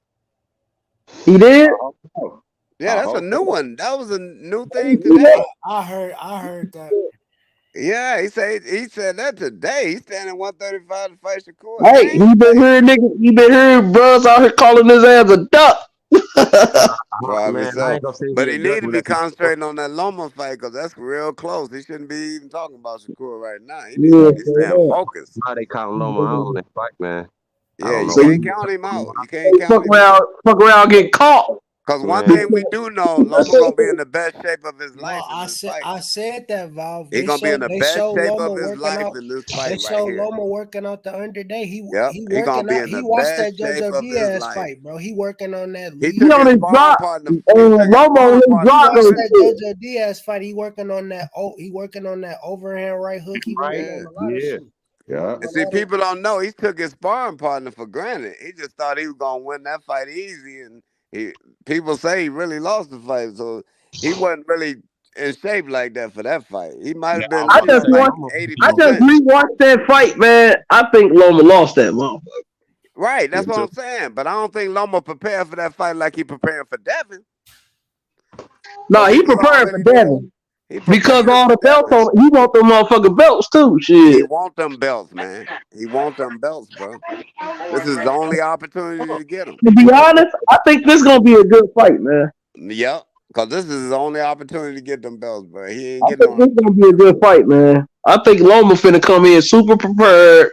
He did? I hope so. Yeah, I that's a hope new so. one. That was a new thing today. I heard that. Yeah, he said that today. He's standing at 135 to fight Shakur. Hey, And he been hearing bros out here calling his ass a duck. probably Man, I so. ain't gonna say he But a he duck need to be unless he. concentrating on that Loma fight because that's real close. He shouldn't be even talking about Shakur right now. He needs to Yeah, be staying focused. Now they calling Loma out on that fight, man. I Yeah, don't you know so why. can't you count him out. You can't count fuck him out. around, get caught. Because one Man, thing we do know, Loma gonna be in the best shape of his No, life in this fight. I said that, Valve. He gonna be in the They best show shape Loma of his working life out. in this They fight right show here. Loma working out the other day. Yep, He he gonna working be out. in the He watched best that shape JoJo of his Diaz life. fight, bro. He working on that He lead. He took on his his sparring drop, partner. He took his Lomo on sparring his partner He drop for watched and that granted. shit. JoJo Diaz fight. He working on that. Oh, he working on that overhand right hook. He working right? Yeah. on a lot of Yeah. shit. He Yeah. working And on a see, lot of. people don't know he took his sparring partner for granted. He just thought he was gonna win that fight easy, and people say he really lost the fight, so he wasn't really in shape like that for that fight. He might Yeah, have I been was I about to just shit say like want, Loma eighty I just percent. $50. rewatched that fight, man. I think Loma lost that motherfucker. Right, Me that's what too. I'm saying. But I don't think Loma prepared for that fight like he preparing for Devin, Nah, cause he he was preparing for already there. Devin He because preparing all for the belts Devin. on. He want them motherfucking belts too. He Shit. want them belts, man. He want them belts, bro. This is the only opportunity to get them. To be honest, I think this gonna be a good fight, man. Yep. Cause this is his only opportunity to get them belts, bro. He ain't I getting think no this other gonna time. be a good fight, man. I think Loma finna come in super prepared.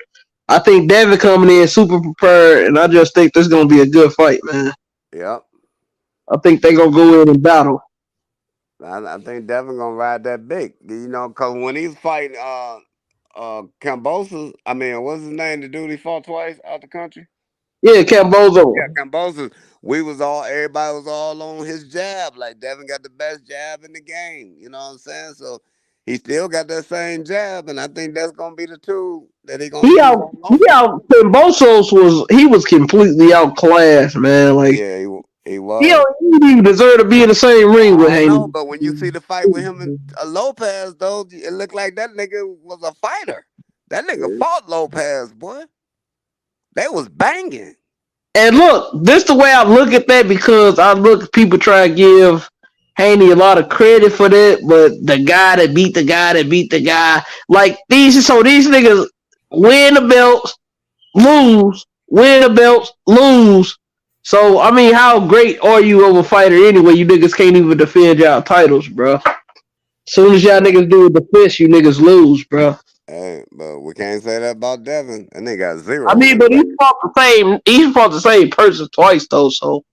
I think Devin coming in super prepared, and I just think this gonna be a good fight, man. Yep. I think they gonna go in and battle. I think Devin gonna ride that big. You know, cause when he's fighting Cambosa, I mean, what's his name? The dude he fought twice out the country? Yeah, Cambozo. Yeah, Cambosa. Everybody was all on his jab. Like Devin got the best jab in the game. You know what I'm saying? So he still got that same jab, and I think that's gonna be the tool that he gonna use on He Loma. out. Cambosos was completely outclassed, man. Like Yeah, he he was. don't even deserve to be in the same ring I with don't know, Haney. but when you see the fight with him and Lopez, though, it looked like that nigga was a fighter. That nigga fought Lopez, boy. They was banging. And look, this the way I look at that because I look people try to give Haney a lot of credit for that, but the guy that beat the guy that beat the guy, like these niggas win the belts, lose, win the belts, lose. So I mean, how great are you of a fighter anyway? You niggas can't even defend y'all titles, bro. Soon as y'all niggas do the fist, you niggas lose, bro. Hey, but we can't say that about Devin. And they got I 0 mean, but wins. he fought the same. He fought the same person twice though. So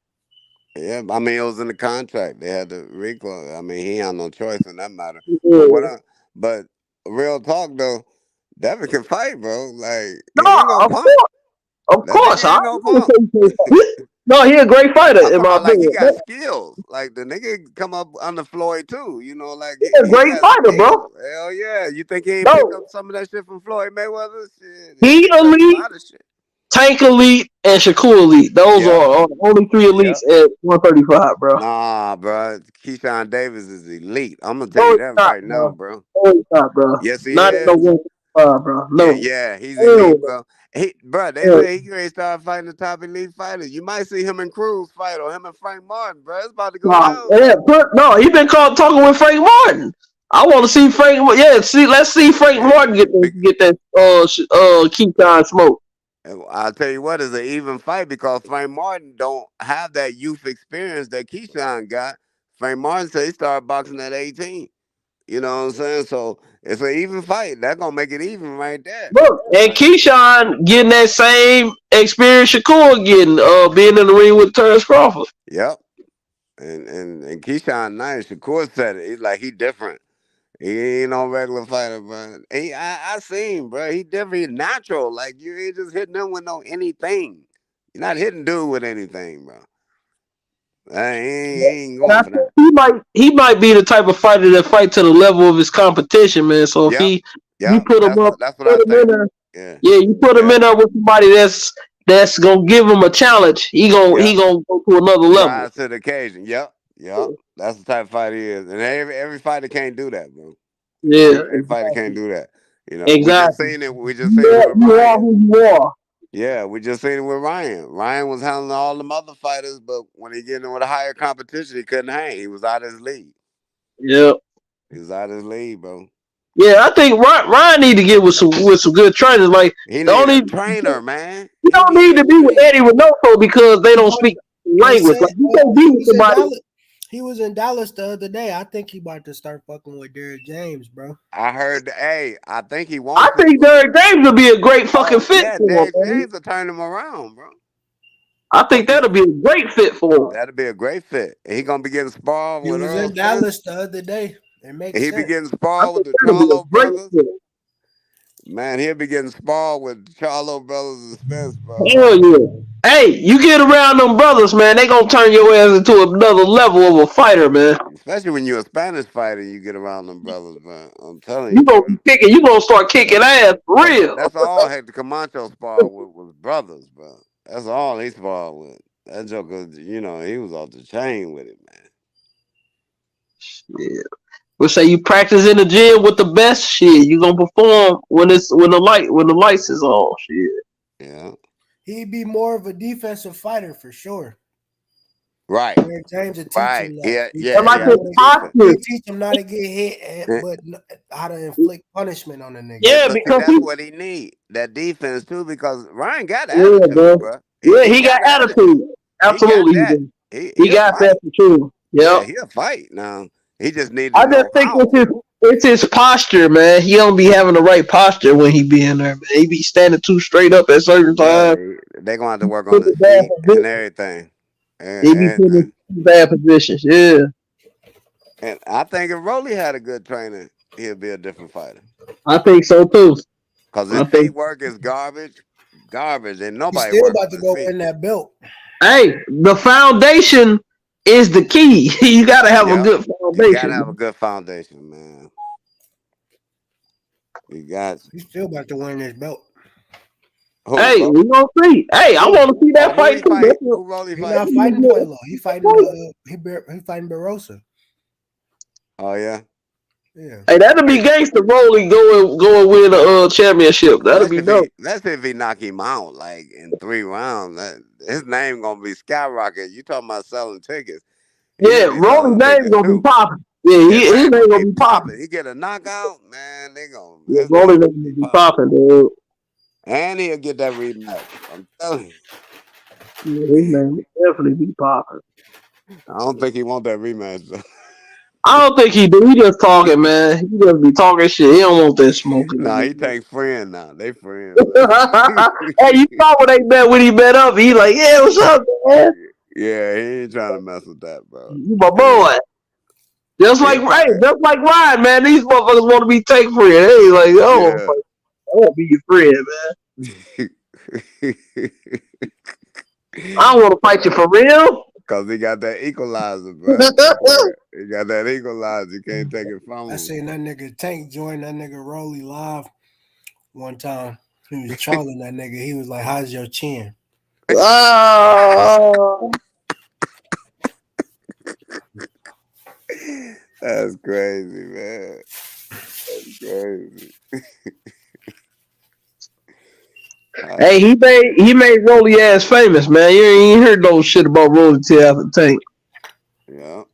Yeah, I mean it was in the contract. They had to recall. I mean he had no choice in that matter. yeah. But real talk though, Devin can fight, bro. Like he No, ain't no of punk. course, of That course. nigga I ain't no punk. no, he a great fighter I'm in talking my about like he opinion. got skills. Like the nigga come up under Floyd too. You know, like He's a he great got fighter, bro. skills. Hell yeah. You think he ain't pick No, up some of that shit from Floyd Mayweather? Shit, he he picked up a elite, lot of shit. Tank elite, and Shakur elite. Those Yep. are the only three elites Yep. at 135, bro. Nah, bro. Keyshawn Davis is elite. I'm gonna tell No, you he's that not, right now, bro. bro. No, he's not, bro. Yes, he Not at no is. 135, bro. Yeah, No. yeah, he's Hell elite, no. bro. Bro, they Hell say he can start fighting the top elite fighters. You might see him and Cruz fight, or him and Frank Martin, bro. It's about to go no. down, Yeah, bro. no, he been talking with Frank Martin. I want to see Frank. Yeah, let's see Frank Yeah. Martin get that Keyshawn smoke. And I'll tell you what, it's an even fight because Frank Martin don't have that youth experience that Keyshawn got. Frank Martin said he started boxing at 18. You know what I'm saying? So it's an even fight. That's gonna make it even right there. Look, and Keyshawn getting that same experience Shakur getting, being in the ring with Terence Crawford. Yep. And Keyshawn nice. Shakur said it. He's like he different. He ain't no regular fighter, bro. I seen, bro. He different. He natural. Like you ain't just hitting him with no anything. You're not hitting dude with anything, bro. He ain't And I going for think that. he might be the type of fighter that fight to the level of his competition, man. So if you put him up, That's what I put him in think. there, yeah, you put him in there with somebody that's gonna give him a challenge. He gonna go to another level. Rise to the occasion. Yep. That's the type of fighter he is. And every fighter can't do that, bro. Yeah, Every fighter can't do that. You know, we just exactly. seen it. We just seen it with You are Ryan. who you are. Yeah, we just seen it with Ryan. Ryan was handling all them other fighters, but when he get in with a higher competition, he couldn't hang. He was out of his league. Yep. He was out of his league, bro. Yeah, I think Ryan need to get with some good trainers. Like He the need only a trainer, man. you don't need to be with Eddie Reynoso because they don't speak language. Like you can't be with somebody. He was in Dallas the other day. I think he about to start fucking with Derrick James, bro. I heard. Hey, I think he wants. I think Derrick James would be a great fucking fit Yeah, for Derrick him. James will turn him around, bro. I think that'll be a great fit for him. That'll be a great fit. And he gonna be getting sparred He with was Errol in Spence. Dallas the other day. It makes He sense. be getting sparred with the Charlo brothers. Man, he'll be getting sparred with Charlo brothers and Spence, bro. Hell yeah. Hey, you get around them brothers, man, they gonna turn your ass into another level of a fighter, man. Especially when you're a Spanish fighter, you get around them brothers, man. I'm telling You you, gonna bro. be kicking, you gonna start kicking ass for real. That's all Hector Camacho sparred with was brothers, bro. That's all he sparred with. That joker, you know, he was off the chain with it, man. Yeah. We'll say you practice in the gym with the best shit. You gonna perform when the lights is on. Shit. Yeah. He'd be more of a defensive fighter for sure. Right. Derrick James would teach him that. He teach him not to get hit, but how to inflict punishment on the nigga. Yeah, but because that's what he need. That defense too, because Ryan got yeah, attitude, bro. bro. He got attitude. Absolutely, he got that for sure. Yeah, Yep. he'll fight now. He just needs I to just know think how. it's his posture, man. He don't be having the right posture when he be in there, man. He be standing too straight up at certain times. They're gonna have to work on his feet and everything. He be put in bad positions, yeah. And I think if Rolly had a good trainer, he'll be a different fighter. I think so too. Cause his feet work is garbage, and nobody He's still works about to go win that belt. Hey, the foundation is the key. You gotta have a good foundation. You gotta have a good foundation, man. He's still about to win this belt. Hey, we gonna see. Hey, I want to see that fight too. He's not fighting Pueblo. He fighting Barossa. Oh yeah. Yeah. Hey, that'll be gangster. Rolling going win a championship. That'll be dope. Let's see if he knock him out like in 3 rounds. His name gonna be skyrocket. You talking about selling tickets? Yeah, Rolling's name gonna be popping. Yeah, his name gonna be popping. He get a knockout, man. They gonna Rolling gonna be popping, dude. And he'll get that rematch. I'm telling you. Yeah, his name would definitely be popping. I don't think he want that rematch though. I don't think he do. He just talking, man. He just be talking shit. He don't want that smoking. Nah, he Tank friend now. They friends. Hey, you saw when he met up. He like, yeah, what's up, man? Yeah, he ain't trying to mess with that, bro. You my boy. Just like Ryan, man. These motherfuckers want to be Tank friend. Hey, like, oh, Yeah. I want to be your friend, man. I don't want to fight you for real. Cause he got that equalizer, bro. He got that equalizer. You can't take it from him. I seen that nigga Tank join that nigga Rolly live one time. He was trolling that nigga. He was like, "How's your chin?" Oh. That's crazy, man. That's crazy. Hey, he made Rolly ass famous, man. You ain't heard no shit about Rolly till after Tank. Yeah.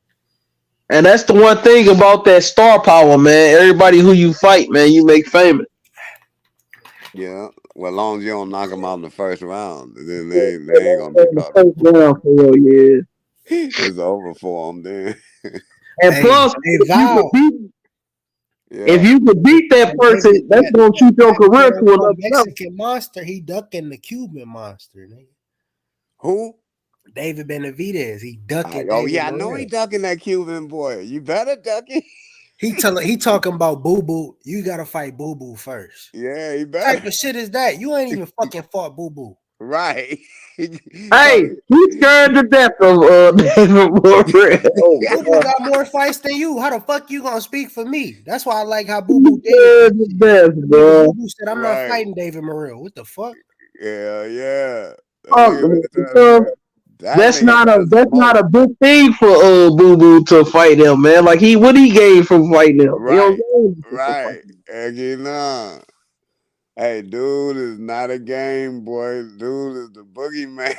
And that's the one thing about that star power, man. Everybody who you fight, man, you make famous. Yeah. Well, as long as you don't knock him out in the first round, then they ain't gonna be caught up. Yeah. It's over for them then. And plus, if you could beat that person, that's gonna shoot your career to another Mexican monster. He ducking the Cuban monster, nigga. Who? David Benavidez. He ducking. Oh yeah, I know he ducking that Cuban boy. You better duck it. He talking about Boo Boo. You gotta fight Boo Boo first. Yeah, he What better. type of shit is that? You ain't even fucking fought Boo Boo. Right. Hey, he's scared to death of David Morrell. Boo Boo got more fights than you. How the fuck you gonna speak for me? That's why I like how Boo Boo did. Boo Boo said, "I'm not fighting David Morrell." What the fuck? Yeah. That's not a big thing for Boo Boo to fight him, man. Like what he gained from fighting him? Right. Nah. Hey, dude is not a game boy. Dude is the boogeyman.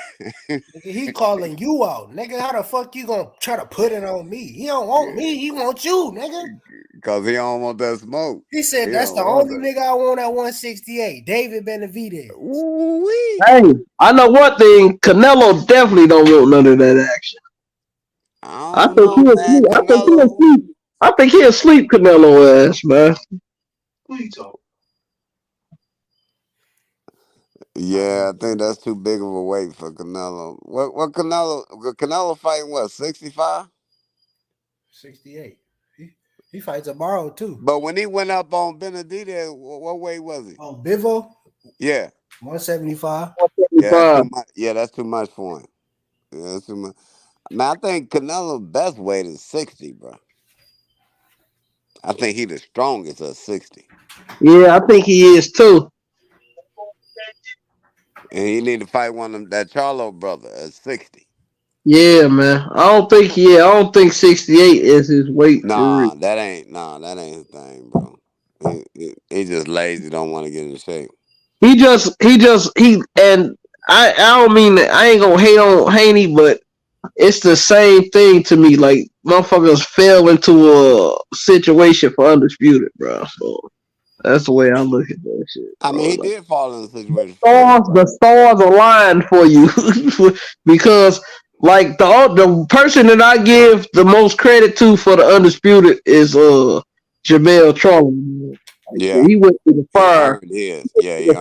He calling you out, nigga. How the fuck you gonna try to put it on me? He don't want me. He want you, nigga. Cause he don't want that smoke. He said that's the only nigga I want at 168. David Benavidez. Ooh-wee. Hey, I know one thing. Canelo definitely don't want none of that action. I think he'll sleep Canelo ass, man. What are you talking? Yeah, I think that's too big of a weight for Canelo. What Canelo fighting what, 65? 68. He fights tomorrow too. But when he went up on Benavidez, what weight was he? On Bivo? Yeah. 175. Yeah, that's too much. Yeah, that's too much for him. Yeah, that's too much. Man, I think Canelo's best weight is 60, bro. I think he the strongest at 60. Yeah, I think he is too. And he need to fight one of them, that Charlo brother at 60. Yeah, man. I don't think 68 is his weight. Nah, that ain't his thing, bro. He just lazy, don't want to get in shape. And I don't mean that. I ain't gonna hate on Haney, but it's the same thing to me. Like motherfuckers fell into a situation for undisputed, bro. So that's the way I look at that shit. I mean, he did fall in a situation. The stars aligned for you because, like the person that I give the most credit to for the undisputed is Jamel Charlo. Yeah, he went to the fire. He earned his.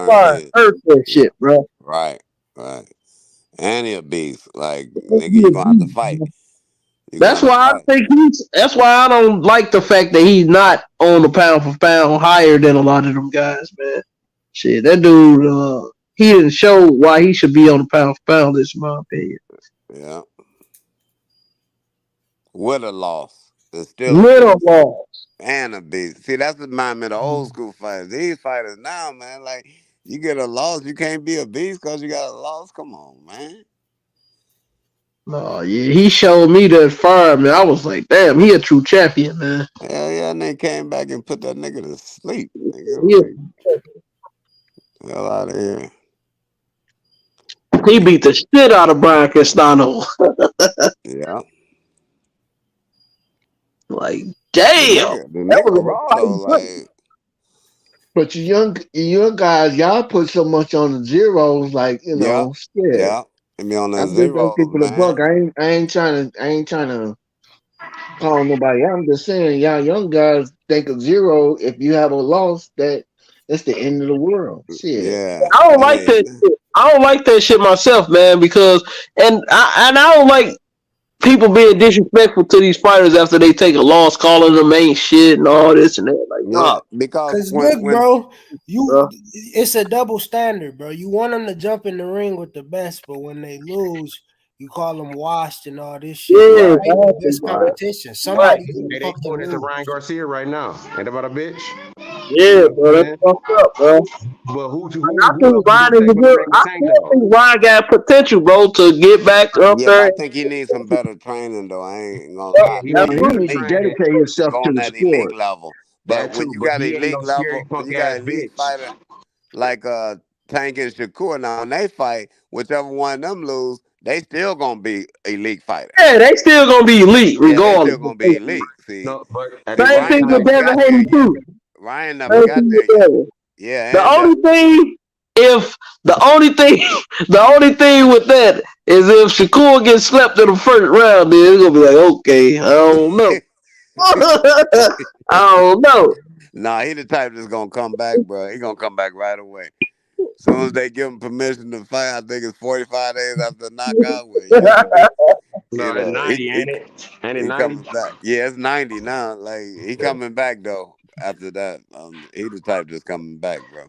Earned that shit, bro. Right. And he a beast. Like nigga, you gonna have to fight. That's why I don't like the fact that he's not on the pound for pound higher than a lot of them guys, man. Shit, that dude, he didn't show why he should be on the pound for pound. This is my opinion. Yeah. With a loss. And and a beast. See, that's the mind of the old school fighters. These fighters now, man, like you get a loss, you can't be a beast because you got a loss. Come on, man. No, yeah, he showed me that fire, man. I was like, damn, he a true champion, man. Hell yeah, and they came back and put that nigga to sleep. Nigga. Hell out of here. He beat the shit out of Brian Castano. Yeah. Like, damn. The nigga raw though, like But you young guys, y'all put so much on the zeros, like Yeah, shit. yeah. And me on I the just don't zero, keep it a man. buck. I ain't trying to call nobody. I'm just saying, y'all young guys think of zero. If you have a loss, that's the end of the world. Shit. Yeah. I don't like Hey. that shit. I don't like that shit myself, man, because I don't like people being disrespectful to these fighters after they take a loss, calling them ain't shit and all this and that. Like, Yeah, nah. because Cause look, when bro, Bro. it's a double standard, bro. You want them to jump in the ring with the best, but when they lose, you call them washed and all this shit. You Yeah, Right, fighting the exactly, best bro. right. competition. Right. Somebody gonna Hey, they fucking doing it to Ryan lose. Garcia right now. Ain't that about a bitch? You Yeah, know bro, what I'm that's saying? fucked up, bro. But And I who think else is Ryan gonna is step a in the good. ring with I Tank still though? think Ryan got potential, bro, to get back up yeah, but I there. think he needs some better training though. I ain't gonna Yeah, lie. He No, He need he need better needs to elite training. dedicate to himself go to on the that elite sport. level. But That when too, you but got he ain't no elite scary level, when punk you got ass elite bitch. fighter like Tank and Shakur now, when they fight, whichever one of them lose, they still gonna be elite fighters. Yeah, they still gonna be elite Yeah, they regardless. still gonna be elite. See, No, but at the see, Same same thing Ryan with never time, Devin got there Haney yet. too. Ryan never Same got thing there with yet. Devin. Yeah, The and only thing, if the only thing, the only thing with that is if Shakur gets slapped in the first round, then it's gonna be like, okay, I don't know. I don't know. nah, he the type that's gonna come back, bro. He gonna come back right away. As soon as they give him permission to fight, I think it's 45 days after the knockout. Well, you know, no, it's 90, ain't it? Ain't it he 90? coming back. Yeah, it's 90 now. Like he coming back though. After that, he the type that's coming back, bro.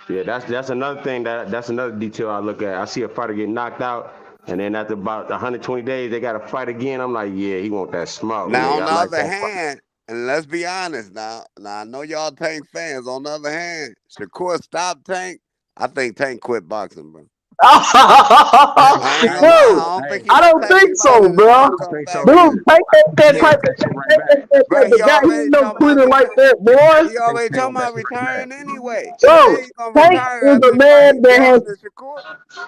Yeah, that's another thing that's another detail I look at. I see a fighter get knocked out, and then after about 120 days they got to fight again. I'm like, yeah, he want that smoke, Now, nigga. on I the like other that fight. hand, and let's be honest now I know y'all Tank fans. On the other hand, Shakur stopped Tank. I think Tank quit boxing, bro. I ain't gonna lie. No, I don't think Hey, he I that don't type of think fighter so, that's bro. gonna I don't come think back. so Dude, either. Tank ain't that He Yeah, type take of that shit right back. bro. the He guy. He ain't already no talking about quitter like retiring. that, boy. He Tank already take talking that about shit right back. retiring anyway. He Bro, said he's gonna Tank retire is after a he fight man that has. Devin and Shakur.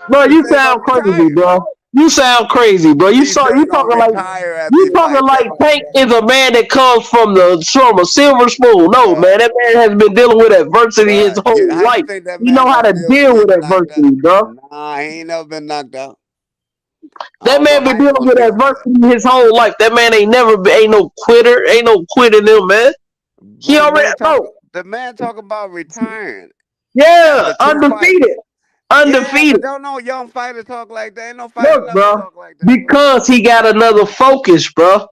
Bro, He you said he's gonna sound crazy, retire. bro. You sound crazy, bro. He said You he's gonna talking like retire after he fight Devin. Tank is a man that comes from a silver spoon. No, man, that man has been dealing with adversity his But whole how you life. think that He man know how gonna to deal with deal with getting knocked out? adversity, bro. Nah, he ain't never been knocked out. I That don't know man been how he dealing gonna with deal with that. adversity his whole life. That man ain't no quitter, ain't no quitting him, man. He Man, already bro. the man talk about retiring Yeah, after two fights. undefeated, Yeah, but undefeated. don't no young fighter talk like that. Ain't no fighter Look, never bro, talk like that, bro. because he got another focus, bro.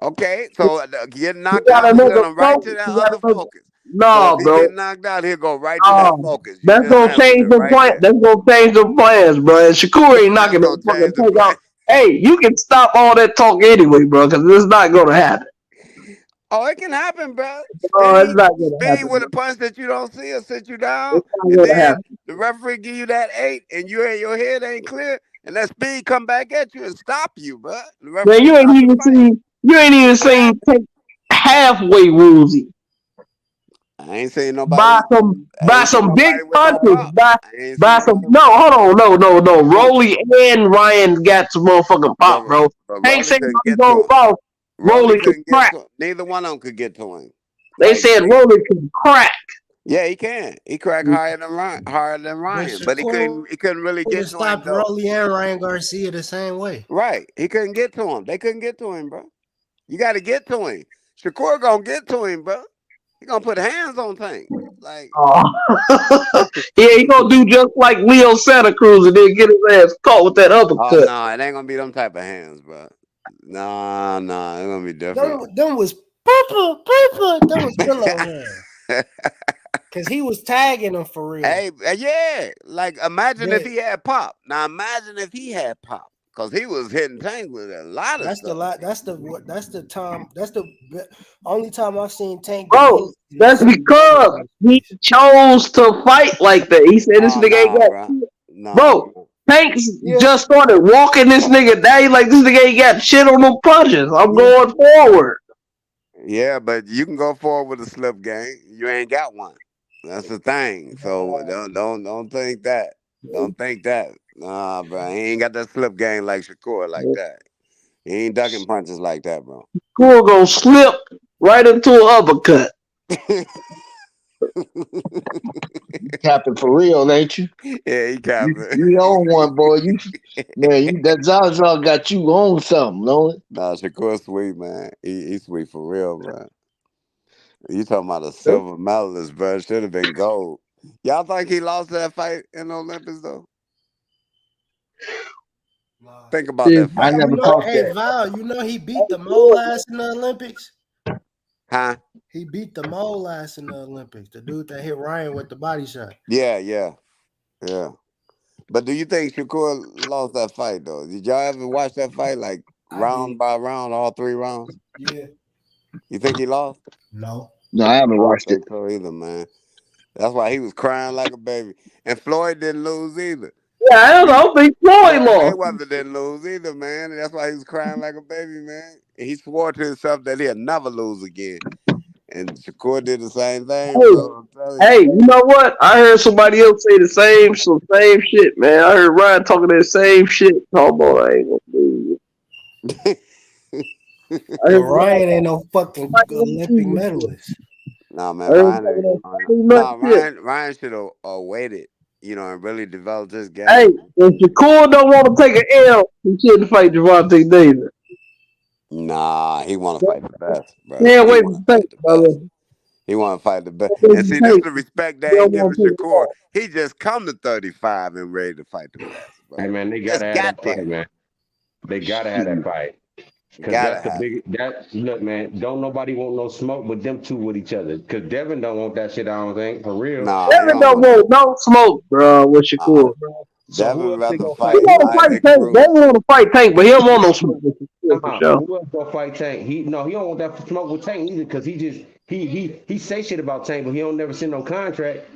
Okay, so getting He knocked got out will send another him right to focus. that He got other another. focus. So if No, he bro. get knocked out, he'll go right to that focus. You That's just gonna answered change it the right plan. there. That's gonna change the plans, bro. And Shakur ain't That's knocking gonna the fucking change the take plan. out. Hey, you can stop all that talk anyway, bro, because it's not gonna happen. Oh, it can happen, bro. Oh, it's Speed, not gonna speed happen, with bro. a punch that you don't see will sit you down, It's not and gonna then happen. the referee give you that 8, and your head ain't clear, and that speed come back at you and stop you, bro. The Man, referee stop the fight. you ain't even It can seen happen. take halfway woozy. I ain't seen By nobody. I by ain't seen some big nobody with no punches. pop. I ain't By seen some nobody no, with hold on, no. no. Rolly and Ryan got some motherfucking But, pop, bro. but Tank Rolly said couldn't he get to gonna him. boss. Rolly Rolly could couldn't get crack. to him. Neither one of them could get to him. They Like said Rolly could crack. yeah, he can. He cracked higher than But Ryan, but Shakur he couldn't really would get have to him stopped though. Rolly and Ryan Garcia the same way. Right. He couldn't get to him. They couldn't get to him, bro. You got to get to him. Shakur gonna get to him, bro. He gonna put hands on Tank. Like, Oh. Yeah, he gonna do just like Leo Santa Cruz and then get his ass caught with that oh uppercut. no, it ain't gonna be them type of hands, bro. Nah, it's gonna be different. Them was purple. Them was pillow hands. Cause he was tagging him for real. Hey, yeah. Like, imagine if But he had pop. Now, imagine if he had pop, cause he was hitting Tank with a lot of that's the stuff. lot. That's the time. That's the only time I've seen Tank get Bro, hit. that's because he chose to fight like that. He said this Oh nigga ain't nah, got bro. shit. Nah, Bro, bro. Tanks Yeah, just started walking this nigga down. He like this nigga ain't got shit on them punches. I'm yeah. going forward. Yeah, but you can go forward with a slip game. You ain't got one. That's the thing. So don't think that. Don't think that. Nah, bro. He ain't got that slip game like Shakur like that. He ain't ducking punches like that, bro. Cool gonna slip right into an uppercut. Capping for real, ain't you? Yeah, he capping. You own one, boy. That Zaza got you on something, don't it? Nah, Shakur sweet, man. He sweet for real, man. You talking about a silver medalist, bro? Should have been gold. Y'all think he lost that fight in the Olympics though? Think about that I fight. never Hey, thought that. Val, you know he beat the mole ass in the Olympics? Huh? He beat the mole ass in the Olympics. The dude that hit Ryan with the body shot. Yeah. But do you think Shakur lost that fight though? Did y'all ever watch that fight like round by round, all 3 rounds? Yeah. You think he lost? No. No, I haven't I don't watched it. think so either, man. That's why he was crying like a baby. And Floyd didn't lose either. Yeah, I don't think Floyd lost. Mayweather didn't lose either, man. And that's why he was crying like a baby, man. And he swore to himself that he'll never lose again. And Shakur did the same thing, bro. Hey, you know what? I heard somebody else say the same shit, man. I heard Ryan talking that same shit. Oh boy, I ain't gonna do But Ryan ain't no fucking Olympic medalist. Nah, man, Ryan should have waited, and really developed his game. Hey, if Shakur don't want to take an L, he shouldn't fight Gervonta Davis. Nah, he want to fight the best, bro. Yeah, wait a second, brother. He want to fight the best. And see, this is the respect they ain't giving Shakur. He just come to 35 and ready to fight the best, bro. Hey, man, they got to have that fight, man. They got to have that fight. Because that's the big, look, man, don't nobody want no smoke with them two with each other. Because Devin don't want that shit, I don't think, for real. Nah, Devin don't want no smoke, bro, with Shakur. Devin rather fight. He want to fight Tank. Devin want to fight Tank, but he don't want no smoke with Shakur, for sure. Who else gonna fight Tank? He don't want that smoke with Tank either, because he say shit about Tank, but he don't never send no contract.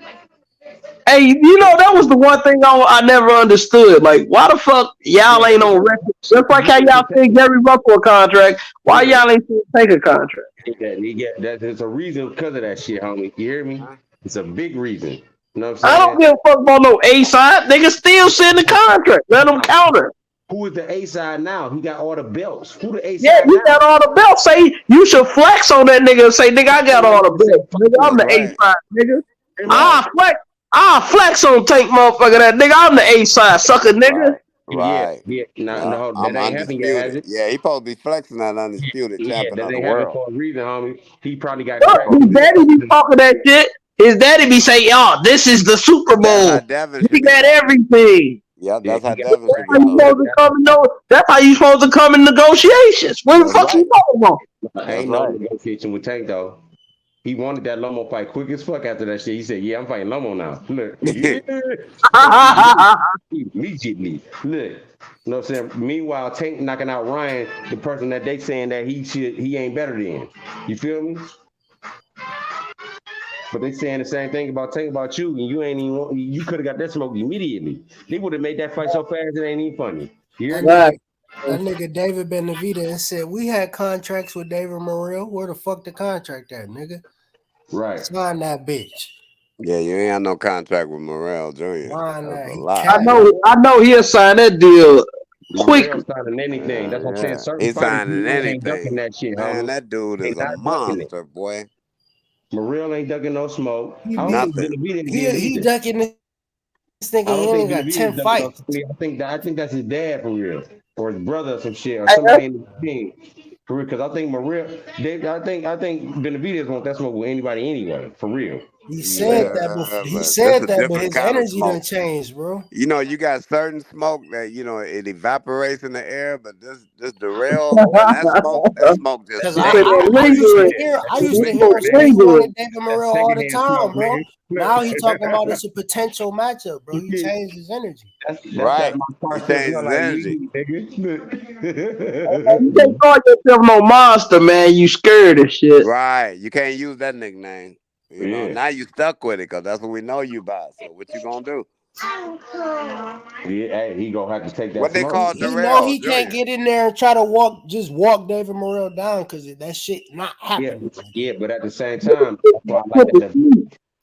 Hey, that was the one thing I never understood. Like, why the fuck y'all ain't on record? Just like how y'all think Gary Russell a contract, why y'all ain't take a contract? There's a reason because of that shit, homie. You hear me? It's a big reason. You know what I'm saying? I don't give a fuck about no A side. Nigga still send the contract. Let them counter. Who is the A side now? He got all the belts. Who the A side? Yeah, you got all the belts. Say you should flex on that nigga and say, nigga, I got all the belts. Nigga, I'm the A side, nigga. I'll flex on Tank, motherfucker. That nigga, I'm the A side, sucker, nigga. Right. Yeah. No, I'm that ain't happening yet, has it? Yeah, he supposed to be flexing that undisputed champion that of the ain't happening world. for a reason, homie. He probably got His daddy be talking that shit. His daddy be saying, "Yo, this is the Super Bowl. He got everything." Yeah, that's how Devin should be. That's how you supposed to come in negotiations. What the fuck you talking about? Ain't no negotiation with Tank though. He wanted that Lomo fight quick as fuck after that shit. He said, "Yeah, I'm fighting Lomo now." Look, immediately. Look, you know what I'm saying? Meanwhile, Tank knocking out Ryan, the person that they saying that he ain't better than. You feel me? But they saying the same thing about Tank about you, and you ain't even. You could have got that smoke immediately. They would have made that fight so fast it ain't even funny. You hear me? That nigga David Benavidez said we had contracts with David Morrell. Where the fuck the contract at, nigga? Right. Sign that bitch. Yeah, you ain't had no contract with Morrell Jr. That's a lie. I know he'll sign that deal quick. Morrell signing anything. That's what I'm saying. Certain He's signing ain't ducking anything. that shit, Man, homie. that dude is a monster, boy. Morrell ain't ducking no smoke. He ducking this nigga. He only got 10 fights. I think that's his dad for real, or his brother or some shit, or somebody in the team. For real, because I think Morrell, I think Benavidez want that smoke with anybody anyway. For real. He said that before. He said that, but his energy done changed, bro. You got certain smoke that it evaporates in the air, but this Darrell, that smoke just. Because I used to hear he wanted David Morrell all the time, bro. Now he talking about it's a potential matchup, bro. He changed his energy. Right. He changed his energy. You can't call yourself no monster, man. You scared of shit. Right. You can't use that nickname. Now you stuck with it because that's what we know you by. So what you gonna do? Yeah, he gonna have to take that. What they call He know he can't get in there and try to walk David Morrell down because that shit not happening. Yeah, but at the same time, that's why I like it.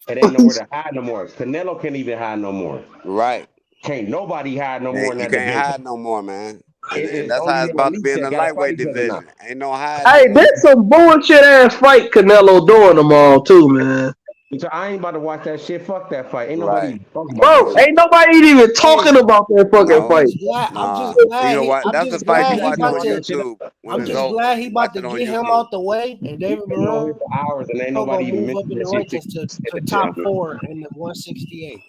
It ain't nowhere to hide no more. Canelo can't even hide no more. Right. Can't nobody hide no more. You can't hide no more, man. And that's how it's about to be in the lightweight division. Ain't no hiding. Hey, that's some bullshit ass fight Canelo doing tomorrow too, man. I ain't about to watch that shit. Fuck that fight. Ain't nobody Right. even talking about that Bro, shit. ain't nobody even Hey, talking about that fucking I'm No, fight. just glad. I'm just nah. You glad know he. what? I'm That's the just fight You you glad he got watch you about on watch to. that shit. YouTube when I'm it's just over. glad he You watch about to it on get him YouTube. out the way, and David Been on here Morrell for hours and ain't gonna nobody even move up mentioned in the that shit. rankings to top 4 in the 168.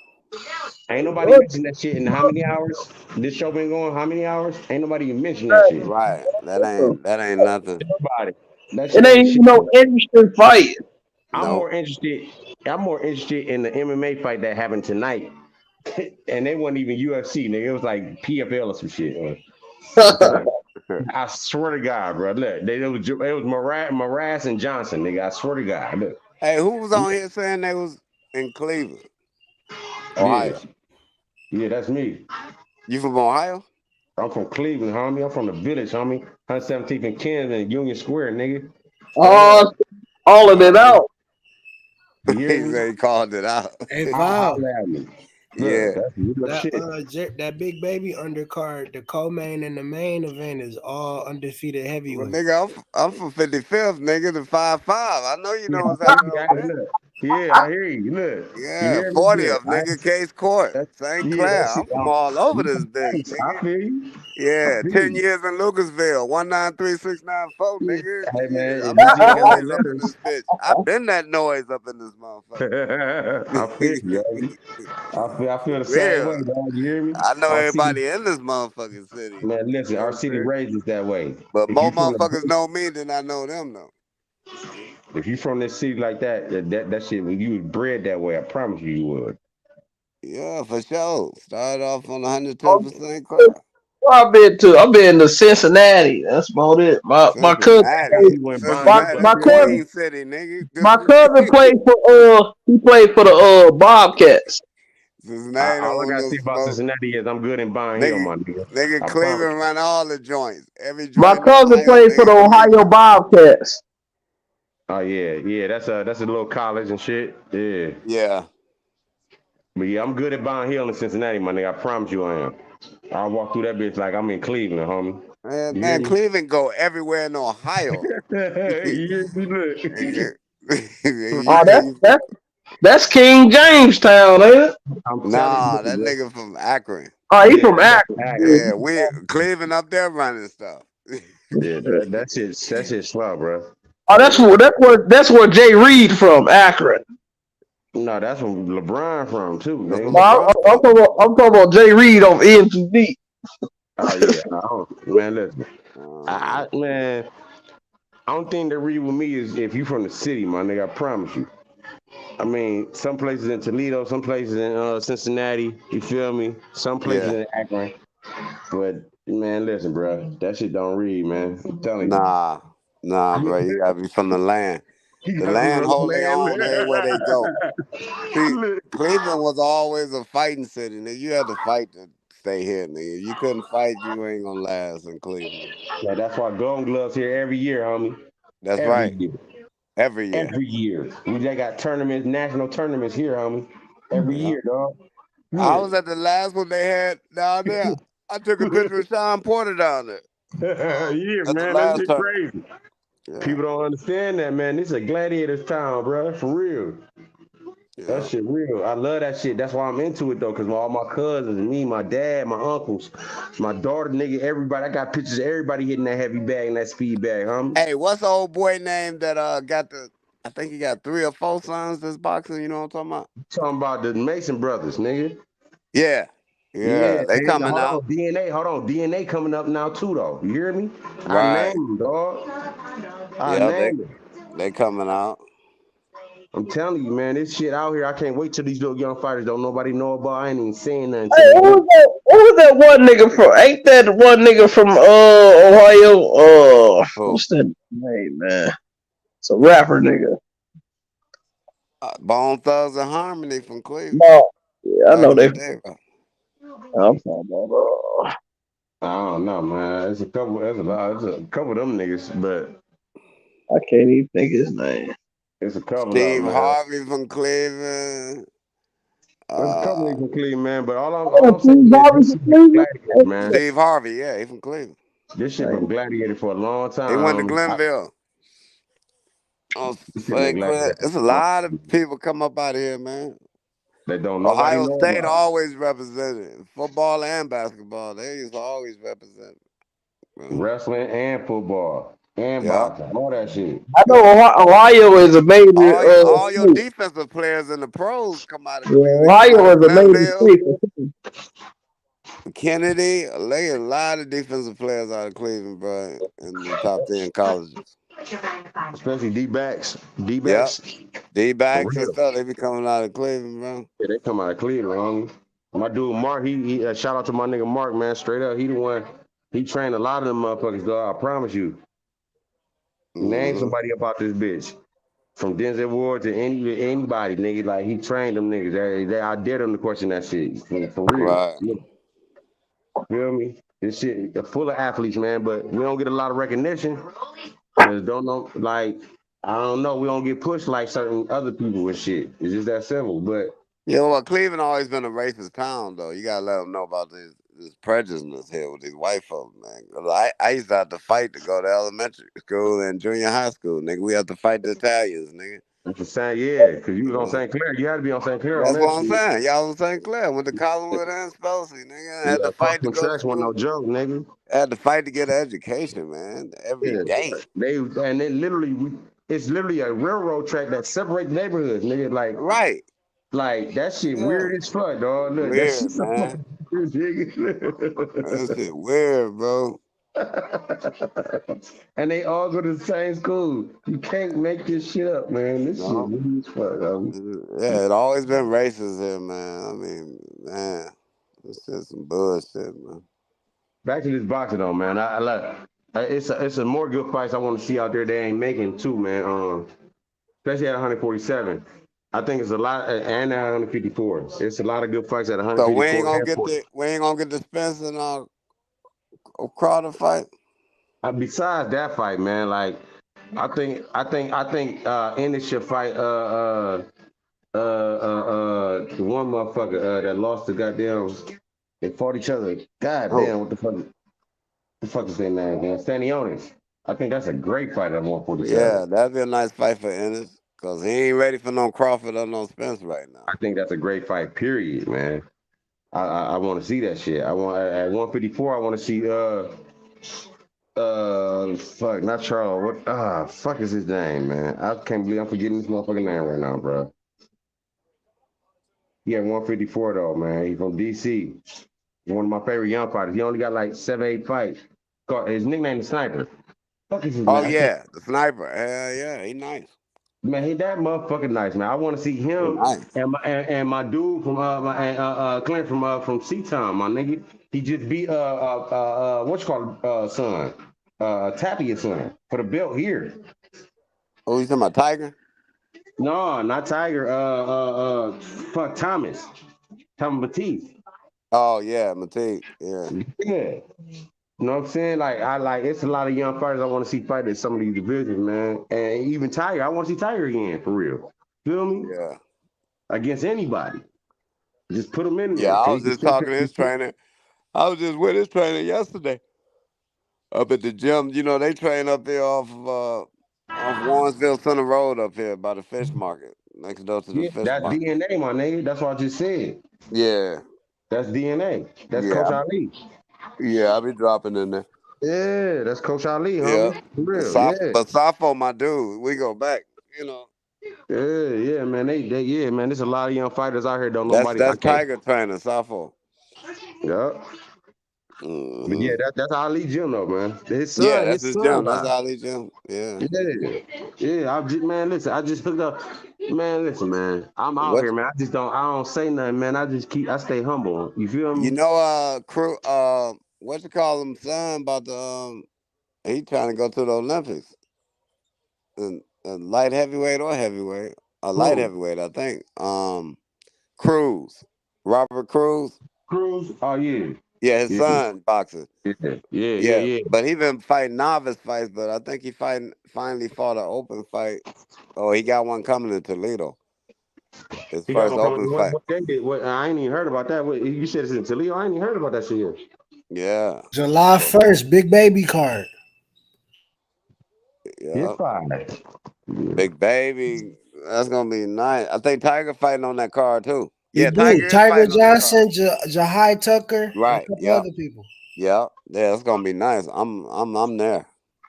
Ain't nobody mentioned that shit in how many hours? This show been going how many hours? Ain't nobody even mentioned that shit. Right. That ain't nothing. Nobody. That It shit ain't ain't even shit. no interesting fight. I'm No. more interested. I'm more interested in the MMA fight that happened tonight, and they wasn't even UFC, nigga. It was like PFL or some shit. I'm telling you. I swear to God, bro. Look, it was Morass and Johnson, nigga. I swear to God. Look. Hey, who was on here saying they was in Cleveland, Yeah. Ohio? Yeah, that's me. You from Ohio? I'm from Cleveland, homie. I'm from the village, homie. 117th and Kennedy and Union Square, nigga. Straight up. All of it out. You hear He me? said he called it out. Hey, Val, Holler at me. Yeah. Look, that's real that shit. that big baby undercard, the co-main and the main event is all undefeated Well, heavyweight. nigga, I'm from 55th, nigga, the 5-5. I know you know what's Yeah, happening over there. look. Yeah, I hear you. Look. You Yeah, hear me? 40th, Good. nigga, Case Court, St. Clair. That's it. I'm from all over this bitch, Nice. I nigga. feel you. I Yeah, feel 10 you. years in Lucasville, 193694, nigga. Hey man, Yeah, if I'm you making did all them noise up in letters, this bitch. I've been that noise up in this motherfucker. I feel you. Yo. I feel the same way, Real. dog. You hear me? I know Our city, everybody in this motherfucking city. man. You Listen, know our what I'm city saying? raises that way. But If more you from motherfuckers the, know me than I know them, though. if you from this city like that shit, when you was bred that way, I promise you, you would. Yeah, for sure. Started off on 110% class. Well, I've been to Cincinnati. That's about it. My cousin Cincinnati. Cincinnati, my that's cousin Queen City, nigga. my cousin played for he played for the Bobcats. Cincinnati All I don't gotta no say about smoke. Cincinnati is I'm good in buying Hill, Nigga, my nigga. nigga, I promise. Cleveland run all the joints. Every My joint in cousin Ohio, played for the nigga, Ohio Cleveland. Bobcats. Oh yeah. That's a little college and shit. Yeah. Yeah. But yeah, I'm good at buying Hill in Cincinnati, my nigga. I promise you I am. I'll walk through that bitch like I'm in Cleveland, homie. You hear Man, me? Cleveland go everywhere in Ohio. You hear me? Look. Nigga. For You Oh, say real. you that's King Jamestown, ain't it? I'm telling you, Nah, that bro. nigga from Akron. Oh, he Yeah, from that's Akron. accurate. Yeah, we Cleveland up there running stuff. Yeah, that shit slow, bro. Oh, Yeah. that's where Jay Reed from, Akron. No, that's where LeBron from too, That's where nigga. No, LeBron from. I'm talking about Jay Reed on NTD. Oh yeah, man, listen. Uh, Man, I don't think that read with me is if you from the city, my nigga. I promise you. I mean, some places in Toledo, some places in Cincinnati. You feel me? Some places yeah. in Akron. But man, listen, bro, that shit don't read, man. I'm telling you. Nah, bro. You gotta be from the land. You The gotta be land from the hold their own everywhere they go. See, land. Cleveland was always a fighting city. Nigga. You had to fight to stay here, nigga. You couldn't fight, you ain't gonna last in Cleveland. Yeah, that's why Golden Gloves here every year, homie. That's Every right. year. Every year. Every year. They got tournaments, national tournaments here, homie. Every Yeah. year, dog. I Yeah. was at the last one they had down there. I took a picture with Sean Porter down there. Yeah, At the man, that last shit tournament. crazy. Yeah. People don't understand that, man. This is a gladiator's town, bro. For real. That Yeah. shit real. I love that shit. That's why I'm into it though, cause all my cousins, me, my dad, my uncles, my daughter, nigga, everybody. I got pictures of everybody hitting that heavy bag and that speed bag, homie. Hey, what's the old boy name that got I think he got 3 or 4 sons that's boxing, you know what I'm talking about? Talking about the Mason brothers, nigga. Yeah. Yeah, Yeah. They coming hold out. on, DNA, hold on, DNA coming up now too, though. You hear me? I Right. name them, dog. I Yeah, name them. they coming out. I'm telling you, man, this shit out here. I can't wait till these little young fighters don't nobody know about. I ain't even saying nothing Hey, till they who hit. was that? Who was that one nigga from? Ain't that one nigga from Ohio? Oh. What's that name, man? It's a rapper nigga. Bone Thugs and Harmony from Cleveland. No, yeah, I Back know in the they. day. I'm talking about. I don't know, man. There's a couple. There's a lot. There's a couple of them niggas, but I can't even think his name. it's a couple of Steve them, man. Harvey from Cleveland. There's a couple of niggas from Cleveland, man. But all Oh, I'm saying Steve is Harvey this from shit been Cleveland. gladiated, man. Steve Harvey, yeah, he from Cleveland. This shit been gladiated for a long He went to time. Glenville. Oh, You should neglect that. it's a lot of people come up out of here, man. They don't nobody Ohio know State about. always represented football and basketball. They used to always represent. Wrestling and football and boxing, all that shit. I know Ohio is a major All your state. defensive players in the pros come out of Yeah, Cleveland. Come out Ohio of is a major Glenville, state. Kennedy. They a lot of defensive players out of Cleveland, bro, in the top 10 colleges. Especially D-backs. Yep. D-backs. D-backs and stuff. They be coming out of Cleveland, bro. Yeah, they come out of Cleveland. My dude Mark, he shout out to my nigga Mark, man. Straight up, he the one. He trained a lot of them motherfuckers, dog. I promise you. Name somebody about this bitch. From Denzel Ward to anybody, nigga. Like, he trained them niggas. I dare them to question that shit. For real. Right. Feel me? This shit full of athletes, man, but we don't get a lot of recognition. Cause don't know, like, I don't know, we don't get pushed like certain other people and shit. It's just that simple. But Well, Cleveland always been a racist town, though. You gotta let them know about this prejudice here with these white folks, man. I used to have to fight to go to elementary school and junior high school, nigga. We have to fight the Italians, nigga. That's the same, yeah, because you was on St. Clair. You had to be on St. Clair. That's on what I'm shit. saying. Y'all was St. Clair. Went to Collinwood and Spelsey, nigga. Had to fight to go to school. Wasn't no joke, nigga. Had to fight to get an education, man. Every day. It's literally a railroad track that separates neighborhoods, nigga. Like, right. Like, that shit weird as fuck, dog. Look, Weird, that shit man. Weird, nigga. That shit weird, bro. And they all go to the same school. You can't make this shit up, man. This shit weird as fuck. Yeah, it always been racist here, man. I mean, man, it's just some bullshit, man. Back to this boxing, though, man. I like it's a more good fights I want to see out there. They ain't making too, man. Especially at 147. I think it's a lot, and at 154. It's a lot of good fights at 154. So we ain't gonna get the Spence and Crowder fight. Besides that fight, man, like I think Ennis should fight the one motherfucker that lost the goddamn. They fought each other. God damn, what the fuck? The fuck is their name, man? Stanionis. I think that's a great fight at 147. Yeah, that'd be a nice fight for Ennis. Cause he ain't ready for no Crawford or no Spence right now. I think that's a great fight, period, man. I want to see that shit. I want at 154. I want to see fuck, not Charles. What fuck is his name, man? I can't believe I'm forgetting this motherfucking name right now, bro. He at 154 though, man. He's from DC. He's one of my favorite young fighters. He only got like 7-8 fights. His nickname is Sniper. Fuck is his name? Oh yeah, the Sniper. Hell yeah, he nice. Man, he that motherfucking nice, man. I want to see him and my dude from Clint from C-Town, my nigga. He just beat what's called son, Tapia's son for the belt here. Oh, you talking about Tiger? No, not Tiger. Fuck Thomas Batiste. Oh yeah, Matisse. Yeah. Yeah. You know what I'm saying? Like it's a lot of young fighters I want to see fight at some of these divisions, man. And even Tiger, I want to see Tiger again for real. Feel me? Yeah. Against anybody. Just put him in there. Yeah, I was just talking to his trainer. I was just with his trainer yesterday. Up at the gym. You know, they train up there off Warrensville Center Road up here by the fish market. Next door to the fish that's market. DNA, my nigga. That's what I just said. Yeah. That's DNA. That's Coach Ali. Yeah, I'll be dropping in there. Yeah, that's Coach Ali, homie. Yeah. For real. But Safo, my dude, we go back, you know. Yeah, man. They man. There's a lot of young fighters out here. Don't nobody. That's Tiger trainer, Safo. Yep. But yeah, that's Ali Jim though, man. His son, yeah, that's his gym. That's Ali Jim. Yeah. Yeah. Man, listen. I just hooked up. Man, listen, man. I'm out here, man. I don't say nothing, man. I stay humble. You feel me? You know, Cruz, what you call him, son? About the he trying to go to the Olympics. And light heavyweight or heavyweight, light heavyweight, I think. Cruz, Robert Cruz. Cruz. Oh yeah. Yeah, his son boxing. Yeah. But he been fighting novice fights, but I think he finally fought an open fight. Oh, he got one coming in Toledo. His first open fight. What, I ain't even heard about that. You said it's in Toledo. I ain't even heard about that shit yet. Yeah. July 1st, big baby card. Yeah. Big Baby. That's gonna be nice. I think Tiger fighting on that card too. He Yeah, do. Tiger is Tiger fighting on that card. Johnson, Jahai Tucker, and a Right. couple Yep. other people. Yep. Yeah, it's gonna be nice. I'm there.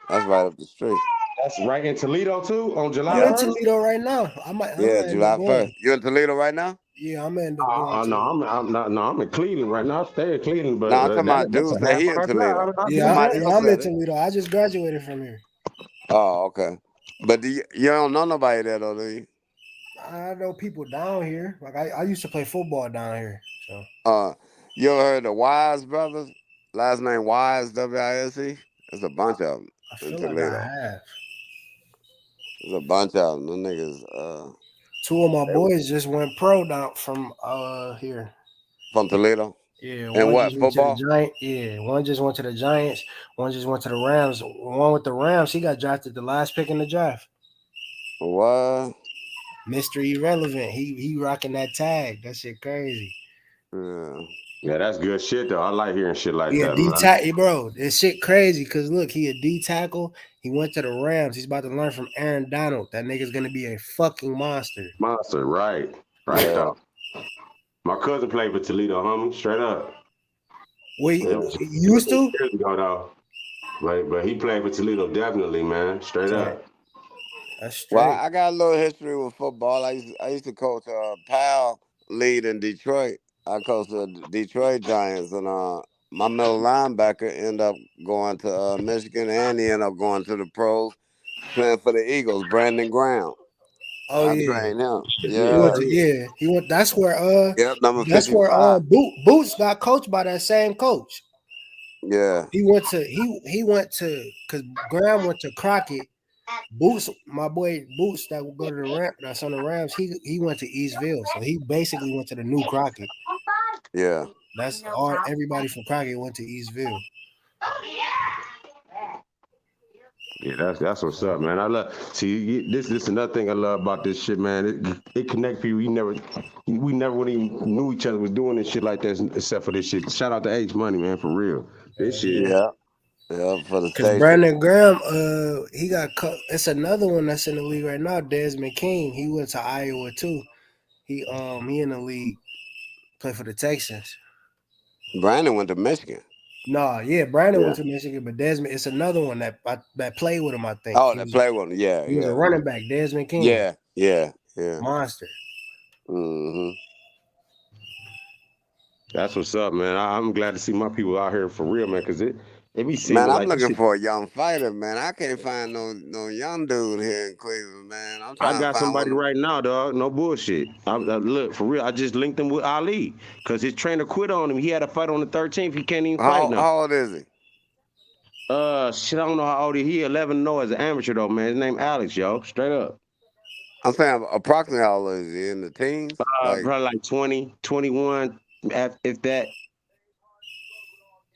That's right up the street. That's right in Toledo too on I'm July in Yep. 1st. Toledo right now. I might Yeah, end up July going. 1st. You in Toledo right now? Yeah, I'm gonna end up going No, to. I'm not. No, I'm in Cleveland right now. I stay in Cleveland, No, but I'm talking about that's dude a said half he in hour Toledo. drive. I'll be Somebody Yeah, else I'm in said it. Toledo. I just graduated from here. Oh, okay. But you don't know nobody there though, do you? I know people down here. Like I used to play football down here. So You ever heard the Wise brothers? Last name Wise, W-I-S-E? There's a bunch of them I in feel like I Toledo. have. There's a bunch of them. Them niggas, Two of my they boys just went pro down from here. from Toledo. Yeah, And one what, just went to the football? Giants. Yeah, one just went to the Giants. One just went to the Rams. One with the Rams, he got drafted the last pick in the draft. What? Mr. Irrelevant. He rocking that tag. That shit crazy. Yeah. Yeah, that's good shit though. I like hearing shit like He a that, D man. tackle, bro. This shit crazy. Cause look, he a D tackle. He went to the Rams. He's about to learn from Aaron Donald. That nigga's gonna be a fucking monster. Monster, right Yeah. though. My cousin played for Toledo, homie, straight up. Wait, It was you used to? years ago though. But he played for Toledo definitely, man, straight up. That's straight. Well, I got a little history with football. I used to coach Pal Lead in Detroit. I coached the Detroit Giants, and my middle linebacker ended up going to Michigan, and he ended up going to the pros, playing for the Eagles. Brandon Graham. Oh I yeah. trained him. He went Yeah. to He went. Yep. Number That's where 55. Boots got coached by that same coach. Yeah. He went to because Graham went to Crockett. Boots, my boy Boots that will go to the Ram, that's on the Rams. He went to Eastville, so he basically went to the new Crockett. Yeah. That's all. Everybody from Crockett went to Eastville. Yeah, that's what's up, man. I love this another thing I love about this shit, man. It connect people. We never really knew each other was doing this shit like this except for this shit. Shout out to H Money, man, for real. This shit. Yeah. Yeah, for the Because station. Brandon Graham, he got cut. It's another one that's in the league right now. Desmond King. He went to Iowa too. He in the league, play for the Texans. Brandon went to Michigan. Nah, yeah, Brandon went to Michigan, but Desmond, it's another one that played with him. I think. Oh, that played with him. Yeah, He was a running back, Desmond King. Yeah. Monster. Mm-hmm. That's what's up, man. I'm glad to see my people out here for real, man, because it be seeming Man, I'm like looking for a young fighter, man. I can't find no young dude here in Cleveland, man. I'm trying I got to find somebody one. right now, dog. No bullshit. Look, for real, I just linked him with Ali because his trainer quit on him. He had a fight on the 13th. He can't even fight now. How old is he? Shit, I don't know how old he is. 11 no as an amateur though, man. His name Alex, yo. Straight up. I'm saying approximately how old is he? In the teens? Probably like 20, 21, if that.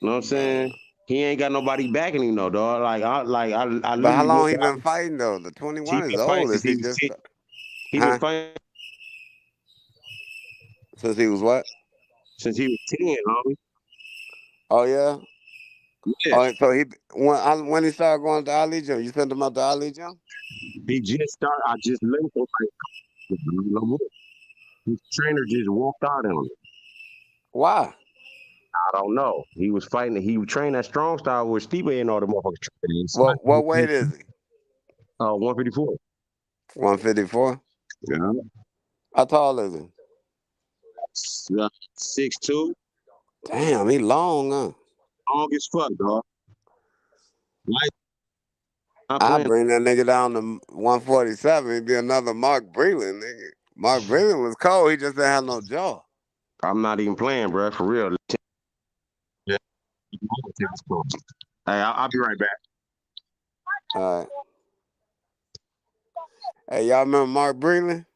You know what I'm saying? He ain't got nobody backing him though, dog. I But how literally long he been fighting though? The 21 is old. Is he just? He been fighting since he was what? Since he was 10, homie. Oh yeah. Yeah. Oh, so when he started going to Ali Gym, you sent him out to Ali Gym? He just started. I just linked him. His trainer just walked out on him. Why? I don't know. He was fighting. He was training that strong style with Steve and all the motherfuckers. What weight is he? 154. 154? Yeah. How tall is he? 6'2". Damn, he long, huh? Long as fuck, dog. I bring that nigga down to 147. He'd be another Mark Breland, nigga. Mark Breland was cold. He just didn't have no jaw. I'm not even playing, bro. For real. Yeah. Hey, I'll be right back. All right. Hey, y'all remember Mark Breland?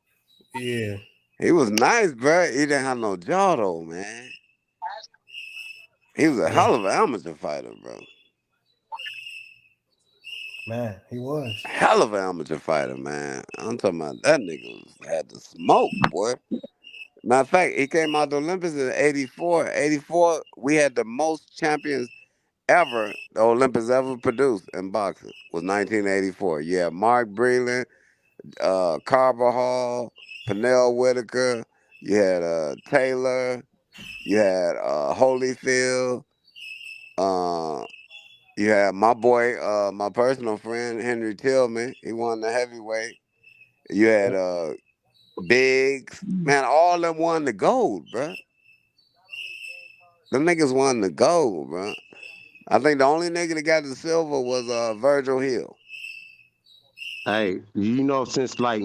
Yeah. He was nice, bro. He didn't have no jaw, though, man. He was a hell of an amateur fighter, bro. Man, he was. Hell of an amateur fighter, man. I'm talking about that nigga had the smoke, boy. Matter of fact, he came out the Olympics in 84. 84, we had the most champions ever the Olympics ever produced in boxing was 1984. Yeah, Mark Breland, Carvajal, Pernell Whitaker. You had Taylor. You had Holyfield. Uh, you had my boy, my personal friend Henry Tillman. He won the heavyweight. You had Biggs. Man, all them won the gold, bro. Them niggas won the gold, bro. I think the only nigga that got the silver was Virgil Hill. Hey, since like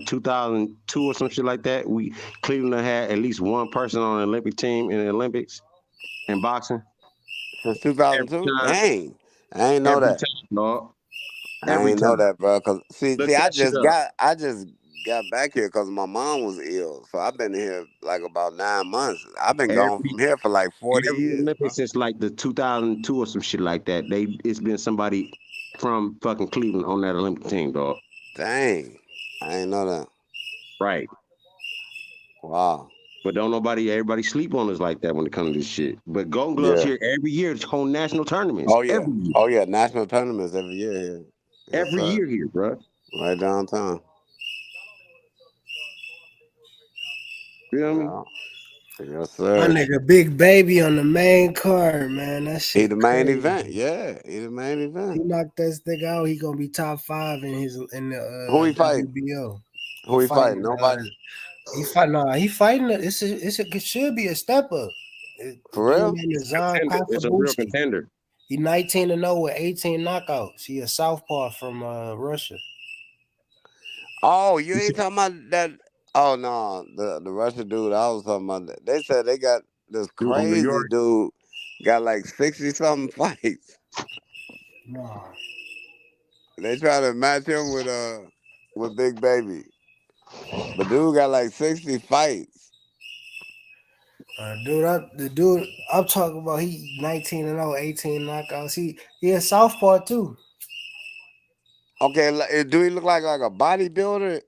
2002 or some shit like that, Cleveland had at least one person on the Olympic team in the Olympics in boxing. Since 2002? Dang. I ain't know Every that. time, dog. I ain't know that, bro. Cause see, Look I that shit just up. got back here because my mom was ill. So I've been here like about 9 months. I've been gone from here for like 40 Every years, bro. Olympics since like the 2002 or some shit like that. It's been somebody from fucking Cleveland on that Olympic team, dog. Dang. I ain't know that. Right. Wow. But everybody sleep on us like that when it comes to this shit. But Golden Gloves Yeah. here every year. It's whole national tournaments. Oh yeah. Every year. Oh yeah. National tournaments every year here. Yes, Every sir. year here, bro. Right downtown. You know what I mean? Yes, My sir. nigga Big Baby on the main card, man. That shit He the main crazy. event. Yeah, he the main He event. knocked this nigga out. He gonna be top 5 in the Who he fighting? WBO. Who he fighting? Nobody. He fighting. It should be a step up. For real? It's a real contender. He 19-0 with 18 knockouts. He a southpaw from Russia. Oh, you ain't talking about that? Oh no, the Russian dude. I was talking about that. They said they got this Dude from New crazy York? dude got like 60 something fights. Nah. They try to match him with Big Baby, but dude got like 60 fights. The dude I'm talking about, he 19-0, 18 knockouts. He a southpaw too. Okay, do he look like a bodybuilder?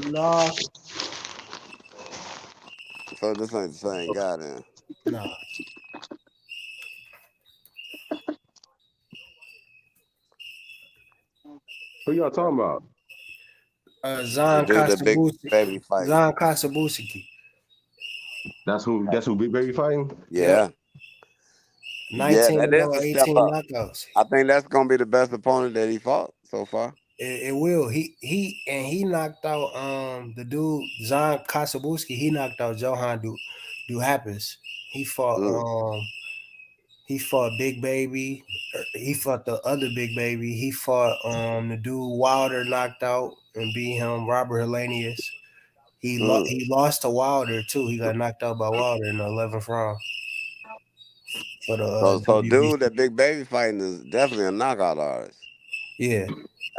Nah. So this ain't the same guy then. Nah. Who y'all talking about? Zan The dude that Big Baby fight. Zan Kasabuski. That's who Big Baby fighting? Yeah. Yeah, that is a 18 step up. knockouts. I think that's gonna be the best opponent that he fought so far. It will. He knocked out the dude Zan Kasabuski. He knocked out Johan Duhapis. He fought Big Baby. He fought the other Big Baby. He fought the dude Wilder knocked out and beat him. Robert Hellenius. He lost to Wilder too. He got knocked out by Wilder in the 11th round. For the So dude that Big Baby fighting is definitely a knockout artist. Yeah.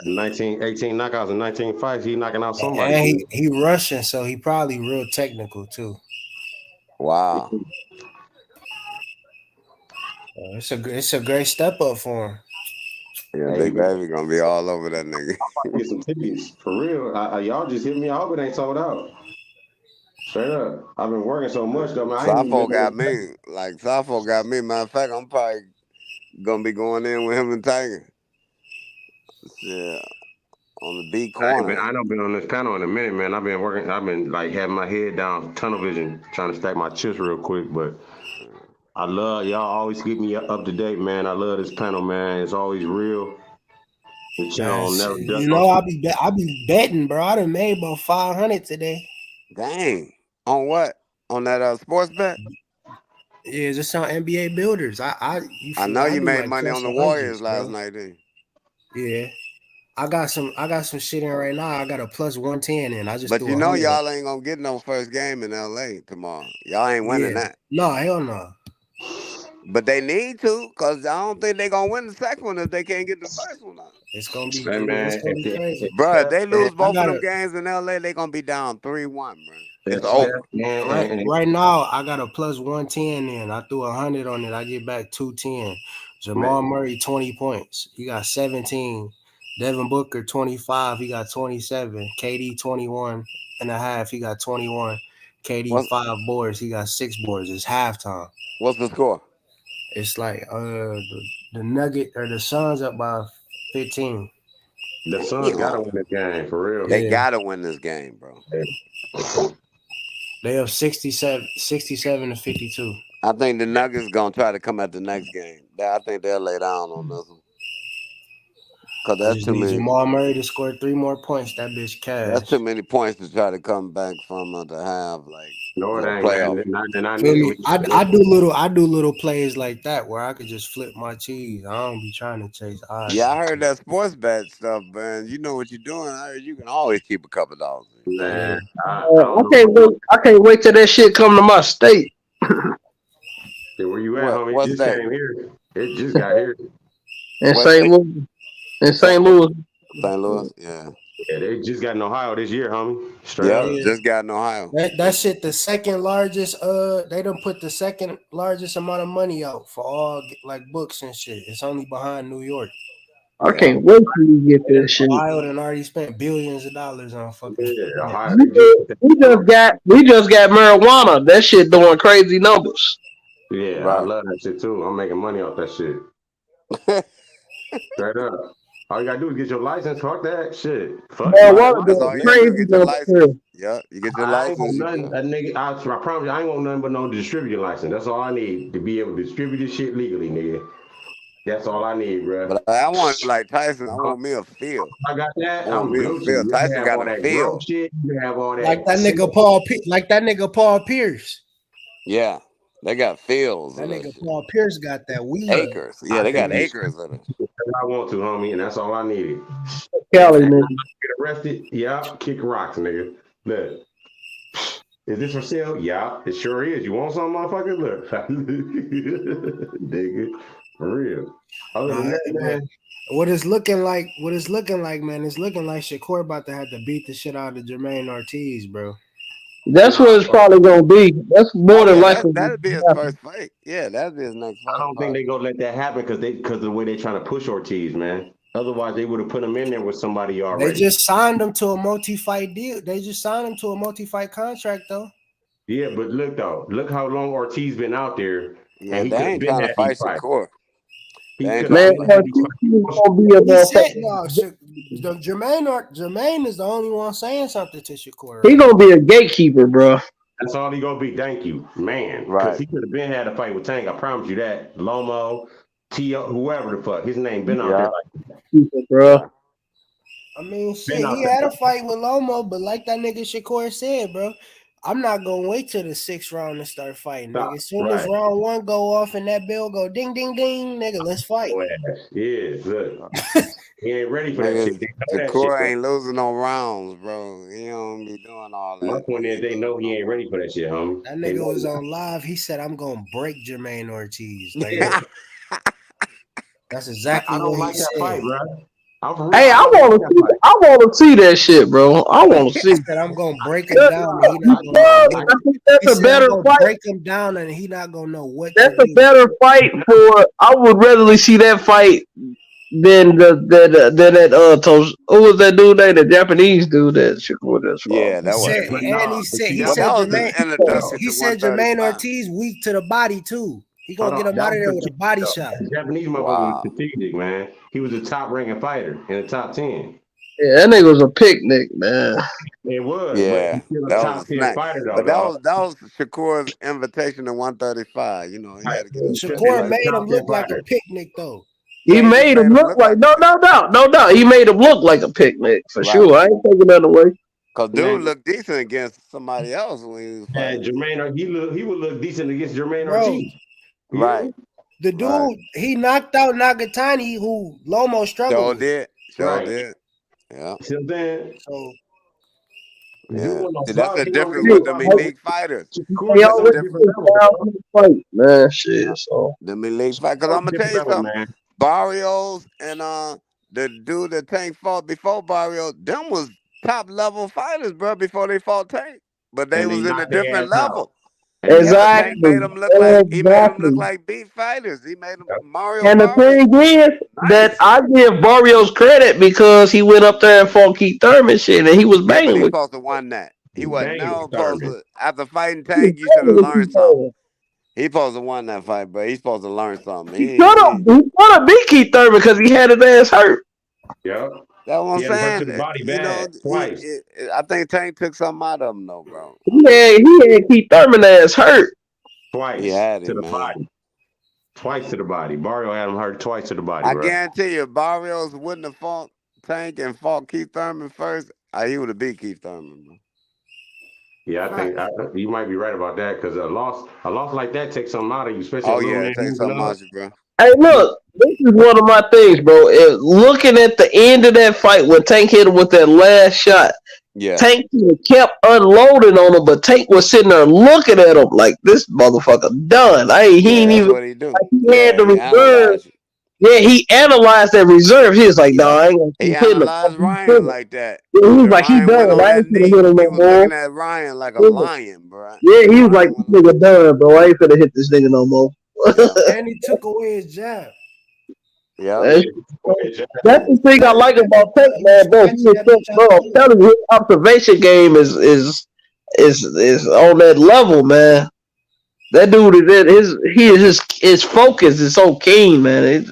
18 knockouts in 19 fights. He knocking out somebody. And he Russian, so he probably real technical too. Wow. It's a great step up for him. Yeah, Big Baby gonna be all over that nigga. Get some tickets for real. Y'all just hit me. I hope it ain't sold out. Straight up. I've been working so much though, man. Safo got me. Like Safo got me. Matter of fact, I'm probably gonna be going in with him and Tiger. Yeah. On the B corner. I don't been on this panel in a minute, man. I've been working. I've been like having my head down, tunnel vision, trying to stack my chips real quick. But I love y'all. Always keep me up to date, man. I love this panel, man. It's always real. The channel never does. You know, I be betting, bro. I done made about 500 today. Dang. On what? On that sports bet? Yeah, just on NBA builders. I know you made like money on the Warriors last night, didn't you? Yeah. I got some shit in right now. I got a plus 110 in. I just But threw you know 100 y'all ain't gonna get no first game in LA tomorrow. Y'all ain't winning that. No, hell no. But they need to, because I don't think they're gonna win the second one if they can't get the first one out. It's gonna be, crazy. Bro, if they lose both of them games in LA, they're gonna be down 3-1, bro. It's over. Right now, I got a plus 110 in. I threw 100 on it. I get back 210. Jamal Murray, 20 points. He got 17. Devin Booker, 25. He got 27. KD, 21.5. He got 21. KD, 5 boards. He got 6 boards. It's halftime. What's the score? It's like the Nugget or the Suns up by 15. The Suns gotta win this game for real. They gotta win this game, bro. They have 67 to 52. I think the Nuggets gonna try to come at the next game. I think they'll lay down on this one. Cause I that's just too need many. Jamal Murray to score 3 more points. That bitch cash. That's too many points to try to come back from to have like No, it ain't. playoff. Feel me? I do little plays like that where I could just flip my cheese. I don't be trying to chase odds. Yeah, I heard that sports bet stuff, man. You know what you're doing. I heard you can always keep a couple dollars. Man, I can't wait till that shit come to my state. Where you at, homie? What It just state? came here. It just got here. In St. Louis. In St. Louis. St. Louis, yeah. Yeah, they just got in Ohio this year, homie. Straight Yeah, up. just got in Ohio. That shit the second largest. They done put the second largest amount of money out for all like books and shit. It's only behind New York. I can't wait till you get this shit. Ohio done already spent billions of dollars on fucking. Ohio. We just got marijuana. That shit doing crazy numbers. Yeah, Right. I love that shit too. I'm making money off that shit. Straight up. All you gotta do is get your license. Fuck that shit. Fuck Marijuana That's all doing you gotta do, crazy get your numbers. license. Yeah, you get your I ain't want license. nothing. That nigga, I promise you, I ain't want nothing but no distributing license. That's all I need to be able to distribute this shit legally, nigga. That's all I need, bro. But I want like Tyson. I want me a field. I got that. I want I'm me a Gucci. field. You Tyson have got all a that grow field. shit. You have all that. Like that nigga Paul Pierce. Yeah, they got fields. That of nigga shit. Paul Pierce got that weed. Acres. Yeah, they got acres of it. I want to, homie, and that's all I needed. Cali, nigga. Get arrested? Yeah. Kick rocks, nigga. Look. Is this for sale? Yeah, it sure is. You want some, motherfucker? Look. Nigga. For real. Other than that, man. What it's looking like, man, it's looking like Shakur about to have to beat the shit out of Jermaine Ortiz, bro. That's what it's probably gonna be. That's more than likely. That'd be his first fight. Yeah, that'd be his next fight. I don't think they're gonna let that happen because of the way they're trying to push Ortiz, man. Otherwise, they would have put him in there with somebody already. They just signed him to a multi-fight deal. They just signed him to a multi-fight contract, though. Yeah, but look though, look how long Ortiz been out there, Yeah, and he they could have ain't been trying to had fight these fights. Shakur. Man, Ortiz gonna be a He said, motherfucker. Jermaine is the only one saying something to Shakur. He gonna be a gatekeeper, bro. That's all he gonna be. Thank you, man. Because Right. he could have been had a fight with Tank. I promise you that. Lomo, T.O., whoever the fuck his name been out there. Like, bro. I mean, shit, Been out he there. had a fight with Lomo, but like that nigga Shakur said, bro, I'm not gonna wait till the 6th round to start fighting, nigga. As soon as Right. round 1 go off and that bell go ding, ding, ding, nigga, let's fight. Yeah, look. He ain't ready for that Nigga, shit. They know that Shakur shit, ain't losing no rounds, bro. He don't be doing all bro. My that. point is, they know he ain't ready for that shit, homie. That They nigga know was he- on live. He said, I'm gonna break Jermaine Ortiz. Like, that's exactly I don't what like he that said. fight, bro. Hey, I want to see that shit, bro. I want to see. He said, I'm gonna break him down. And he not gonna I know think that's a better fight. break him down, and he not gonna know what. That's to a do. better fight for. I would rather see that fight than that. Who was that dude? The Japanese dude that Shakur that's Yeah, that He was. said, and he said, that was his introduction he to said Jermaine 135. Ortiz weak to the body too. He gonna Hold get on, him out of that there was with a body shot. The Japanese motherfucker Wow. was strategic, man. He was a top ranking fighter in the top 10. Yeah, that nigga was a picnic, man. It was, Yeah, but he's still a that top was a 10 snack. fighter though. But dog. that was Shakur's invitation to 135. You know, he had to get his Shakur made him look like a picnic though. He made him look like no doubt. He made him look like a picnic for Right. sure. I ain't taking that away. Cause dude looked decent against somebody else when he was And fighting. Jermaine, he would look decent against Jermaine Bro. Ortiz. Right. The dude, he knocked out Nagatani, who Lomo struggled Sure with. did. Sure Right. did. Yeah. See what I'm saying? So Yeah. wasn't See, a that's the bug. He difference wasn't with a them bug. elite fighters. Shakur He is on a always different level, dog. fight, man. Shit. So Them elite fighters. Cause I'm gonna tell you Different level, something. man. Barrios and the dude that Tank fought before Barrios, them was top level fighters, bro, before they fought Tank. But they And they was in a knocked their different ass out. level. And Yeah, they but exactly. Tank made them look like Exactly. beat fighters. He made them Yep. Mario And the Barrios. thing is that Nice. I give Barrios credit because he went up there and fought Keith Thurman shit, and he was Yeah, but banging he with. supposed to won that. He He's wasn't banging never with supposed Thurman. to. After fighting He was Tank, you should banging have with learned Keith something. Thurman. He supposed to won that fight, bro. He's supposed to learn something. He could have beat Keith Thurman because he had his ass hurt. Yep. That's what I'm He had him hurt to saying. the body You know, bad twice. I think Tank took something out of him, though, bro. He had Keith Thurman ass hurt. He Twice had to him, the man. body. Twice to the body. Barrio had him hurt twice to the body, I bro. guarantee you, if Barrios wouldn't have fought Tank and fought Keith Thurman first, he would have beat Keith Thurman, bro. Yeah, I think you might be right about that because a loss like that takes something out of you, especially a Oh little yeah, man it takes moving something up. out you, bro. Hey, look, this is one of my things, bro. Looking at the end of that fight when Tank hit him with that last shot, Yeah. Tank kept unloading on him, but Tank was sitting there looking at him like this motherfucker done. He ain't That's even what he do. like he had Yeah, the he reserve. analyzed it. Yeah, he analyzed that reserve. He was like, "No, Yep. I ain't gonna He keep hitting the analyzed fucking Ryan trigger." like that. Yeah, he was When like, "He Ryan went done. on I that ain't gonna knee, hit him he no was more." looking at Ryan like a Yeah, lion, bro. yeah, he was like, Ryan "This went nigga done, bro. I ain't finna hit this nigga no more." Yeah. And he took away his jab. Yep. That's the thing I like about Tank, man, bro. He is so, bro. I'm telling you, his observation game is on that level, man. That dude is his focus is so keen, man.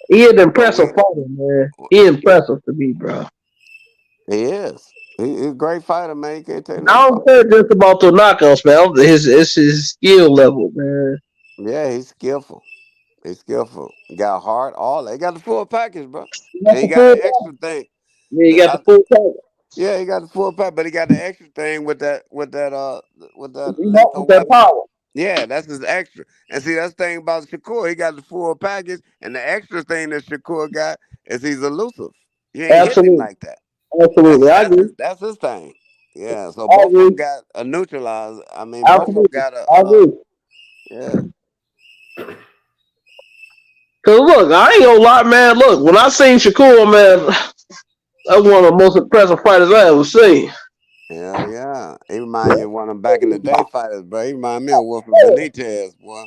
He an But impressive fighter, man. He impressive to me, bro. he is. He's a great fighter, man. You can't take nothing I from don't care just about the knockouts, man. It's his skill level, man. him. Yeah, he's skillful. He's skillful. He got heart, all that. He got the full package, bro. He got And he the got full an package. extra thing. Yeah, he got the full package. Yeah, he got the full pack, but he got the extra thing with that He got lethal with that weapon. power. Yeah, that's his extra. And see, that's the thing about Shakur. He got the full package, and the extra thing that Shakur got is he's elusive. You ain't hitting him Absolutely, like that. absolutely. I agree. That's his thing. Yeah. So I both of them agree. got a neutralizer. I mean, both of them Absolutely, got I agree. yeah. Cause look, I ain't gonna lie, man. Look, when I seen Shakur, man, that's one of the most impressive fighters I ever seen. Hell yeah. He remind you of one of them back in the day fighters, bro. He remind me of Wolfman Benitez, boy.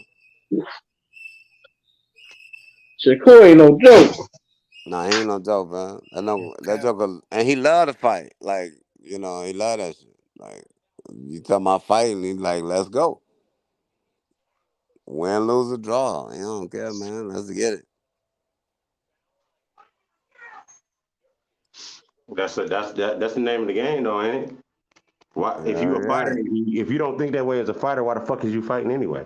Shakur ain't no joke. Nah, he ain't no joke, man. That joker, and he love to fight. Like, he love that shit. Like, you talking about fighting, he like, let's go. Win, lose, or draw. He don't care, man. Let's get it. That's the name of the game, though, ain't it? Why, if you a fighter, Yeah. if you don't think that way as a fighter, why the fuck is you fighting anyway?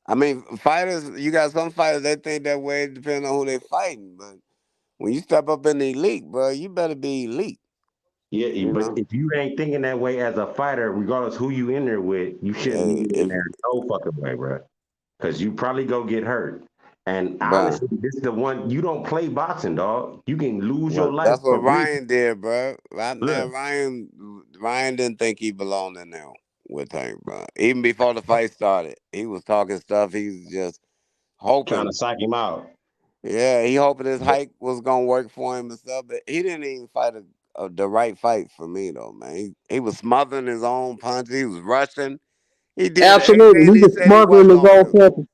I mean, fighters, you got some fighters, they think that way depending on who they fighting. But when you step up in the elite, bro, you better be elite. Yeah, You but know? if you ain't thinking that way as a fighter, regardless who you in there with, you shouldn't be in If, there no fucking way, bro. Because you probably go get hurt. And bro. honestly, this is the one you don't play boxing, dog. You can lose your Well, life that's what for real. Ryan did, bro. Right now, Look, Ryan didn't think he belonged in there with Tank, bro. Even before the fight started, he was talking stuff. He was just trying to hoping. psych him out. Yeah, he hoping his hike was gonna work for him and stuff. But he didn't even fight the right fight for me, though, man. He was smothering his own punches. He was rushing. He did Absolutely, everything he he was said he smothering wasn't his gonna own do. punches.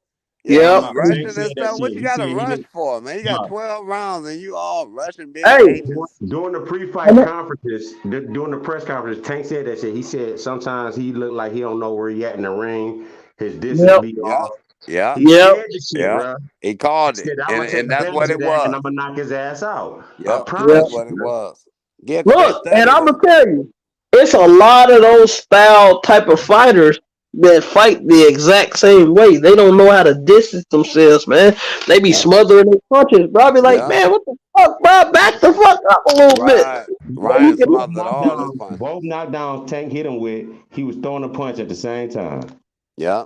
Yeah, he was Yep. Tank rushing said and that stuff. What shit. you He got said to he rush didn't. for, man? You got No. 12 rounds and you all rushing, being Hey, anxious. During the and pre-fight conferences, during the press conference, Tank said that shit. He said sometimes he looked like he don't know where he at in the ring. His distance yep, be Yeah, off. yeah, He yep. said the shit, yeah. bro. He He called it, said, I'm and gonna take and that's advantage what of it that and was. I'm gonna knock his ass out. I Yep, that's promise Yep. what it you, bro. was. Yeah, because they Look, and studied I'm gonna him. tell you, it's a lot of those style type of fighters that fight the exact same way. They don't know how to distance themselves, man. They be Yeah, smothering their punches, bro. I be like, yeah. man, what the fuck, bro? Back the fuck up a little bit. Right. So you Ryan can, smothered all his punches. Both knockdowns Tank hit him with, he was throwing a punch at the same time. Yeah,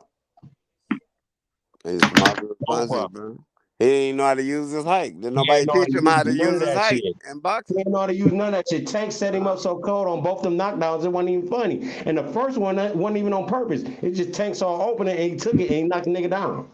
he smothered his Both punches, of them. bro. He didn't know how to use his height. Did He nobody ain't know how teach to him use how to none use of his that height shit. in He boxing? ain't know how to use none of that shit. Tank set him up so cold on both them knockdowns, it wasn't even funny. And the first one, that wasn't even on purpose. It just Tank saw opening and he took it and he knocked the nigga down.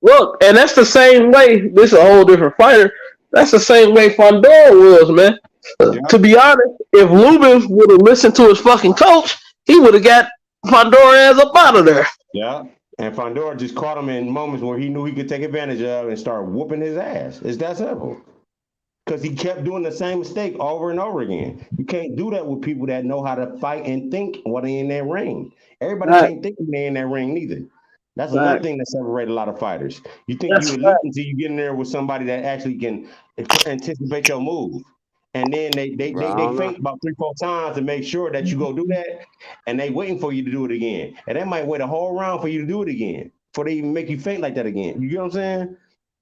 look, and that's the same way. This is a whole different fighter. That's the same way Fondor was, man. Yeah. To be honest, if Lubin would have listened to his fucking coach, he would have got Fondor ass up out of there. Yeah. And Fondor just caught him in moments where he knew he could take advantage of and start whooping his ass. It's that simple. Because he kept doing the same mistake over and over again. You can't do that with people that know how to fight and think when they in that ring. Everybody Right. can't think when they in that ring neither. That's another Right. thing that separates a lot of fighters. You think That's you elite right. until you get in there with somebody that actually can anticipate your move. And then Bro, I they don't know. feint about 3-4 times to make sure that you go do that, and they waiting for you to do it again. And they might wait a whole round for you to do it again before they even make you faint like that again. You get what I'm saying?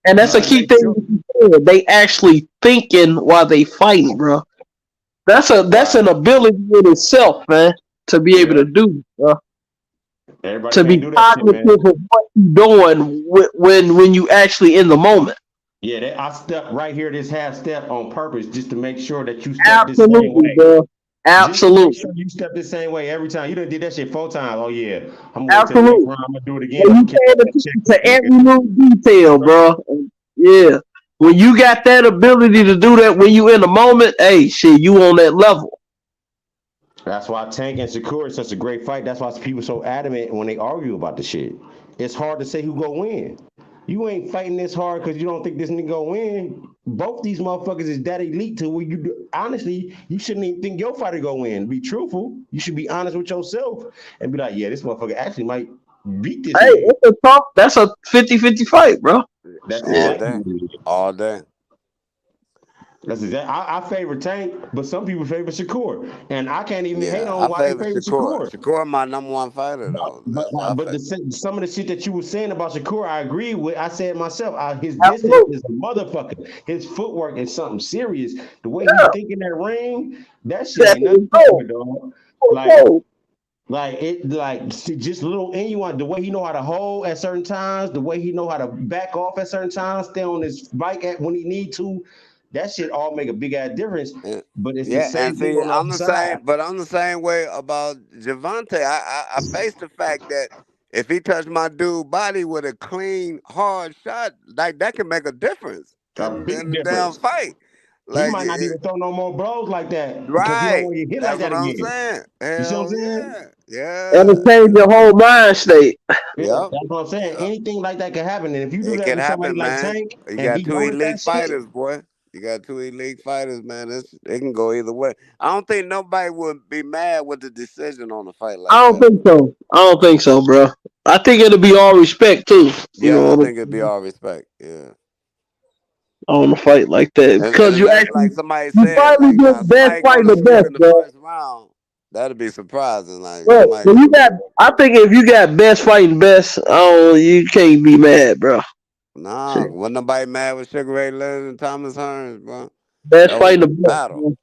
And that's Just a to key make sure. thing. They actually thinking while they fighting, bro. That's Right. an ability in itself, man, to be able Yeah. to do, bro. Everybody To can't be do that shit, cognitive man. of what you're doing when you actually in the moment. Yeah, I stepped right here, this half step on purpose, just to make sure that you step this same Absolutely, way. bro. Just to make sure Absolutely. you step the same way every time. You done did that shit 4 times. Oh yeah, I'm gonna wait till the next Absolutely. round. I'm gonna do it again. When I'm you gonna catch pay up that attention check with to the nigga. every little detail, bro. Yeah. When you got that ability to do that when you in the moment, hey, shit, you on that level. That's why Tank and Shakur is such a great fight. That's why people so adamant when they argue about the shit. It's hard to say who gonna win. You ain't fighting this hard because you don't think this nigga gonna win. Both these motherfuckers is that elite to where honestly, you shouldn't even think your fighter gonna win. Be truthful. You should be honest with yourself and be like, yeah, this motherfucker actually might beat this Hey, nigga. it's a top. That's a 50-50 fight, bro. That's All exactly day. what it is. All day. That's exactly. I favor Tank, but some people favor Shakur, and I can't even hate Yeah, on I why they favor favor Shakur. Shakur. Shakur my number one fighter though. But That's why I favor. some of the shit that you were saying about Shakur, I agree with. I said myself, his distance Absolutely. is a motherfucker. His footwork is something serious. The way he Yeah. think in that ring, that shit There ain't nothing you to fuck go. with, dog. There you Just little and you want the way he know how to hold at certain times, the way he know how to back off at certain times, stay on his bike at when he need to. That shit all make a big ass difference. But it's the Yeah, and same thing see, on the other side. I'm the same way about Gervonta. I face the fact that if he touched my dude body with a clean, hard shot, like that can make a difference A in big the damn difference. fight. He Like, might not even throw no more blows like that because he don't right? want to get hit like That's that what I'm again. saying. You see what I'm Hell saying? yeah, That'll yeah. change your whole mind state. Yeah, Yep. that's what I'm saying. Yep. Anything like that can happen. And if you do It that can with somebody happen, like man. Tank You and got he two notice that elite shit, fighters, boy. You got two elite fighters, man. It can go either way. I don't think nobody would be mad with the decision on a fight I like don't that. think so. I don't think so, bro. I think it'll be all respect too. You Yeah, I know, think it'd be all respect. Yeah. on a fight like that And because you unless, like actually somebody you said, finally like now get best somebody fighting going to the sleep best, in the bro. first round, that'd be surprising. Like But somebody when you going to got, I think if you got best fighting best, oh, you can't be mad, bro. nah, Shit. wasn't nobody mad with Sugar Ray Leonard and Thomas Hearns, bro. Best That was fighting a the best, battle. man.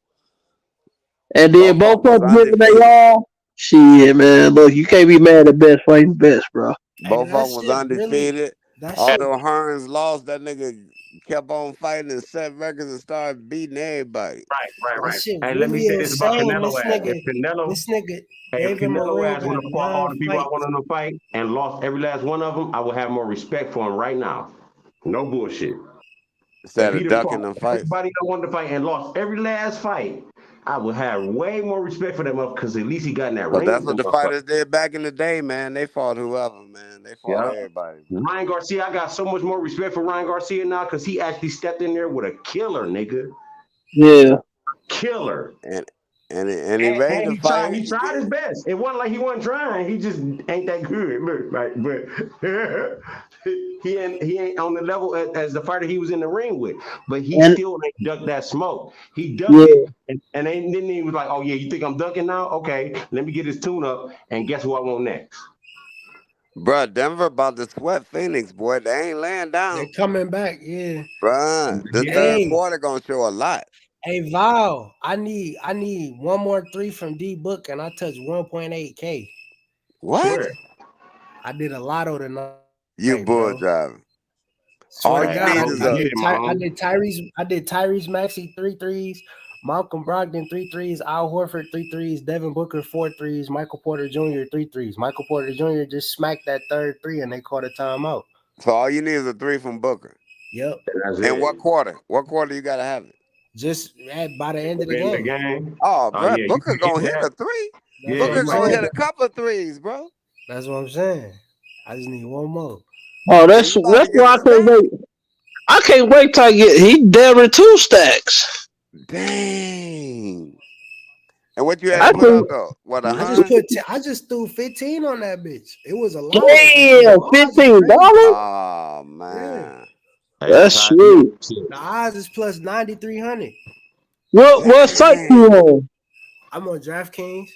And then Both of both them was of them giving they undefeated. all. Shit, man. Look, you can't be mad at best fighting best, bro. Hey, Both that of them was shit really, undefeated. that shit, Although Hearns lost, that nigga kept on fighting and set records and started beating everybody. that shit Hey, let me really say this about insane. Canelo ass. This nigga, If David Canelo Morrell ass would got have fought all 9 the people I fights. wanted him to fight and lost every last one of them, I would have more respect for him right now. No bullshit. If Instead of he'd have ducking fought them fights. everybody I wanted to fight and lost every last fight, I would have way more respect for them because at least he got in that But ring that's with what them the motherfuckers. fighters did back in the day, man. They fought whoever, man. They fought Yeah. everybody. Ryan Garcia, I got so much more respect for Ryan Garcia now because he actually stepped in there with a killer, nigga. Yeah. Killer. And he ready And to he tried. fight. He He tried his did. best. It wasn't like he wasn't trying. He just ain't that good. Look, like, but he ain't on the level as the fighter he was in the ring with. But he And still ain't ducked that smoke. He ducked yeah, it, and then he was like, "Oh yeah, you think I'm ducking now? Okay, let me get his tune up, and guess who I want next?" Bruh, Denver about to sweat Phoenix, boy. They ain't laying They're down. coming back, yeah. Bruh, this Yeah. third Hey, quarter gonna show a lot. hey, Val, I need one more 3 from D Book, and I touched 1.8K. What? Swear. I did a lotto tonight, You bull bro. driving. Swear All to you Hey, I God, need hope is you get it, Mahomes. I did Tyrese Maxey 3 threes, Malcolm Brogdon 3 threes, Al Horford 3 threes, Devin Booker 4 threes, Michael Porter Jr. 3 threes. Michael Porter Jr. just smacked that third 3 and they called a timeout. so all you need is a 3 from Booker. Yep. That's And it. what quarter? What quarter you gotta have it? Just by the end of the In the game. game. Oh, Oh bro, yeah, you Booker can gonna do hit that. a 3. That's Yeah, what you I'm Booker might gonna hit hit saying. a that. couple of threes, bro. That's what I'm saying. I just need one more. oh, Man, you about that's to get why a I can't stack. wait. I can't wait till I get he damn 2 stacks. Dang. And what you had I to put up think though? What, I just 100? I just threw 15 on that bitch. It was a lot. damn $15. Oh man. Hey, That's that's how I do sweet. shit. The odds is plus 9,300. What site you Dang. on? I'm on DraftKings.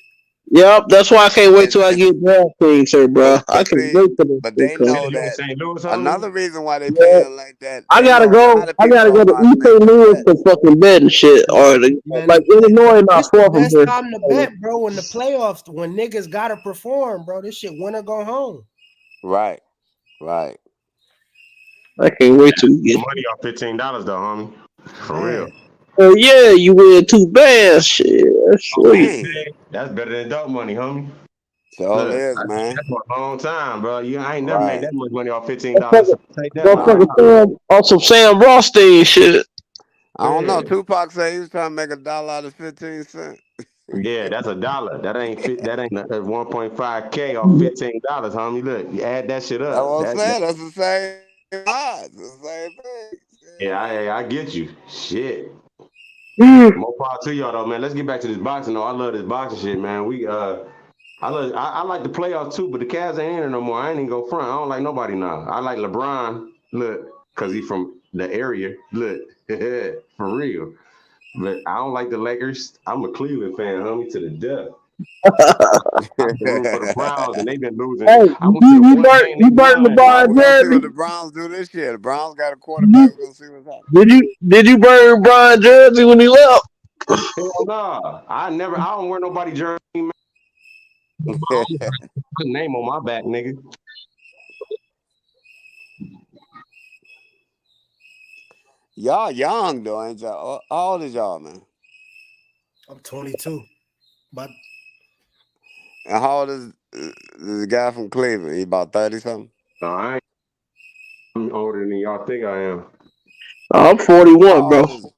Yep, that's why I can't wait till I And get DraftKings here, bro. I but can't see, wait for this but shit they come. Yeah, know you in that St. Louis, homie? another reason why they Yeah. paying like that, I they gotta know a go. lot of I people gotta don't go know to how to East make St. them Louis bet. to fucking bet and shit, or Man, like Illinois not this the far from best here. time to bet, bro. When the playoffs, when niggas gotta perform, bro. This shit win or go home. Right, right. I can't wait to get. Money off $15 though, homie. For real. Man, Oh yeah, you win 2 bands, shit. That's sweet. Man, That's better than dog money, homie. so Look, is, man. that's for a long time, bro. I ain't never made Right. that much money off $15. So take that my Motherfucker dollar. Sam on some Sam Rothstein shit. I don't know. Man. Tupac said he was trying to make $1 out of 15 cents. Yeah, that's $1. That ain't fit. That ain't 1.5K off $15, homie. Look, you add that shit That's up. what I'm That saying. That's the same odds. It's the same thing. yeah, I get you. Shit. Mm. More power to y'all though, man. Let's get back to this boxing though. I love this boxing shit, man. I like the playoffs too, but the Cavs ain't in it no more. I ain't even go front. I don't like nobody now. I like LeBron, look, cause he from the area. Look, for real. But I don't like the Lakers. I'm a Cleveland fan, homie, to the death. I've been rooting for the Browns and they've been losing. Hey, I went to the one game you they burnt won. Well, LeBron we're gonna see what jersey? the Browns do this year. The Browns got a quarterback. We're gonna see what's happening. Did you burn LeBron jersey when he left? Hell no. I don't wear nobody jersey, man. My own jersey. Put a name on my back, nigga. Y'all young though, ain't y'all? How old is y'all, man? I'm 22. But And how old is the guy from Cleveland? He about 30 something? No, I'm older than y'all think I am. I'm 41, How bro. old is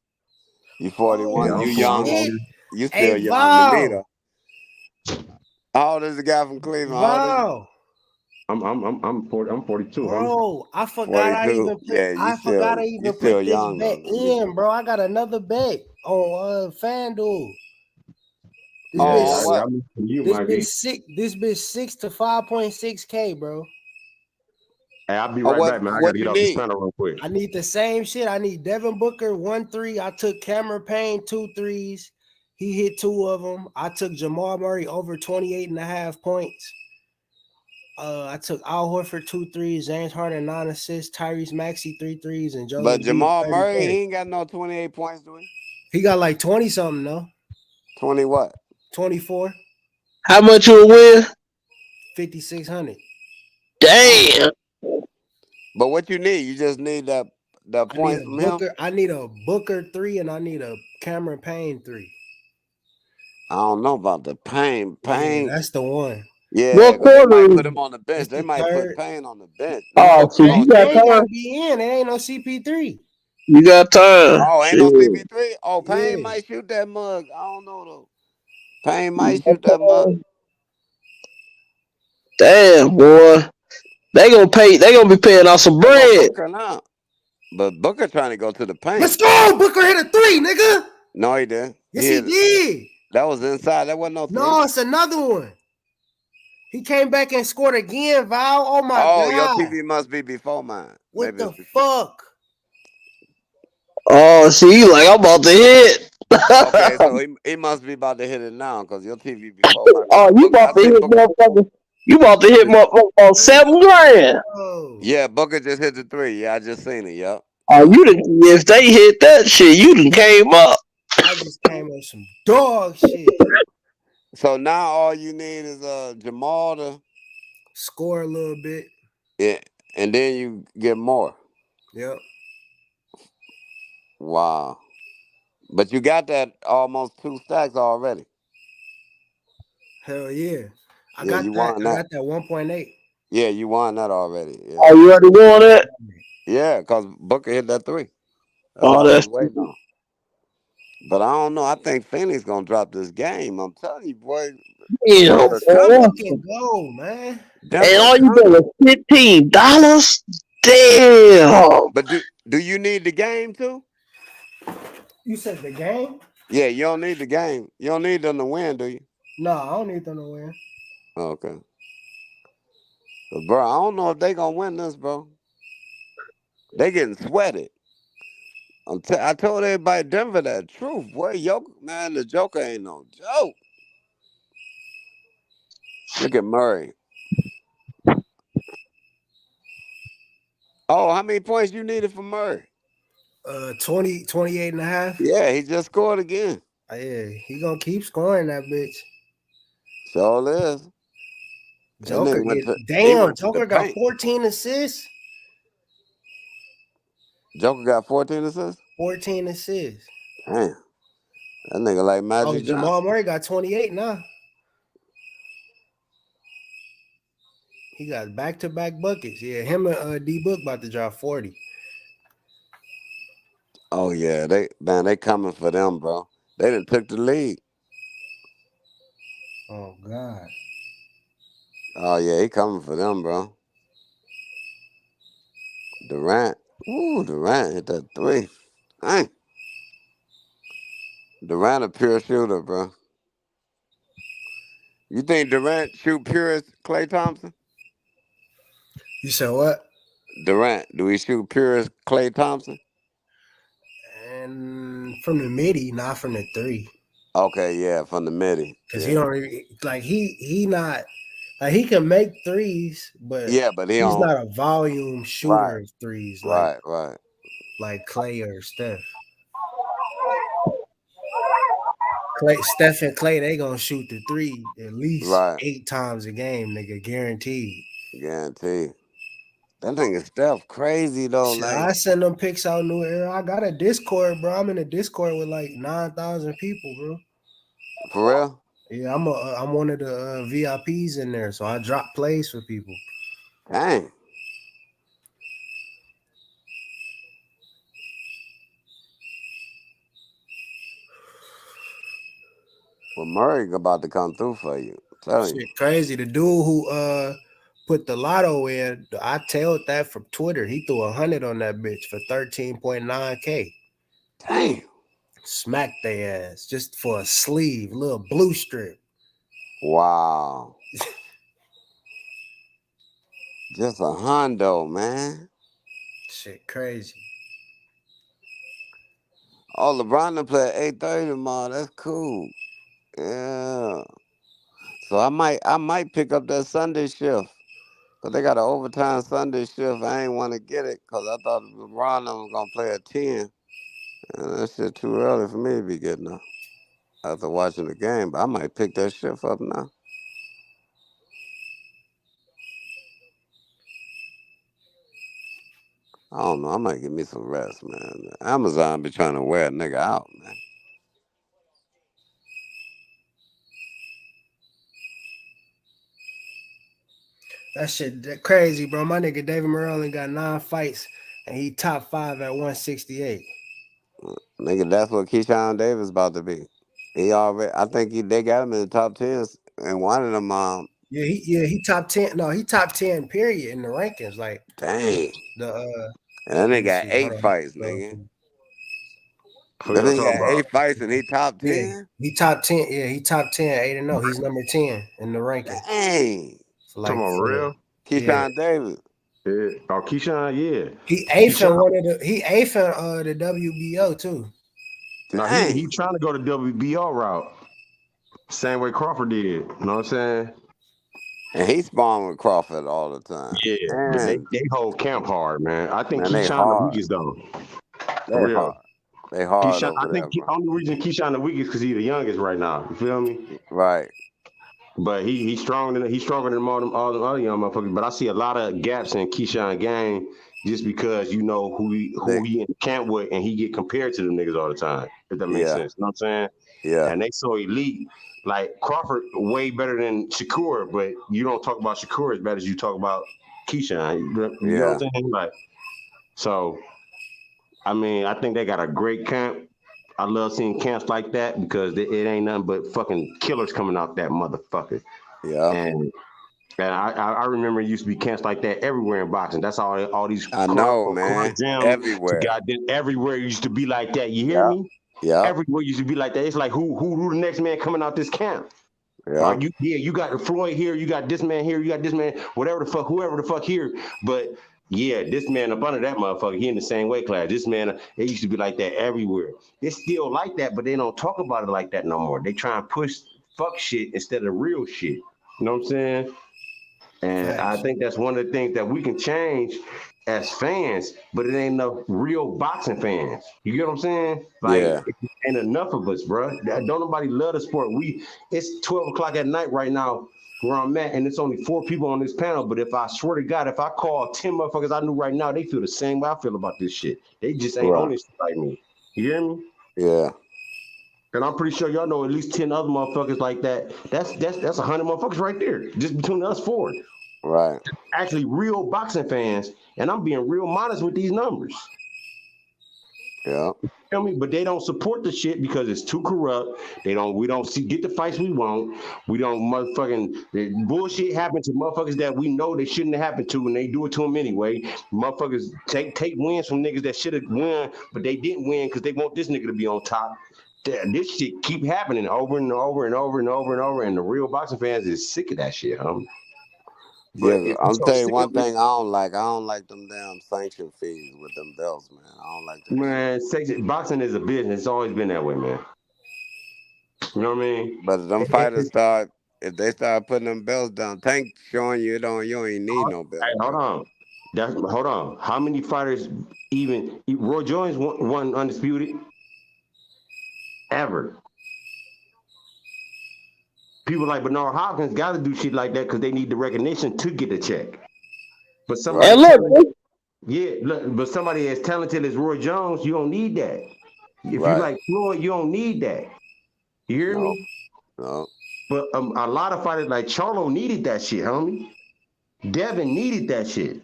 you? 41. Yeah, You I'm young. 41. You hey, still young to me Val. though. How old is the guy from Cleveland? How old is he? Val. I'm 42, homie. Bro, I forgot I 42. even put Yeah, I forgot I even still put this young bet though to me. in, bro. I got another bet on FanDuel. This Oh, bitch on what? You this might bitch be. this bitch 6 to 5.6K, bro. Hey, I'll be Oh, right back, man. I gotta what get you off this need? panel real quick. I need the same shit. I need Devin Booker 1-3. I took Cameron Payne 2 threes. He hit 2 of them. I took Jamal Murray over 28.5 points. I took Al Horford 2 threes, James Harden 9 assists, Tyrese Maxey 3 threes, and Joel But Embiid Jamal 30 Murray, he points. ain't got no 28 points, do he? He got like 20 something, no? 20 what? 24, How much you win? 5,600. Damn. But what you need? You just need that I need points a from him? Booker. I need a Booker 3, and I need a Cameron Payne 3. I don't know about the Payne. Yeah, Payne. that's the one. Yeah, What because they quarter might is put it? him on the bench. It's They the might put third. Payne on the bench. Oh, You see, you gonna got Payne got time. to be in. It ain't no CP3. You got time. Oh, ain't Shit. no CP3? Oh, Payne Yeah. might shoot that mug. I don't know though. Payne might shoot that mug. Damn, boy. They gonna be paying off some They go bread. Booker now. But Booker trying to go to the Let's paint. go. Booker hit a 3, nigga. No, he didn't. Yes, he did. That was inside. That wasn't no 3. No, it's another one. He came back and scored again, Val. Oh my Oh, your God. TV must be before mine. What Maybe the it's before. fuck? Oh, see, like I'm about to hit. Okay, so he must be about to hit it now because your TV before mine. Oh, you I about to see hit Booker. motherfucker. You about to hit motherfucker on $7,000. Oh. Yeah, Booker just hit the 3. Yeah, I just seen it. Yep. Oh, you done, if they hit that shit, you done came up. I just came on some dog shit. So now all you need is Jamal to Score a little bit. yeah, and then you get more. Yep. Wow. But you got that almost 2 stacks already. Hell yeah. I Yeah, got you that. won I that. got that 1.8. Yeah, you won that already. Yeah. Oh, you already won it? Yeah, because Booker hit that 3. That's Oh, all we that's was waiting on. But I don't know. I think Phoenix gonna drop this game. I'm telling you, boy. yeah, Denver boy. coming. Fucking go, man. And Denver all you coming. did was $15. Damn. But do you need the game too? You said the game? Yeah, you don't need the game. You don't need them to win, do you? No, I don't need them to win. Okay. But bro, I don't know if they gonna win this, bro. They getting sweated. I told everybody Denver that truth. Boy, man, the Joker ain't no joke. Look at Murray. Oh, how many points you needed for Murray? 20, 28 and a half. Yeah, he just scored again. Yeah, he gonna keep scoring that bitch. Sure is. Joker Went to Joker the got paint. 14 assists. Joker got 14 assists? 14 assists. Damn. That nigga like Magic Jamal Johnson. Murray got 28 now. He got back-to-back buckets. Yeah, him and D-Book about to drop 40. Oh yeah, they coming for them, bro. They done took the lead. Oh God. Oh yeah, he coming for them, bro. Durant. Ooh, Durant hit that three. Dang. Durant a pure shooter, bro. You think Durant shoot pure as Klay Thompson? You said what? Durant, do he shoot pure as Klay Thompson? And from the midi, not from the three. Okay, yeah, from the midi. Because he don't really, like he not like he can make threes, but but he's don't. not a volume shooter of threes Right. like Klay or Steph. Steph and Klay, they gonna shoot the three at least 8 times a game, nigga, guaranteed. Guaranteed. That thing is Steph crazy though. Shit, Like I send them pics out New Era. I got a Discord, bro. I'm in a Discord with like 9,000 people, bro. For real? Yeah, I'm one of the VIPs in there, so I drop plays for people. Dang. Well, Murray about to come through for you. Telling you. Crazy. The dude who put the lotto in, I tailed that from Twitter. He threw 100 on that bitch for 13.9K. Damn. Smacked their ass just for a sleeve, little blue strip. Wow. Just a hundo, man. Shit, crazy. Oh, LeBron done play at 8:30 tomorrow. That's cool. Yeah. So I might pick up that Sunday shift. Cause they got an overtime Sunday shift. I ain't want to get it because I thought LeBron was gonna play at 10. And that shit too early for me to be getting up after watching the game. But I might pick that shift up now. I don't know. I might give me some rest, man. Amazon be trying to wear a nigga out, man. That shit crazy, bro. My nigga David Morrell only got 9 fights, and he top 5 at 168. Nigga, that's what Keyshawn Davis about to be. He already. I think they got him in the top 10s, and one of them. He top 10. No, he top 10. Period in the rankings. Like dang. And that nigga got 8 fights, nigga. That nigga got 8 fights and he top 10? Yeah, he top 10. Yeah, he top 10, 8-0. He's number 10 in the ranking. Dang. Like, talking about real? Keyshawn Davis. Yeah. Oh, Keyshawn, yeah. He eighth in the WBO too. No, he trying to go the WBO route. Same way Crawford did. You know what I'm saying? And he sparring with Crawford all the time. Yeah, but they hold camp hard, man. I think Keyshawn the weakest though. For real. Hard. They hard. Keyshawn, I think the only reason Keyshawn the weakest because he's the youngest right now. You feel me? Right. But he's stronger than all the other young motherfuckers. But I see a lot of gaps in Keyshawn game just because you know who he in camp with and he get compared to them niggas all the time. If that makes sense. You know what I'm saying? Yeah. And they so elite. Like Crawford way better than Shakur, but you don't talk about Shakur as bad as you talk about Keyshawn. You know what I'm saying? Like, so I mean, I think they got a great camp. I love seeing camps like that because it ain't nothing but fucking killers coming out that motherfucker. Yeah. And I remember it used to be camps like that everywhere in boxing. That's all these I know, man. gyms, everywhere. Everywhere it used to be like that. You hear me? Yeah. Everywhere used to be like that. It's like who the next man coming out this camp? Yeah. You got Floyd here, you got this man here, you got this man, whatever the fuck, whoever the fuck here. But yeah, this man up under that motherfucker, he in the same weight class. This man, it used to be like that everywhere. It's still like that, but they don't talk about it like that no more. They try and push fuck shit instead of real shit. You know what I'm saying? And I think that's one of the things that we can change as fans, but it ain't enough real boxing fans. You get what I'm saying? Like, Yeah. it ain't enough of us, bro. Don't nobody love the sport. It's 12 o'clock at night right now where I'm at, and it's only 4 people on this panel. But if I swear to God, if I call 10 motherfuckers I knew right now, they feel the same way I feel about this shit. They just ain't on this shit like me. You hear me? Yeah. And I'm pretty sure y'all know at least 10 other motherfuckers like that. That's 100 motherfuckers right there, just between us 4. Right. Actually, real boxing fans, and I'm being real modest with these numbers. Yeah. You feel me? But they don't support the shit because it's too corrupt. We don't get the fights we want. We don't the bullshit happen to motherfuckers that we know they shouldn't have happened to, and they do it to them anyway. Motherfuckers take wins from niggas that should have won, but they didn't win because they want this nigga to be on top. This shit keep happening over and over and over and over and over, and the real boxing fans is sick of that shit, But Yeah, I'm tell you one thing I don't like. I don't like them damn sanction fees with them belts, man. I don't like that. Man, boxing is a business. It's always been that way, man. You know what I mean? But if them fighters if they start putting them belts down, Tank showing you you ain't need no belt. Hey, hold on. How many fighters even Roy Jones won undisputed ever? People like Bernard Hopkins got to do shit like that because they need the recognition to get a check. But somebody, but somebody as talented as Roy Jones, you don't need that. If you like Floyd, you don't need that. You hear me? No. But a lot of fighters like Charlo needed that shit, homie. Devin needed that shit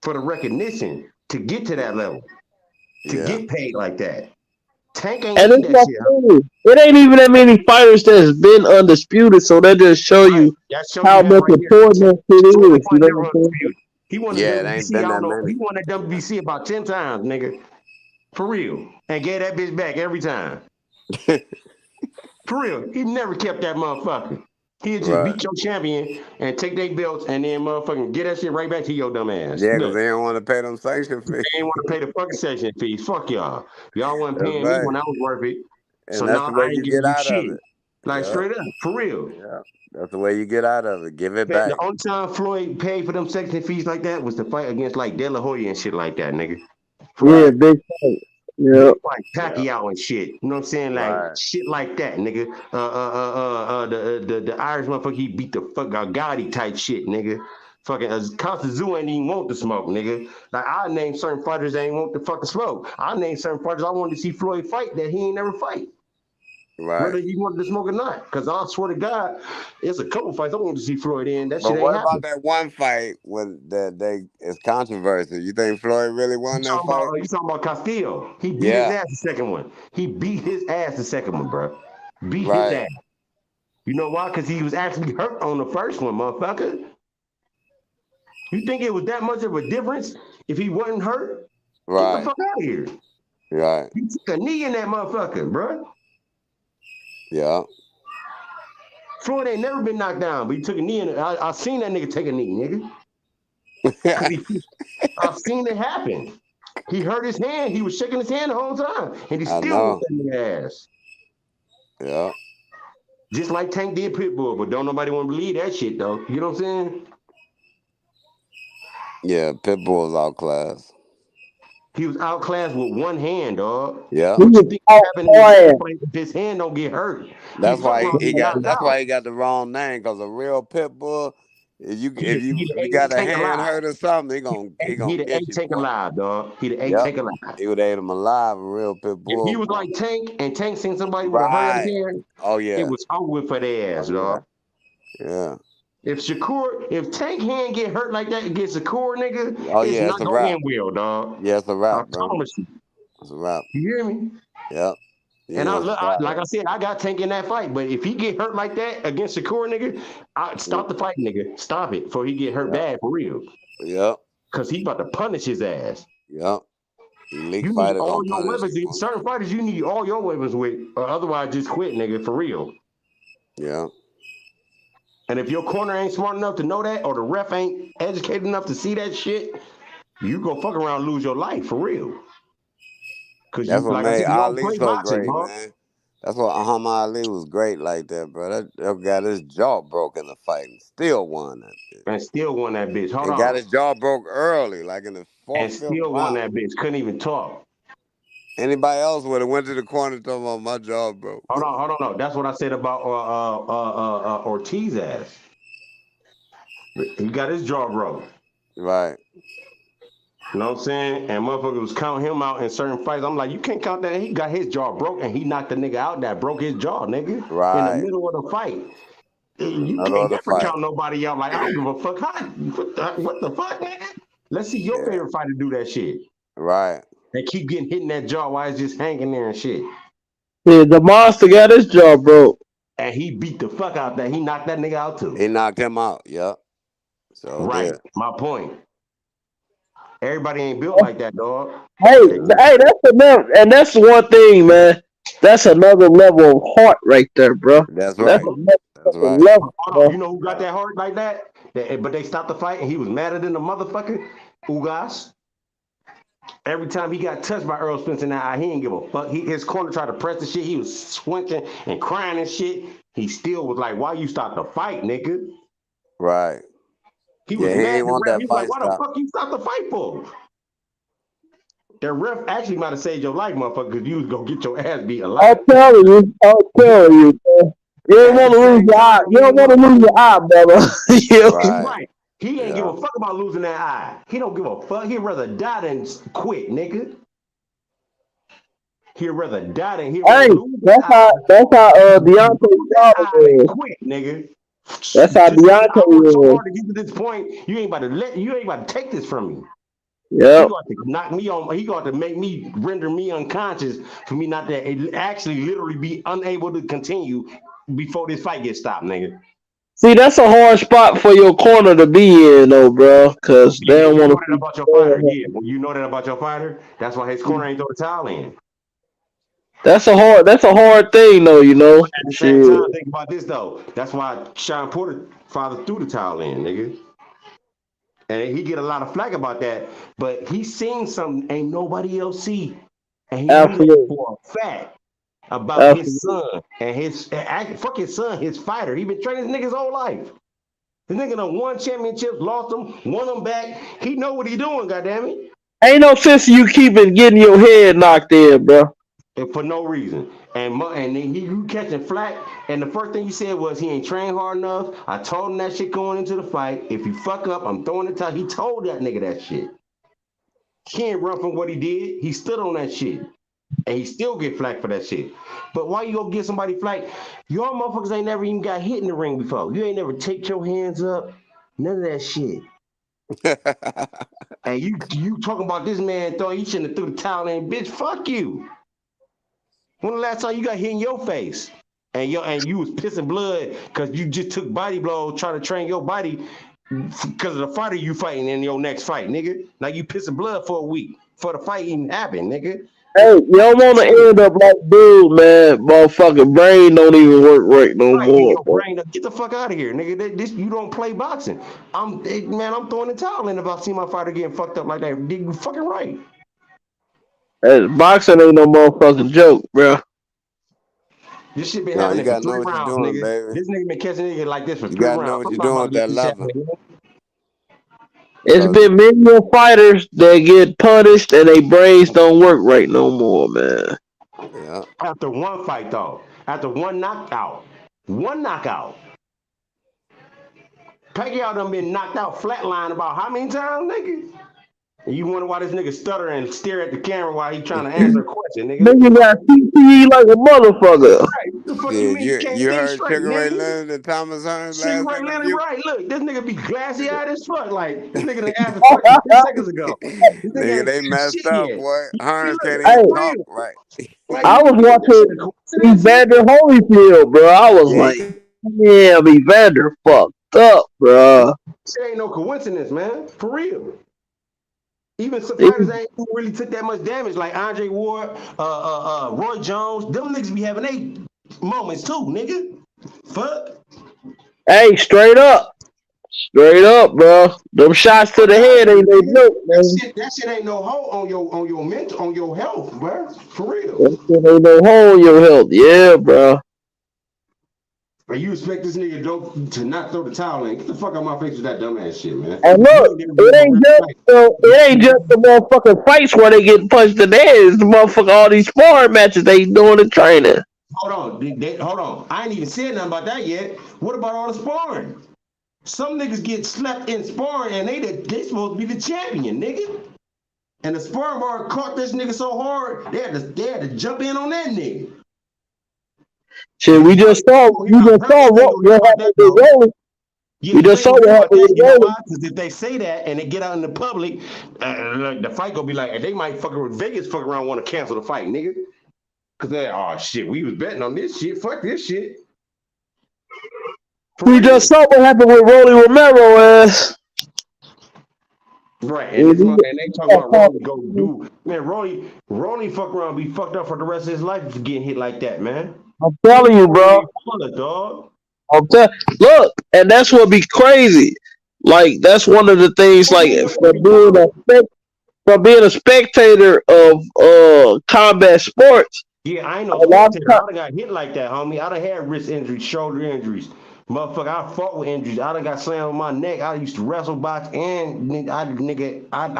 for the recognition to get to that level, to get paid like that. Tank ain't need that shit. It ain't even that many fighters that's been undisputed, so that just show you how much important it is. You know what I'm saying? He won the WBC. He won that WBC about 10 times, nigga. For real. And gave that bitch back every time. For real. He never kept that motherfucker. He'd just beat your champion and take their belts and then motherfucking get that shit right back to your dumb ass. Yeah, because they don't want to pay them sanction fees. They ain't want to pay the fucking sanction fees. Fuck y'all. Y'all wasn't paying me when I was worth it. And so that's now the way I ain't you giving get you out shit. of it. Like straight up, for real. Yeah, that's the way you get out of it. Give it back. The only time Floyd paid for them sanction fees like that was to fight against like De La Hoya and shit like that, nigga. Yeah, big fight. Yeah. Like Pacquiao and shit. You know what I'm saying? Like shit like that, nigga. The Irish motherfucker, he beat the fuck out Gotti type shit, nigga. Fucking Costa ain't even want to smoke, nigga. Like I named certain fighters that ain't want to fucking smoke. I named certain fighters I wanted to see Floyd fight that he ain't never fight. Right. Whether he wanted to smoke or not. Because I swear to God, there's a couple fights I wanted to see Floyd in. That shit ain't what happening. about that one fight when it's controversy? You think Floyd really won that fight? You talking about Castillo? He beat his ass the second one. He beat his ass the second one, bro. Beat his ass. You know why? Because he was actually hurt on the first one, motherfucker. You think it was that much of a difference if he wasn't hurt? Get the fuck out of here. Right. He took a knee in that motherfucker, bro. Yeah. Floyd ain't never been knocked down, but he took a knee in it. I seen that nigga take a knee, nigga. I've seen it happen. He hurt his hand. He was shaking his hand the whole time, and he still whooped that nigga ass. Yeah. Just like Tank did Pitbull, but don't nobody want to believe that shit, though. You know what I'm saying? Yeah, Pitbull's outclassed. He was outclassed with one hand, dog. Yeah. What you think happened if his hand don't get hurt? That's why he got the wrong name, because a real Pitbull, if you got a hand hurt or something, he gonna get you. Tank alive, dog. He the Tank alive. He would ate him alive, a real Pitbull. If he was like Tank and Tank seen somebody with a hurt hand, it was over for their ass, dog. Yeah. If Tank hand get hurt like that against Shakur, nigga, it's not a gonna wrap. end well, dog. Yeah, it's a wrap, I bro. promise you. It's a wrap. You hear me? Yep. And like I said, I got Tank in that fight. But if he get hurt like that against Shakur, nigga, stop the fight, nigga. Stop it before he get hurt bad for real. Yep. Because he about to punish his ass. Yep. Elite You need fighter all gonna your punish weapons. you. Certain fighters, you need all your weapons with, or otherwise just quit, nigga, for real. Yeah. And if your corner ain't smart enough to know that, or the ref ain't educated enough to see that shit, you go fuck around and lose your life for real. Cause That's you, what like I made said, you don't Ali play so boxing, great, bro. man. That's why Muhammad Ali was great like that, bro. That got his jaw broke in the fight and still won that bitch. And still won that bitch. Hold And got on. his jaw broke early, like in the And fourth, fifth still won round. that bitch. Couldn't even talk. Anybody else would have went to the corner talking about my jaw broke. Hold on. No. That's what I said about Ortiz ass. He got his jaw broke. Right. You know what I'm saying? And motherfuckers was counting him out in certain fights. I'm like, you can't count that. He got his jaw broke and he knocked the nigga out that broke his jaw, nigga. In the Right. middle of the fight. In the You middle can't of the never fight. count nobody out. Like, I don't give a fuck. What the fuck, nigga? Let's see your favorite fighter do that shit. Right. And keep getting hit in that jaw while it's just hanging there and shit. Yeah, the monster got his jaw broke. And he beat the fuck out that. He knocked that nigga out too. He knocked him out. Yep. So Right. did. My point. Everybody ain't built like that, dog. Hey, that's enough, and that's one thing, man. That's another level of heart right there, bro. That's That's right. That's another right. level, Hold on. bro. You know who got that heart like that? But they stopped the fight and he was madder than the motherfucker? Ugas. Every time he got touched by Errol Spence in that eye, he didn't give a fuck. His corner tried to press the shit. He was swinking and crying and shit. He still was like, why you stop the fight, nigga? Right. He was he mad at ain't the want ref. that He was like, fight why the stop. fuck you stop the fight for? The ref actually might have saved your life, motherfucker, because you was going to get your ass beat alive. I'm telling you, man. You don't want to lose your eye. You don't want to lose your eye, brother. Right. He ain't give a fuck about losing that eye. He don't give a fuck. He'd rather die than quit, nigga. He'd rather die than he'd rather lose That's how Deontay Wilder than is. quit, nigga. That's how Just nigga, I worked so Deontay is. hard to get to this point. You ain't about to take this from me. Yep. He got to knock me on. He got to make me render me unconscious for me not to actually literally be unable to continue before this fight gets stopped, nigga. See, that's a hard spot for your corner to be in, though, bro, because they don't You want know that to. about your fighter. Yeah, when you know that about your fighter, that's why his corner ain't throw the towel in. That's a hard thing, though. You know. At the same Shit. time, think about this though. That's why Sean Porter father threw the towel in, nigga. And he get a lot of flack about that, but he seen something ain't nobody else see, and he knew that for a fact about his son and fuck his son, his fighter. He been training this nigga's whole life. This nigga done won championships, lost them, won them back. He know what he doing, goddammit. Ain't no sense in you keeping getting your head knocked in, bro. And for no reason. And then you catching flack, and the first thing he said was he ain't trained hard enough. I told him that shit going into the fight. If you fuck up, I'm throwing the towel. He told that nigga that shit. He ain't run from what he did. He stood on that shit. And he still get flack for that shit. But why you gonna get somebody flack? Y'all motherfuckers ain't never even got hit in the ring before. You ain't never take your hands up. None of that shit. And you talking about this man he shouldn't have threw the towel in. Bitch, fuck you. When the last time you got hit in your face? And you was pissing blood because you just took body blows trying to train your body because of the fighter you fighting in your next fight, nigga. Now you pissing blood for a week for the fight even happen, nigga. Hey, you don't want to end up like dude, man. Motherfucking brain don't even work right no more, Your bro. brain, get the fuck out of here, nigga. This you don't play boxing. I'm throwing the towel in if I see my fighter getting fucked up like that. You fucking right. Hey, boxing ain't no motherfucking joke, bro. This shit been No, you happening for gotta know 3 what you're rounds, doing, nigga. baby. This nigga been catching niggas like this for You 3 gotta know rounds. what I'm you're not doing about with to get that this leather. happening. It's been many fighters that get punished and their brains don't work right no more, man. Yeah. After one fight, though. After one knockout. Pacquiao done been knocked out flatline about how many times, nigga? And you wonder why this nigga stutter and stare at the camera while he trying to answer a question, nigga? Nigga got CTE like a motherfucker. Right. What the fuck you mean? You can't You think heard straight, Sugar Ray nigga? Leonard and Thomas Hearns Sugar last Ray Leonard, interview? right? Look, this nigga be glassy eyed as fuck. Like this nigga done asked a question 3 seconds ago. This nigga Nigga, ain't they finished messed shit up, yet. boy. You see, Hearns look, can't that's even Hey, talk real. right. Like I was you think that shit a watching coincidence? Evander Holyfield, bro. I was Yeah, like, damn, Evander fucked up, bro. Shit ain't no coincidence, man. For real. Even some fighters ain't really took that much damage, like Andre Ward, Roy Jones. Them niggas be having they moments too, nigga. Fuck. Hey, straight up, bro. Them shots to the head ain't no joke, man. That shit ain't no hold on your mental, on your health, bro. For real. That shit ain't no hole in your health. Yeah, bro. But you expect this nigga to not throw the towel in? Get the fuck out my face with that dumbass shit, man. And look, it ain't just the motherfucking fights where they get punched in the head. It's the motherfucker all these sparring matches they doing in training. Hold on. I ain't even said nothing about that yet. What about all the sparring? Some niggas get slapped in sparring and they supposed to be the champion, nigga. And the sparring bar caught this nigga so hard, they had to jump in on that nigga. Shit, we just saw what happened with Rolling. We just saw what happened with Rolling. Because if they say that and they get out in the public, the fight gonna be like, they might Vegas fuck around want to cancel the fight, nigga. Because they, oh shit, we was betting on this shit. Fuck this shit. We just saw what happened with Rolly Romero ass. Right, and they talking about Rolly go do. Man, Rolly fuck around be fucked up for the rest of his life for getting hit like that, man. I'm telling you, bro. Look, and that's what be crazy. Like, that's one of the things, like, from being a spectator of combat sports. Yeah, I ain't no spectator. I done got hit like that, homie. I done had wrist injuries, shoulder injuries. Motherfucker, I fought with injuries. I done got slammed on my neck. I used to wrestle, box, and I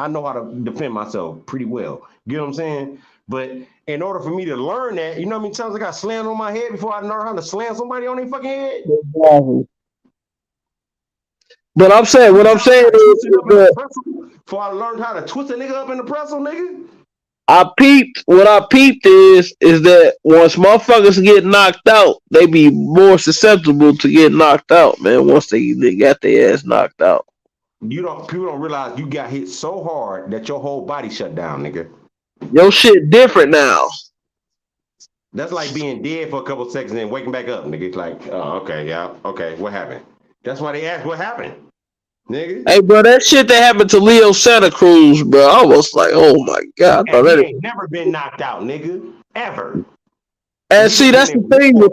know how to defend myself pretty well. You know what I'm saying? But in order for me to learn that, you know how many times I got slammed on my head before I learned how to slam somebody on their fucking head? Exactly. But I'm saying, what I'm saying is before I learned how to twist a nigga up in the pretzel, nigga. What I peeped is that once motherfuckers get knocked out, they be more susceptible to get knocked out, man, once they got their ass knocked out. People don't realize you got hit so hard that your whole body shut down, nigga. Your shit different now. That's like being dead for a couple seconds and waking back up, nigga. It's like, oh, okay, yeah, okay, what happened? That's why they asked what happened, nigga. Hey, bro, that shit that happened to Leo Santa Cruz, bro, I was like, oh my God. And he ain't never been knocked out, nigga, ever. And see, that's the thing with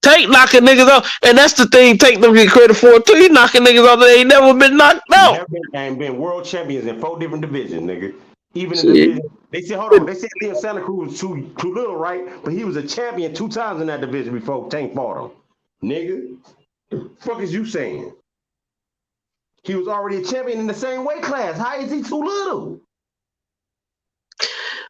Tank knocking niggas out, and that's the thing Tank don't get credit for too. He knocking niggas out that ain't never been knocked out. And been world champions in 4 different divisions, nigga. Even in the division, they said, hold on, they said Leo Santa Cruz was too little, right? But he was a champion 2 times in that division before Tank fought him, nigga. The fuck is you saying? He was already a champion in the same weight class. How is he too little?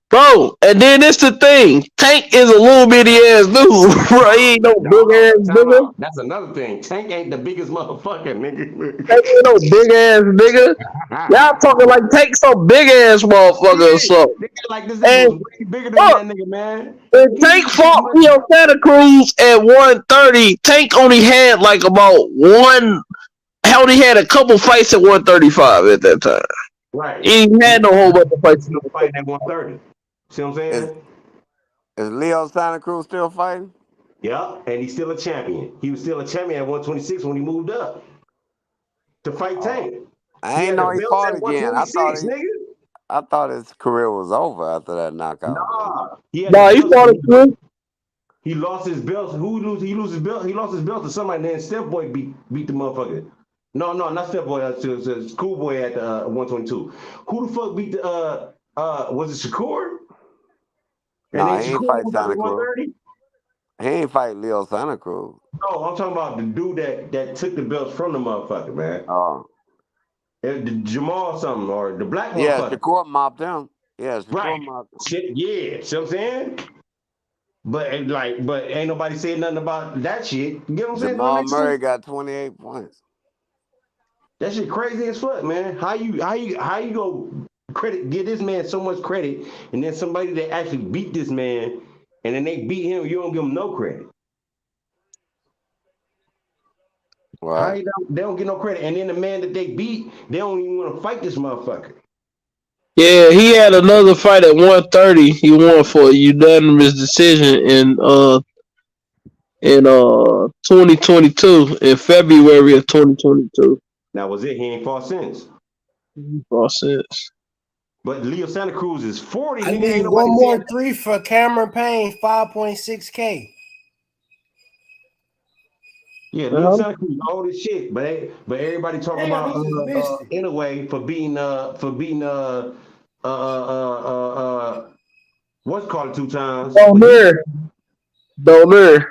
Bro, and then it's the thing. Tank is a little bitty ass dude, bro. He ain't no big ass nigga. That's another thing. Tank ain't the biggest motherfucker, nigga. Tank ain't no big ass nigga. Y'all talking like Tank some big ass motherfucker or something. Like this nigga was way bigger than that nigga, man. When Tank fought Leo Santa Cruz at 130, Tank only had like about I only had a couple fights at 135 at that time. Right. He ain't had no whole bunch of fights. Fighting at 130. See what I'm saying? Is Leo Santa Cruz still fighting? Yeah, and he's still a champion. He was still a champion at 126 when he moved up to fight Tank. I ain't know he fought again. I thought his career was over after that knockout. He fought again. He lost his belt. He lost his belt. He lost his belt to somebody. Then Step Boy beat the motherfucker. No, not Step Boy. It's Cool Boy at 122. Who the fuck beat the? Was it Shakur? No, he ain't fight Santa Cruz. He ain't fight Leo Santa Cruz. No, I'm talking about the dude that took the belts from the motherfucker, man. Oh. Jamal something or the black motherfucker. Yeah, Shakur mopped him. Yeah, Shakur mopped him. Shit, yeah. See what I'm saying? But ain't nobody saying nothing about that shit. You get what I'm saying? Jamal Murray got 28 points. That shit crazy as fuck, man. How you go give this man so much credit, and then somebody that actually beat this man, and then they beat him, you don't give him no credit. Right. They don't get no credit, and then the man that they beat, they don't even want to fight this motherfucker. Yeah, he had another fight at 130. He won for a unanimous decision in 2022, in February of 2022. That was it. He ain't fought since. He fought since. But Leo Santa Cruz is 40. I Nigga, need ain't one nobody more saying 3 for Cameron Payne, 5.6K. yeah, Leo Santa Cruz old as shit, but everybody talk Damn, about he just missed it. Inouye for beating what's called it 2 times. Doler.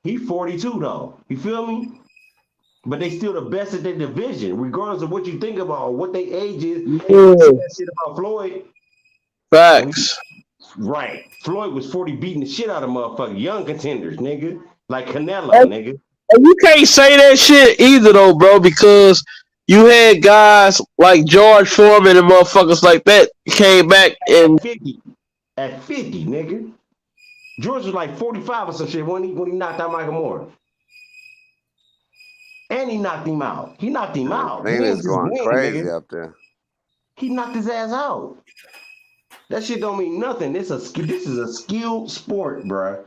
He 42 though. You feel me? But they still the best at their division, regardless of what you think about what their age is. And you see that shit about Floyd. Facts. Right. Floyd was 40 beating the shit out of motherfuckers, young contenders, nigga. Like Canelo, And nigga. you can't say that shit either, though, bro, because you had guys like George Foreman and motherfuckers like that came back and 50. At 50, nigga. George was like 45 or some shit when he knocked out Michael Moore. And he knocked him out. He knocked him out. He Thing ain't is just going win, crazy nigga. up there. He knocked his ass out. That shit don't mean nothing. This is a skilled sport, bruh.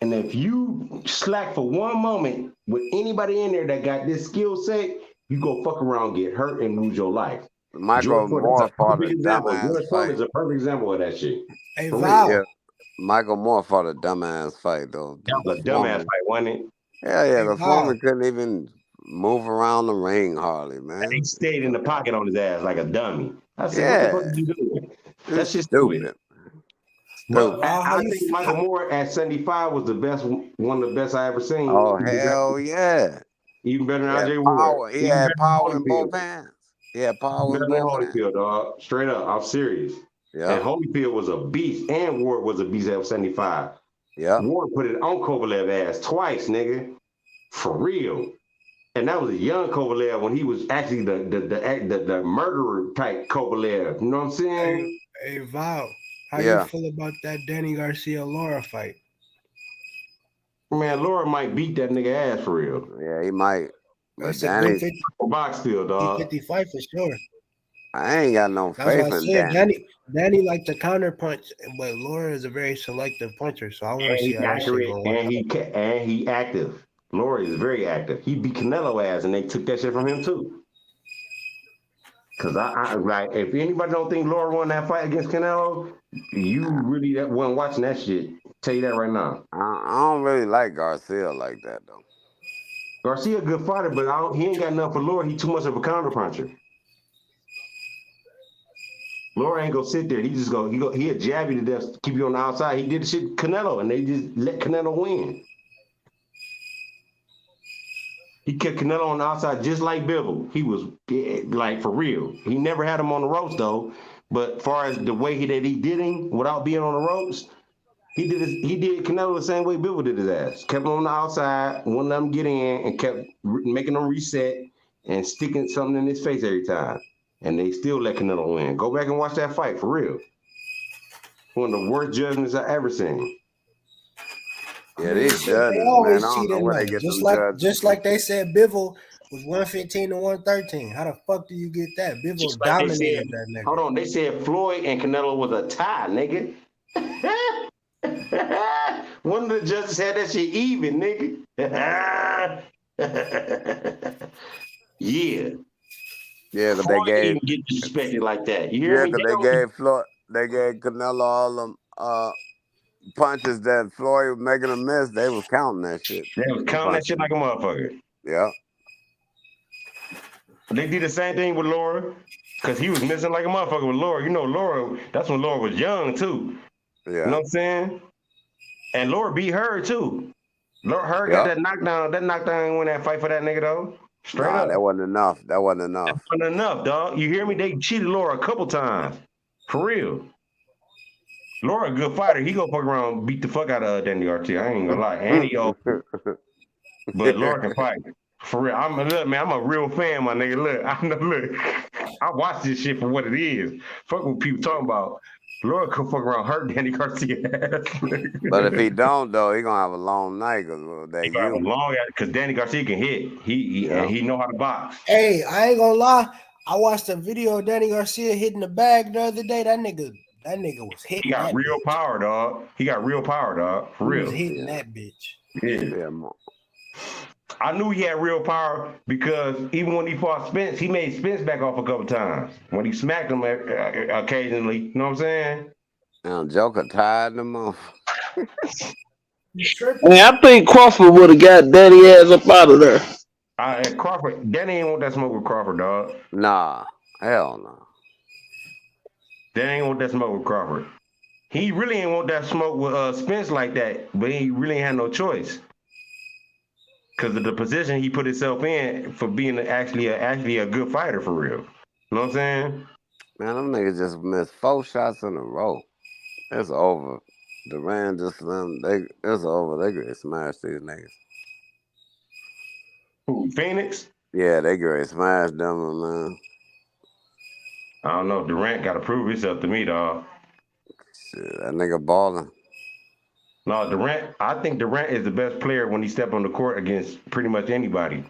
And if you slack for one moment with anybody in there that got this skill set, you go fuck around, get hurt, and lose your life. Michael Moore fought a example. dumbass George fight. Foreman is a perfect example of that shit. Hey, For Val. real. Yeah, Michael Moore fought a dumbass fight though. That was a dumbass fight, wasn't it? Yeah, the Val. Foreman couldn't even move around the ring hardly, man. He stayed in the pocket on his ass like a dummy. I said, what the fuck are you doing? That shit's stupid. But I think Michael Moore at 75 was the best, one of the best I ever seen. Oh hell yeah! Even better than He RJ had Wood. power. He Even had better power than in both Holyfield. hands. He had power Better in than both hands. Holyfield, dog. Straight up, I'm serious. Yeah. And Holyfield was a beast, and Ward was a beast at 75. Yeah. Ward put it on Kovalev ass twice, nigga. For real. And that was a young Kovalev when he was actually the murderer type Kovalev. You know what I'm saying? Hey Val, how you feel about that Danny Garcia Laura fight? Man, Laura might beat that nigga ass for real. Yeah, he might. But That's a Danny, good 50, box field, dog. 50 fight for sure. I ain't got no That's why faith I in said Danny. Danny like to counter punch, but Laura is a very selective puncher, so I want to see how that shit going. And he active. Laura is very active. He beat Canelo ass, and they took that shit from him too. Cause I like, if anybody don't think Laura won that fight against Canelo, you really wasn't watching that shit. Tell you that right now. I don't really like Garcia like that though. Garcia a good fighter, but he ain't got nothing for Laura. He too much of a counter puncher. Laura ain't gonna sit there. He'll jab you to death, keep you on the outside. He did the shit Canelo, and they just let Canelo win. He kept Canelo on the outside just like Bivol. He was like for real. He never had him on the ropes though. But as far as the way that he did him without being on the ropes, he did Canelo the same way Bivol did his ass. Kept him on the outside, wouldn't let him get in, and kept making him reset and sticking something in his face every time. And they still let Canelo win. Go back and watch that fight for real. One of the worst judgments I ever seen. Yeah, these They judges, man, I always don't know cheating where though. they get Just them like judges. they said, Bivol was 115 to 113. How the fuck do you get that? Bivol Just like they dominated said, that nigga. hold on, they said Floyd and Canelo was a tie, nigga. One of the judges had that shit even, nigga. Yeah. Yeah, but Floyd they gave. didn't get disrespected like that. You hear Yeah, me? because they gave Canelo all them punches that Floyd was making him miss. They was counting that shit. They was counting that shit like a motherfucker. Yeah. They did the same thing with Laura, because he was missing like a motherfucker with Laura. You know, Laura, that's when Laura was young too. Yeah. You know what I'm saying? And Laura beat her too. Her got that knockdown. That knockdown win that fight for that nigga though. Straight up. That wasn't enough. That wasn't enough. That wasn't enough, dog. You hear me? They cheated Laura a couple times. For real. Laura a good fighter. He gonna fuck around and beat the fuck out of Danny Garcia. I ain't gonna lie. And he old. But Laura can fight. For real. I'm a real fan, my nigga. Look, I watch this shit for what it is. Fuck what people talking about. Laura could fuck around hurt Danny Garcia. But if he don't though, he gonna have a long night because Danny Garcia can hit. He know how to box. Hey, I ain't gonna lie. I watched a video of Danny Garcia hitting the bag the other day. That nigga was hitting. He got real power, dog. He got real power, dog. For real. He was hitting that bitch. Yeah. I knew he had real power because even when he fought Spence, he made Spence back off a couple times when he smacked him occasionally. You know what I'm saying? Now Joker tired them off. I think Crawford would have got Danny ass up out of there. Crawford, Danny ain't want that smoke with Crawford, dog. Nah, hell no. Danny ain't want that smoke with Crawford. He really ain't want that smoke with Spence like that, but he really ain't had no choice. Because of the position he put himself in for being actually a good fighter for real. You know what I'm saying? Man, them niggas just missed 4 shots in a row. It's over. Durant just it's over. They get smashed these niggas. Who, Phoenix? Yeah, they get smashed them, man. I don't know. Durant got to prove himself to me, dog. Shit, that nigga balling. No, Durant. I think Durant is the best player when he step on the court against pretty much anybody.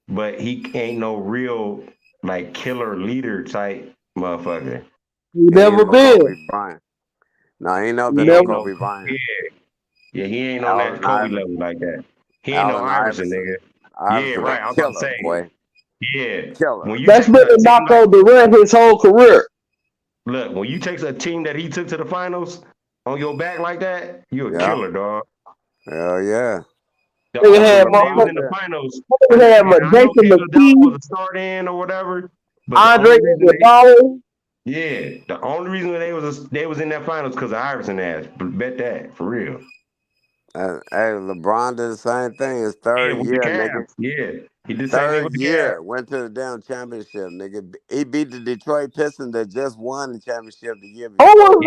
But he ain't no real like killer leader type motherfucker. You never been. No, he ain't never been no Kobe Bryant. Yeah, he ain't on that Kobe level like that. He ain't no Iverson, nigga. Iverson, yeah, right. I'm about to say. Boy. Yeah. Killer. When you That's been a knock on Durant his whole career. Look, when you take a team that he took to the finals on your back like that, you a killer, dog. Hell yeah. They was in the finals. I know Iguodala was a start in or whatever. But Andre Iguodala. Yeah, the only reason they was in that finals because of Iverson ass. Bet that for real. Hey, LeBron did the same thing. His third year, nigga. Yeah, he did the same thing with the year. Went to the damn championship, nigga. He beat the Detroit Pistons that just won the championship the year before. What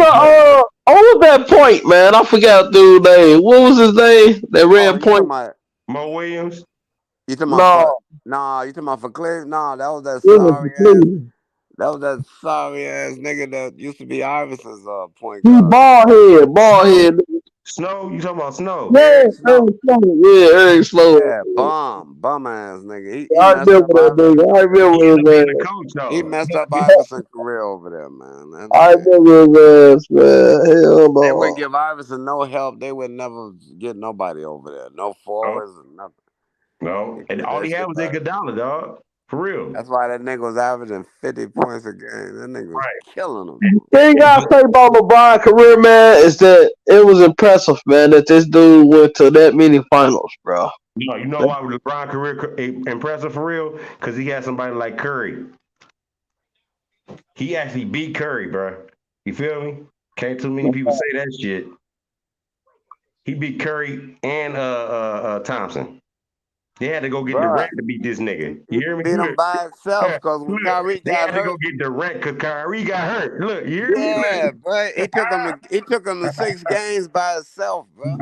was that point, man? I forgot dude's name. What was his name? That ran point. Mo Williams. You talking about? No, you talking about for Cleveland? No, that was that sorry ass. That was that sorry ass nigga that used to be Iverson's point guard. Bald head. Snow, you talking about Snow? Yeah, Eric Snow. Yeah, bum ass nigga. I remember that nigga. I remember his ass. He messed up Iverson's career over there, man. I remember his ass, man. Hell no. They wouldn't give Iverson no help. They would never get nobody over there. No forwards or nothing. No, and all he had was Iguodala, dog. For real. That's why that nigga was averaging 50 points a game. That nigga was killing them. The thing I say about LeBron's career, man, is that it was impressive, man, that this dude went to that many finals, bro. No, you know why LeBron's career impressive for real? Because he had somebody like Curry. He actually beat Curry, bro. You feel me? Can't too many people say that shit. He beat Curry and Thompson. They had to go get Durant to beat this nigga. You hear me? Beat him by itself because when Kyrie got hurt. They had to go get Durant because Kyrie got hurt. Look, you hear me? Yeah, bro. He took him to 6 games by himself, bro.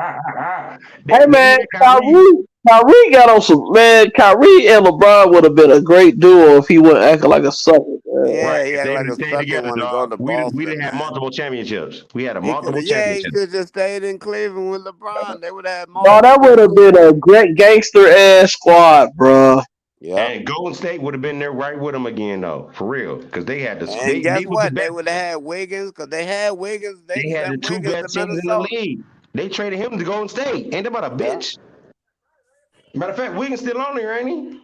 Hey, man, Kyrie got on some, man. Kyrie and LeBron would have been a great duo if he wasn't acting like a sucker, man. Yeah, he acted like a sucker when he go to Boston. We didn't have multiple championships. We had multiple Yeah, he championships. should have just stayed in Cleveland with LeBron. They would have had No, that would have been a great gangster ass squad, bro. Yeah. And Golden State would have been there right with them again, though, for real, because they had the. And guess what? They would have had Wiggins because they had Wiggins. They had the 2 best teams in the league. They traded him to Golden State. Ain't that about a bitch? Matter of fact, Wiggins still on there, ain't he?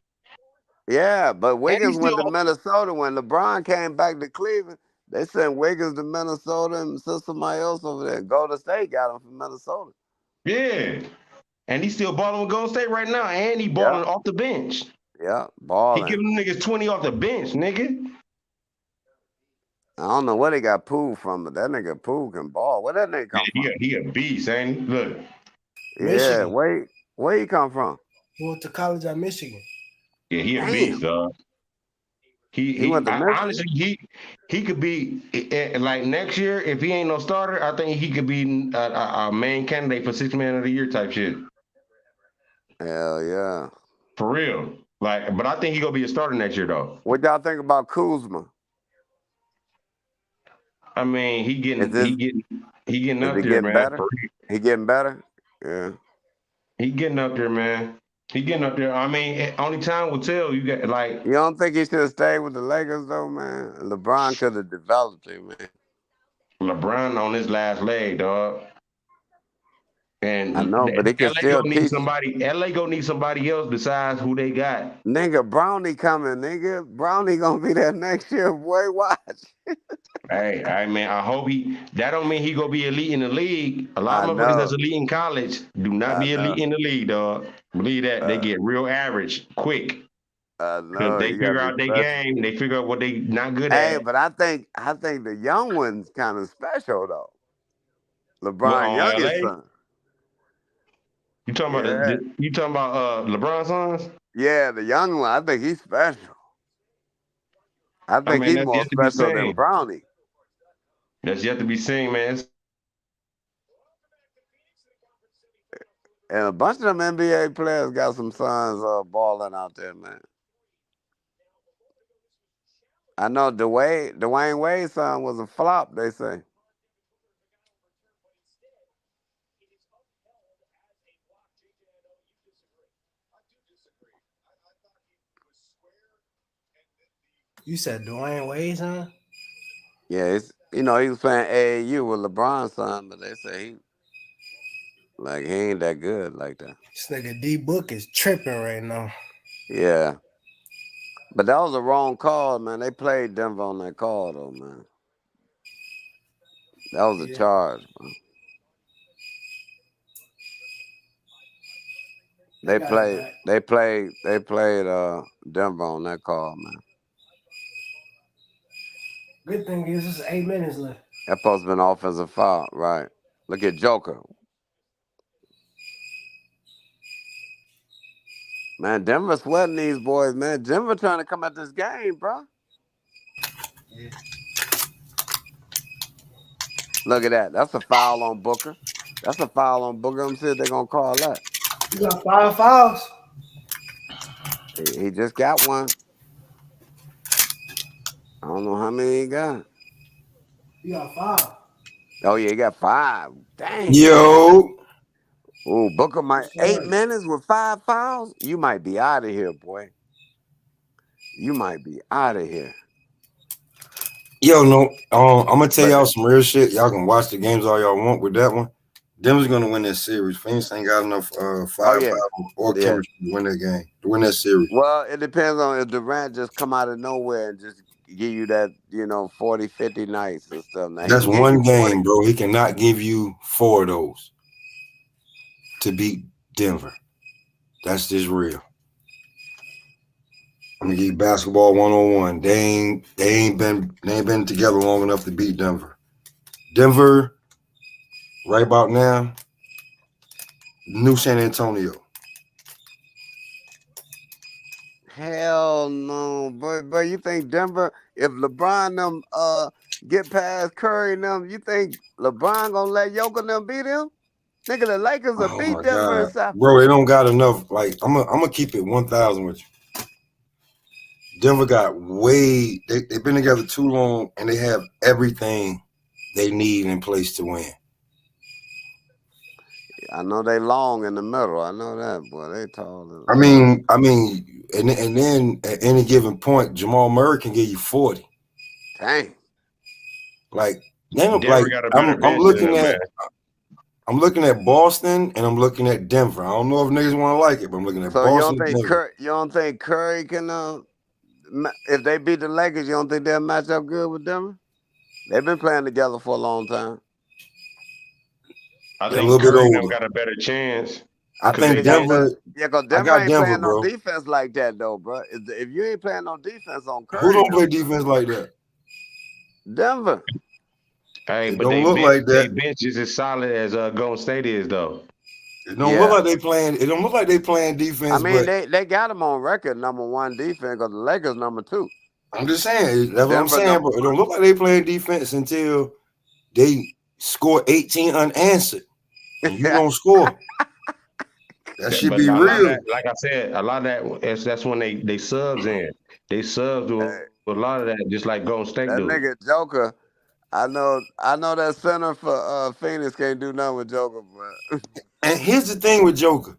Yeah, but Wiggins went to Minnesota when LeBron came back to Cleveland. They sent Wiggins to Minnesota and sent somebody else over there. Golden State got him from Minnesota. Yeah, and he's still balling with Golden State right now, and he balling off the bench. Yeah, balling. He giving them niggas 20 off the bench, nigga. I don't know where they got Poole from, but that nigga Poole can ball. Where that nigga come from? He a beast, ain't he? Look. Yeah, where he come from? He went to college at Michigan. Yeah, he a beast, dog. He went to honestly, he could be like next year if he ain't no starter. I think he could be a main candidate for 6th man of the year type shit. Hell yeah, for real. Like, but I think he gonna be a starter next year though. What y'all think about Kuzma? I mean, he getting up there, man. Better? He getting better? Yeah. He getting up there, man. He getting up there. I mean, only time will tell. You got like. You don't think he should have stayed with the Lakers though, man? LeBron could have developed him, man. LeBron on his last leg, dog. And I know, but they can LA still gonna need teach. somebody. LA gonna need somebody else besides who they got. Nigga, Brownie coming, nigga. Brownie gonna be there next year, boy. Watch. Hey, man, I hope he. That don't mean he gonna be elite in the league. A lot I of motherfuckers that's know. elite in college do not I be elite know. in the league, dog. Believe that they get real average quick I because know. they You gotta figure be out their special. game. They figure out what they not good Hey, at. but I think the young one's kind of special though. Well, LeBron on youngest LA, son. you talking about Yeah. you talking about LeBron's sons? Yeah, the young one. I think he's special. I I think mean, he's that's more yet to be special than seen. Brownie. That's yet to be seen, man. And a bunch of them NBA players got some sons balling out there, man. I know Dwayne Wade's son was a flop, they say. You said Dwayne Wade, huh? Yeah, it's he was playing AAU with LeBron's son, but they say he ain't that good like that. This nigga D Book is tripping right now. Yeah. But that was a wrong call, man. They played Denver on that call though, man. That was a Yeah. charge, man. They played Denver on that call, man. Good thing is it's 8 minutes left. That supposed to be an offensive foul, right? Look at Joker. Man, Denver sweating these boys, man. Denver trying to come at this game, bro. Yeah. Look at that. That's a foul on Booker. That's a foul on Booker. Let me see if they're going to call that. You got 5 fouls. He just got one. I don't know how many he got. You got 5. Oh, yeah, he got 5. Dang. Yo. Ooh, Booker might 8 minutes with 5 fouls. You might be out of here, boy. You might be out of here. Yo, no, I'm gonna tell y'all some real shit. Y'all can watch the games all y'all want with that one. Denver's gonna win that series. Phoenix ain't got enough firepower or chemistry to win that game, to win that series. Well, it depends on if Durant just come out of nowhere and just give you that, 40, 50 nights and stuff. Now, That's one game, bro. He cannot give you 4 of those to beat Denver. That's just real. I'm gonna give you basketball 101. They ain't been together long enough to beat Denver. Denver, right about now, new San Antonio. Hell no, but you think Denver, if LeBron them get past Curry and them, you think LeBron gonna let Jokic them beat him? Nigga, the Lakers will Oh beat my Denver and God, South. bro, they don't got enough. Like I'm gonna keep it 1,000 with you. Denver got they've been together too long, and they have everything they need in place to win. I know they long in the middle. I know that, boy. They tall. I mean, and then at any given point, Jamal Murray can give you 40. Dang. Like, Denver got a better bench than them, I'm looking at Boston and I'm looking at Denver. I don't know if niggas want to like it, but I'm looking at So Boston and Denver. you don't think Curry can if they beat the Lakers, you don't think they'll match up good with Denver? They've been playing together for a long time. I They're think a little bit Curry and them older. got a better chance. I think Denver. Because I Denver got ain't Denver, playing no bro. defense like that, though, bro. If you ain't playing no defense on Curry, Who don't play defense like that? Denver. Hey, It but don't look like they that. bench is as solid as Golden State is, though. It don't look like they playing. It don't look like they playing defense. I mean, but they got them on record #1 defense because the Lakers #2. I'm just saying. That's what I'm Denver saying, bro. It don't look like they playing defense until they score 18 unanswered, and you don't score. That should But be a lot of real. that, like I said, a lot of that's when they subs in. They subs do a lot of that, just like Golden State That do. nigga Joker, I know that center for Phoenix can't do nothing with Joker, bro. And here's the thing with Joker.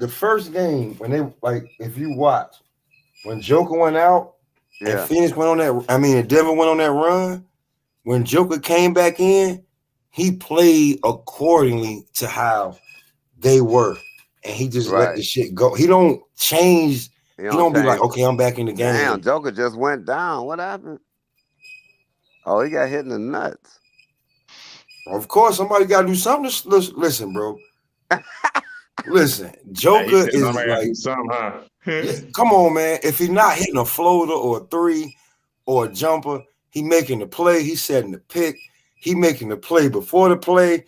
The first game, when they if you watch, when Joker went out and Phoenix went on that, and Denver went on that run, when Joker came back in, he played accordingly to how they were, and he just let the shit go. He don't change. He don't be like, okay, I'm back in the game. Damn, Joker just went down. What happened? Oh, he got hit in the nuts. Of course, somebody got to do something. Listen, bro. Listen, Joker is like, yeah, come on, man. If he's not hitting a floater or a three or a jumper, he making the play. He setting the pick. He making the play before the play,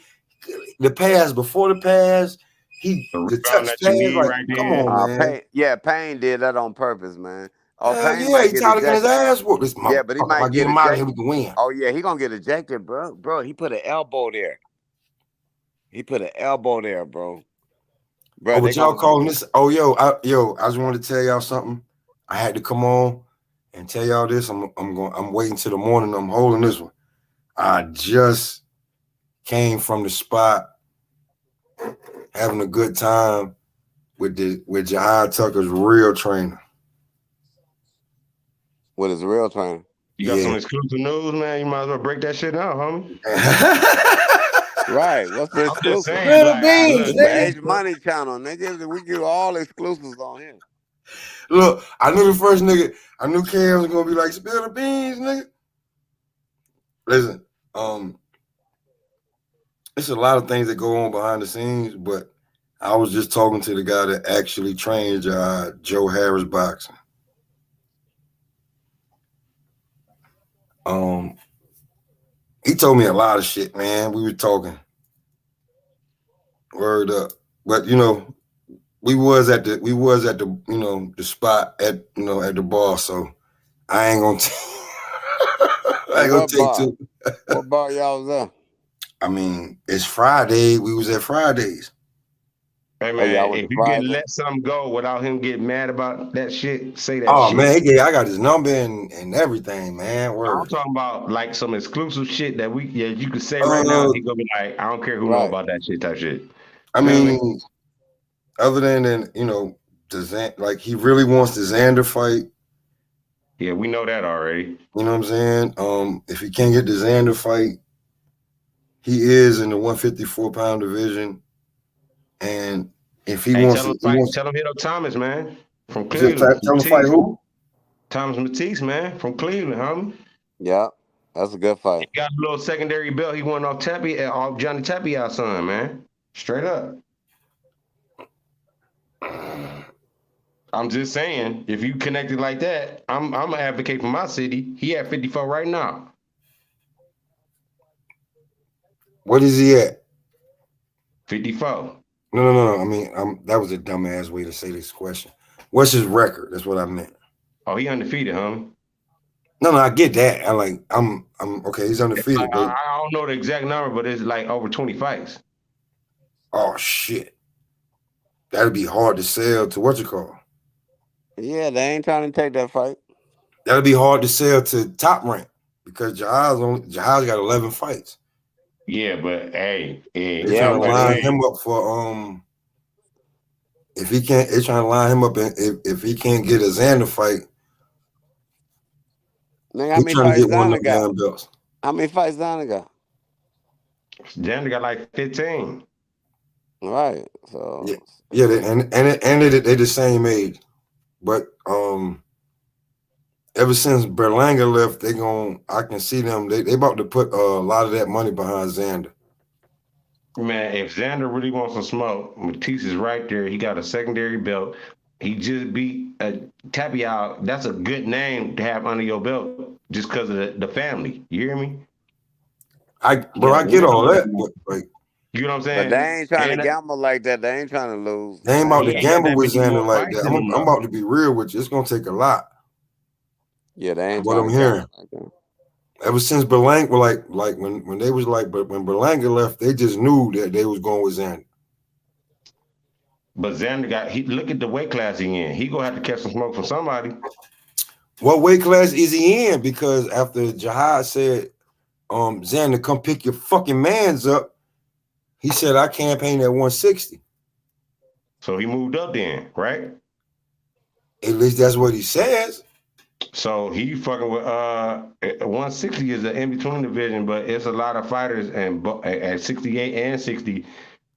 the pass before the pass. The touch pass. Like, come on, man. Payne did that on purpose, man. Oh, Hell Payne yeah, might he get tried to get his ejected. ass whooped. This Yeah, but he motherfucker, might get get him out of here, ejected. we can win. Oh yeah, he gonna get ejected, bro. Bro, he put an elbow there. Bro. Oh, but y'all calling this? Oh, yo, I just wanted to tell y'all something. I had to come on and tell y'all this. I'm waiting till the morning. I'm holding this one. I just came from the spot, having a good time with Jahad Tucker's real trainer. With his real trainer. You got some exclusive news, man. You might as well break that shit out, homie. Right. What's the I'm just exclusive? saying, like, This is the nigga. H Money channel, nigga. We give all exclusives on here. Look, I knew the first nigga. I knew Cam was gonna be like, spill the beans, nigga. Listen, it's a lot of things that go on behind the scenes, but I was just talking to the guy that actually trained Joe Harris boxing. He told me a lot of shit, man. We were talking. Word up. But we was at the the spot at at the bar, so I ain't gonna take too. What bar y'all was at? I mean, it's Friday. We was at Fridays. Hey man, if you can let something go without him getting mad about that shit, say that shit. Oh man, I got his number and everything, man. Word. I'm talking about like some exclusive shit that you could say right now. He gonna be like, I don't care who know about that shit, type shit. I mean, other than like he really wants the Xander fight. Yeah, we know that already. You know what I'm saying? If he can't get the Xander fight, he is in the 154-pound division. And if he wants tell him hit up Thomas, man, from Cleveland. Tell him fight who? Thomas Matisse, man, from Cleveland, homie. Yeah, that's a good fight. He got a little secondary belt. He won off Johnny Tappia's son, man. Straight up. I'm just saying, if you connected like that, I'm gonna advocate for my city. He at 54 right now. What is he at? 54. No. I mean, that was a dumbass way to say this question. What's his record? That's what I meant. Oh, he undefeated, huh? No, I get that. I'm okay. He's undefeated. I don't know the exact number, but it's like over 20 fights. Oh shit, that'd be hard to sell to what you call. Yeah, they ain't trying to take that fight. That'd be hard to sell to Top Rank because Jahad's got 11 fights. Yeah, but hey, they're trying to line him up for if he can't, they're trying to line him up, and if he can't get a Xander fight, nigga, how many fights Xander got? How many fights Xander got? Xander got like 15. Right. So yeah, they're the same age, but ever since Berlanga left, I can see them. They about to put a lot of that money behind Xander. Man, if Xander really wants some smoke, Matisse is right there. He got a secondary belt. He just beat Tapia. That's a good name to have under your belt just because of the family. You hear me? I get all that, but like, you know what I'm saying? But they ain't trying to gamble like that. They ain't trying to lose. They ain't about to gamble with Xander like that. I'm about to be real with you. It's gonna take a lot. Yeah, they ain't. What I'm hearing. Ever since Berlanga, like when they was like, but when Berlanga left, they just knew that they was going with Xander. But Xander look at the weight class he in. He gonna have to catch some smoke from somebody. What weight class is he in? Because after Jahad said, Xander, come pick your fucking mans up, he said, I campaign at 160. So he moved up then, right? At least that's what he says. So he fucking with 160 is the in between division, but it's a lot of fighters and at 68 and 60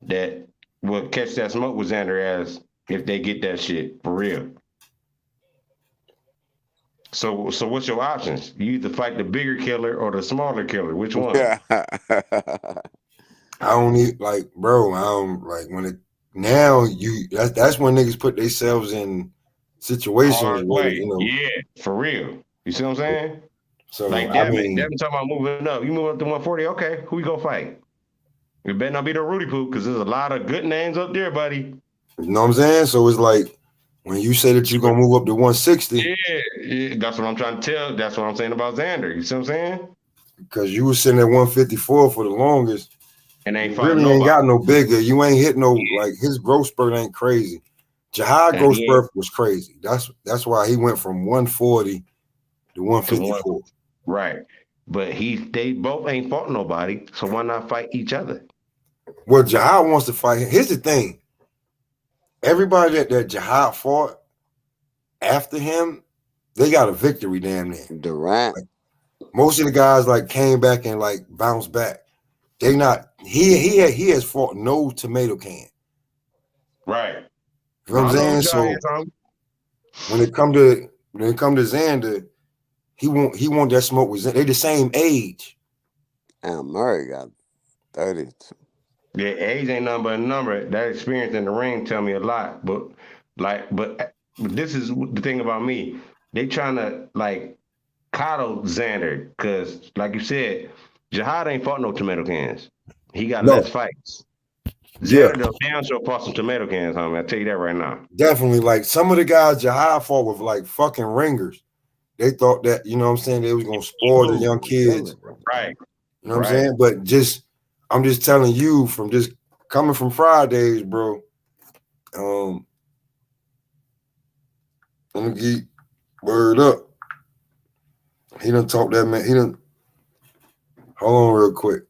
that will catch that smoke with Xander as if they get that shit for real. So what's your options? You either fight the bigger killer or the smaller killer. Which one? I don't need like, bro. I don't like when it now. That's when niggas put themselves in situations Hard where way. you know. Yeah, for real. You see what I'm saying? So like I Devin mean, talking about moving up. You move up to 140. Okay, who we gonna fight? It better not be the Rudy Poo because there's a lot of good names up there, buddy. you know what I'm saying? So it's like when you say that you're gonna move up to 160. Yeah, that's what I'm trying to tell. That's what I'm saying about Xander. You see what I'm saying? Because you was sitting at 154 for the longest. And ain't really ain't got no bigger. You ain't hit no like his growth spurt ain't crazy. Jihad growth spurt was crazy. That's why he went from 140 to 154. Right. But they both ain't fought nobody, so why not fight each other? Well, Jihad wants to fight. Here's the thing. Everybody that Jihad fought after him, they got a victory damn near. Durant. Like, most of the guys like came back and like bounced back. They not he has fought no tomato can. Right. You know what I'm saying? So when it come to Xander, he want that smoke with Xander. They the same age. And Murray got 30. Yeah, age ain't nothing but a number. That experience in the ring tell me a lot. But this is the thing about me. They trying to like coddle Xander because, like you said, Jihad ain't fought no tomato cans. He got less fights. Xander though damn sure fought some tomato cans, homie. I tell you that right now. Definitely, like some of the guys Jihad fought with like fucking ringers. They thought that, you know what I'm saying, they was gonna spoil the young kids. Right. You know what I'm saying? But I'm just telling you from just coming from Fridays, bro. Let me get word up. He done talk that man. He done. Hold on real quick.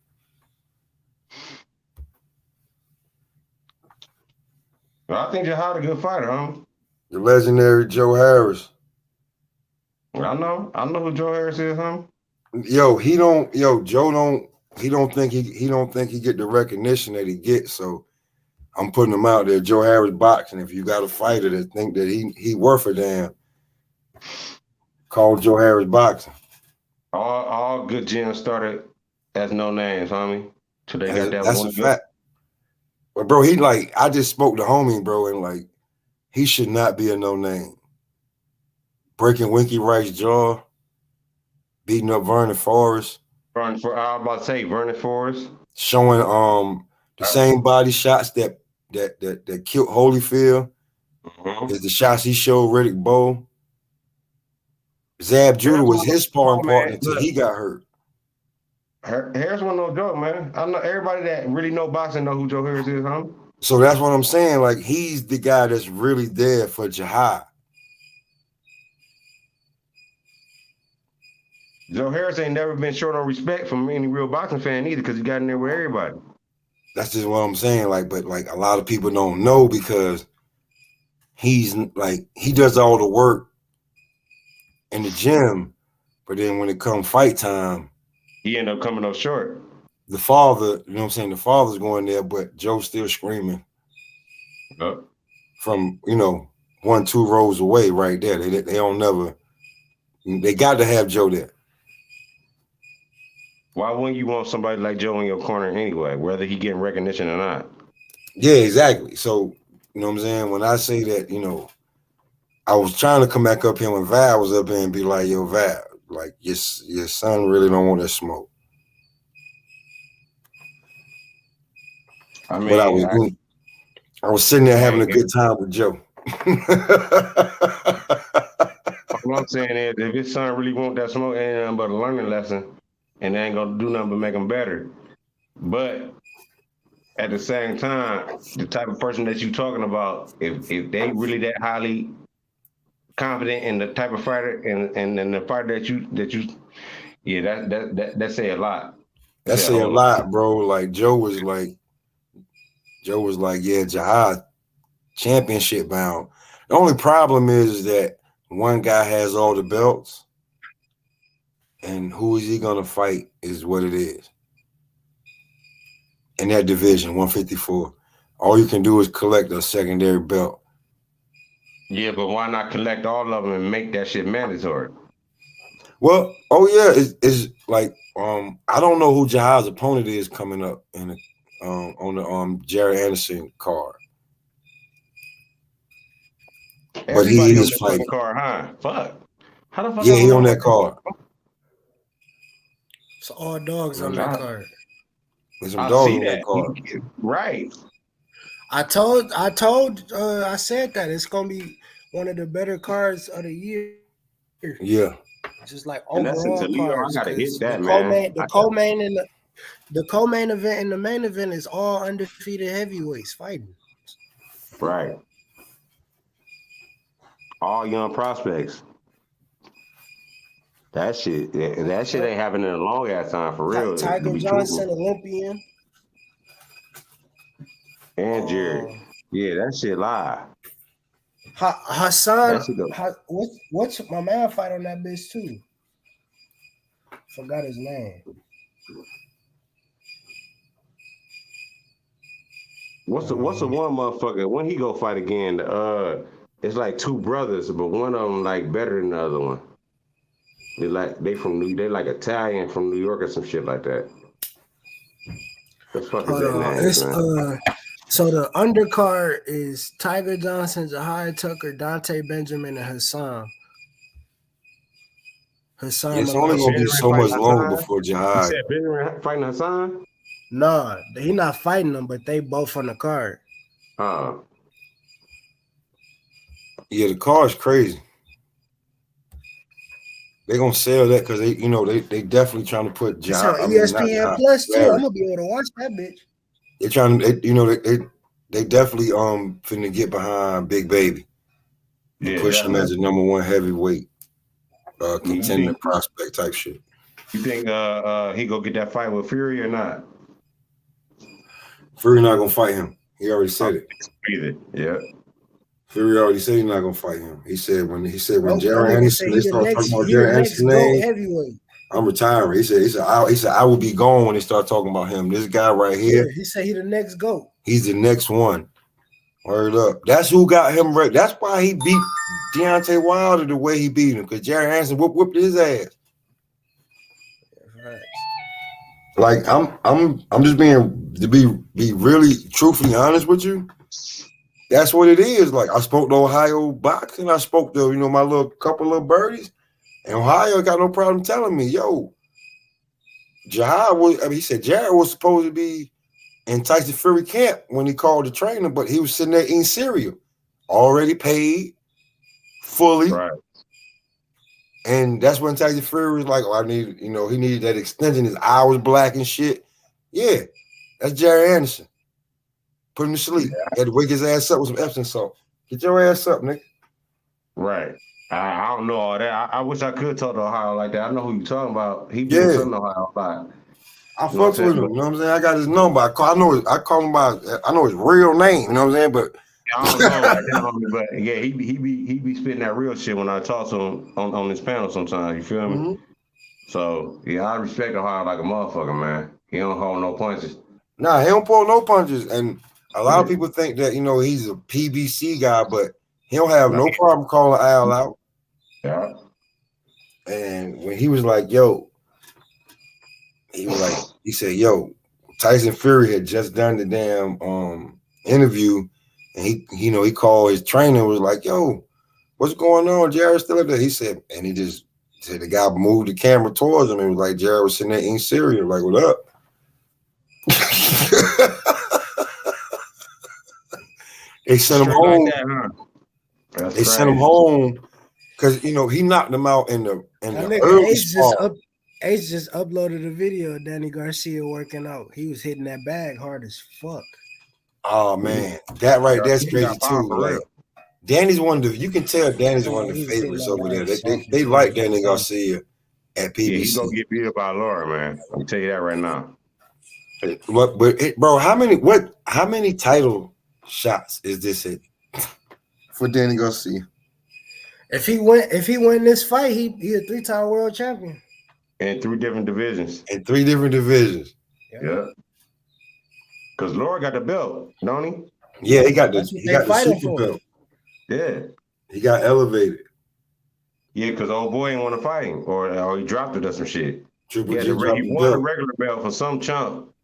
Well, I think Jihad a good fighter, huh? The legendary Joe Harris. I know who Joe Harris is, huh? Joe don't think he get the recognition that he gets. So I'm putting him out there. Joe Harris boxing. If you got a fighter that think that he worth a damn, call Joe Harris boxing. All good gyms started as no names, homie. So they got that that's one a fact. But bro, I just spoke to homie, bro, and like he should not be a no name. Breaking Winky Wright's jaw, beating up Vernon Forrest. I was about to say Vernon Forrest. Showing the same body shots that killed Holyfield. Is the shots he showed Riddick Bowe. Zab Judah was his sparring partner until he got hurt. Harris wasn't no joke, man. I know everybody that really know boxing know who Joe Harris is, huh? So that's what I'm saying. Like he's the guy that's really there for Jihad. Joe Harris ain't never been short on respect from any real boxing fan either, because he got in there with everybody. That's just what I'm saying. Like, but like a lot of people don't know because he's like he does all the work in the gym, but then when it comes fight time, he end up coming up short. The father, you know what I'm saying? The father's going there, but Joe's still screaming from 1-2 rows away right there. They don't never. They got to have Joe there. Why wouldn't you want somebody like Joe in your corner anyway, whether he getting recognition or not? Yeah, exactly. So, you know what I'm saying? When I say that, I was trying to come back up here when Val was up here and be like, yo, Val, like your son really don't want that smoke. I mean, but I was sitting there having a good time with Joe. What I'm saying is, if his son really want that smoke, it ain't nothing but a learning lesson, and they ain't gonna do nothing but make him better. But at the same time, the type of person that you talking about, if they really that highly confident in the type of fighter and the fighter that you that say a lot. That say a lot, bro. Like Joe was like, yeah, Jihad championship bound. The only problem is that one guy has all the belts, and who is he gonna fight is what it is. In that division, 154, all you can do is collect a secondary belt. Yeah, but why not collect all of them and make that shit mandatory? Well, it's like I don't know who Jahai's opponent is coming up in on the Jared Anderson card. But he is fighting. Card, huh? Fuck. How the fuck? Yeah, he on that card. It's all dogs on that card. There's some dogs on that card. Right. I said that it's gonna be one of the better cards of the year. Yeah. Just like overall cards. I gotta hit that, The co-main event and the main event is all undefeated heavyweights fighting. Right. All young prospects. That shit ain't happening in a long ass time for real. Tiger Johnson, Olympian. And Jared. Yeah, that shit live. Hassan, what's my man fight on that bitch too? Forgot his name. What's the one motherfucker? When he go fight again? It's like two brothers, but one of them like better than the other one. They like Italian from New York or some shit like that. The fuck is that name? So the undercard is Tiger Johnson, Jahai Tucker, Dante Benjamin, and Hassan. It's only gonna be so much longer before Jahai. You said Benjamin fighting Hassan? Nah, he not fighting them, but they both on the card. Yeah, the card's crazy. They're gonna sell that because they definitely trying to put Jahai. ESPN Plus too. I'm gonna be able to watch that bitch. They're trying to, they definitely finna get behind Big Baby. Yeah, push him as a number one heavyweight contender prospect type shit. You think he gonna get that fight with Fury or not? Fury not gonna fight him. He already said it. Either. Yeah. Fury already said he's not gonna fight him. He said when Jared Anderson, they start talking about Jared Anderson's name, I'm retiring. He said I will be gone when they start talking about him. This guy right here. Yeah, he said he the next GOAT. He's the next one. Word up. That's who got him right. That's why he beat Deontay Wilder the way he beat him, because Jared Anderson whipped his ass. Right. Like I'm just being to be really truthfully honest with you. That's what it is. Like I spoke to Ohio boxing. I spoke to my couple little birdies. And Ohio got no problem telling me, yo, he said Jared was supposed to be in Tyson Fury camp when he called the trainer, but he was sitting there eating cereal, already paid fully. Right. And that's when Tyson Fury was like, I need, he needed that extension. His eye was black and shit. Yeah, that's Jared Anderson. Put him to sleep. Had to wake his ass up with some Epsom salt. Get your ass up, nigga. Right. I don't know all that. I wish I could talk to Ohio like that. I know who you're talking about. He been telling Ohio about. I fucks with him. You know what I'm saying? I got his number. I call him by. I know his real name. You know what I'm saying? But I don't know like that, but yeah, he be spitting that real shit when I talk to him on this panel sometimes. You feel me? Mm-hmm. So yeah, I respect Ohio like a motherfucker, man. He don't hold no punches. Nah, he don't pull no punches. And a lot of people think that he's a PBC guy, but he don't have no problem calling Al out. Yeah. And when he was like, yo, he said, yo, Tyson Fury had just done the damn interview, and he called his trainer and was like, yo, what's going on? Jared's still up there. He said, and he just said the guy moved the camera towards him and was like, Jared was sitting there eating cereal, like, what up? They sent him home. Like that, huh? They sent him home because he knocked him out in the early spot. Ace just uploaded a video of Danny Garcia working out. He was hitting that bag hard as fuck. Oh man, that right there's crazy too. Like Danny's one of the, you can tell Danny's one of the favorites over there. They like Danny Garcia at PBC. Yeah, he's gonna get beat up by Laura, man. I'll tell you that right now. But bro, how many title shots is this for Danny Garcia? If he win this fight, he a 3-time world champion. In 3 different divisions. In 3 different divisions. Yeah. Because Laura got the belt, don't he? Yeah, he got the fighting super for. belt. Yeah. He got elevated. Yeah, because old boy didn't want to fight him, or he dropped it or some shit. Triple He G dropped the won a belt. regular belt for some chump,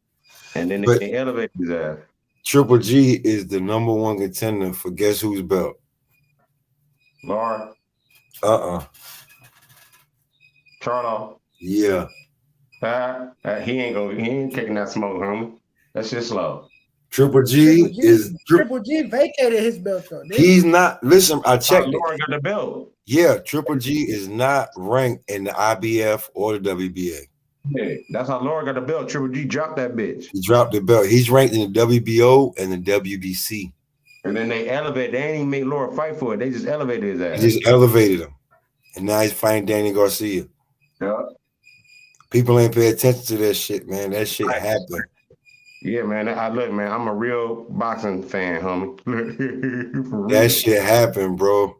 and then But they elevated his ass. Triple G is the #1 contender for guess whose belt? Laura. Charlo. Yeah. He ain't taking that smoke, homie. That's just slow. Triple G vacated his belt though. He's not. Listen, I checked it. Laura got the belt. Yeah, Triple G is not ranked in the IBF or the WBA. Yeah, that's how Laura got the belt. Triple G dropped that bitch. He dropped the belt. He's ranked in the WBO and the WBC. And then they elevated. They ain't even make Laura fight for it. They just elevated his ass. He just elevated him. And now he's fighting Danny Garcia. Yeah. People ain't pay attention to that shit, man. That shit happened. Yeah, man. Look, man, I'm a real boxing fan, homie. For real. That shit happened, bro.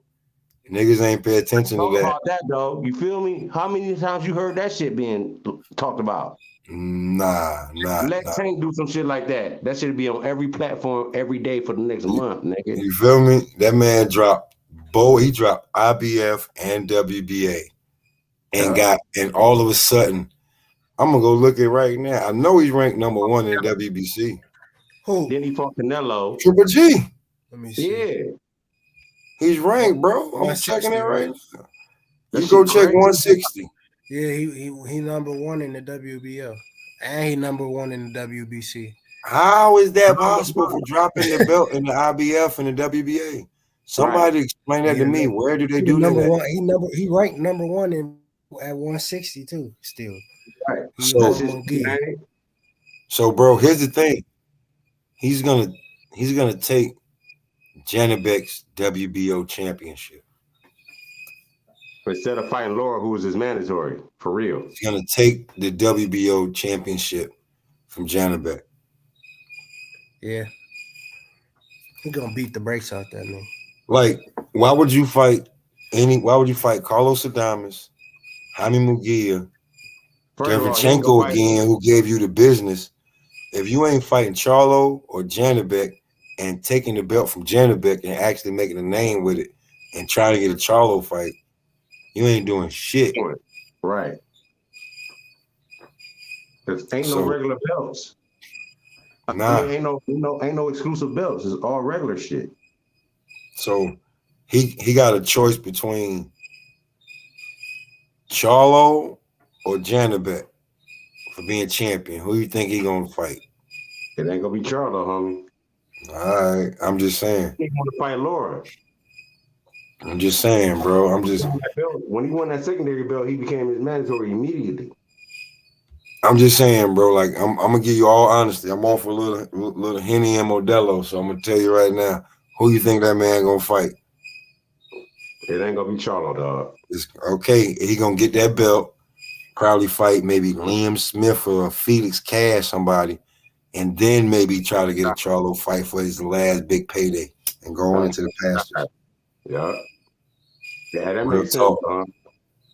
Niggas ain't pay attention to that. About that, though. You feel me? How many times you heard that shit being talked about? Nah. Let Tank do some shit like that. That should be on every platform every day for the next month, nigga. You feel me? That man dropped both. He dropped IBF and WBA, and all of a sudden, I'm gonna go look at right now. I know he's ranked #1 in WBC. Who? Then he fought Canelo. Triple G. Let me see. Yeah. He's ranked, bro. I'm checking it right now. That You go shit check crazy. 160. Yeah, he #1 in the WBO. And he #1 in the WBC. How is that possible for dropping the belt in the IBF and the WBA? Somebody explain that to me. Where do they do that? He ranked #1 at 160 too. Still. Right. So, bro, here's the thing. He's gonna take Janibek's WBO championship. Instead of fighting Laura, who was his mandatory, for real. He's gonna take the WBO championship from Janibek. Yeah. He gonna beat the brakes out that man. Like, why would you fight Carlos Adames, Jaime Munguia, Gervonta again, who gave you the business, if you ain't fighting Charlo or Janibek and taking the belt from Janibek and actually making a name with it and trying to get a Charlo fight, you ain't doing shit. Right. There's ain't no regular belts. Nah. Ain't no exclusive belts. It's all regular shit. So he got a choice between Charlo or Janibek for being champion. Who you think he gonna fight? It ain't gonna be Charlo, homie. All right, I'm just saying. He want to fight Laura. I'm just saying, bro. When he won that secondary belt, he became his mandatory immediately. I'm just saying, bro. Like I'm gonna give you all honesty. I'm on for a little Henny and Modelo, so I'm gonna tell you right now. Who you think that man gonna fight? It ain't gonna be Charlo, dog. It's okay. He gonna get that belt. Probably fight maybe Liam Smith or Felix Cash, somebody, and then maybe try to get a Charlo fight for his last big payday and go on into the pastures. Yeah, that makes sense.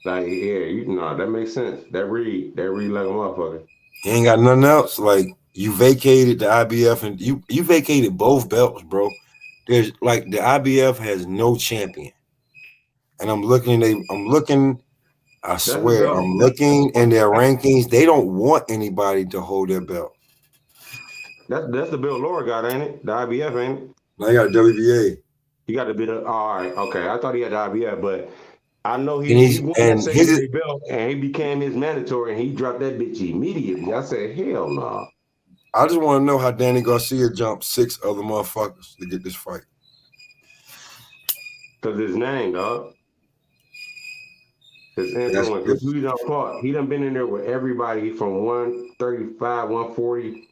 Like, yeah, that makes sense. That read like a motherfucker. He ain't got nothing else. Like, you vacated the IBF and you vacated both belts, bro. There's like the IBF has no champion, and I'm looking. I swear, I'm looking in their rankings. They don't want anybody to hold their belt. That's the belt Laura got, ain't it? The IBF, ain't it? No, he got WBA. He got a bit of. All right, okay. I thought he had the IBF, but I know he won that secondary belt and he became his mandatory, and he dropped that bitch immediately. I said, hell no. Nah. I just want to know how Danny Garcia jumped 6 other motherfuckers to get this fight. Cause his name, dog. His influence. He done been in there with everybody from 135, 140,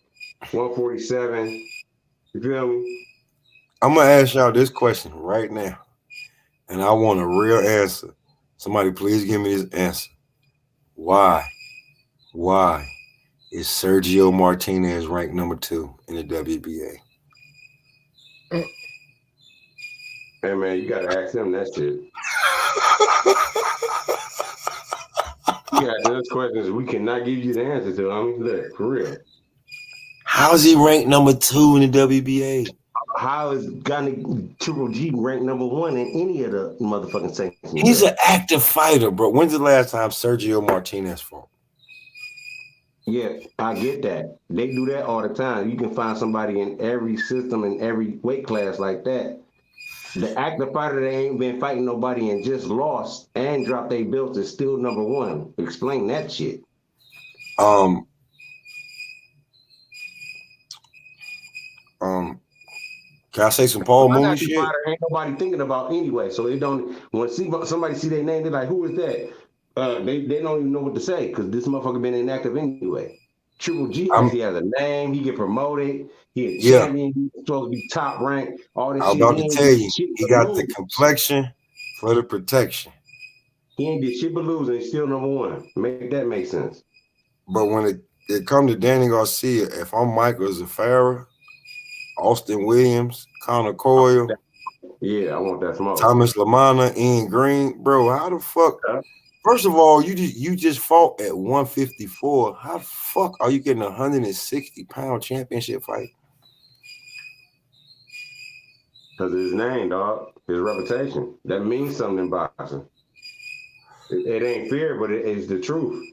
147. You feel me? I'm gonna ask y'all this question right now, and I want a real answer. Somebody please give me this answer. Why is Sergio Martinez ranked #2 in the WBA? Hey man, you gotta ask him that shit. You got those questions we cannot give you the answer to. I mean, look, for real. How is he ranked number 2 in the WBA? How is Triple G ranked number 1 in any of the motherfucking sanctions? He's an active fighter, bro. When's the last time Sergio Martinez fought? Yeah, I get that. They do that all the time. You can find somebody in every system in every weight class like that. The active fighter that ain't been fighting nobody and just lost and dropped their belts is still number 1. Explain that shit. Can I say some Paul Mooney shit? Fighter ain't nobody thinking about anyway. So they don't. When somebody see their name, they're like, "Who is that?" They don't even know what to say because this motherfucker been inactive anyway. Triple G actually has a name. He get promoted. He a champion. He's supposed to be top ranked. All this I was shit. about to tell you, he got the complexion for the protection. He ain't did shit but losing. He's still number 1. Make that make sense. But when it come to Danny Garcia, if I'm Michael Zafara, Austin Williams, Connor Coyle, yeah, I want that smoke. Thomas Lamana, Ian Green, bro. How the fuck? First of all, you just fought at 154. How the fuck are you getting a 160-pound championship fight? Because of his name, dog. His reputation. That means something in boxing. It ain't fair, but it's the truth.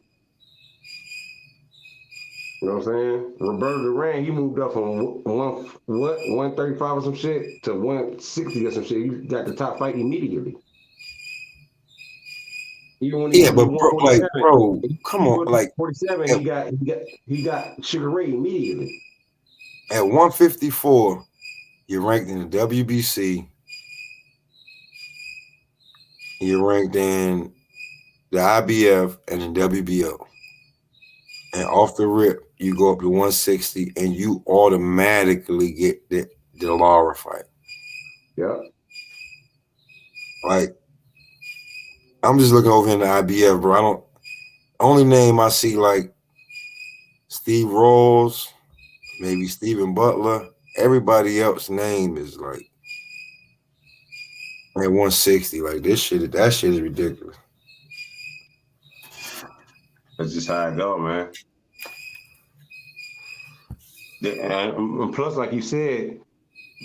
You know what I'm saying? Roberto Duran, he moved up from 135 or some shit to 160 or some shit. He got the top fight immediately. Even when he but bro, come on, like 47, he got Sugar Ray immediately. At 154, you're ranked in the WBC. You're ranked in the IBF and the WBO. And off the rip, you go up to 160 and you automatically get the Lara fight. Yeah. Like, I'm just looking over in the IBF, bro. Only name I see like Steve Rawls, maybe Stephen Butler. Everybody else's name is like at 160. Like that shit is ridiculous. That's just how it go, man. And plus, like you said,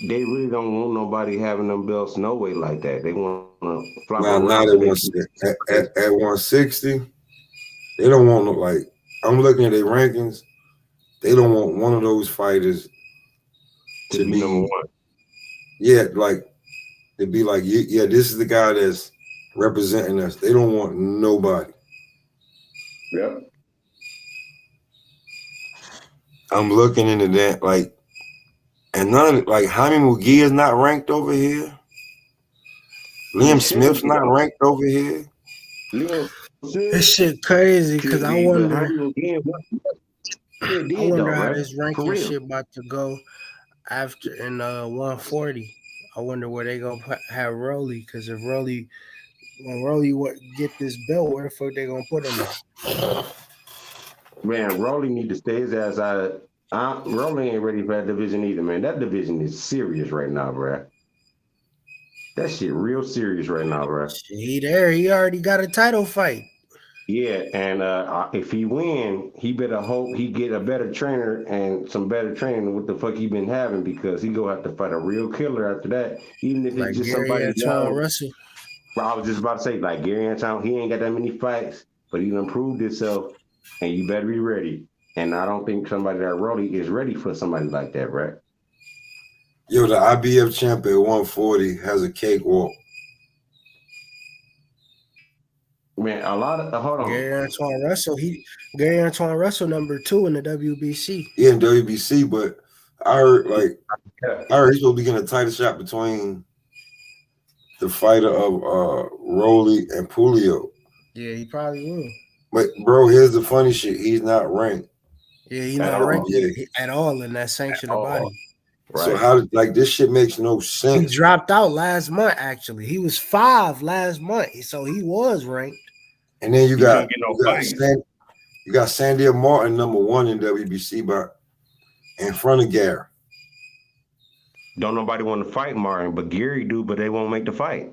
they really don't want nobody having them belts no way like that. They want to fly around. Not at 160. They don't want no, like, I'm looking at their rankings. They don't want one of those fighters to be number 1. Yeah, like to be like, yeah, this is the guy that's representing us. They don't want nobody. Yeah. I'm looking into that, like, and none of like Jaime Muguia is not ranked over here. Liam Smith's not ranked over here. This shit crazy because I wonder how this ranking shit about to go after in 140. I wonder where they gonna have Rolly, because if when Rolly get this belt, where the fuck they gonna put him at? Man, Rolly need to stay his ass out of. Rolly ain't ready for that division either, man. That division is serious right now, bro. That shit real serious right now, bro. He there. He already got a title fight. Yeah, and if he win, he better hope he get a better trainer and some better training than what the fuck he been having, because he gonna have to fight a real killer after that. Even if it's like just Gary somebody Antoine Russell. Bro, I was just about to say, like Gary Antoine, he ain't got that many fights, but he done proved himself, and you better be ready. And I don't think somebody that Rolly is ready for somebody like that, right? Yo, the IBF champ at 140 has a cakewalk. Man, a lot of hold on. Gary Antoine Russell number 2 in the WBC. Yeah, in WBC, but I heard he's supposed to be getting a title shot between the fighter of Rolly and Pulio. Yeah, he probably will. But bro, here's the funny shit. He's not ranked. Yeah, he's not ranked at all in that sanctioned body. Right. So how this shit makes no sense. He dropped out last month, actually. He was 5 last month, so he was ranked. And then you got Sandia Martin, number 1 in WBC, but in front of Gary. Don't nobody want to fight Martin, but Gary do, but they won't make the fight.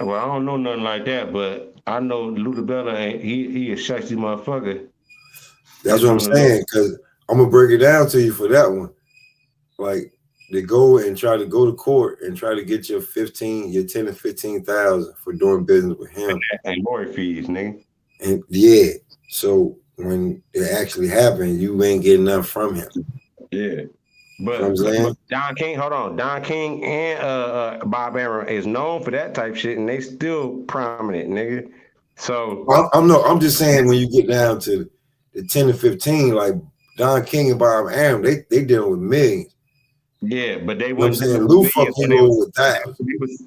Well, I don't know nothing like that, but I know Ludabella ain't he a shifty motherfucker. That's what I'm saying, because I'm gonna break it down to you for that one. Like they go and try to go to court and try to get your 10 to 15,000 for doing business with him. And lawyer fees, nigga. And yeah, so when it actually happened, you ain't getting nothing from him. Yeah. But, You know what I'm saying? Don King, hold on. Don King and Bob Arum is known for that type shit, and they still prominent, nigga. So I'm just saying when you get down to the 10 to 15, like Don King and Bob Arum, they dealing with millions. Yeah, but they went. You know saying Lou fuck you over with that.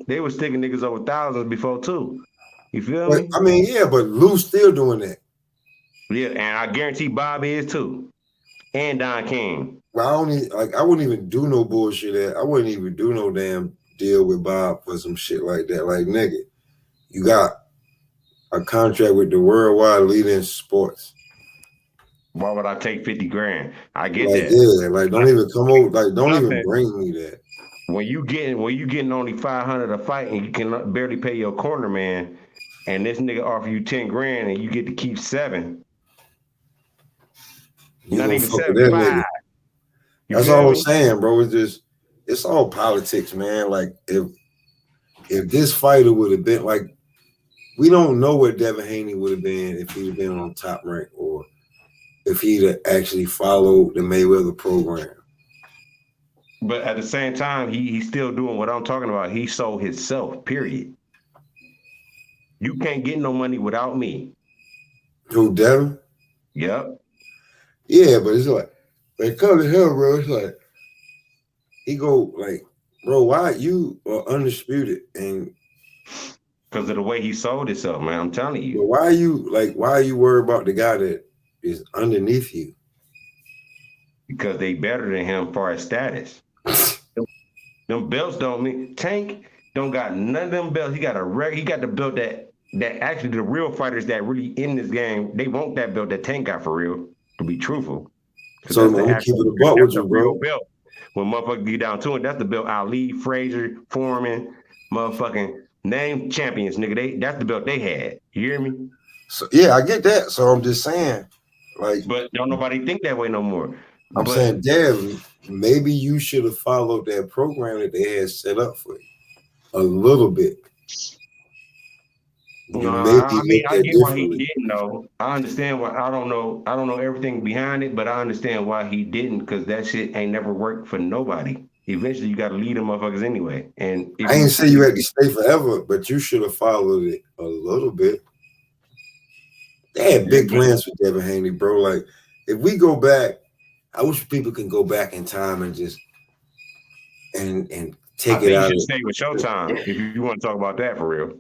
They was sticking niggas over thousands before too. You feel me? I mean, yeah, but Lou's still doing that. Yeah, and I guarantee Bob is too, and Don King. Well, I wouldn't even do no bullshit. I wouldn't even do no damn deal with Bob for some shit like that. Like, nigga, you got a contract with the worldwide leader in sports. Why would I take 50 grand? I get like, that. Yeah, like don't even come over. Like, don't even bring me that. When you getting only 500 a fight and you can barely pay your corner man, and this nigga offer you 10 grand and you get to keep 7. Not even 7.5. That's all I'm saying, bro. It's all politics, man. Like if this fighter would have been like, we don't know where Devin Haney would have been if he'd have been on Top Rank or if he'd actually followed the Mayweather program. But at the same time, he's still doing what I'm talking about. He sold himself, period. You can't get no money without me. Who, Devin? Yep. Yeah, but it's like come to him, bro. It's like he go like, bro, why you are undisputed and because of the way he sold himself, man. I'm telling you. Why are you worried about the guy that is underneath you? Because they better than him for his status. Them belts don't mean Tank don't got none of them belts. He got the belt that actually the real fighters that really in this game, they want that belt that Tank got for real, to be truthful. So I'm keeping the butt with you, bro. Belt. When motherfuckers get down to it, that's the belt Ali, Frazier, Foreman, motherfucking name champions, nigga. That's the belt they had. You hear me? So yeah, I get that. So I'm just saying, like, but don't nobody think that way no more. I'm saying, damn, maybe you should have followed that program that they had set up for you a little bit. I get why he didn't know. I understand why. I don't know everything behind it, but I understand why he didn't, because that shit ain't never worked for nobody. Eventually, you got to lead them motherfuckers anyway. And I ain't say you had to stay forever, but you should have followed it a little bit. They had big plans for Devin Haney, bro. Like, if we go back, I wish people can go back in time and just and take it out. You should stay with Showtime if you want to talk about that for real.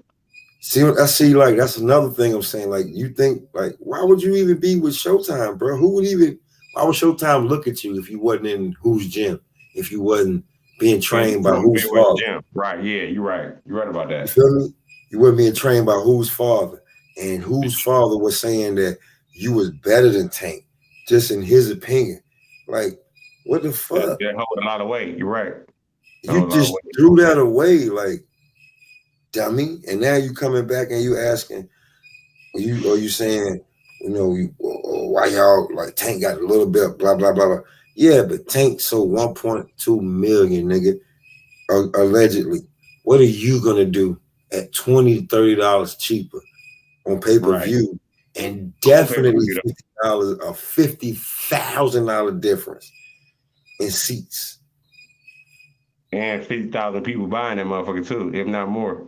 See what I see? Like, that's another thing I'm saying. Like, you think, like, why would you even be with Showtime, bro? Why would Showtime look at you if you wasn't in whose gym? If you wasn't being trained by whose father? Gym. Right, yeah, you're right. You're right about that. You feel me? You weren't being trained by whose father, and whose father was saying that you was better than Tank, just in his opinion. Like, what the fuck? That hold a lot of weight. You're right. You just threw that away, like, dummy. And now you coming back and you asking, you saying, why y'all like Tank got a little bit, blah blah blah blah. Yeah, but Tank sold 1.2 million, nigga, allegedly. What are you gonna do at $20-$30 cheaper on pay-per-view, and definitely $50, a $50,000 difference in seats, and 50,000 people buying that motherfucker too, if not more.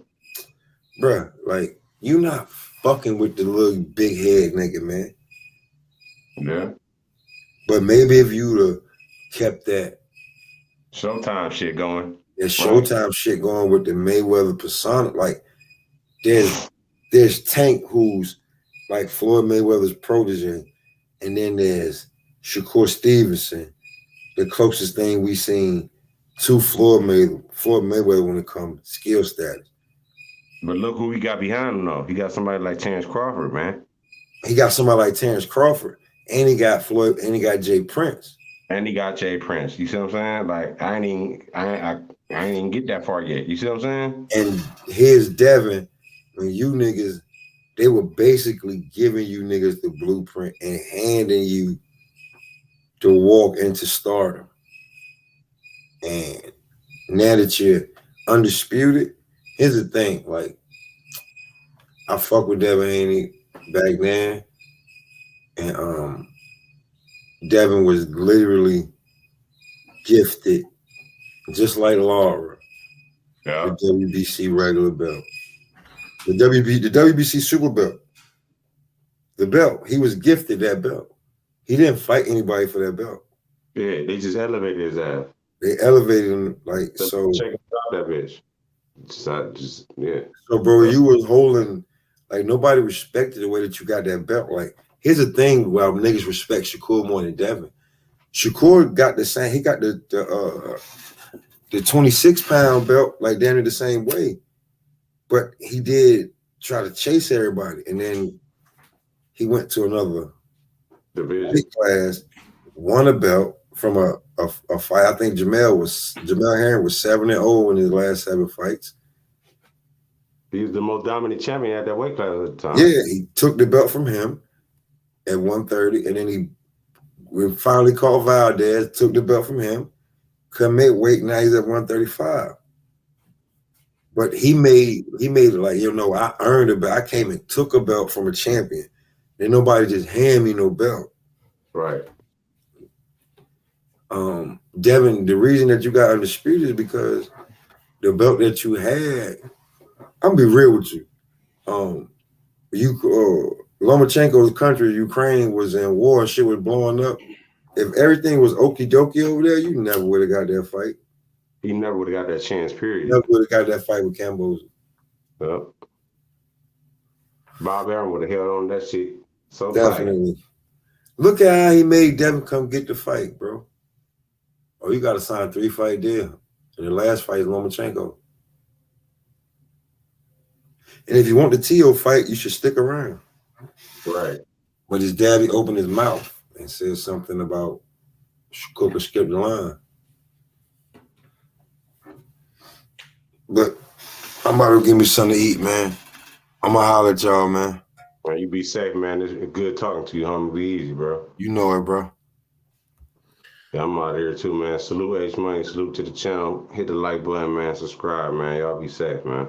Bruh, like, you not fucking with the little big head nigga, man. Yeah. But maybe if you'd have kept that Showtime shit going. That Showtime shit going with the Mayweather persona, like, there's Tank, who's like Floyd Mayweather's protege, and then there's Shakur Stevenson, the closest thing we seen to Floyd Mayweather when it comes to skill status. But look who he got behind him, though. He got somebody like Terence Crawford, man. He got somebody like Terence Crawford, and he got Floyd, and he got Jay Prince. And he got Jay Prince. You see what I'm saying? Like, I ain't even get that far yet. You see what I'm saying? And here's Devin when you niggas, they were basically giving you niggas the blueprint and handing you to walk into stardom. And now that you're undisputed, here's the thing, like, I fuck with Devin Haney back then, and Devin was literally gifted, just like Laura, the WBC regular belt, the WBC super belt, the belt. He was gifted that belt. He didn't fight anybody for that belt. Yeah, they just elevated his ass. They elevated him like so. Check out that bitch. Yeah. So, bro, you was holding, like, nobody respected the way that you got that belt. Like, here's the thing where niggas respect Shakur more than Devin. Shakur got the same. He got the 26-pound belt like damn near the same way, but he did try to chase everybody, and then he went to another division class, won a belt from a fight. I think Jamel Herring was 7-0 in his last 7 fights. He was the most dominant champion at that weight class at the time. Yeah, he took the belt from him at 130, and then we finally called Valdez, took the belt from him, couldn't make weight, now he's at 135. But he made it like, I earned a belt. I came and took a belt from a champion. Then nobody just hand me no belt. Right. Devin, the reason that you got undisputed is because the belt that you had, I'm gonna be real with you. Lomachenko's country, Ukraine, was in war, shit was blowing up. If everything was okie dokie over there, you never would have got that fight. He never would have got that chance, period. Never would have got that fight with Camboza. Yep. Bob Arum would have held on that shit. So definitely. Tight. Look at how he made Devin come get the fight, bro. Oh, you got to sign a 3-fight deal. And the last fight is Lomachenko. And if you want the Tio fight, you should stick around. Right. But his daddy opened his mouth and said something about Shakur could skip the line. But I'm about to give me something to eat, man. I'm going to holler at y'all, man. Man, you be safe, man. It's good talking to you, homie. Be easy, bro. You know it, bro. Yeah, I'm out here too, man. Salute H Money. Salute to the channel. Hit the like button, man. Subscribe, man. Y'all be safe, man.